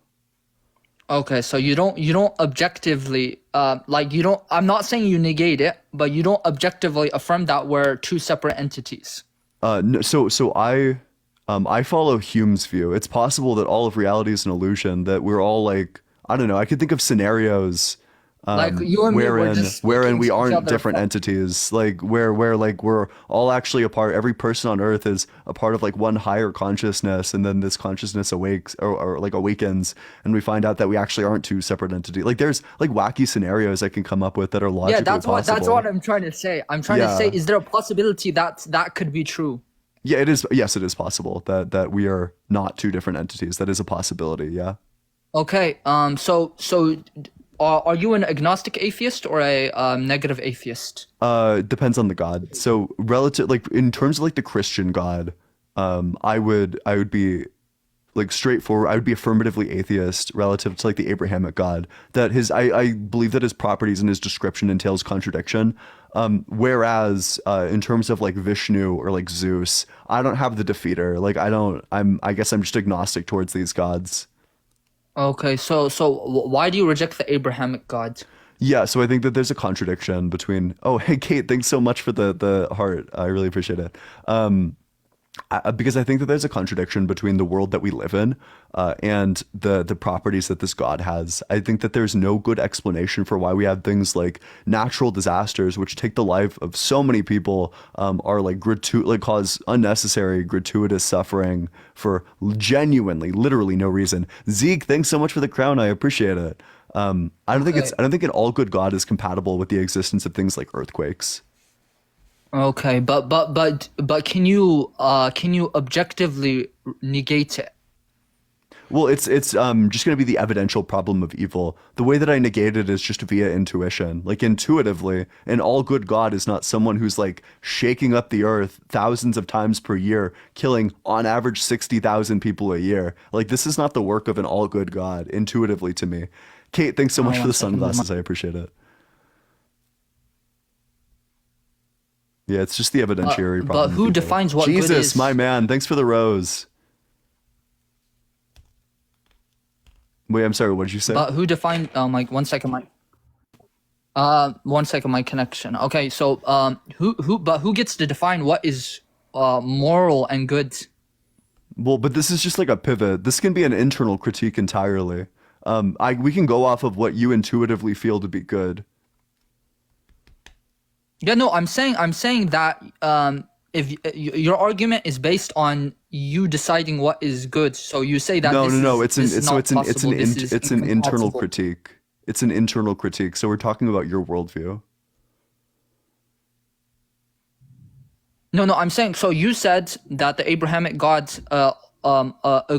Okay, so you don't objectively I'm not saying you negate it, but you don't objectively affirm that we're two separate entities. No, so I follow Hume's view. It's possible that all of reality is an illusion, that we're all like, I don't know, I could think of scenarios Like you and me were wherein we speaking to each aren't other different entities, like where like we're all actually a part. Every person on Earth is a part of like one higher consciousness, and then this consciousness awakes or like awakens, and we find out that we actually aren't two separate entities. Like there's like wacky scenarios I can come up with that are logically possible. That's what I'm trying to say. I'm trying to say, is there a possibility that could be true? Yeah, it is. Yes, it is possible that we are not two different entities. That is a possibility. Yeah. Okay. So are you an agnostic atheist or a negative atheist? Depends on the God. So relative, like in terms of like the Christian God, I would be like straightforward. I would be affirmatively atheist relative to like the Abrahamic God. That I believe that his properties and his description entails contradiction. Whereas in terms of like Vishnu or like Zeus, I don't have the defeater. Like I guess I'm just agnostic towards these gods. Okay, so why do you reject the Abrahamic God? Yeah, so I think that there's a contradiction between. Oh, hey Kate, thanks so much for the heart. I really appreciate it. Because I think that there's a contradiction between the world that we live in and the properties that this God has. I think that there's no good explanation for why we have things like natural disasters, which take the life of so many people, are like cause unnecessary gratuitous suffering for genuinely, literally no reason. Zeke, thanks so much for the crown. I appreciate it. I don't think an all good God is compatible with the existence of things like earthquakes. Okay, but can you objectively negate it? Well, it's just going to be the evidential problem of evil. The way that I negate it is just via intuition. Like intuitively, an all good God is not someone who's like shaking up the earth thousands of times per year, killing on average 60,000 people a year. Like this is not the work of an all good God, intuitively to me. Kate, thanks so much for the sunglasses. I appreciate it. Yeah, it's just the evidentiary problem. But who defines what good is? Jesus, my man, thanks for the rose. Wait, I'm sorry, what did you say? But who defined, like 1 second, Mike. One second, my connection. Okay, so who gets to define what is moral and good? Well, but this is just like a pivot. This can be an internal critique entirely. We can go off of what you intuitively feel to be good. Yeah, no, I'm saying that if your argument is based on you deciding what is good, so you say that No. It's an internal critique. It's an internal critique. So we're talking about your worldview. No, I'm saying, so you said that the Abrahamic gods, a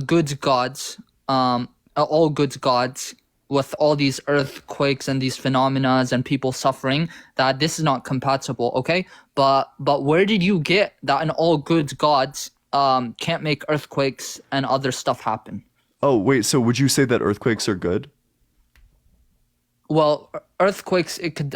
good gods, all good gods, with all these earthquakes and these phenomena and people suffering, that this is not compatible, okay? But where did you get that an all good gods can't make earthquakes and other stuff happen? Oh, wait, so would you say that earthquakes are good? Well, earthquakes, it could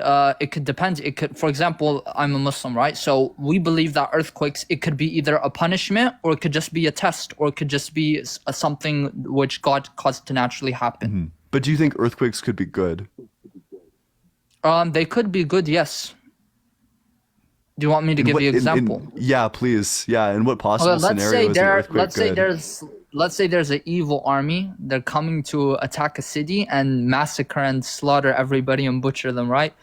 depend. It could, for example, I'm a Muslim, right? So we believe that earthquakes, it could be either a punishment, or it could just be a test, or it could just be something which God caused to naturally happen. Mm-hmm. But do you think earthquakes could be good? They could be good, yes. Do you want me to give you an example? Yeah, please. Yeah, in what possible scenario is an earthquake good? Let's say there's an evil army. They're coming to attack a city and massacre and slaughter everybody and butcher them, right?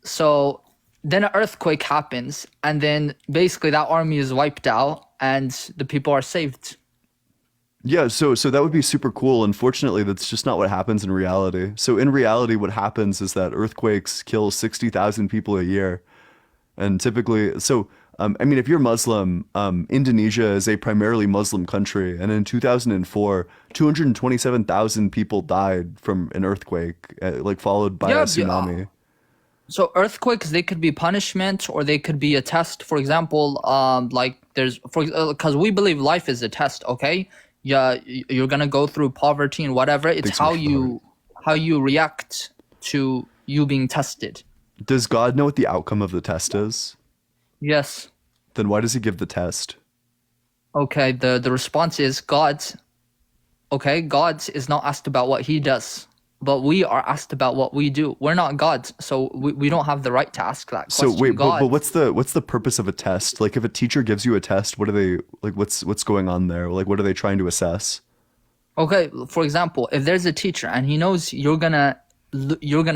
So then an earthquake happens, and then basically that army is wiped out and the people are saved. Yeah, so that would be super cool. Unfortunately, that's just not what happens in reality. So in reality, what happens is that earthquakes kill 60,000 people a year. And typically, I mean, if you're Muslim, Indonesia is a primarily Muslim country. And in 2004, 227,000 people died from an earthquake, followed by a tsunami. So earthquakes, they could be punishment, or they could be a test. For example, because we believe life is a test, okay? Yeah, you're gonna go through poverty and whatever. It's how you react to you being tested. Does God know what the outcome of the test is? Yes. Then why does he give the test? Okay, the response is God. Okay, God is not asked about what he does, but we are asked about what we do. We're not God, so we don't have the right to ask that question. So wait, but what's the purpose of a test? Like, if a teacher gives you a test, what are they like? What's going on there? Like, what are they trying to assess? Okay, for example, if there's a teacher and he knows you're gonna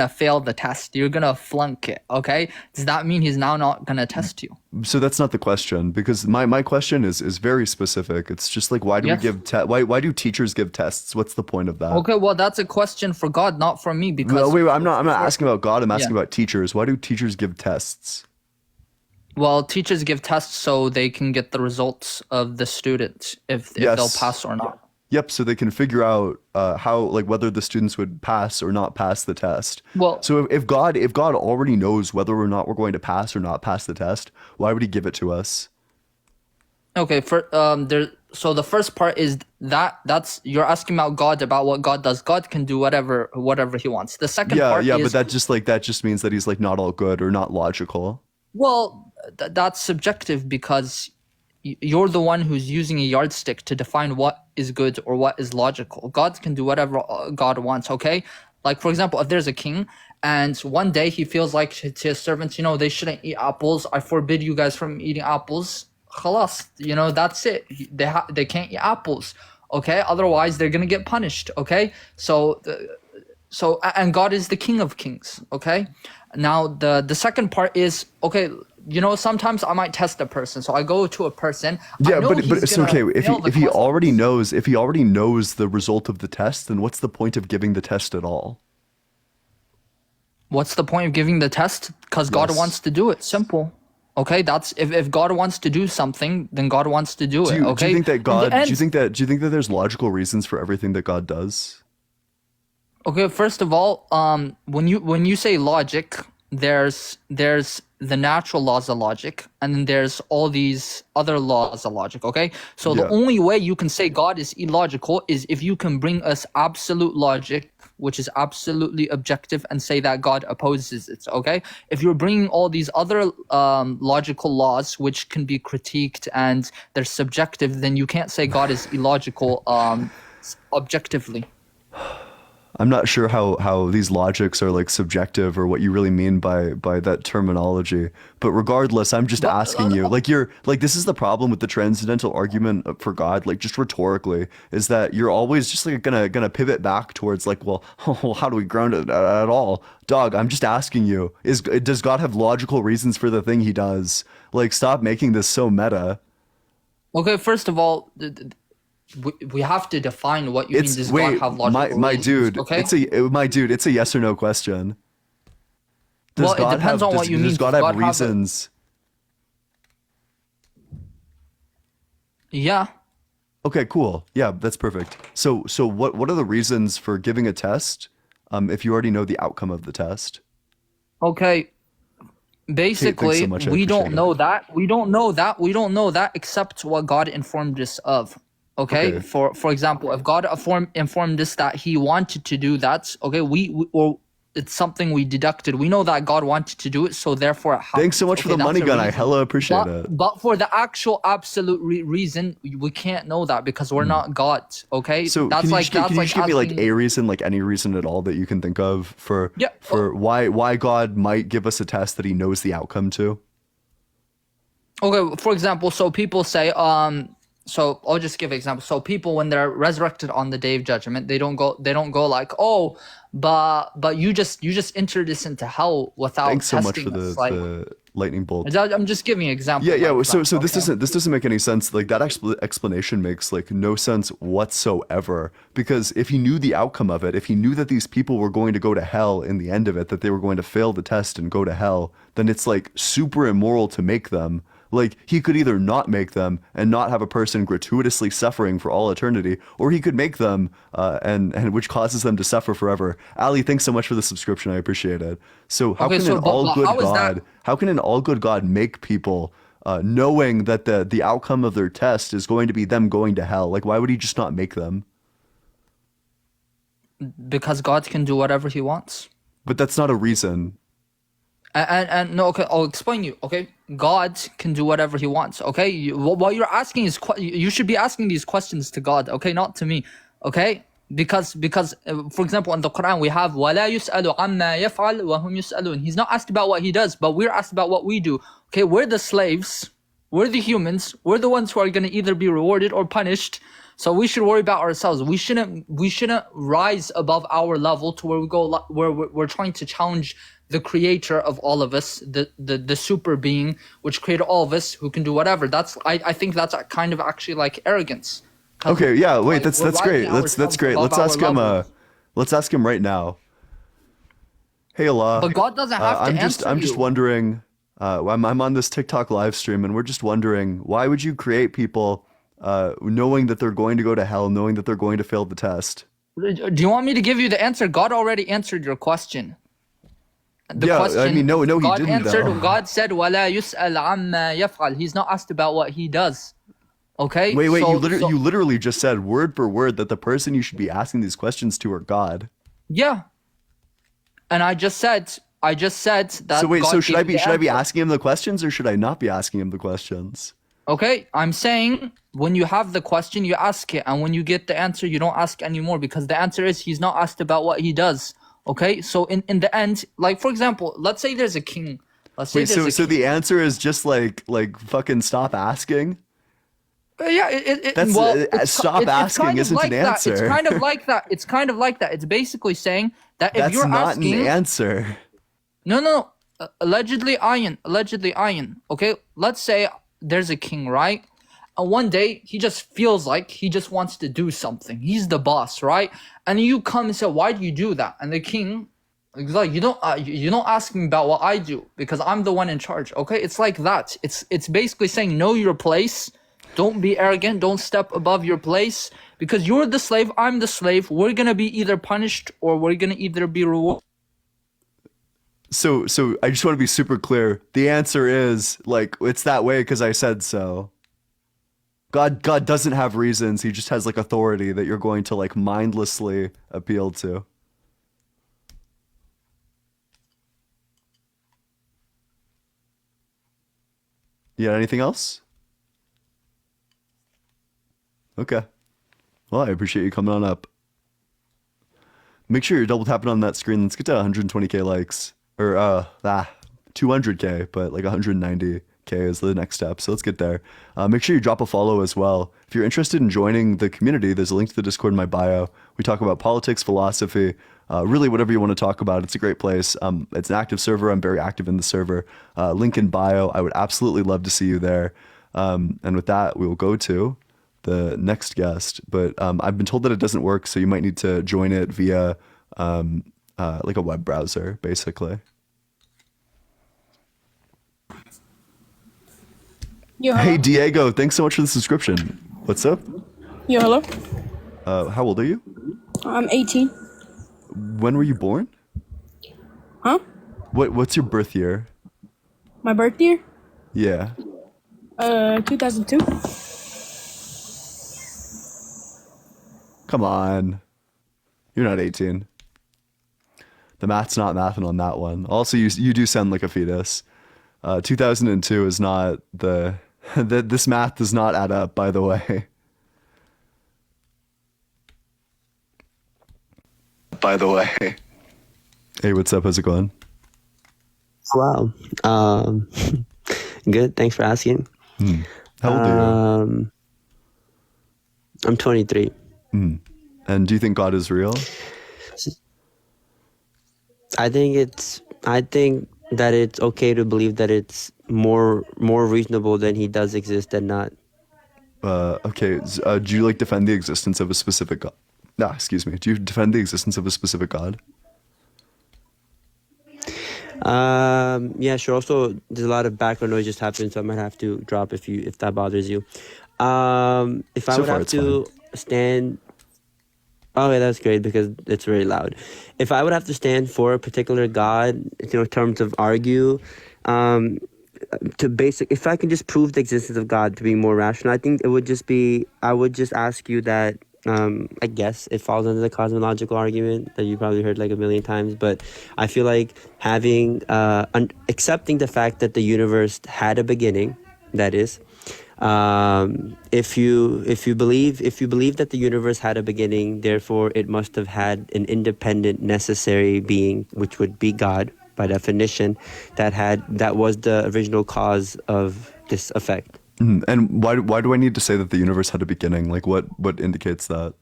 fail the test, you're gonna flunk it, okay? Does that mean he's now not gonna test you? So that's not the question, because my question is very specific. It's just like, why do we give why do teachers give tests? What's the point of that? Okay, well, that's a question for God, not for me, because no, wait, I'm not asking about God, I'm asking about teachers. Why do teachers give tests? Well, teachers give tests so they can get the results of the student, if they'll pass or not. Yep, so they can figure out whether the students would pass or not pass the test. Well, so if God already knows whether or not we're going to pass or not pass the test, why would he give it to us? Okay, so the first part is that's you're asking about God, about what God does. God can do whatever he wants. The second part is, but that just means that he's like not all good or not logical. Well, that's subjective, because you're the one who's using a yardstick to define what is good or what is logical. God can do whatever God wants, okay? Like, for example, if there's a king and one day he feels like to his servants, they shouldn't eat apples. I forbid you guys from eating apples. Khalas, that's it. They can't eat apples, okay? Otherwise, they're going to get punished, okay? And God is the King of Kings, okay? Now, the second part is, okay, sometimes I might test a person. So I go to a person. Yeah, but it's okay. If he already knows the result of the test, then what's the point of giving the test at all? What's the point of giving the test? Because God wants to do it. Simple. Okay, that's if God wants to do something, then God wants to do it. Okay. Do you think that there's logical reasons for everything that God does? Okay, first of all, when you say logic, there's the natural laws of logic, and then there's all these other laws of logic, okay? So the only way you can say God is illogical is if you can bring us absolute logic, which is absolutely objective, and say that God opposes it, okay? If you're bringing all these other logical laws, which can be critiqued and they're subjective, then you can't say God is illogical objectively. I'm not sure how these logics are like subjective or what you really mean by that terminology. But regardless, I'm just asking you, like this is the problem with the transcendental argument for God, like just rhetorically, is that you're always just like gonna pivot back towards like, well, how do we ground it at all? Dog, I'm just asking you, does God have logical reasons for the thing he does? Like, stop making this so meta. Okay, first of all, we have to define what you mean. Does God have logical my reasons? dude, Okay. it's a yes or no question. Well, it depends on what you mean. Does God have reasons? Yeah. Okay, cool. Yeah, that's perfect. So what are the reasons for giving a test if you already know the outcome of the test? Okay. Basically, so much. I we don't appreciate know that. We don't know that. We don't know that except what God informed us of. Okay. For example, if God informed us that He wanted to do that, okay, or it's something we deducted. We know that God wanted to do it, so therefore it happened. Thanks so much for the money gun. I hella appreciate it. But for the actual absolute reason, we can't know that because we're not God. Okay. So that's can you like just, can you just give me like asking- a reason, like any reason at all that you can think of for why God might give us a test that He knows the outcome to? Okay, for example, so people say, so I'll just give an example. So people, when they're resurrected on the day of judgment, they don't go like, oh, but you just entered us into hell without Thanks so much testing for us. Like, the lightning bolt. I'm just giving an example. Yeah. like So that, this doesn't make any sense. Like that explanation makes like no sense whatsoever. Because if he knew the outcome of it, if he knew that these people were going to go to hell in the end of it, that they were going to fail the test and go to hell, then it's like super immoral to make them. Like he could either not make them and not have a person gratuitously suffering for all eternity, or he could make them and which causes them to suffer forever. Ali, thanks so much for the subscription. I appreciate it. So how can an all good God make people knowing that the outcome of their test is going to be them going to hell? Like why would he just not make them? because God can do whatever He wants. But that's not a reason. And no, okay, I'll explain you. Okay, God can do whatever He wants. Okay, what you're asking is you should be asking these questions to God. Okay, not to me. Okay, because for example in the Quran we have وَلَا يُسْأَلُ عَمَّا يَفْعَلْ وَهُمْ يُسْأَلُونَ. He's not asked about what He does, but we're asked about what we do. Okay, we're the slaves, we're the humans, we're the ones who are going to either be rewarded or punished. So we should worry about ourselves. We shouldn't rise above our level to where we go where we're trying to challenge the creator of all of us, the super being which created all of us, who can do whatever. I think that's kind of actually like arrogance. Okay, yeah, wait, like, that's we're great. rising That's great. ourselves above Let's ask him right now. Hey Allah. But God doesn't have to I'm answer just you. wondering, I'm on this TikTok live stream and we're just wondering, why would you create people knowing that they're going to go to hell, knowing that they're going to fail the test? Do you want me to give you the answer? God already answered your question. Yeah, I mean, no, he God didn't, answered. though. God said, "وَلَا يُسْأَلْ عَمَّا يَفْعَلْ." He's not asked about what He does. Okay. Wait, so, you literally just said word for word that the person you should be asking these questions to are God. Yeah. And I just said that. So wait, God so should gave I the be answer. asking him the questions or should I not be asking him the questions? Okay, I'm saying when you have the question, you ask it, and when you get the answer, you don't ask anymore, because the answer is He's not asked about what He does. Okay, so in the end, like for example, let's say there's a king. Let's say Wait, there's a so king. the answer is just like fucking stop asking? Yeah, stop asking kind of isn't like an that. answer. It's kind of like that. It's kind of like that. It's basically saying that if That's you're not asking, an answer. No. Allegedly, Ayin. Okay, let's say there's a king, right? And one day he just feels like he just wants to do something. He's the boss, right? And you come and say, "Why do you do that?" And the king is like, "You don't ask me about what I do because I'm the one in charge." Okay, it's like that. It's basically saying, know your place. Don't be arrogant. Don't step above your place, because you're the slave. I'm the slave. We're gonna be either punished or we're gonna either be rewarded. So I just want to be super clear. The answer is like it's that way because I said so. God doesn't have reasons. He just has like authority that you're going to like mindlessly appeal to. Yeah, anything else? Okay. Well, I appreciate you coming on up. Make sure you're double tapping on that screen. Let's get to 120k likes, or 200k, but like 190k is the next step. So let's get there. Make sure you drop a follow as well. If you're interested in joining the community, there's a link to the Discord in my bio. We talk about politics, philosophy, really whatever you want to talk about. It's a great place. It's an active server. I'm very active in the server. Link in bio. I would absolutely love to see you there. And with that, we will go to the next guest. But I've been told that it doesn't work, so you might need to join it via like a web browser, basically. Yo, Hey, Diego, thanks so much for the subscription. What's up? Yo, hello. How old are you? I'm 18. When were you born? Huh? What's your birth year? My birth year? Yeah. 2002. Come on. You're not 18. The math's not mathing on that one. Also, you do sound like a fetus. 2002 is not this math does not add up, by the way. Hey, what's up? How's it going? Wow. Good. Thanks for asking. How old are you? I'm 23. And do you think God is real? I think that it's okay to believe that it's more reasonable than he does exist than not. Okay. Do you like defend the existence of a specific God? No, excuse me. Do you defend the existence of a specific God? Yeah, sure. Also, there's a lot of background noise just happening, so I might have to drop if that bothers you. If I So would far, have it's to stand. Oh, yeah, that's great because it's very loud. If I would have to stand for a particular God, in terms of argue, if I can just prove the existence of God to be more rational, I think it would just be, I would just ask you that, I guess it falls under the cosmological argument that you probably heard like a million times, but I feel like accepting the fact that the universe had a beginning, that is, if you believe that the universe had a beginning, therefore it must have had an independent necessary being, which would be God by definition, that was the original cause of this effect. And why do I need to say that the universe had a beginning? Like what indicates that?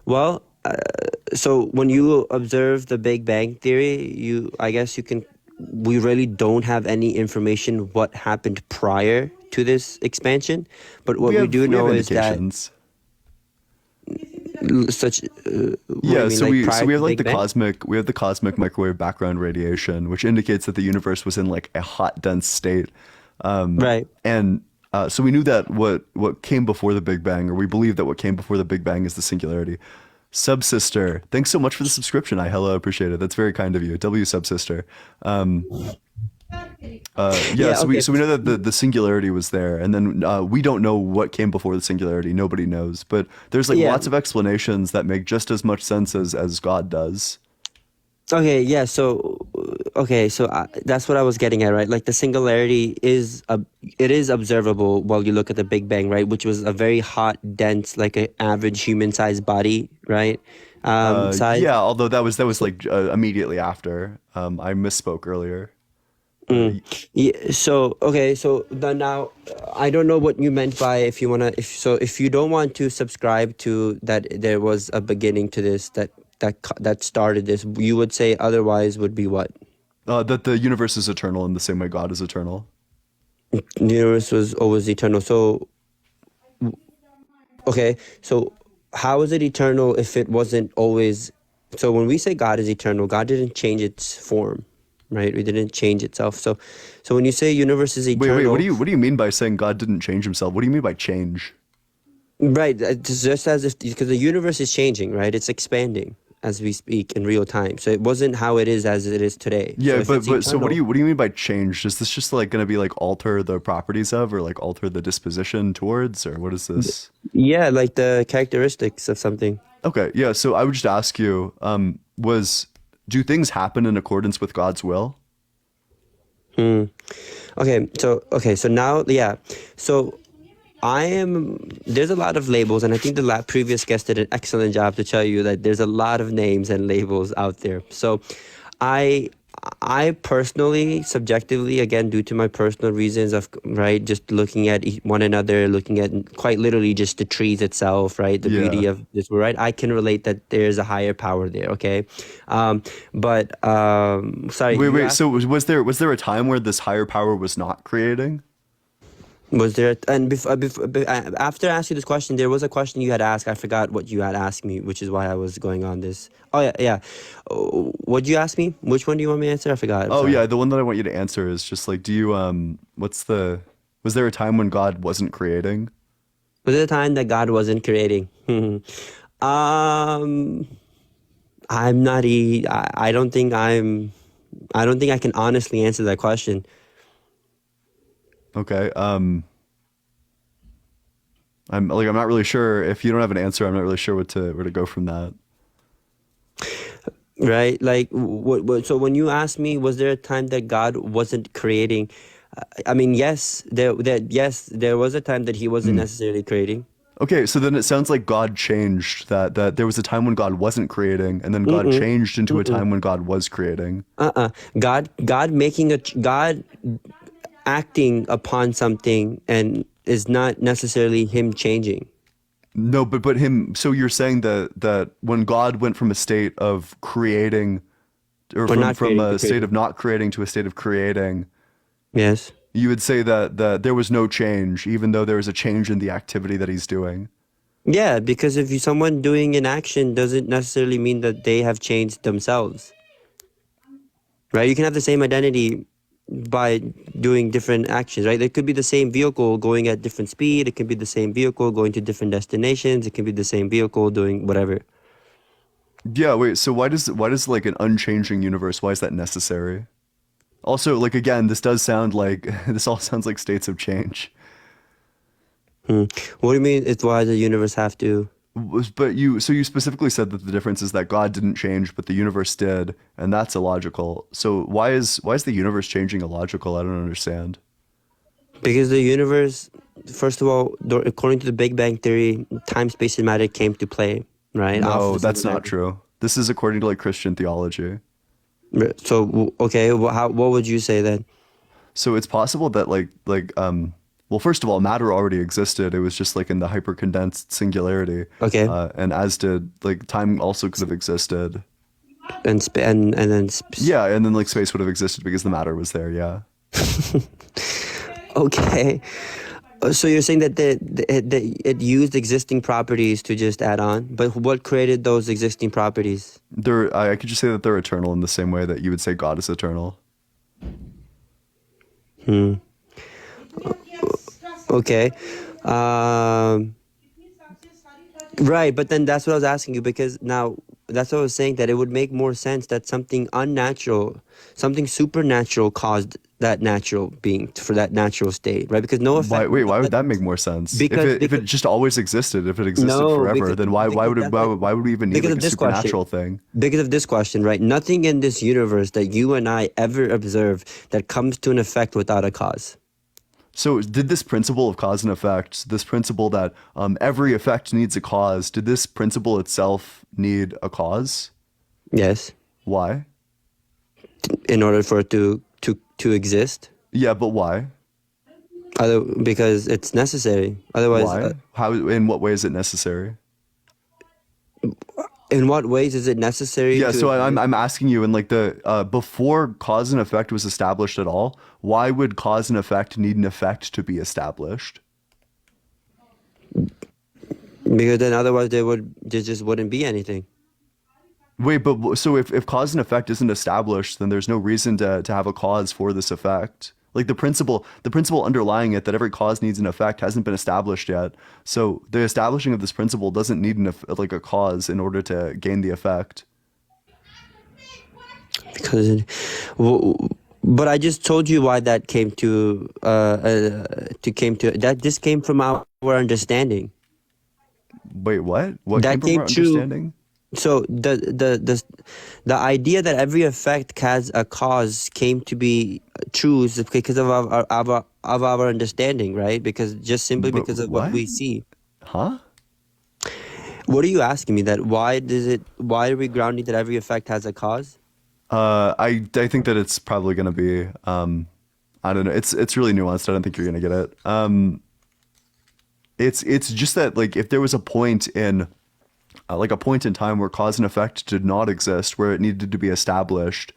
Well, so when you observe the Big Bang Theory, we really don't have any information what happened prior to this expansion, but what we do know is that we have like the cosmic microwave background radiation, which indicates that the universe was in like a hot, dense state. Right. And so we knew that what came before the Big Bang, or we believe that what came before the Big Bang is the singularity. Subsister, thanks so much for the subscription. I hella appreciate it. That's very kind of you. W Subsister. So we know that the singularity was there, and then we don't know what came before the singularity. Nobody knows, but there's lots of explanations that make just as much sense as God does. Okay, yeah. So that's what I was getting at, right? Like the singularity is observable while you look at the Big Bang, right? Which was a very hot, dense, like an average human-sized body, right? Yeah, although that was like immediately after. I misspoke earlier. Yeah, so now I don't know what you meant by if you don't want to subscribe to that there was a beginning to this that started this, you would say otherwise would be what? That the universe is eternal in the same way God is eternal. The universe was always eternal. So okay, so how is it eternal if it wasn't always? So when we say God is eternal, God didn't change its form, right? It didn't change itself. So when you say universe is eternal, wait, what do you mean by saying God didn't change himself? What do you mean by change? Right, it's just as if because the universe is changing, right? It's expanding as we speak in real time. So it wasn't how it is as it is today. Yeah, so so what do you mean by change? Is this just like going to be like alter the properties of, or like alter the disposition towards, or what is this? Yeah, like the characteristics of something. Okay, yeah. So I would just ask you, do things happen in accordance with God's will? Okay, so now, yeah. So there's a lot of labels, and I think the previous guest did an excellent job to tell you that there's a lot of names and labels out there. So I personally, subjectively, again, due to my personal reasons of, right, just looking at one another, looking at quite literally just the trees itself, right, the beauty of this world, right, I can relate that there's a higher power there, okay? Sorry. Wait, so was there a time where this higher power was not creating? Was there, and after I asked you this question, there was a question you had asked. I forgot what you had asked me, which is why I was going on this. Oh, yeah. What'd you ask me? Which one do you want me to answer? I forgot. Yeah, the one that I want you to answer is just like, was there a time when God wasn't creating? Was there a time that God wasn't creating? I'm not, I don't think I can honestly answer that question. Okay. I'm not really sure. If you don't have an answer, I'm not really sure where to go from that. Right? Like, so when you asked me, was there a time that God wasn't creating? I mean, yes, there was a time that he wasn't necessarily creating. Okay, so then it sounds like God changed that there was a time when God wasn't creating, and then God changed into a time when God was creating. God acting upon something and is not necessarily him changing. No, but him. So you're saying that when God went from a state of creating, or from a state of not creating to a state of creating, yes, you would say that there was no change, even though there was a change in the activity that he's doing. Yeah, because if someone doing an action doesn't necessarily mean that they have changed themselves. Right? You can have the same identity by doing different actions, right? It could be the same vehicle going at different speed. It could be the same vehicle going to different destinations. It can be the same vehicle doing whatever. Yeah, wait, so why does like an unchanging universe, why is that necessary? Also, like, again, this all sounds like states of change. What do you mean it's why the universe have to? But you specifically said that the difference is that God didn't change, but the universe did, and that's illogical. So why is the universe changing illogical? I don't understand. Because the universe, first of all, according to the Big Bang Theory, time, space, and matter came to play, right? No, that's not true. This is according to like Christian theology. So okay, what would you say then? So it's possible that well, first of all, matter already existed. It was just like in the hypercondensed singularity. Okay. And as did like time also could have existed. And then yeah, and then like space would have existed because the matter was there. Yeah. Okay. So you're saying that it used existing properties to just add on, but what created those existing properties? I could just say that they're eternal in the same way that you would say God is eternal. Okay. Right, but then that's what I was asking you, because now that's what I was saying, that it would make more sense that something unnatural, something supernatural caused that natural being for that natural state, right? Because no effect. Why would that make more sense? Because if it just always existed, if it existed forever, then why would we even need like a supernatural thing? Because of this question, right? Nothing in this universe that you and I ever observe that comes to an effect without a cause. So did this principle of cause and effect, this principle that every effect needs a cause, did this principle itself need a cause? Yes. Why? In order for it to exist. Yeah, but why? Because it's necessary. Otherwise, why? How? In what way is it necessary? In what ways is it necessary? Yeah, so I'm asking you, in like the before cause and effect was established at all, why would cause and effect need an effect to be established? Because then otherwise there just wouldn't be anything. Wait, but so if cause and effect isn't established, then there's no reason to have a cause for this effect. Like the principle underlying it, that every cause needs an effect, hasn't been established yet. So the establishing of this principle doesn't need a cause in order to gain the effect. Because, but I just told you why that came to that. This came from our understanding. Wait, what? What that came from our understanding? So the idea that every effect has a cause came to be true because of our understanding, right? Because just simply But because of what what? we see. Huh? What are you asking me? That why are we grounding that every effect has a cause? I think that it's probably gonna be I don't know. It's really nuanced. I don't think you're gonna get it. It's just that like if there was a point in like a point in time where cause and effect did not exist, where it needed to be established,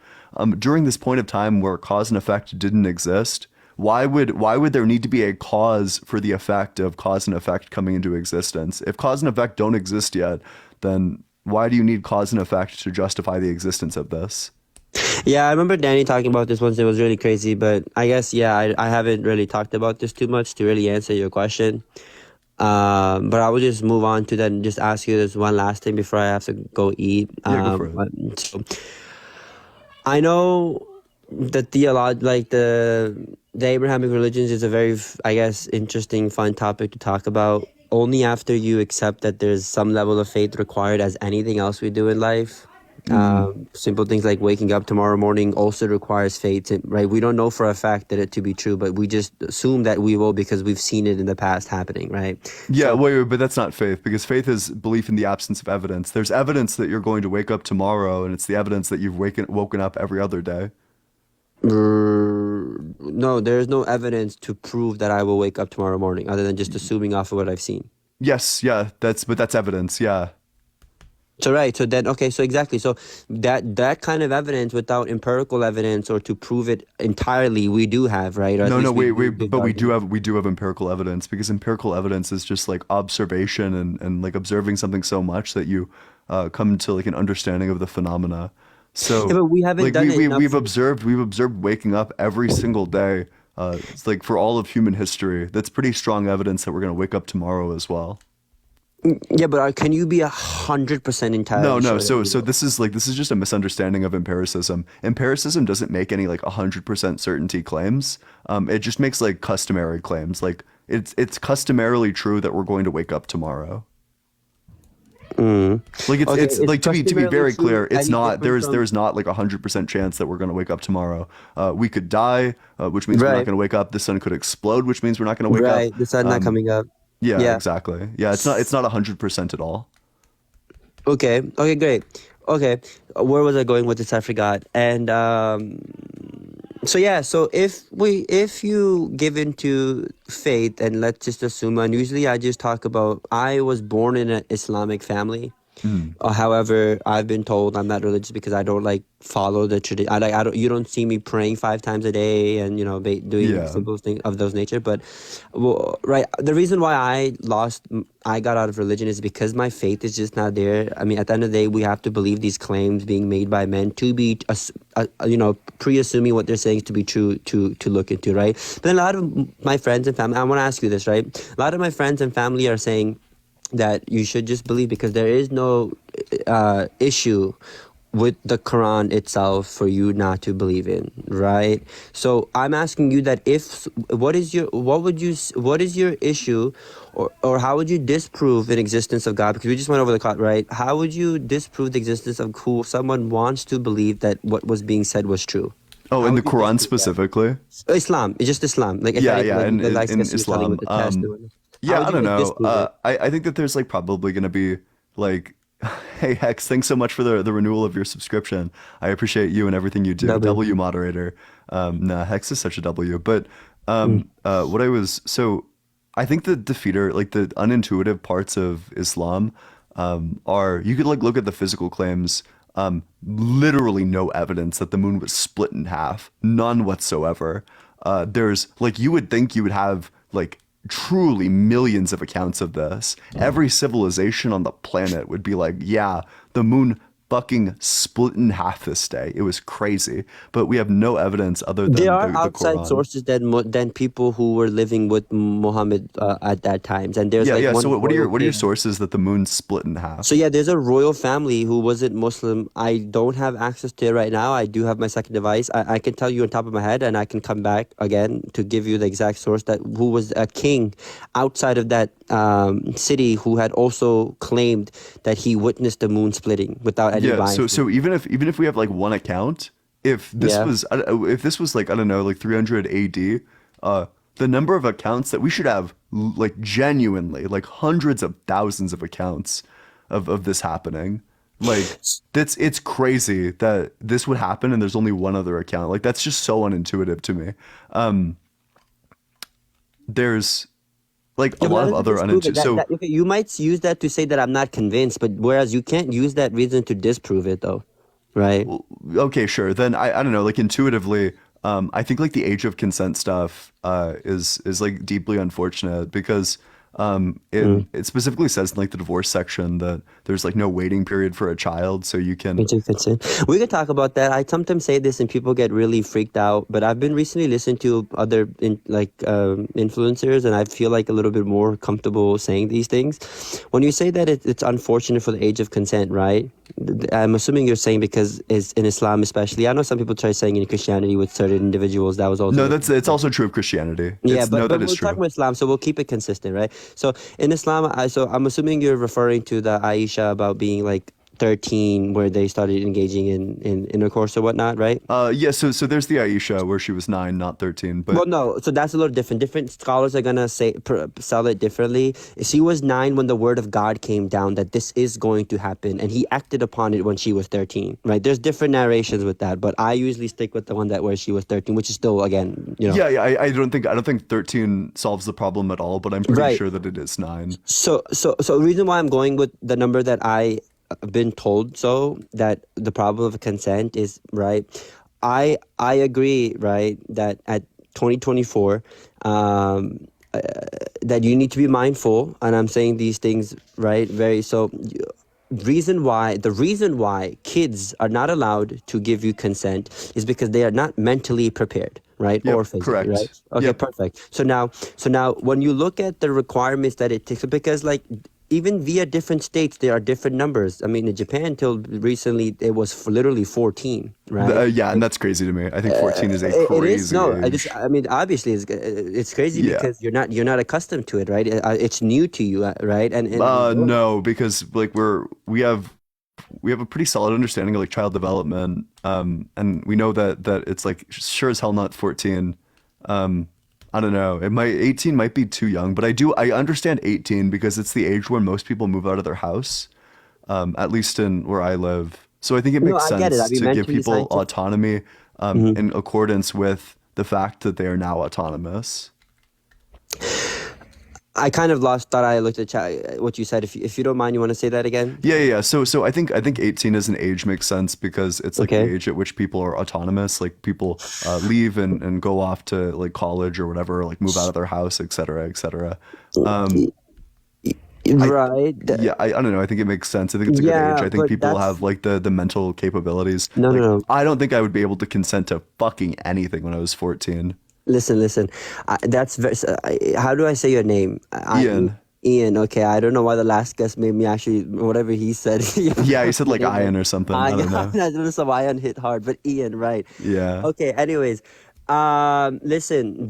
during this point of time where cause and effect didn't exist, why would there need to be a cause for the effect of cause and effect coming into existence? If cause and effect don't exist yet, then why do you need cause and effect to justify the existence of this? Yeah, I remember Danny talking about this once. It was really crazy, but I guess I haven't really talked about this too much to really answer your question. But I will just move on to then just ask you this one last thing before I have to go eat. Yeah, go for it. So I know the Abrahamic religions is a very, I guess, interesting, fun topic to talk about. Only after you accept that there's some level of faith required as anything else we do in life. Simple things like waking up tomorrow morning also requires faith, right? We don't know for a fact that it to be true, but we just assume that we will because we've seen it in the past happening, right? Yeah, wait, but that's not faith, because faith is belief in the absence of evidence. There's evidence that you're going to wake up tomorrow, and it's the evidence that you've woken up every other day. No, there is no evidence to prove that I will wake up tomorrow morning, other than just assuming off of what I've seen. Yes, yeah, that's evidence, yeah. So right, so then okay, so exactly, so that kind of evidence without empirical evidence or to prove it entirely, we do have, right? Or at No, least wait, but we do have empirical evidence, because empirical evidence is just like observation and like observing something so much that you come to like an understanding of the phenomena. So Yeah, but we haven't like done it enough. we've observed waking up every single day. It's like for all of human history. That's pretty strong evidence that we're gonna wake up tomorrow as well. Yeah, but can you be 100% entirely No. sure? So this is just a misunderstanding of empiricism. Empiricism doesn't make any like 100% certainty claims. It just makes like customary claims. Like it's customarily true that we're going to wake up tomorrow. Like it's like to be very clear, it's not there's not like 100% chance that we're going to wake up tomorrow. We could die, which means we're not Right. going to wake up. The sun could explode, which means we're not going to wake up. Right, the sun not coming up. Yeah, Yeah. exactly. Yeah, it's not 100% at all. Okay, great. Okay, where was I going with this? I forgot. And so if you give into faith, and let's just assume, and usually I just talk about, I was born in an Islamic family. However, I've been told I'm not religious because I don't like follow the tradition. I don't. You don't see me praying 5 times a day and doing Yeah. simple things of those nature. But right, the reason why I got out of religion is because my faith is just not there. I mean, at the end of the day, we have to believe these claims being made by men to be, pre-assuming what they're saying to be true to look into, right? But then a lot of my friends and family, I want to ask you this, right? A lot of my friends and family are saying that you should just believe because there is no issue with the Quran itself for you not to believe in, right? So I'm asking you that what is your issue, or how would you disprove an existence of God? Because we just went over the Quran, right? How would you disprove the existence of who someone wants to believe that what was being said was true? Oh, in the Quran specifically? Islam, it's just Islam. Like Yeah, in in Islam. Yeah, I don't know. I think that there's like probably going to be like, hey Hex, thanks so much for the renewal of your subscription. I appreciate you and everything you do. W moderator. Nah, Hex is such a W. But I think the defeater, like the unintuitive parts of Islam, are, you could like look at the physical claims. Literally no evidence that the moon was split in half. None whatsoever. There's like, you would think you would have like truly millions of accounts of this. Every civilization on the planet would be like, yeah, the moon fucking split in half this day. It was crazy. But we have no evidence other than there are the outside Quran. sources than people who were living with Muhammad at that times, and there's So what are your sources that the moon split in half? So yeah, there's a royal family who wasn't Muslim. I don't have access to it right now. I do have my second device. I can tell you on top of my head, and I can come back again to give you the exact source that who was a king outside of that city who had also claimed that he witnessed the moon splitting without any Yeah. bias. So even if we have like one account, if this Yeah. was if this was like I don't know like 300 AD, the number of accounts that we should have like genuinely like hundreds of thousands of accounts of this happening. Like it's crazy that this would happen and there's only one other account. Like that's just so unintuitive to me. There's like a Yeah, but lot that of doesn't other disprove it. unintuitive. So Okay, you might use that to say that I'm not convinced, but whereas you can't use that reason to disprove it, though, right? okay, sure. Then I don't know. Like intuitively, I think like the age of consent stuff is like deeply unfortunate because it specifically says in like the divorce section that there's like no waiting period for a child, so you can. Age of consent. We could talk about that. I sometimes say this and people get really freaked out, but I've been recently listening to other influencers, and I feel like a little bit more comfortable saying these things. When you say that it's unfortunate for the age of consent, right? I'm assuming you're saying because it's in Islam especially. I know some people try saying in Christianity with certain individuals that was also No, it's also true of Christianity. yeah, No, but that we're is true. talking about Islam, so we'll keep it consistent, right? So in Islam, so I'm assuming you're referring to the Aisha about being like 13, where they started engaging in intercourse or whatnot, right? Yeah. So there's the Aisha where she was 9, not 13. But Well, no, so that's a little different. Different scholars are gonna sell it differently. She was 9 when the word of God came down that this is going to happen, and he acted upon it when she was 13, right? There's different narrations with that, but I usually stick with the one that where she was 13, which is still again, you know. yeah. I don't think 13 solves the problem at all, but I'm pretty Right. sure that it is 9. So the reason why I'm going with the number that I've been told, so that the problem of consent is right. I agree, right, that at 2024, that you need to be mindful, and I'm saying these things right. The reason why kids are not allowed to give you consent is because they are not mentally prepared, right? Yep, Or physically, correct. right? Okay, Yep. perfect. So now when you look at the requirements that it takes, because like even via different states, there are different numbers. I mean, in Japan, until recently, it was literally 14, right? Yeah, and that's crazy to me. I think 14 is a It crazy is no. age. I mean, obviously, it's crazy Yeah. because you're not accustomed to it, right? It's new to you, right? And No, because like we have a pretty solid understanding of like child development, and we know that it's like sure as hell not 14. I don't know. 18 might be too young, but I understand 18 because it's the age where most people move out of their house, at least in where I live. So I think it No, makes I get it. sense I mean, to give mentally people scientific. autonomy, Mhm. in accordance with the fact that they are now autonomous. I kind of thought I looked at what you said. If you don't mind, you want to say that again? Yeah. So I think 18 as an age makes sense because it's like Okay. the age at which people are autonomous. Like people leave and go off to like college or whatever, like move out of their house, et cetera, et cetera. Right. Yeah, I don't know. I think it makes sense. I think it's a good Yeah, age. I think but people that's- have like the mental capabilities. No, like, no. I don't think I would be able to consent to fucking anything when I was 14. Listen. That's very. How do I say your name? Ian. Ian. Okay. I don't know why the last guest made me actually whatever he said. Yeah, he said like Ian or something. I don't know. I don't know. So Ian hit hard, but Ian, right? Yeah. Okay. Anyways, listen.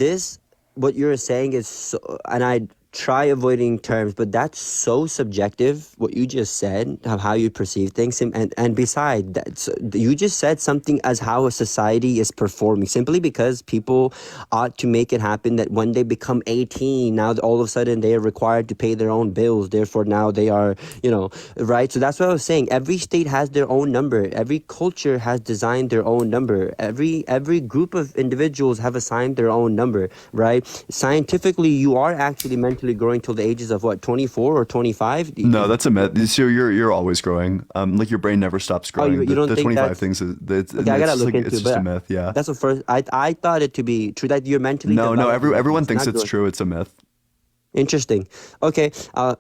What you're saying is, and I try avoiding terms, but that's so subjective. What you just said, of how you perceive things, and beside that, you just said something as how a society is performing. Simply because people ought to make it happen that when they become 18, now all of a sudden they are required to pay their own bills. Therefore, now they are, right. So that's what I was saying. Every state has their own number. Every culture has designed their own number. Every group of individuals have assigned their own number, right? Scientifically, you are actually mentally growing till the ages of what, 24 or 25? No, that's a myth. So you're always growing. Like your brain never stops growing. you don't the think 25 that's- things is Okay, I gotta look into it's it, just a but myth. Yeah. That's the first. I thought it to be true that you're mentally. No. developing. Everyone thinks not it's growing. true. It's a myth. Interesting. Okay.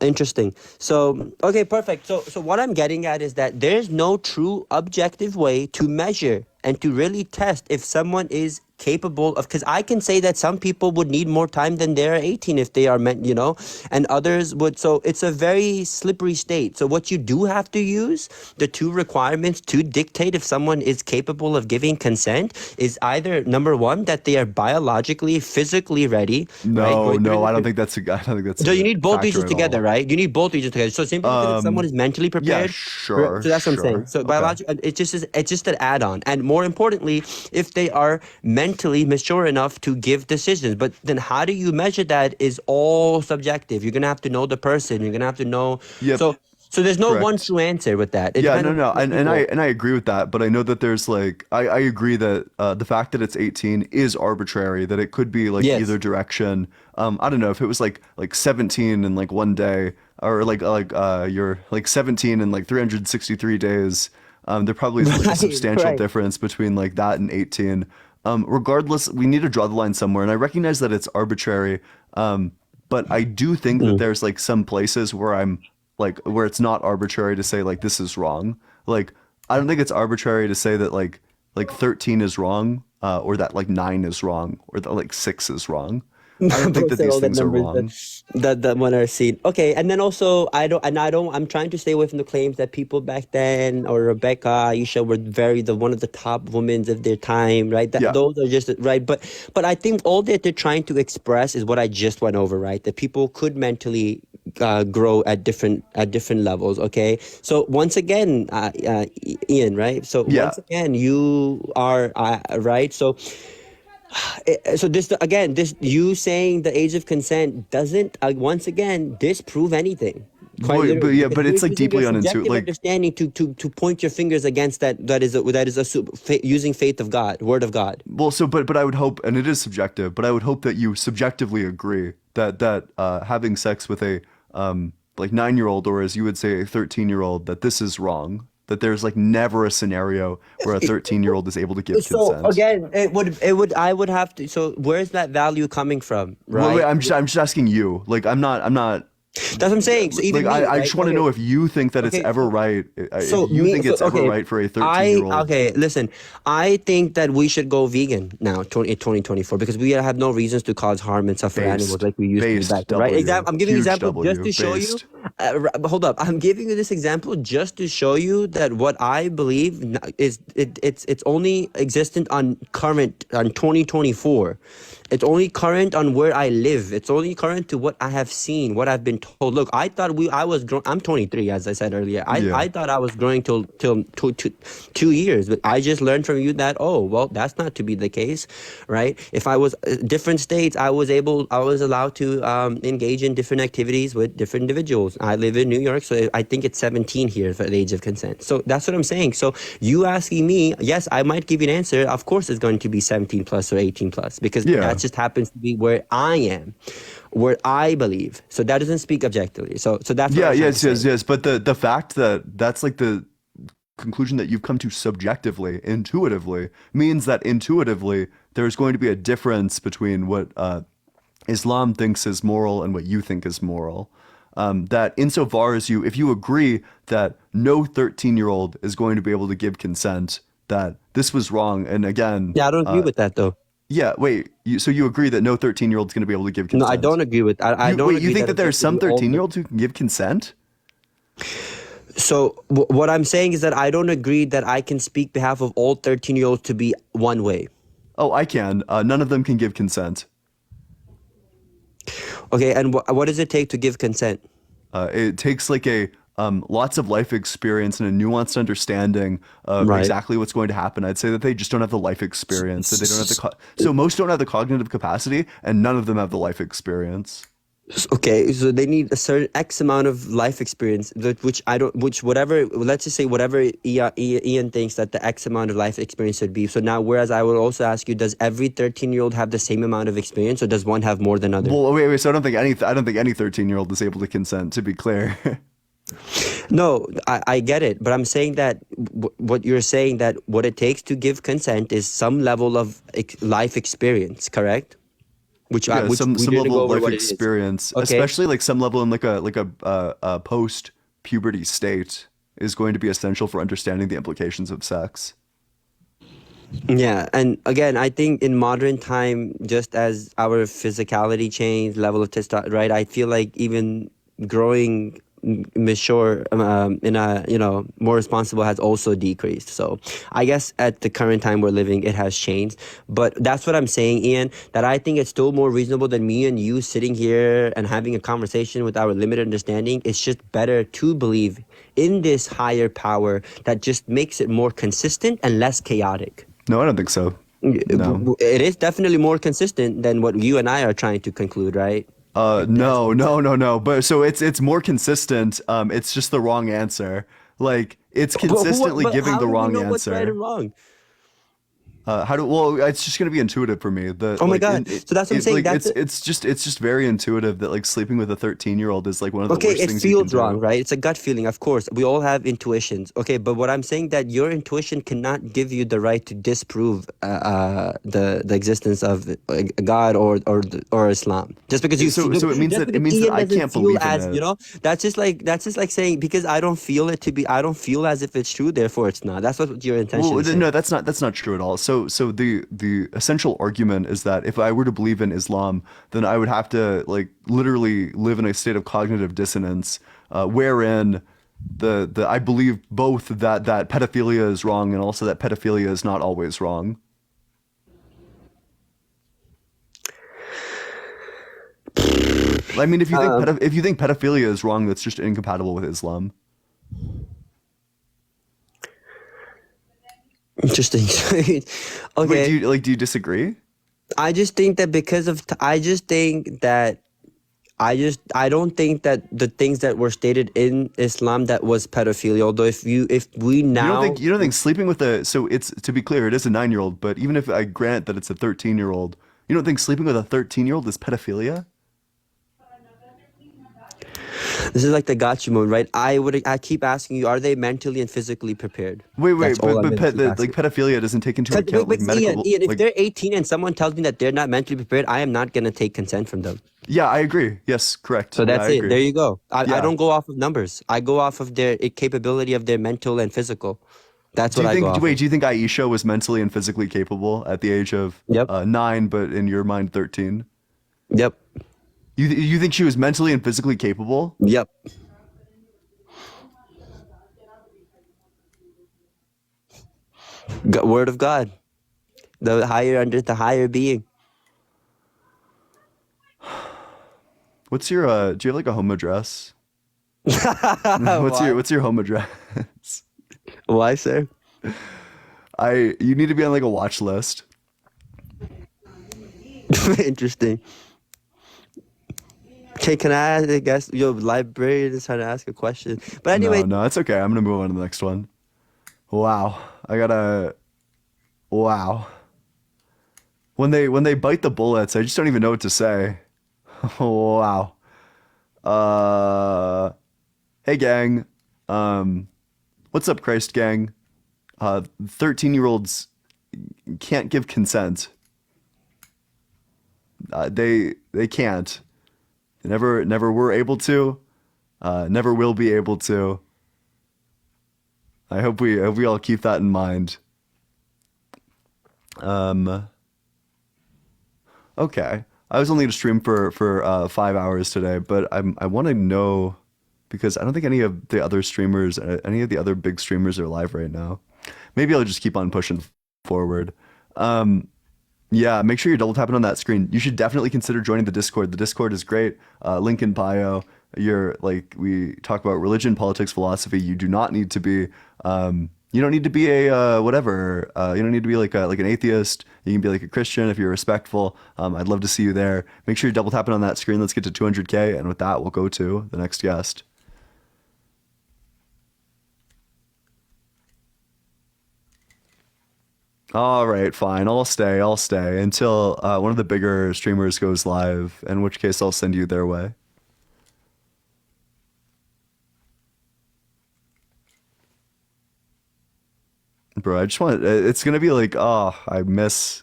Interesting. So, okay, perfect. So what I'm getting at is that there's no true objective way to measure and to really test if someone is capable of, because I can say that some people would need more time than they're 18 if they are meant, you know, and others would. So it's a very slippery state. So what you do have to use, the two requirements to dictate if someone is capable of giving consent, is either number one, that they are biologically, physically ready. No, right? no, I don't think that's. I don't think that's. So you need both factor reasons at together, all. right? You need both reasons together. So simply because if someone is mentally prepared, sure, So that's what I'm saying. sure. So Okay. biological, it's just an add-on, and more importantly, if they are mentally mature enough to give decisions. But then, how do you measure that? Is all subjective. You're gonna have to know the person. You're gonna have to know. Yep. So there's no Correct. one true answer with that. It Yeah, depends no, on and I people. agree with that, but I know that there's like I agree that the fact that it's 18 is arbitrary. That it could be like Yes. either direction. I don't know if it was like 17 in like one day, or you're like 17 in like 363 days. There probably is like a Right, substantial right. difference between like that and 18. Regardless, we need to draw the line somewhere, and I recognize that it's arbitrary. But I do think that there's like some places where I'm like where it's not arbitrary to say like this is wrong. Like I don't think it's arbitrary to say that like 13 is wrong, or that like 9 is wrong, or that like 6 is wrong. I don't think that Posted these all the things are numbers wrong. that one are seen. Okay, and then also I'm trying to stay away from the claims that people back then, or Rebecca, Aisha, were one of the top women of their time, right? Yeah. Those are just right. But I think all that they're trying to express is what I just went over, right? That people could mentally grow at different levels. Okay, so once again, Ian, right? So Yeah. once again, you are right. So this you saying the age of consent doesn't once again disprove anything. Quite But literally, yeah, because but it's you're like using deeply your unintuitive. subjective Like understanding to point your fingers against using faith of God, word of God. well, so but I would hope, and it is subjective, but I would hope that you subjectively agree that having sex with a like 9-year-old, or as you would say a 13-year-old, that this is wrong. That there's like never a scenario where a 13-year-old is able to give So consent. again, I would have to. So where's that value coming from, right? Wait, I'm just asking you. Like I'm not. That's what I'm saying. So even like me, I just right? want to Okay. know if you think that it's Okay. ever right. So If you think it's ever okay, right for a 13-year-old. Okay, listen. I think that we should go vegan now, 2024, because we have no reasons to cause harm and suffer Based. animals like we used Based, to back then, right? W. I'm giving you Huge example just W, to show based. you. Hold up, I'm giving you this example just to show you that what I believe is it's only existent on 2024. It's only current on where I live. It's only current to what I have seen, what I've been told. Look, I thought I was grown. I'm 23, as I said earlier. I thought I was growing till 2 years, but I just learned from you that that's not to be the case, right? If I was different states, I was allowed to engage in different activities with different individuals. I live in New York, so I think it's 17 here for the age of consent. So that's what I'm saying. So you asking me, yes, I might give you an answer. Of course, it's going to be 17 plus or 18 plus, because that just happens to be where I am, where I believe. So that doesn't speak objectively. So that's what I'm trying to say. Yes. But the fact that that's like the conclusion that you've come to subjectively, intuitively, means that intuitively there's going to be a difference between what Islam thinks is moral and what you think is moral. That insofar as if you agree that no 13-year-old is going to be able to give consent, that this was wrong. And again, Yeah, I don't agree with that though. Yeah, wait. So you agree that no 13-year-old is going to be able to give consent? No, I don't agree with. I don't. Wait, agree you think that there are some objectively all 13-year-olds who can give consent? So what I'm saying is that I don't agree that I can speak behalf of all 13-year-olds to be one way. Oh, I can. None of them can give consent. Okay, and what does it take to give consent? It takes like a lots of life experience and a nuanced understanding of Right. exactly what's going to happen. I'd say that they just don't have the life experience. So they don't have so most don't have the cognitive capacity, and none of them have the life experience. Okay, so they need a certain X amount of life experience, let's just say whatever Ian thinks that the X amount of life experience should be. So now, whereas I will also ask you, does every 13-year-old have the same amount of experience, or does one have more than others? Well, wait. So I don't think any 13-year-old is able to consent. To be clear. No, I get it, but I'm saying that what you're saying, that what it takes to give consent is some level of life experience, correct? Which some we didn't go level of over life what it is. experience, Okay. especially like some level in like a post puberty state is going to be essential for understanding the implications of sex. Yeah, and again, I think in modern time, just as our physicality changed, level of testosterone, right? I feel like even growing mature in a more responsible has also decreased. So I guess at the current time we're living, it has changed. But that's what I'm saying, Ian, that I think it's still more reasonable than me and you sitting here and having a conversation with our limited understanding. It's just better to believe in this higher power that just makes it more consistent and less chaotic. No, I don't think so. No. It is definitely more consistent than what you and I are trying to conclude, right? No. But so it's more consistent. It's just the wrong answer. Like it's consistently giving how the do we wrong know answer. what's right and wrong? It's just gonna be intuitive for me. Oh my God. So that's what I'm saying. Like, it's just very intuitive that like sleeping with a 13-year-old is like one of the Okay, worst it things you can feels do. wrong, right? It's a gut feeling, of course. We all have intuitions. Okay, but what I'm saying that your intuition cannot give you the right to disprove the existence of God or Islam. Just because you So it means just that because Ian I doesn't can't feel believe in as it. that's just like saying because I don't feel it to be, I don't feel as if it's true, therefore it's not. That's what your intention Well, is. no, that's not true at all. So the essential argument is that if I were to believe in Islam, then I would have to like literally live in a state of cognitive dissonance, wherein the I believe both that pedophilia is wrong and also that pedophilia is not always wrong. I mean, if you think pedophilia is wrong, that's just incompatible with Islam. Interesting. Okay. Wait, do you disagree? I just think that I don't think that the things that were stated in Islam that was pedophilia. Although if we now You don't think sleeping with it's, to be clear, it is a 9-year-old, but even if I grant that it's a 13-year-old, you don't think sleeping with a 13-year-old is pedophilia? This is like the gotcha mode, right? I keep asking you, are they mentally and physically prepared? Wait, That's all I'm but gonna keep asking. pedophilia doesn't take into account like medical. Ian, if like, they're 18 and someone tells me that they're not mentally prepared, I am not gonna take consent from them. yeah, I agree. Yes, correct. So that's I it. agree. There you go. I Yeah. don't go off of numbers. I go off of their capability of their mental and physical. That's Do what you I think? go off Wait, of. do you think Aisha was mentally and physically capable at the age of 9, but in your mind 13? Yep. You think she was mentally and physically capable? Yep. Word of God, the higher being. What's your do you have like a home address? What's your home address? Why, sir? You need to be on like a watch list. Interesting. Okay, can I guess your librarian is trying to ask a question. But anyway, No, it's okay. I'm gonna move on to the next one. Wow. Wow. When they bite the bullets, I just don't even know what to say. Wow. Hey gang. What's up, Christ gang? 13-year-olds can't give consent. They can't. They never were able to. Never will be able to. I hope we all keep that in mind. Okay. I was only going to stream for 5 hours today, but I want to know, because I don't think any of the other streamers, any of the other big streamers are live right now. Maybe I'll just keep on pushing forward. Yeah, make sure you're double tapping on that screen. You should definitely consider joining the Discord. The Discord is great. Link in bio. We talk about religion, politics, philosophy. You do not need to be, you don't need to be a whatever. You don't need to be like an atheist. You can be like a Christian if you're respectful. I'd love to see you there. Make sure you're double tapping on that screen. Let's get to 200K, and with that, we'll go to the next guest. All right, fine. I'll stay until one of the bigger streamers goes live, in which case I'll send you their way. Bro, it's gonna be like, oh, I miss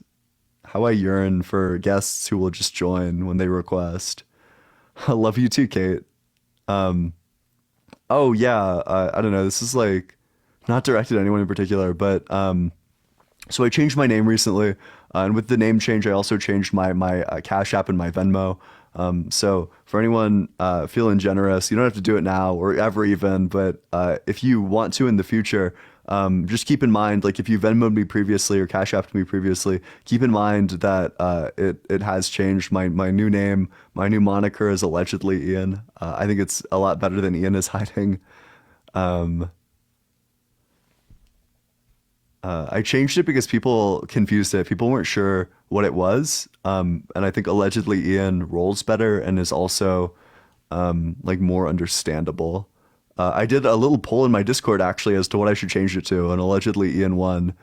how I yearn for guests who will just join when they request. I love you too, Kate. Oh yeah, I don't know, this is like not directed at anyone in particular, but So I changed my name recently, and with the name change, I also changed my Cash App and my Venmo. So for anyone feeling generous, you don't have to do it now or ever even, but if you want to in the future, just keep in mind, like if you Venmoed me previously or Cash Apped me previously, keep in mind that it has changed. My new name, my new moniker is allegedly Ian. I think it's a lot better than Ian is hiding. I changed it because people confused it. People weren't sure what it was. And I think allegedly Ian rolls better and is also like more understandable. I did a little poll in my Discord actually as to what I should change it to, and allegedly Ian won.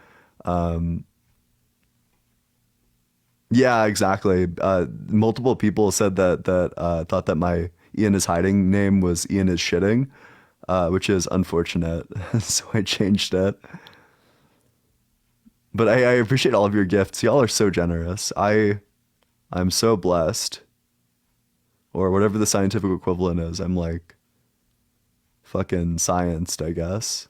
Yeah, exactly. Multiple people said that thought that my Ian is hiding name was Ian is shitting, which is unfortunate. So I changed it. But I appreciate all of your gifts. Y'all are so generous. I'm so blessed. Or whatever the scientific equivalent is. I'm like fucking scienced, I guess.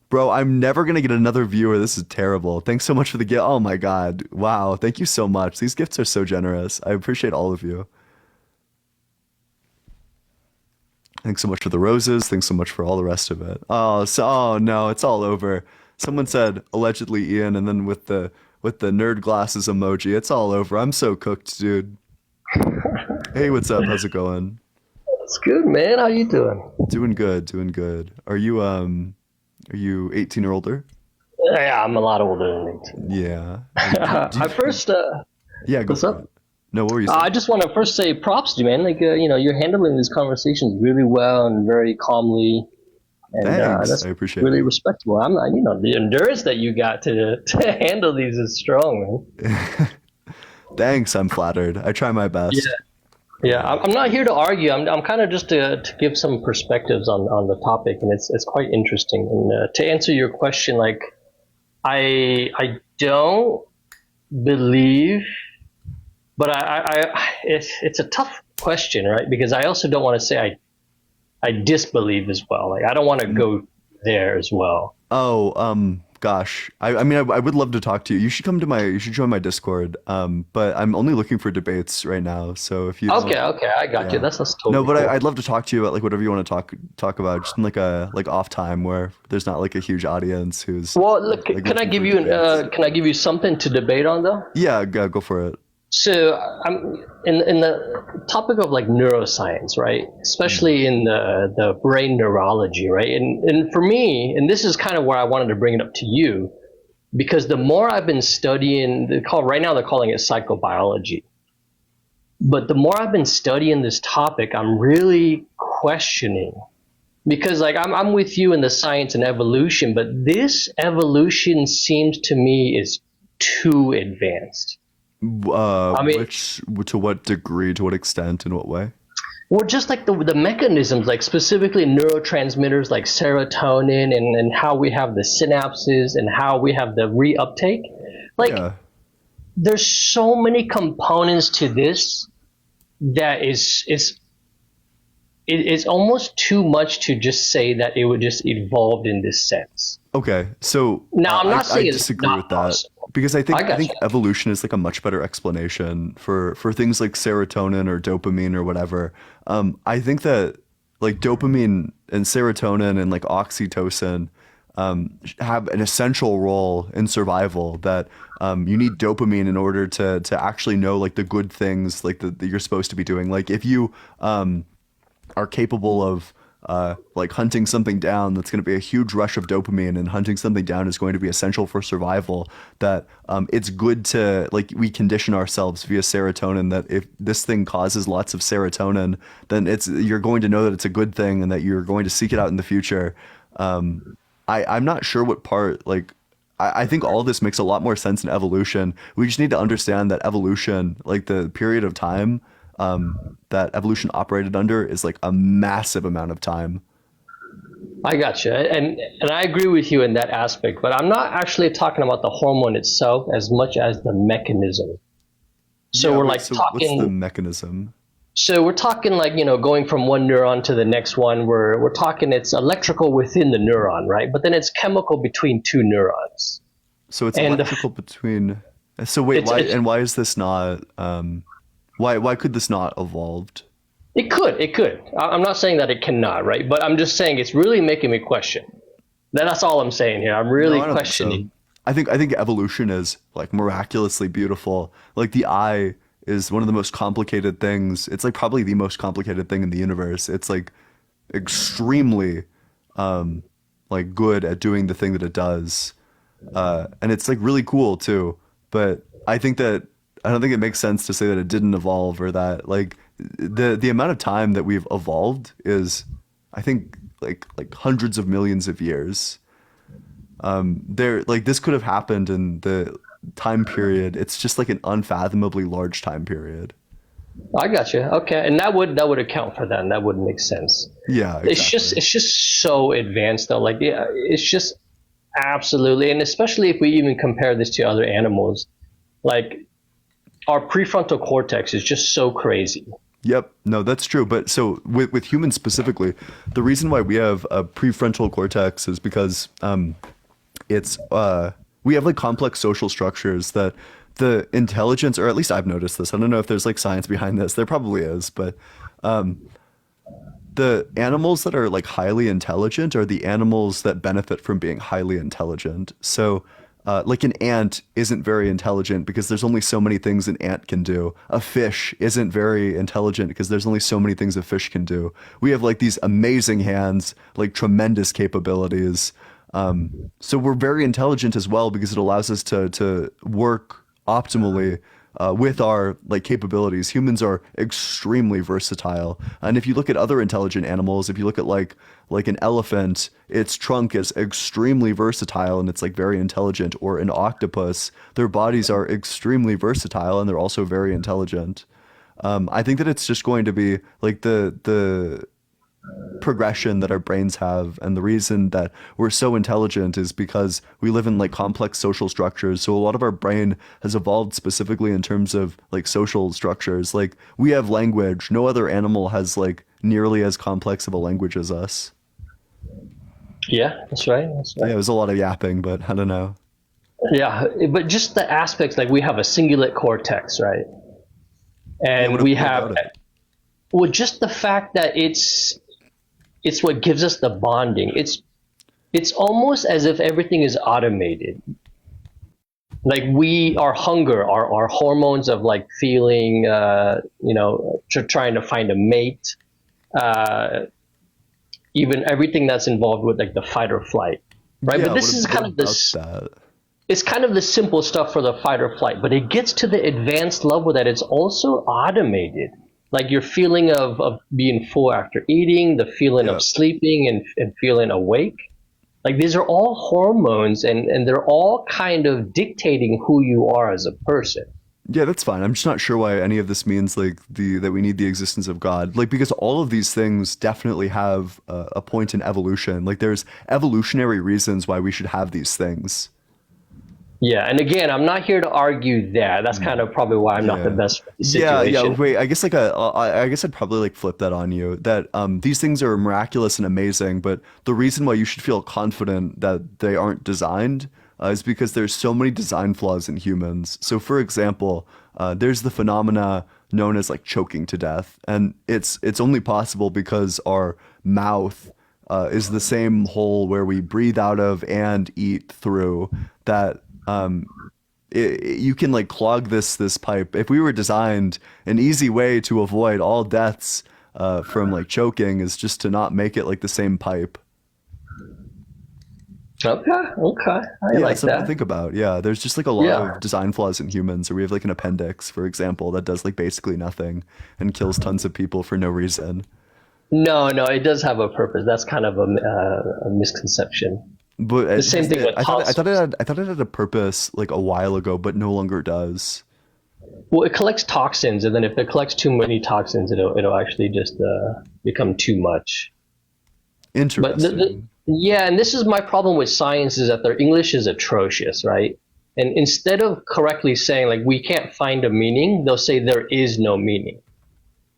Bro, I'm never gonna get another viewer. This is terrible. Thanks so much for the gift. Oh my god. Wow. Thank you so much. These gifts are so generous. I appreciate all of you. Thanks so much for the roses. Thanks so much for all the rest of it. Oh no, it's all over. Someone said allegedly Ian, and then with the nerd glasses emoji, it's all over. I'm so cooked, dude. Hey, what's up? How's it going? It's good, man. How you doing? Doing good, doing good. Are you 18 or older? Yeah, I'm a lot older than 18. Yeah. I first. Yeah. What's up? No, what were you saying? I just want to first say props to you, man. Like, you're handling these conversations really well and very calmly. And Thanks. that's I appreciate really it. respectable. I'm not, the endurance that you got to handle these is strong, man. Thanks. I'm flattered. I try my best. Yeah. I'm not here to argue. I'm kind of just to give some perspectives on the topic, and it's quite interesting. And to answer your question, like, I don't believe, but it's a tough question, right? Because I also don't want to say I disbelieve as well. Like, I don't want to go there as well. Oh, gosh. I mean, I would love to talk to you. You should join my Discord. But I'm only looking for debates right now. So if you Okay, I got you. That's totally no, but cool. I'd love to talk to you about like whatever you want to talk about, just in like a off time where there's not like a huge audience who's. Well, look, can I give you something to debate on though? Yeah, go for it. So I'm in the topic of like neuroscience, right? Especially in the brain neurology, right? And for me, and this is kind of where I wanted to bring it up to you, because the more I've been studying, right now they're calling it psychobiology. But the more I've been studying this topic, I'm really questioning, because like I'm with you in the science and evolution, but this evolution seems to me is too advanced. I mean, to what degree, to what extent, in what way? Well, just like the mechanisms, like specifically neurotransmitters like serotonin and how we have the synapses and how we have the reuptake. Like, there's so many components to this that it's almost too much to just say that it would just evolve in this sense. Okay, so now I'm not saying I it's disagree not with that. possible. Because I think you. evolution is like a much better explanation for things like serotonin or dopamine or whatever. I think that like dopamine and serotonin and like oxytocin have an essential role in survival. That you need dopamine in order to actually know like the good things like that you're supposed to be doing. Like if you are capable of like hunting something down, that's going to be a huge rush of dopamine, and hunting something down is going to be essential for survival. That it's good to like we condition ourselves via serotonin that if this thing causes lots of serotonin, then you're going to know that it's a good thing and that you're going to seek it out in the future. I'm not sure what part like. I think all of this makes a lot more sense in evolution. We just need to understand that evolution, like the period of time that evolution operated under, is like a massive amount of time. I got you, and I agree with you in that aspect, but I'm not actually talking about the hormone itself as much as the mechanism. So we're like talking. What's the mechanism? So we're talking like, going from one neuron to the next one. We're talking it's electrical within the neuron, right? But then it's chemical between two neurons. So it's electrical between. So wait, why is this not? Why could this not evolved? It could. I'm not saying that it cannot, right? But I'm just saying it's really making me question. That's all I'm saying here. I'm really questioning. I think evolution is like miraculously beautiful. Like the eye is one of the most complicated things. It's like probably the most complicated thing in the universe. It's like extremely like good at doing the thing that it does. And it's like really cool too. But I don't think it makes sense to say that it didn't evolve, or that like the amount of time that we've evolved is, I think, like hundreds of millions of years. This could have happened in the time period. It's just like an unfathomably large time period. I got you. Okay, and that would account for that, and that would make sense. Yeah, exactly. It's just so advanced though. Like, yeah, it's just absolutely, and especially if we even compare this to other animals, like our prefrontal cortex is just so crazy. Yep. No, that's true. But so with humans specifically, the reason why we have a prefrontal cortex is because we have like complex social structures that the intelligence, or at least I've noticed this. I don't know if there's like science behind this. There probably is, but the animals that are like highly intelligent are the animals that benefit from being highly intelligent. So like an ant isn't very intelligent because there's only so many things an ant can do. A fish isn't very intelligent because there's only so many things a fish can do. We have like these amazing hands, like tremendous capabilities. So we're very intelligent as well because it allows us to work optimally with our like capabilities. Humans are extremely versatile. And if you look at other intelligent animals, if you look at like an elephant, its trunk is extremely versatile and it's like very intelligent. Or an octopus, their bodies are extremely versatile and they're also very intelligent. I think that it's just going to be like the progression that our brains have, and the reason that we're so intelligent is because we live in like complex social structures. So a lot of our brain has evolved specifically in terms of like social structures. Like we have language. No other animal has like nearly as complex of a language as us. Yeah, that's right. Yeah, it was a lot of yapping, but I don't know. Yeah, but just the aspects, like we have a cingulate cortex, right? And we have, well, just the fact that it's what gives us the bonding. It's almost as if everything is automated. Like our hunger, our hormones of like feeling, trying to find a mate, even everything that's involved with like the fight or flight, right? Yeah, but this is kind of this. It's kind of the simple stuff for the fight or flight, but it gets to the advanced level that it's also automated. Like your feeling of being full after eating, the feeling of sleeping and feeling awake. Like these are all hormones and they're all kind of dictating who you are as a person. Yeah, that's fine. I'm just not sure why any of this means like that we need the existence of God. Like because all of these things definitely have a point in evolution. Like there's evolutionary reasons why we should have these things. Yeah, and again, I'm not here to argue that. That's kind of probably why I'm not the best for the situation. Yeah. Wait, I guess I guess I'd probably like flip that on you. That these things are miraculous and amazing, but the reason why you should feel confident that they aren't designed is because there's so many design flaws in humans. So, for example, there's the phenomena known as like choking to death, and it's only possible because our mouth is the same hole where we breathe out of and eat through. That you can like clog this pipe. If we were designed, an easy way to avoid all deaths from like choking is just to not make it like the same pipe. Okay. I like something that. to think about. Yeah, there's just like a lot of design flaws in humans. Or we have like an appendix, for example, that does like basically nothing and kills tons of people for no reason. No, it does have a purpose. That's kind of a misconception. But the same thing with I thought it had a purpose like a while ago, but no longer does. Well, it collects toxins, and then if it collects too many toxins, it'll actually just become too much. Interesting. And this is my problem with science, is that their English is atrocious, right? And instead of correctly saying like we can't find a meaning, they'll say there is no meaning.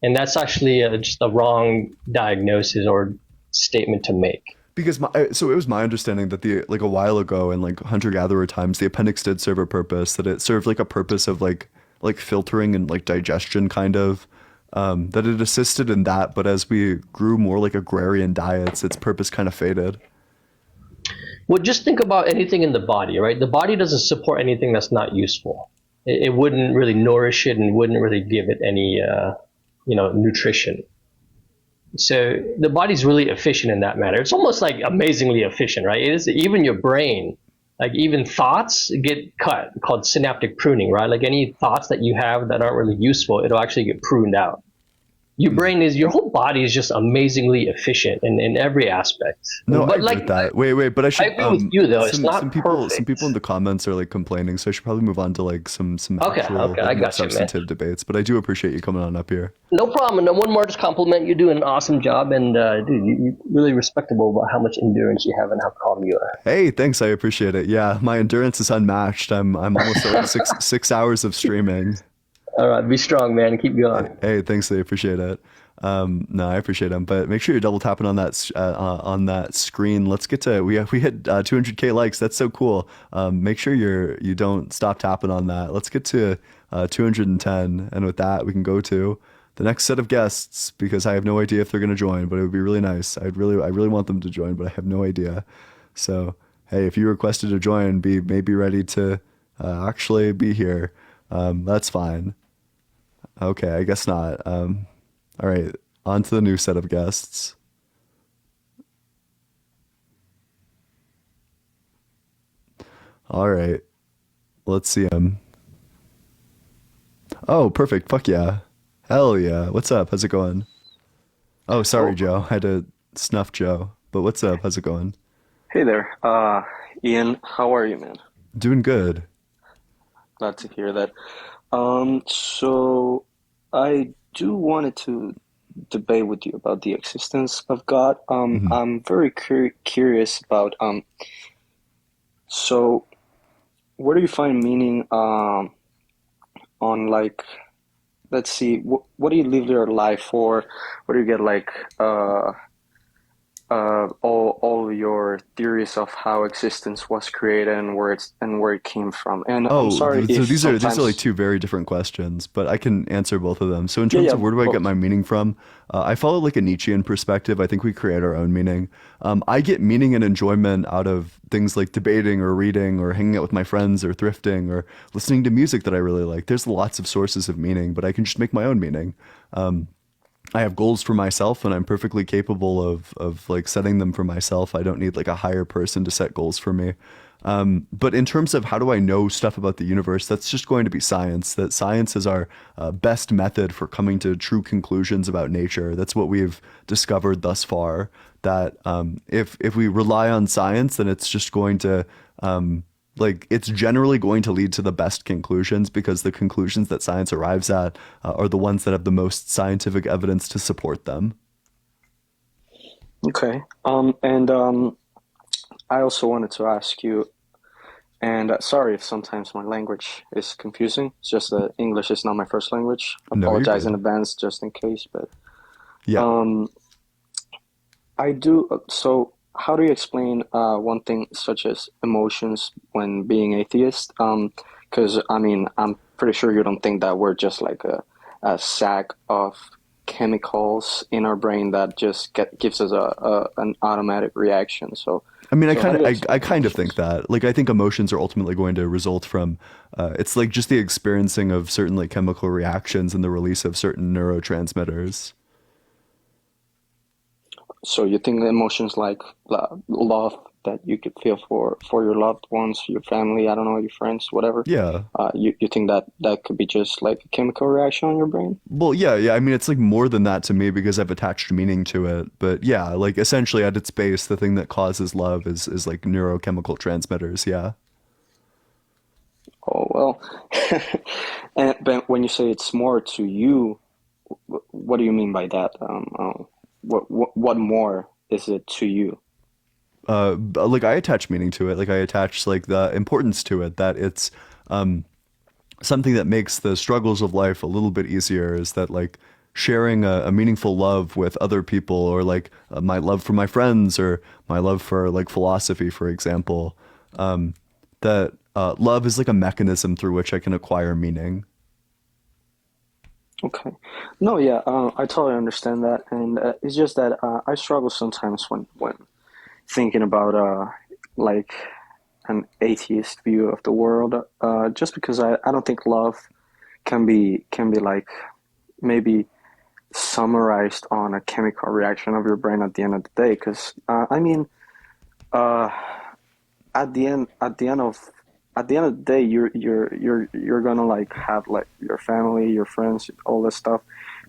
and that's actually just a wrong diagnosis or statement to make. Because so it was my understanding that a while ago in like hunter-gatherer times, the appendix did serve a purpose, that it served like a purpose of like filtering and like digestion kind of, that it assisted in that. But as we grew more like agrarian diets, its purpose kind of faded. Well, just think about anything in the body, right? The body doesn't support anything that's not useful. It wouldn't really nourish it and wouldn't really give it any, nutrition. So the body's really efficient in that matter. It's almost like amazingly efficient, right? It is even your brain, like even thoughts get cut, called synaptic pruning, right? Like any thoughts that you have that aren't really useful, it'll actually get pruned out. Your whole body is just amazingly efficient in every aspect. No, but I agree with that. Wait, but I should. I agree with you though. It's not some people. perfect. Some people in the comments are like complaining, so I should probably move on to like some Okay, actual I like, got you, man. substantive debates. But I do appreciate you coming on up here. No problem. And one more just compliment. You're doing an awesome job, and dude, you're really respectable about how much endurance you have and how calm you are. Hey, thanks. I appreciate it. Yeah, my endurance is unmatched. I'm almost at like six hours of streaming. All right, be strong, man. Keep going. Hey, thanks. I appreciate it. No, I appreciate them, but make sure you're double tapping on that screen. Let's get to we hit 200K likes. That's so cool. Make sure you don't stop tapping on that. Let's get to 210, and with that, we can go to the next set of guests because I have no idea if they're gonna join, but it would be really nice. I really want them to join, but I have no idea. So hey, if you requested to join, be ready to actually be here. That's fine. Okay, I guess not. All right, on to the new set of guests. All right, let's see him. Oh, perfect. Fuck yeah. Hell yeah. What's up? How's it going? Oh, sorry, Joe. I had to snuff Joe. But what's up? How's it going? Hey there. Ian, how are you, man? Doing good. Glad to hear that. So I do wanted to debate with you about the existence of God. I'm very curious about so where do you find meaning on like, let's see, what do you live your life for? Where do you get like all your theories of how existence was created and where it came from? And I'm sorry so if these are sometimes like two very different questions, but I can answer both of them. So in terms of where do I get my meaning from, I follow like a Nietzschean perspective. I think we create our own meaning. I get meaning and enjoyment out of things like debating or reading or hanging out with my friends or thrifting or listening to music that I really like. There's lots of sources of meaning, but I can just make my own meaning. I have goals for myself and I'm perfectly capable of like setting them for myself. I don't need like a higher person to set goals for me. But in terms of how do I know stuff about the universe, that's just going to be science. That science is our best method for coming to true conclusions about nature. That's what we've discovered thus far. That if we rely on science, then it's just going to it's generally going to lead to the best conclusions because the conclusions that science arrives at are the ones that have the most scientific evidence to support them. Okay. I also wanted to ask you, and sorry if sometimes my language is confusing. It's just that English is not my first language. I No, you're apologize in good. advance just in case, but Yeah. I do. So, how do you explain one thing such as emotions when being atheist? Because I mean, I'm pretty sure you don't think that we're just like a sack of chemicals in our brain that just gives us an automatic reaction. So, I mean, so how do you I kind of think that. Like, I think emotions are ultimately going to result from, it's like just the experiencing of certain like chemical reactions and the release of certain neurotransmitters. So you think emotions like love that you could feel for your loved ones, your family, I don't know, your friends, whatever. Yeah. You think that could be just like a chemical reaction on your brain? Well, yeah. I mean, it's like more than that to me because I've attached meaning to it. But yeah, like essentially at its base, the thing that causes love is like neurochemical transmitters. Yeah. Oh well. But when you say it's more to you, what do you mean by that? What more is it to you? Like I attach meaning to it. Like I attach like the importance to it, that it's something that makes the struggles of life a little bit easier, is that like sharing a meaningful love with other people, or like my love for my friends, or my love for like philosophy, for example, that love is like a mechanism through which I can acquire meaning. Okay. No, yeah, I totally understand that, and it's just that I struggle sometimes when thinking about like an atheist view of the world, just because I don't think love can be like maybe summarized on a chemical reaction of your brain at the end of the day. Because I mean, uh, at the end of the day, you're gonna like have like your family, your friends, all this stuff,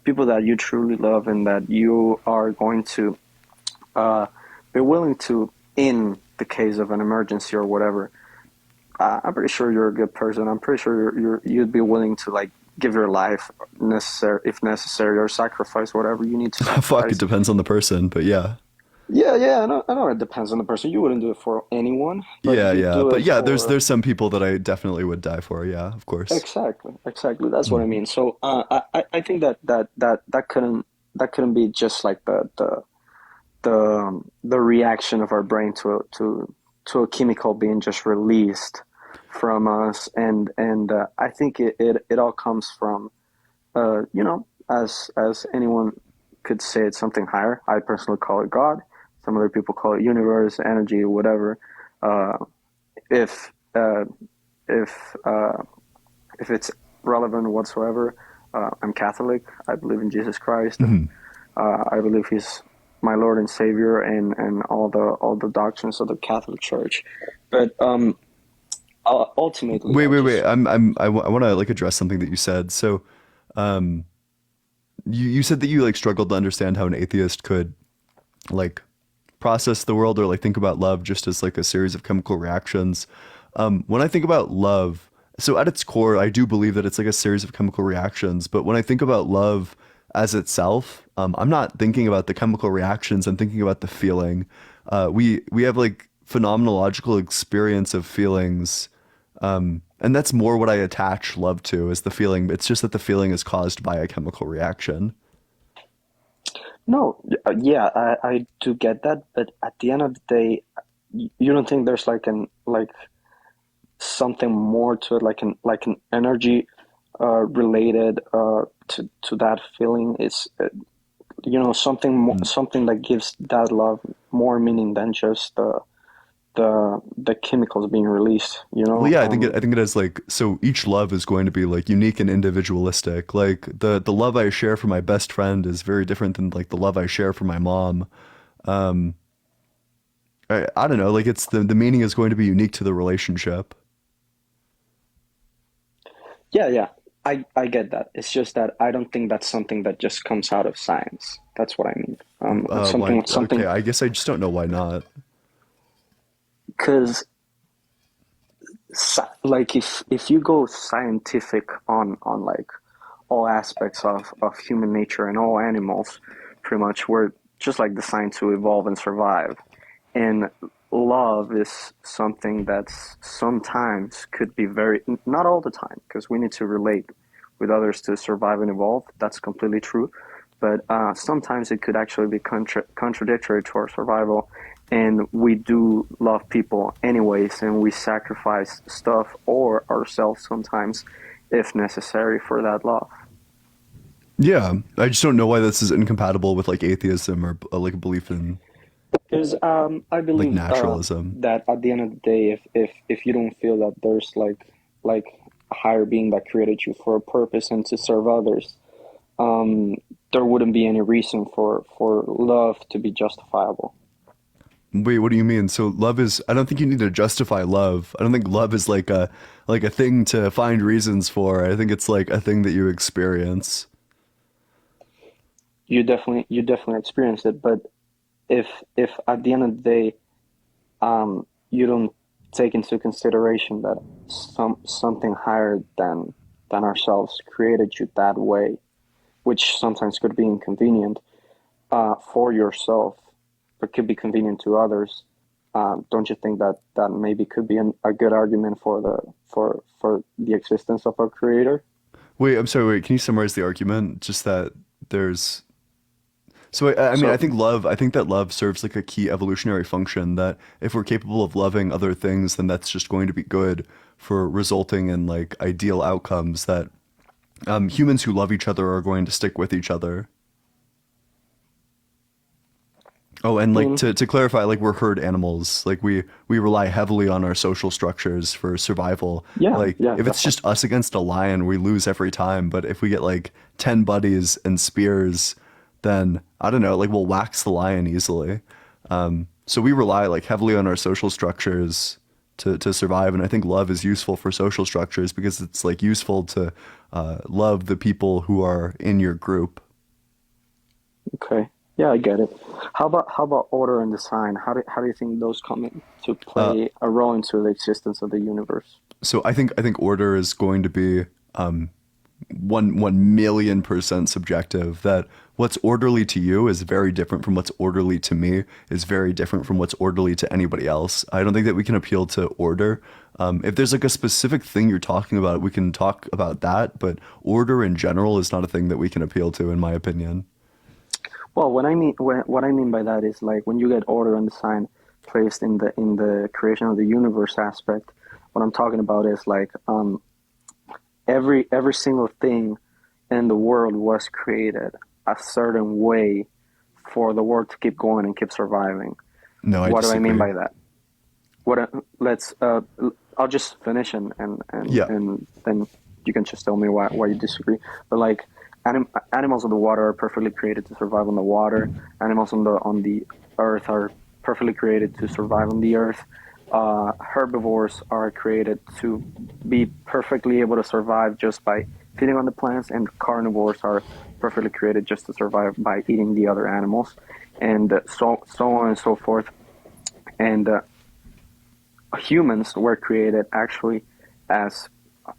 people that you truly love and that you are going to be willing to, in the case of an emergency or whatever. I'm pretty sure you're a good person. I'm pretty sure you'd be willing to like give your life if necessary, or sacrifice whatever you need to Fuck, sacrifice. it depends on the person, but yeah. Yeah, I know it depends on the person. You wouldn't do it for anyone, but Yeah, you yeah. do But it yeah, for. there's some people that I definitely would die for, yeah, of course. Exactly. That's what I mean. So I think that couldn't be just like the reaction of our brain to a chemical being just released from us, and I think it all comes from as anyone could say, it's something higher. I personally call it God. Some other people call it universe, energy, whatever. Uh, if uh, if if it's relevant whatsoever, I'm Catholic. I believe in Jesus Christ, and I believe He's my Lord and Savior, and all the doctrines of the Catholic Church. But ultimately, Wait. I want to like address something that you said. So, um, you said that you like struggled to understand how an atheist could like process the world, or like think about love just as like a series of chemical reactions. When I think about love, so at its core, I do believe that it's like a series of chemical reactions. But when I think about love as itself, I'm not thinking about the chemical reactions. I'm thinking about the feeling. We have like phenomenological experience of feelings. And that's more what I attach love to, is the feeling. It's just that the feeling is caused by a chemical reaction. no, yeah, I do get that, but at the end of the day, you don't think there's like something more to it, like an energy related to that feeling. It's something that gives that love more meaning than just the chemicals being released. Well, yeah, I think it has like, so each love is going to be like unique and individualistic. Like the love I share for my best friend is very different than like the love I share for my mom. Um, I don't know, like it's the meaning is going to be unique to the relationship. Yeah, I get that. It's just that I don't think that's something that just comes out of science. That's what I mean. It's Why? something Okay, I guess I just don't know why not. because like if you go scientific on like all aspects of human nature and all animals, pretty much we're just like designed to evolve and survive. And love is something that's sometimes could be very, not all the time, because we need to relate with others to survive and evolve. That's completely true. But sometimes it could actually be contradictory to our survival. And we do love people anyways, and we sacrifice stuff or ourselves sometimes if necessary for that love. Yeah, I just don't know why this is incompatible with like atheism or like a belief in Because I believe naturalism. that at the end of the day, if you don't feel that there's like a higher being that created you for a purpose and to serve others, there wouldn't be any reason for love to be justifiable. Wait, what do you mean? So love is, I don't think you need to justify love. I don't think love is like a thing to find reasons for. I think it's like a thing that you experience. You definitely experienced it, but if at the end of the day, you don't take into consideration that something higher than ourselves created you that way, which sometimes could be inconvenient for yourself, but could be convenient to others. Don't you think that maybe could be a good argument for the existence of a creator? Wait, I'm sorry. Wait, can you summarize the argument? Just that there's so I mean, I think that love serves like a key evolutionary function, that if we're capable of loving other things, then that's just going to be good for resulting in like ideal outcomes, that humans who love each other are going to stick with each other. Oh, and like to clarify, like we're herd animals. Like we rely heavily on our social structures for survival. Yeah, Like yeah, if it's just us against a lion, we lose every time. But if we get like 10 buddies and spears, then I don't know, like we'll wax the lion easily. So we rely like heavily on our social structures to survive. And I think love is useful for social structures because it's like useful to love the people who are in your group. Okay. Yeah, I get it. How about order and design? How do you think those come in to play a role into the existence of the universe? So I think order is going to be 1,000,000% subjective. That what's orderly to you is very different from what's orderly to me, is very different from what's orderly to anybody else. I don't think that we can appeal to order. If there's like a specific thing you're talking about, we can talk about that. But order in general is not a thing that we can appeal to, in my opinion. Well, what I mean by that is like when you get order and design placed in the creation of the universe aspect. What I'm talking about is like every single thing in the world was created a certain way for the world to keep going and keep surviving. No, what do I mean disagree. by that? I'll just finish and then you can just tell me why you disagree. But like. Animals on the water are perfectly created to survive on the water. Animals on the earth are perfectly created to survive on the earth. Herbivores are created to be perfectly able to survive just by feeding on the plants, and carnivores are perfectly created just to survive by eating the other animals, and so on and so forth. And humans were created actually as,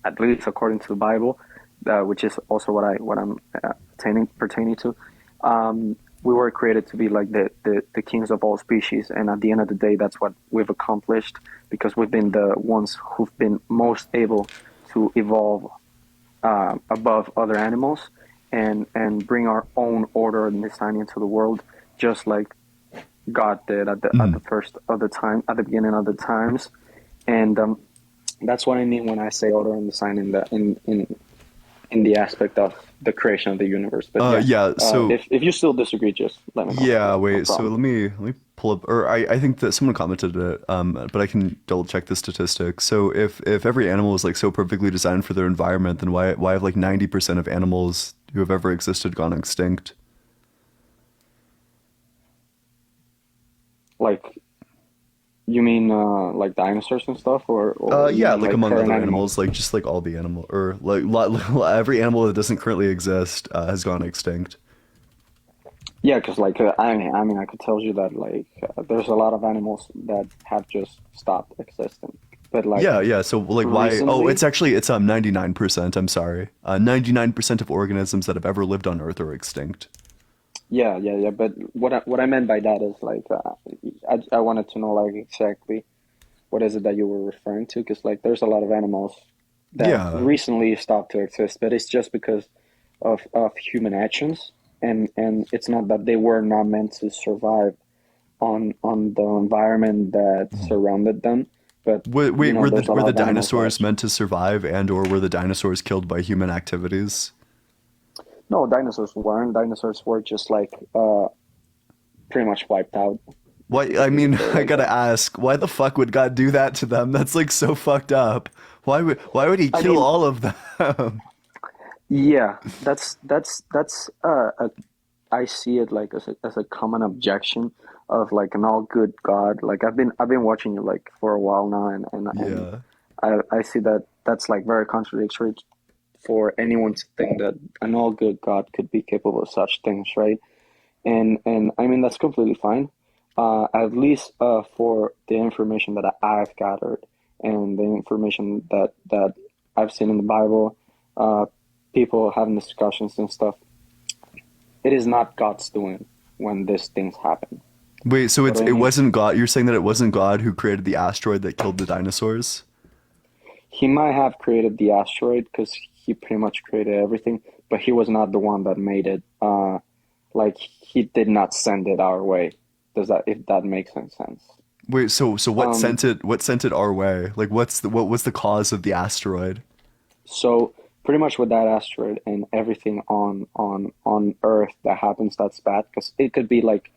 at least according to the Bible, which is also what I'm pertaining to. We were created to be like the kings of all species, and at the end of the day, that's what we've accomplished because we've been the ones who've been most able to evolve above other animals and bring our own order and design into the world, just like God did at the beginning of the times, and that's what I mean when I say order and design in the aspect of the creation of the universe. But so if you still disagree, just let me know. Yeah, wait. No So problem. let me pull up, or I think that someone commented it, but I can double check the statistics. So if every animal is like so perfectly designed for their environment, then why have like 90% of animals who have ever existed gone extinct? Like, you mean like dinosaurs and stuff, or you Yeah, mean, like among current other animals? animals, like just like all the animal, or like every animal that doesn't currently exist has gone extinct. Yeah, because like I mean I could tell you that like there's a lot of animals that have just stopped existing. But like Yeah. So like why? Oh, recently- it's 99%. I'm sorry. 99% of organisms that have ever lived on Earth are extinct. Yeah. But what I meant by that is like I wanted to know like exactly what is it that you were referring to, because like there's a lot of animals that Yeah. recently stopped to exist, but it's just because of human actions, and it's not that they were not meant to survive on the environment that surrounded them. But Wait, you know, were there's a the lot of animals dinosaurs meant to survive, and or were the dinosaurs killed by human activities? No, dinosaurs weren't. Dinosaurs were just like pretty much wiped out. Why? I mean, I gotta ask, why the fuck would God do that to them? That's like so fucked up. Why would he kill all of them? Yeah, that's I see it like as a common objection of like an all good God. Like I've been watching you like for a while now, and I see that that's like very contradictory for anyone to think that an all good God could be capable of such things, right? And I mean that's completely fine. At least for the information that I've gathered and the information that I've seen in the Bible, people having discussions and stuff. It is not God's doing when these things happen. Wait, so What do I it mean? wasn't God? You're saying that it wasn't God who created the asteroid that killed the dinosaurs? He might have created the asteroid because he pretty much created everything, but he was not the one that made it. Like he did not send it our way. If that makes any sense? Wait, so what Um, sent it? What sent it our way? Like, what was the cause of the asteroid? So pretty much with that asteroid and everything on Earth that happens that's bad, because it could be like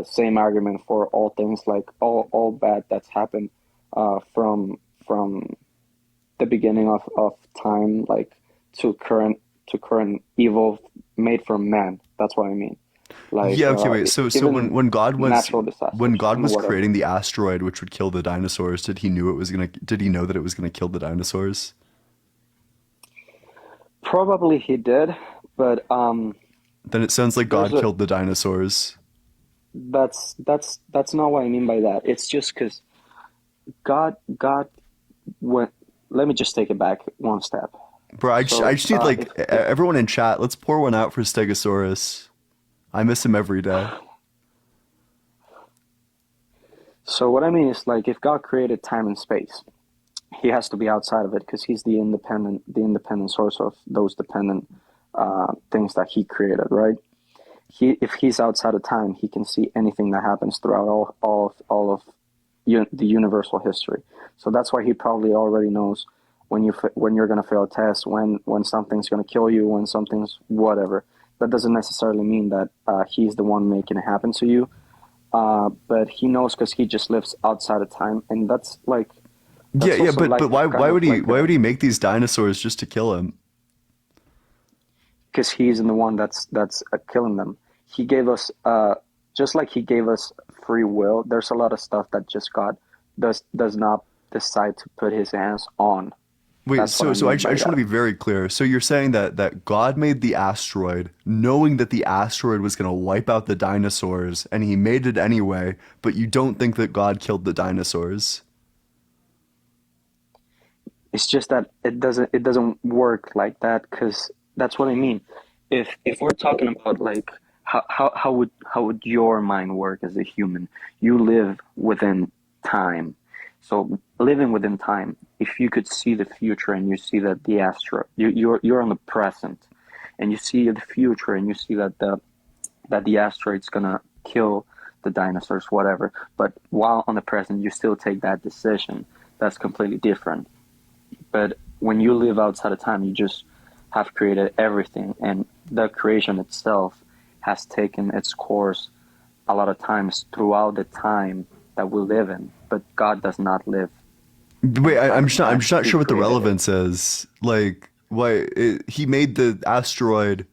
same argument for all things, like all bad that's happened from the beginning of time, like to current evil made from man. That's what I mean. Like Yeah, okay, wait. So even when God was natural disasters and whatever. creating the asteroid which would kill the dinosaurs, did he know that it was gonna kill the dinosaurs? Probably he did, but Then it sounds like God there's a killed the dinosaurs. that's not what I mean by that. It's just because God went. Let me just take it back one step. Bro, I So just need like everyone in chat, let's pour one out for Stegosaurus. I miss him every day. so what I mean is, like, if God created time and space, he has to be outside of it because he's the independent source of those dependent things that he created, right? If he's outside of time, he can see anything that happens throughout all of the universal history. So that's why he probably already knows when you're gonna fail a test, when something's gonna kill you, when something's whatever. That doesn't necessarily mean that he's the one making it happen to you, but he knows because he just lives outside of time, and that's like Yeah, yeah, also but why kind of would he like why would he make these dinosaurs just to kill him? because he's the one that's killing them. He gave us just like he gave us free will. There's a lot of stuff that just God does not decide to put his hands on. Wait, That's what so I mean just by want to be that. very clear. So you're saying that God made the asteroid knowing that the asteroid was going to wipe out the dinosaurs, and he made it anyway, but you don't think that God killed the dinosaurs? It's just that it doesn't work like that, because that's what I mean. If we're talking about like how would your mind work as a human? You live within time. So living within time, if you could see the future and you see that the asteroid, you're on the present, and you see the future and you see that the asteroid's gonna kill the dinosaurs, whatever. But while on the present, you still take that decision. That's completely different. But when you live outside of time, you just have created everything, and the creation itself has taken its course a lot of times throughout the time that we live in. But God does not live. Wait, I'm just time. not He sure what the created it. relevance is. Like, he made the asteroid.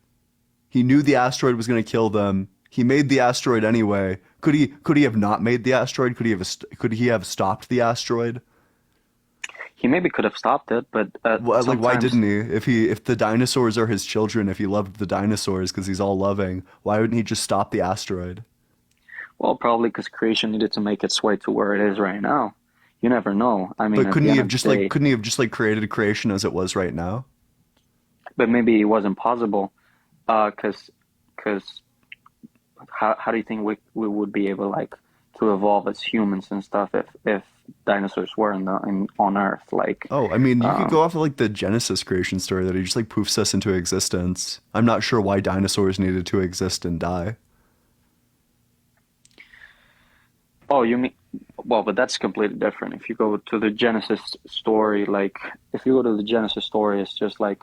He knew the asteroid was going to kill them. He made the asteroid anyway. Could he have not made the asteroid? Could he have stopped the asteroid? He maybe could have stopped it, but Well, like, why sometimes, didn't he? If the dinosaurs are his children, if he loved the dinosaurs because he's all loving, why wouldn't he just stop the asteroid? well, probably because creation needed to make its way to where it is right now. You never know. I mean, But at couldn't the he end have of just the day, couldn't he have just like created creation as it was right now? but maybe it wasn't possible, because how do you think we would be able like to evolve as humans and stuff if dinosaurs were on Earth? Like, Oh, I mean, you could go um, off of like the Genesis creation story that he just like poofs us into existence. I'm not sure why dinosaurs needed to exist and die. oh, you mean, well, but that's completely different. If you go to the Genesis story, like if you go to the Genesis story, it's just like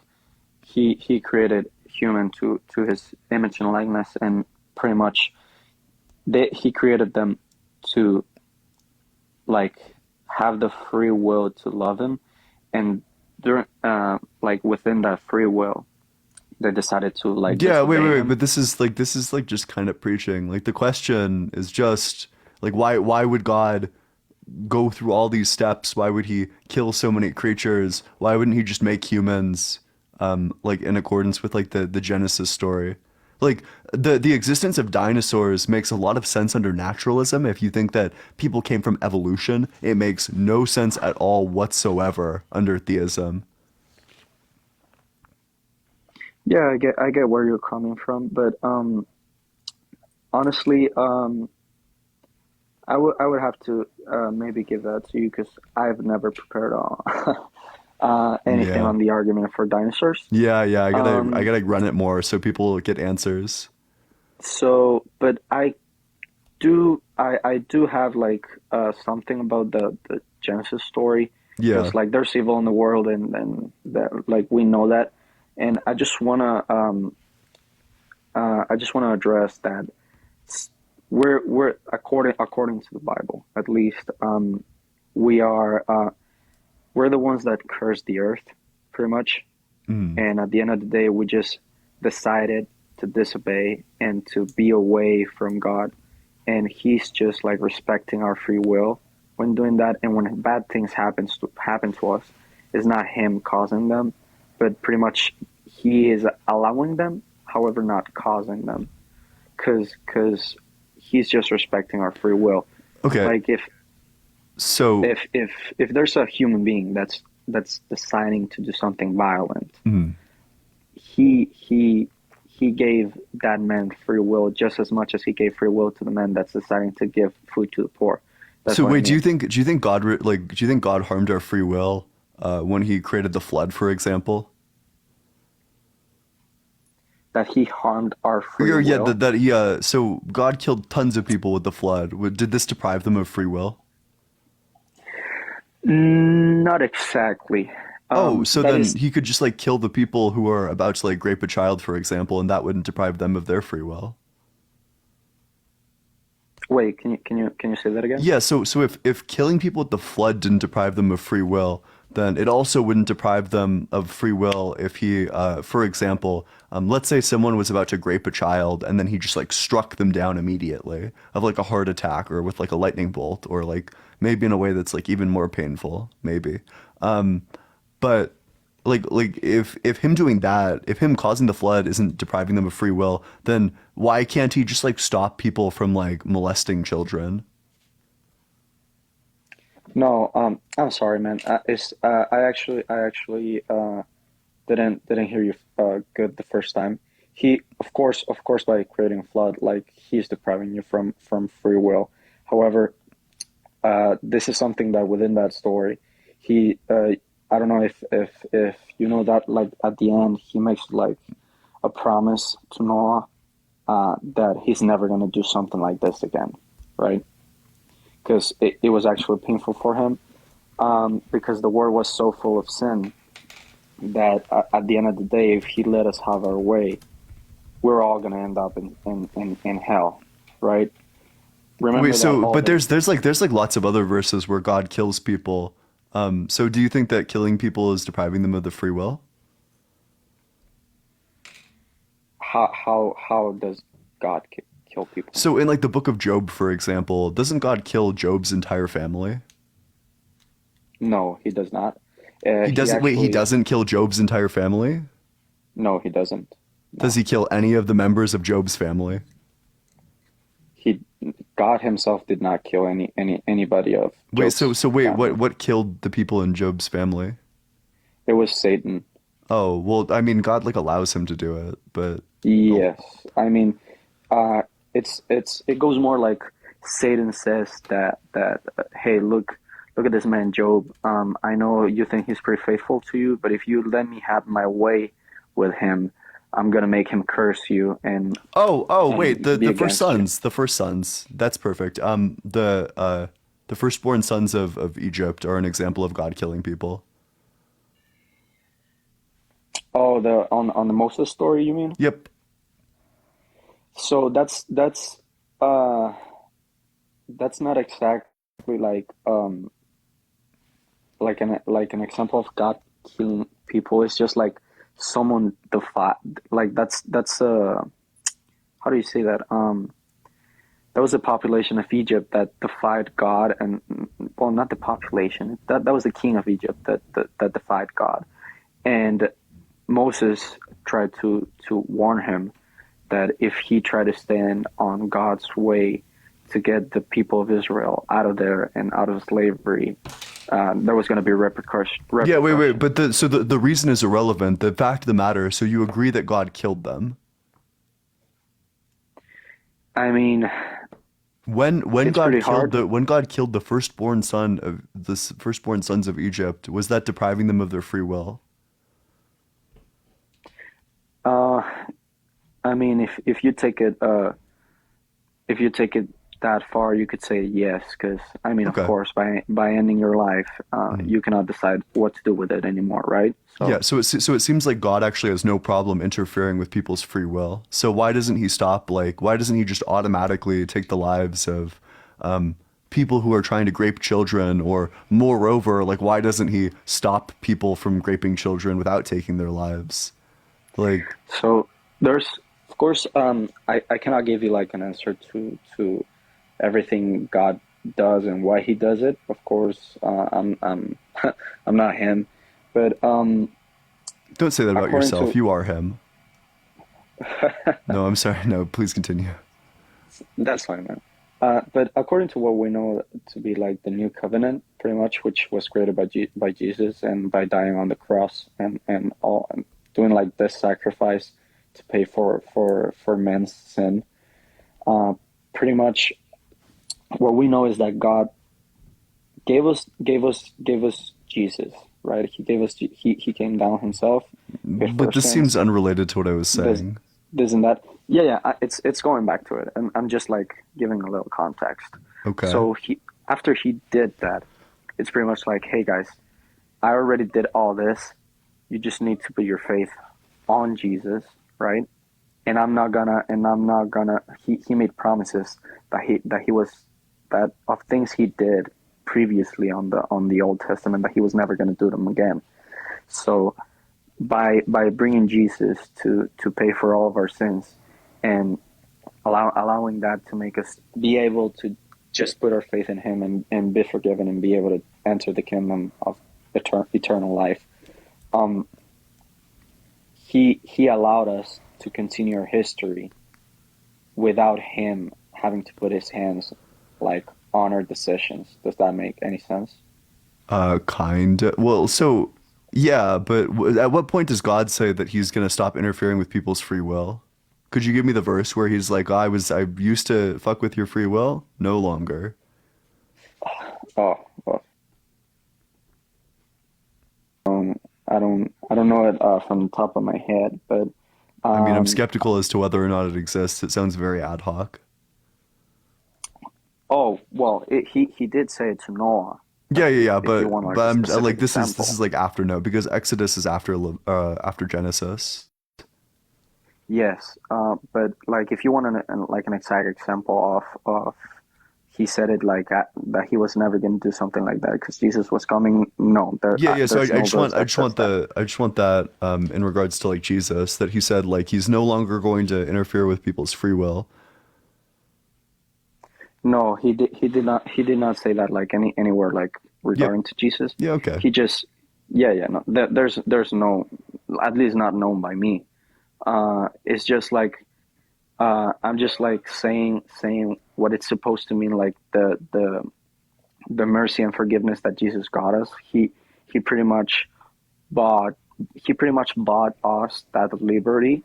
he created human to his image and likeness, and pretty much he created them to like have the free will to love him, and during like within that free will, they decided to like Yeah, wait, disobey wait, wait, him. but this is like just kind of preaching. Like the question is just like why would God go through all these steps? Why would he kill so many creatures? Why wouldn't he just make humans like in accordance with like the Genesis story? Like the existence of dinosaurs makes a lot of sense under naturalism. If you think that people came from evolution, it makes no sense at all whatsoever under theism. Yeah, I get where you're coming from, but honestly, I would have to maybe give that to you because I've never prepared Anything Yeah. on the argument for dinosaurs? Yeah, I Um, gotta run it more so people get answers. so, but I do have like something about the Genesis story. Yeah. Because like there's evil in the world, and that like we know that, and I just wanna address that we're according to the Bible at least, we are we're the ones that curse the earth pretty much. And at the end of the day, we just decided to disobey and to be away from God. And He's just like respecting our free will when doing that. And when bad things happen to us, it's not Him causing them, but pretty much He is allowing them, however, not causing them, because He's just respecting our free will. Okay. Like So if there's a human being that's deciding to do something violent, he gave that man free will just as much as he gave free will to the man that's deciding to give food to the poor. That's so what I wait, do you mean. think do you think God harmed our free will when He created the flood, for example? That He harmed our free Or, yeah, will? that He so God killed tons of people with the flood. Did this deprive them of free will? Not exactly. Oh, so that then is- He could just like kill the people who are about to like rape a child, for example, and that wouldn't deprive them of their free will. Wait, can you say that again? Yeah, so if killing people with the flood didn't deprive them of free will, then it also wouldn't deprive them of free will if He, for example, let's say someone was about to rape a child and then He just like struck them down immediately of like a heart attack or with like a lightning bolt or like maybe in a way that's like even more painful, maybe. But like if Him doing that, if Him causing the flood isn't depriving them of free will, then why can't He just like stop people from like molesting children? No, I'm sorry, man. I actually didn't hear you good the first time. He, of course, by creating a flood, like He's depriving you from free will. However, this is something that within that story, He, I don't know if you know that, like at the end, He makes like a promise to Noah that he's never gonna do something like this again, right? Because it was actually painful for him, because the world was so full of sin that at the end of the day, if He let us have our way, we're all gonna end up in hell, right? Remember Wait, that so all but the- there's like lots of other verses where God kills people. So do you think that killing people is depriving them of the free will? how does God kill people? So in like the book of Job, for example, doesn't God kill Job's entire family? No, He does not. He doesn't. Wait, He actually- doesn't kill Job's entire family? No, He doesn't. Does He kill any of the members of Job's family? God Himself did not kill anybody of. Wait, Job's so wait, family. what killed the people in Job's family? It was Satan. Oh, well, I mean, God like allows him to do it, but Yes, I mean, it goes more like Satan says that hey, look at this man Job. I know you think he's pretty faithful to you, but if you let me have my way with him, I'm gonna make him curse you. And wait, the be first against you. sons, that's perfect. The firstborn sons of Egypt are an example of God killing people. Oh, on the Moses story, you mean? Yep. So that's not exactly like an example of God killing people. It's just like someone defied, like that's how do you say that? That was a population of Egypt that defied God, and well, not the population. That was the king of Egypt that defied God, and Moses tried to warn him that if he tried to stand on God's way to get the people of Israel out of there and out of slavery, there was going to be repercussions. Yeah, wait, but the reason is irrelevant. The fact of the matter, so you agree that God killed them? I mean, When It's God pretty killed hard. when God killed the firstborn sons of Egypt, was that depriving them of their free will? Uh, I mean, if you take it that far, you could say yes, because I mean, of Okay. course, by ending your life, you cannot decide what to do with it anymore, right? So Yeah, so it seems like God actually has no problem interfering with people's free will. So why doesn't he stop, like, why doesn't he just automatically take the lives of people who are trying to grape children? Or moreover, like, why doesn't he stop people from graping children without taking their lives? Like, so there's, of course, I cannot give you like an answer to everything God does and why he does it. Of course, I'm I'm not him, but don't say that about according yourself. to You are him. No, I'm sorry. No, please continue. that's fine, man. But according to what we know to be like the new covenant, pretty much, which was created by Jesus and by dying on the cross and all and doing like this sacrifice to pay for man's sin. Pretty much, what we know is that God gave us Jesus, right? He gave us he came down himself. paid for But our this sins. seems unrelated to what I was This, saying. this and that. Yeah. It's going back to it. I'm just like giving a little context. Okay. So after he did that, it's pretty much like, hey guys, I already did all this. You just need to put your faith on Jesus, right? And I'm not gonna. He made promises that of things he did previously on the Old Testament, that he was never gonna do them again. So by bringing Jesus to pay for all of our sins and allowing that to make us be able to just put our faith in him and be forgiven and be able to enter the kingdom of eternal life, he allowed us to continue our history without him having to put his hands like on our decisions. Does that make any sense? Kind. Well, so yeah, but at what point does God say that he's going to stop interfering with people's free will? Could you give me the verse where he's like, I used to fuck with your free will, no longer. Oh, well. I don't know it from the top of my head, but I mean, I'm skeptical as to whether or not it exists. It sounds very ad hoc. Oh, well, he did say it to Noah. Yeah. If you want, But a I'm specific like, this example. is like after no, because Exodus is after Genesis. Yes, but like if you want an exact example of he said it like that he was never going to do something like that because Jesus was coming. No, Yeah. So I there's no just verse want that says that. I just want that in regards to like Jesus, that he said like he's no longer going to interfere with people's free will. No, he did not say that like anywhere like regarding to Jesus. Yeah. Okay. He just no. There's no, at least not known by me. It's just like I'm just like saying what it's supposed to mean, like the mercy and forgiveness that Jesus got us. He pretty much bought us that liberty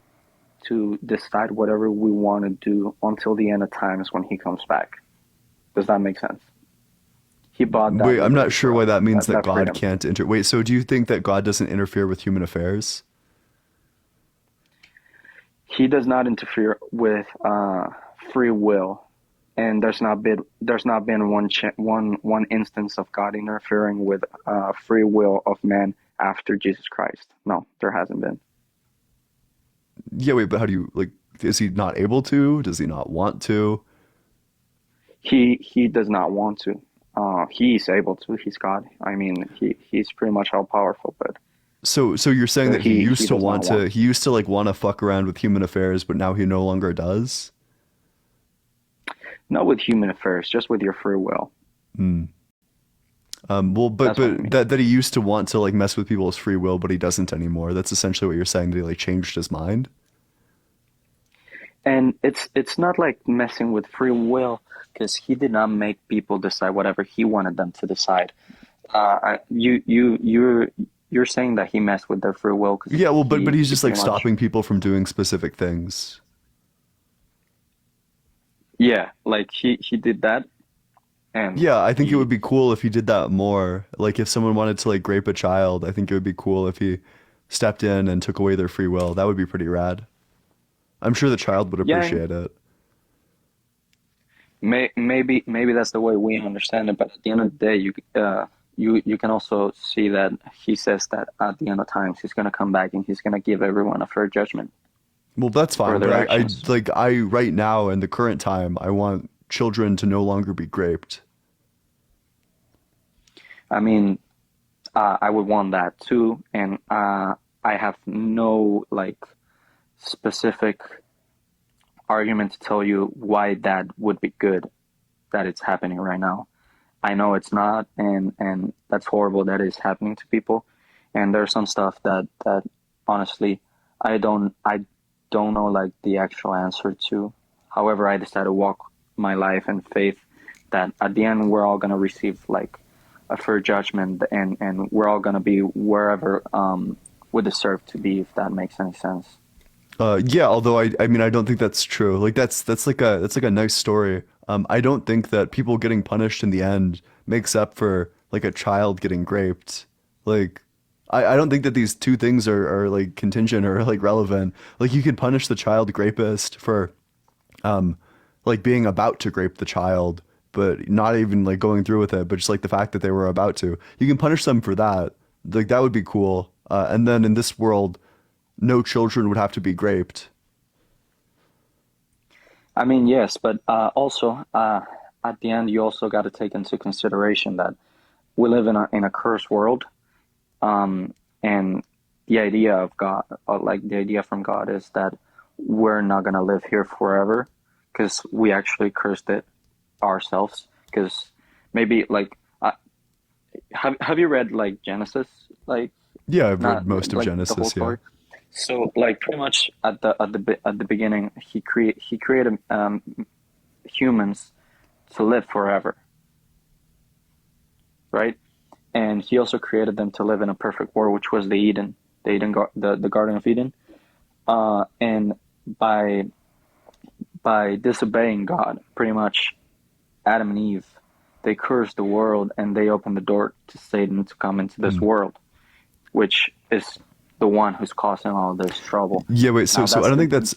to decide whatever we want to do until the end of times when he comes back. Does that make sense? He bought that. Wait, I'm liberty not sure for why us, that means that God freedom. can't Wait, so do you think that God doesn't interfere with human affairs? He does not interfere with free will, and there's not been one instance of God interfering with free will of man after Jesus Christ. No, there hasn't been. Yeah, wait, but how do you like? Is he not able to? Does he not want to? He does not want to. He's able to. He's God. I mean, he's pretty much all powerful, but. So you're saying that he used to does not want. he used to like want to fuck around with human affairs, but now he no longer does? Not with human affairs, just with your free will. Well, but That's what I mean. that he used to want to like mess with people's free will, but he doesn't anymore. That's essentially what you're saying, that he like changed his mind? And it's not like messing with free will, because he did not make people decide whatever he wanted them to decide. You're saying that he messed with their free will. Yeah, well, but he's just like pretty much- stopping people from doing specific things. Yeah, like he did that, and Yeah, I think it he would be cool if he did that more. Like if someone wanted to like grape a child, I think it would be cool if he stepped in and took away their free will. That would be pretty rad. I'm sure the child would yeah, and appreciate it. maybe that's the way we understand it. But at the end of the day, you can also see that he says that at the end of times he's gonna come back and he's gonna give everyone a fair judgment Well, that's for fine, but their I actions. like I right now in the current time, I want children to no longer be graped. I mean, I would want that too, and I have no like specific argument to tell you why that would be good that it's happening right now. I know it's not, and that's horrible that it's happening to people. And there's some stuff that honestly I don't know like the actual answer to. However, I decided to walk my life in faith that at the end we're all gonna receive like a fair judgment, and we're all gonna be wherever we deserve to be, if that makes any sense. Yeah, although I mean I don't think that's true. Like that's like a nice story. I don't think that people getting punished in the end makes up for like a child getting raped. Like I don't think that these two things are like contingent or like relevant. Like you can punish the child rapist for um like being about to grape the child, but not even like going through with it, but just like the fact that they were about to. You can punish them for that. Like that would be cool. And then in this world, no children would have to be graped. I mean, yes, but also at the end, you also got to take into consideration that we live in a cursed world, and the idea of God, or like the idea from God, is that we're not gonna live here forever, because we actually cursed it ourselves. Because maybe like, have you read like Genesis? Like, Yeah, I've read not most of like the whole Genesis, yeah. story. So like pretty much at the beginning, he created humans to live forever, right? And he also created them to live in a perfect world, which was the Garden of Eden. And by disobeying God, pretty much Adam and Eve, they cursed the world and they opened the door to Satan to come into this world, which is the one who's causing all this trouble. Yeah, wait, so Now so that's I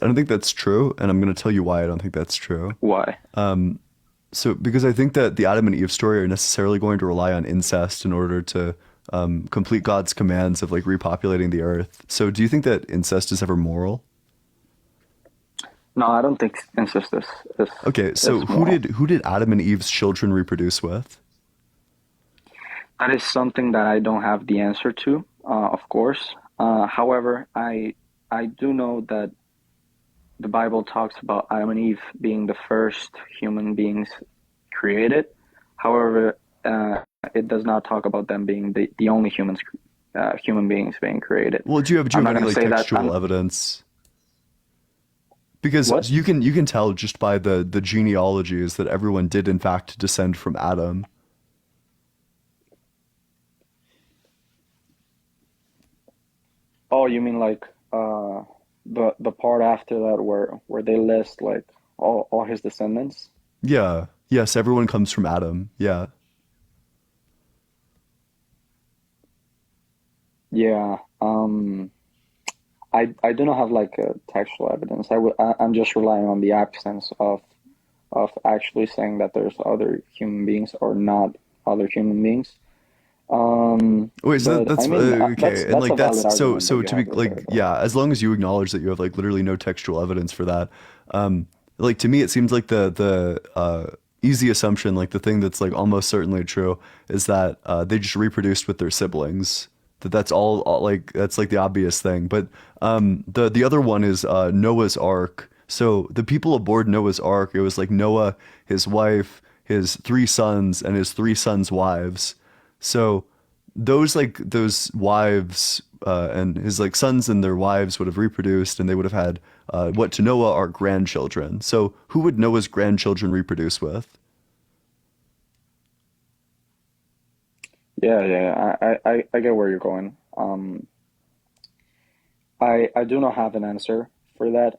don't think that's true, and I'm gonna tell you why I don't think that's true. why. So because I think that the Adam and Eve story are necessarily going to rely on incest in order to complete God's commands of like repopulating the earth. So do you think that incest is ever moral? No, I don't think incest is Okay, so is moral. who did Adam and Eve's children reproduce with? That is something that I don't have the answer to, of course. However, I do know that the Bible talks about Adam and Eve being the first human beings created. However, it does not talk about them being the only human beings being created. Well, do you have I'm not any going to like say that. textual evidence? Because What? you can tell just by the genealogies that everyone did in fact descend from Adam. Oh, you mean like the part after that where they list like all his descendants? Yeah. Yes, everyone comes from Adam. Yeah. Yeah. I do not have like a textual evidence. I'm just relying on the absence of actually saying that there's other human beings or not other human beings. Wait, so But that's I mean, okay, and that's like a valid that's argument that so you to be have right like there. yeah, as long as you acknowledge that you have like literally no textual evidence for that, like to me it seems like the easy assumption, like the thing that's like almost certainly true, is that they just reproduced with their siblings. That's all like that's like the obvious thing. But the other one is Noah's Ark. So the people aboard Noah's Ark, it was like Noah, his wife, his three sons, and his three sons' wives. So those wives and his like sons and their wives would have reproduced, and they would have had what to Noah are grandchildren. So who would Noah's grandchildren reproduce with? Yeah. I get where you're going. I do not have an answer for that.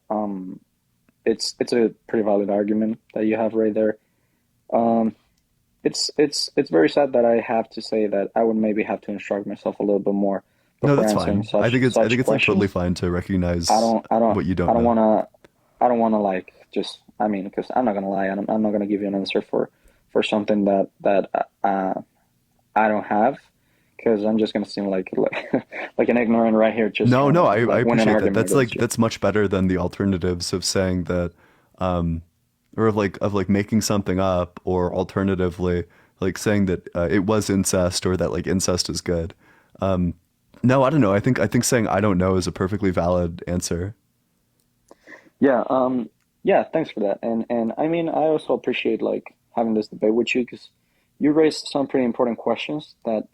it's a pretty valid argument that you have right there. It's very sad that I have to say that I would maybe have to instruct myself a little bit more No, before that's answering fine. I think it's such like questions. totally fine to recognize what you don't I don't know. want to like just, I mean, because I'm not gonna lie, I'm not gonna give you an answer for something that I don't have, because I'm just gonna seem like like an ignorant right here. Just No, trying to, no, I like, win an appreciate that. argument That's against like you. that's much better than the alternatives of saying that, or of like making something up, or alternatively like saying that it was incest, or that like incest is good. No, I don't know. I think saying I don't know is a perfectly valid answer. Yeah, yeah, thanks for that. And I mean, I also appreciate like having this debate with you, because you raised some pretty important questions that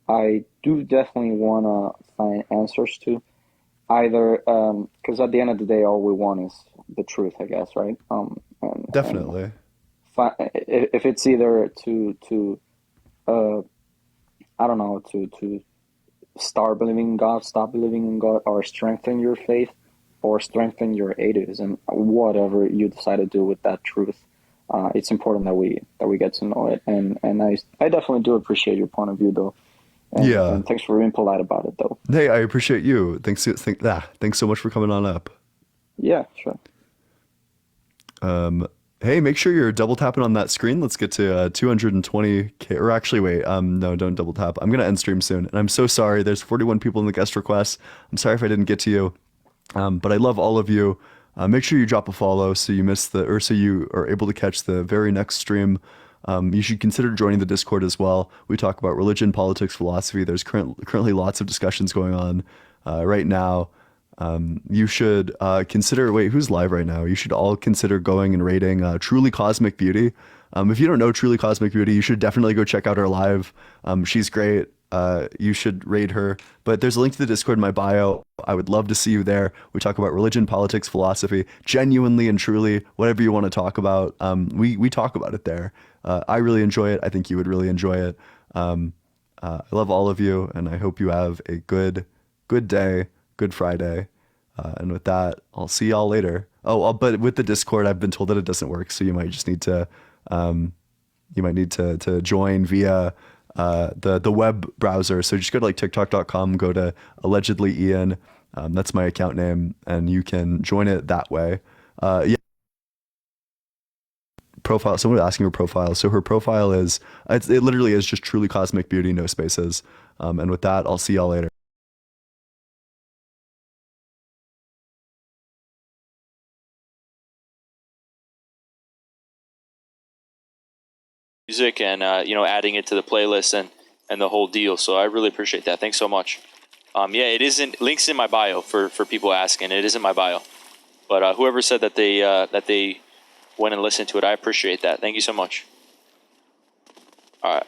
I do definitely want to find answers to. Either because at the end of the day, all we want is the truth, I guess, right? And Definitely. if it's either to I don't know, to start believing in God, stop believing in God, or strengthen your faith, or strengthen your atheism, whatever you decide to do with that truth. It's important that we get to know it, and I definitely do appreciate your point of view, though. Yeah. And thanks for being polite about it, though. Hey, I appreciate you. Thanks so much for coming on up. Yeah, sure. Hey, make sure you're double tapping on that screen. Let's get to 220K. Or actually, wait. No, don't double tap. I'm gonna end stream soon, and I'm so sorry. There's 41 people in the guest requests. I'm sorry if I didn't get to you, but I love all of you. Make sure you drop a follow so you are able to catch the very next stream. You should consider joining the Discord as well. We talk about religion, politics, philosophy. There's currently lots of discussions going on right now. You should consider, wait, who's live right now? You should all consider going and rating Truly Cosmic Beauty. If you don't know Truly Cosmic Beauty, you should definitely go check out her live. She's great. You should rate her. But there's a link to the Discord in my bio. I would love to see you there. We talk about religion, politics, philosophy, genuinely and truly, whatever you want to talk about. We talk about it there. I really enjoy it. I think you would really enjoy it. I love all of you, and I hope you have a good day, good Friday. And with that, I'll see y'all later. But with the Discord, I've been told that it doesn't work, so you might just need to join via the web browser. So just go to like tiktok.com, go to allegedly Ian. That's my account name, and you can join it that way. Yeah. Profile. Someone was asking her profile. So her profile is, it literally is just Truly Cosmic Beauty, no spaces. And with that, I'll see y'all later. Music and adding it to the playlist and the whole deal. So I really appreciate that. Thanks so much. Yeah, it isn't links in my bio for people asking. It is in my bio. But whoever said that they went and listened to it, I appreciate that. Thank you so much. All right.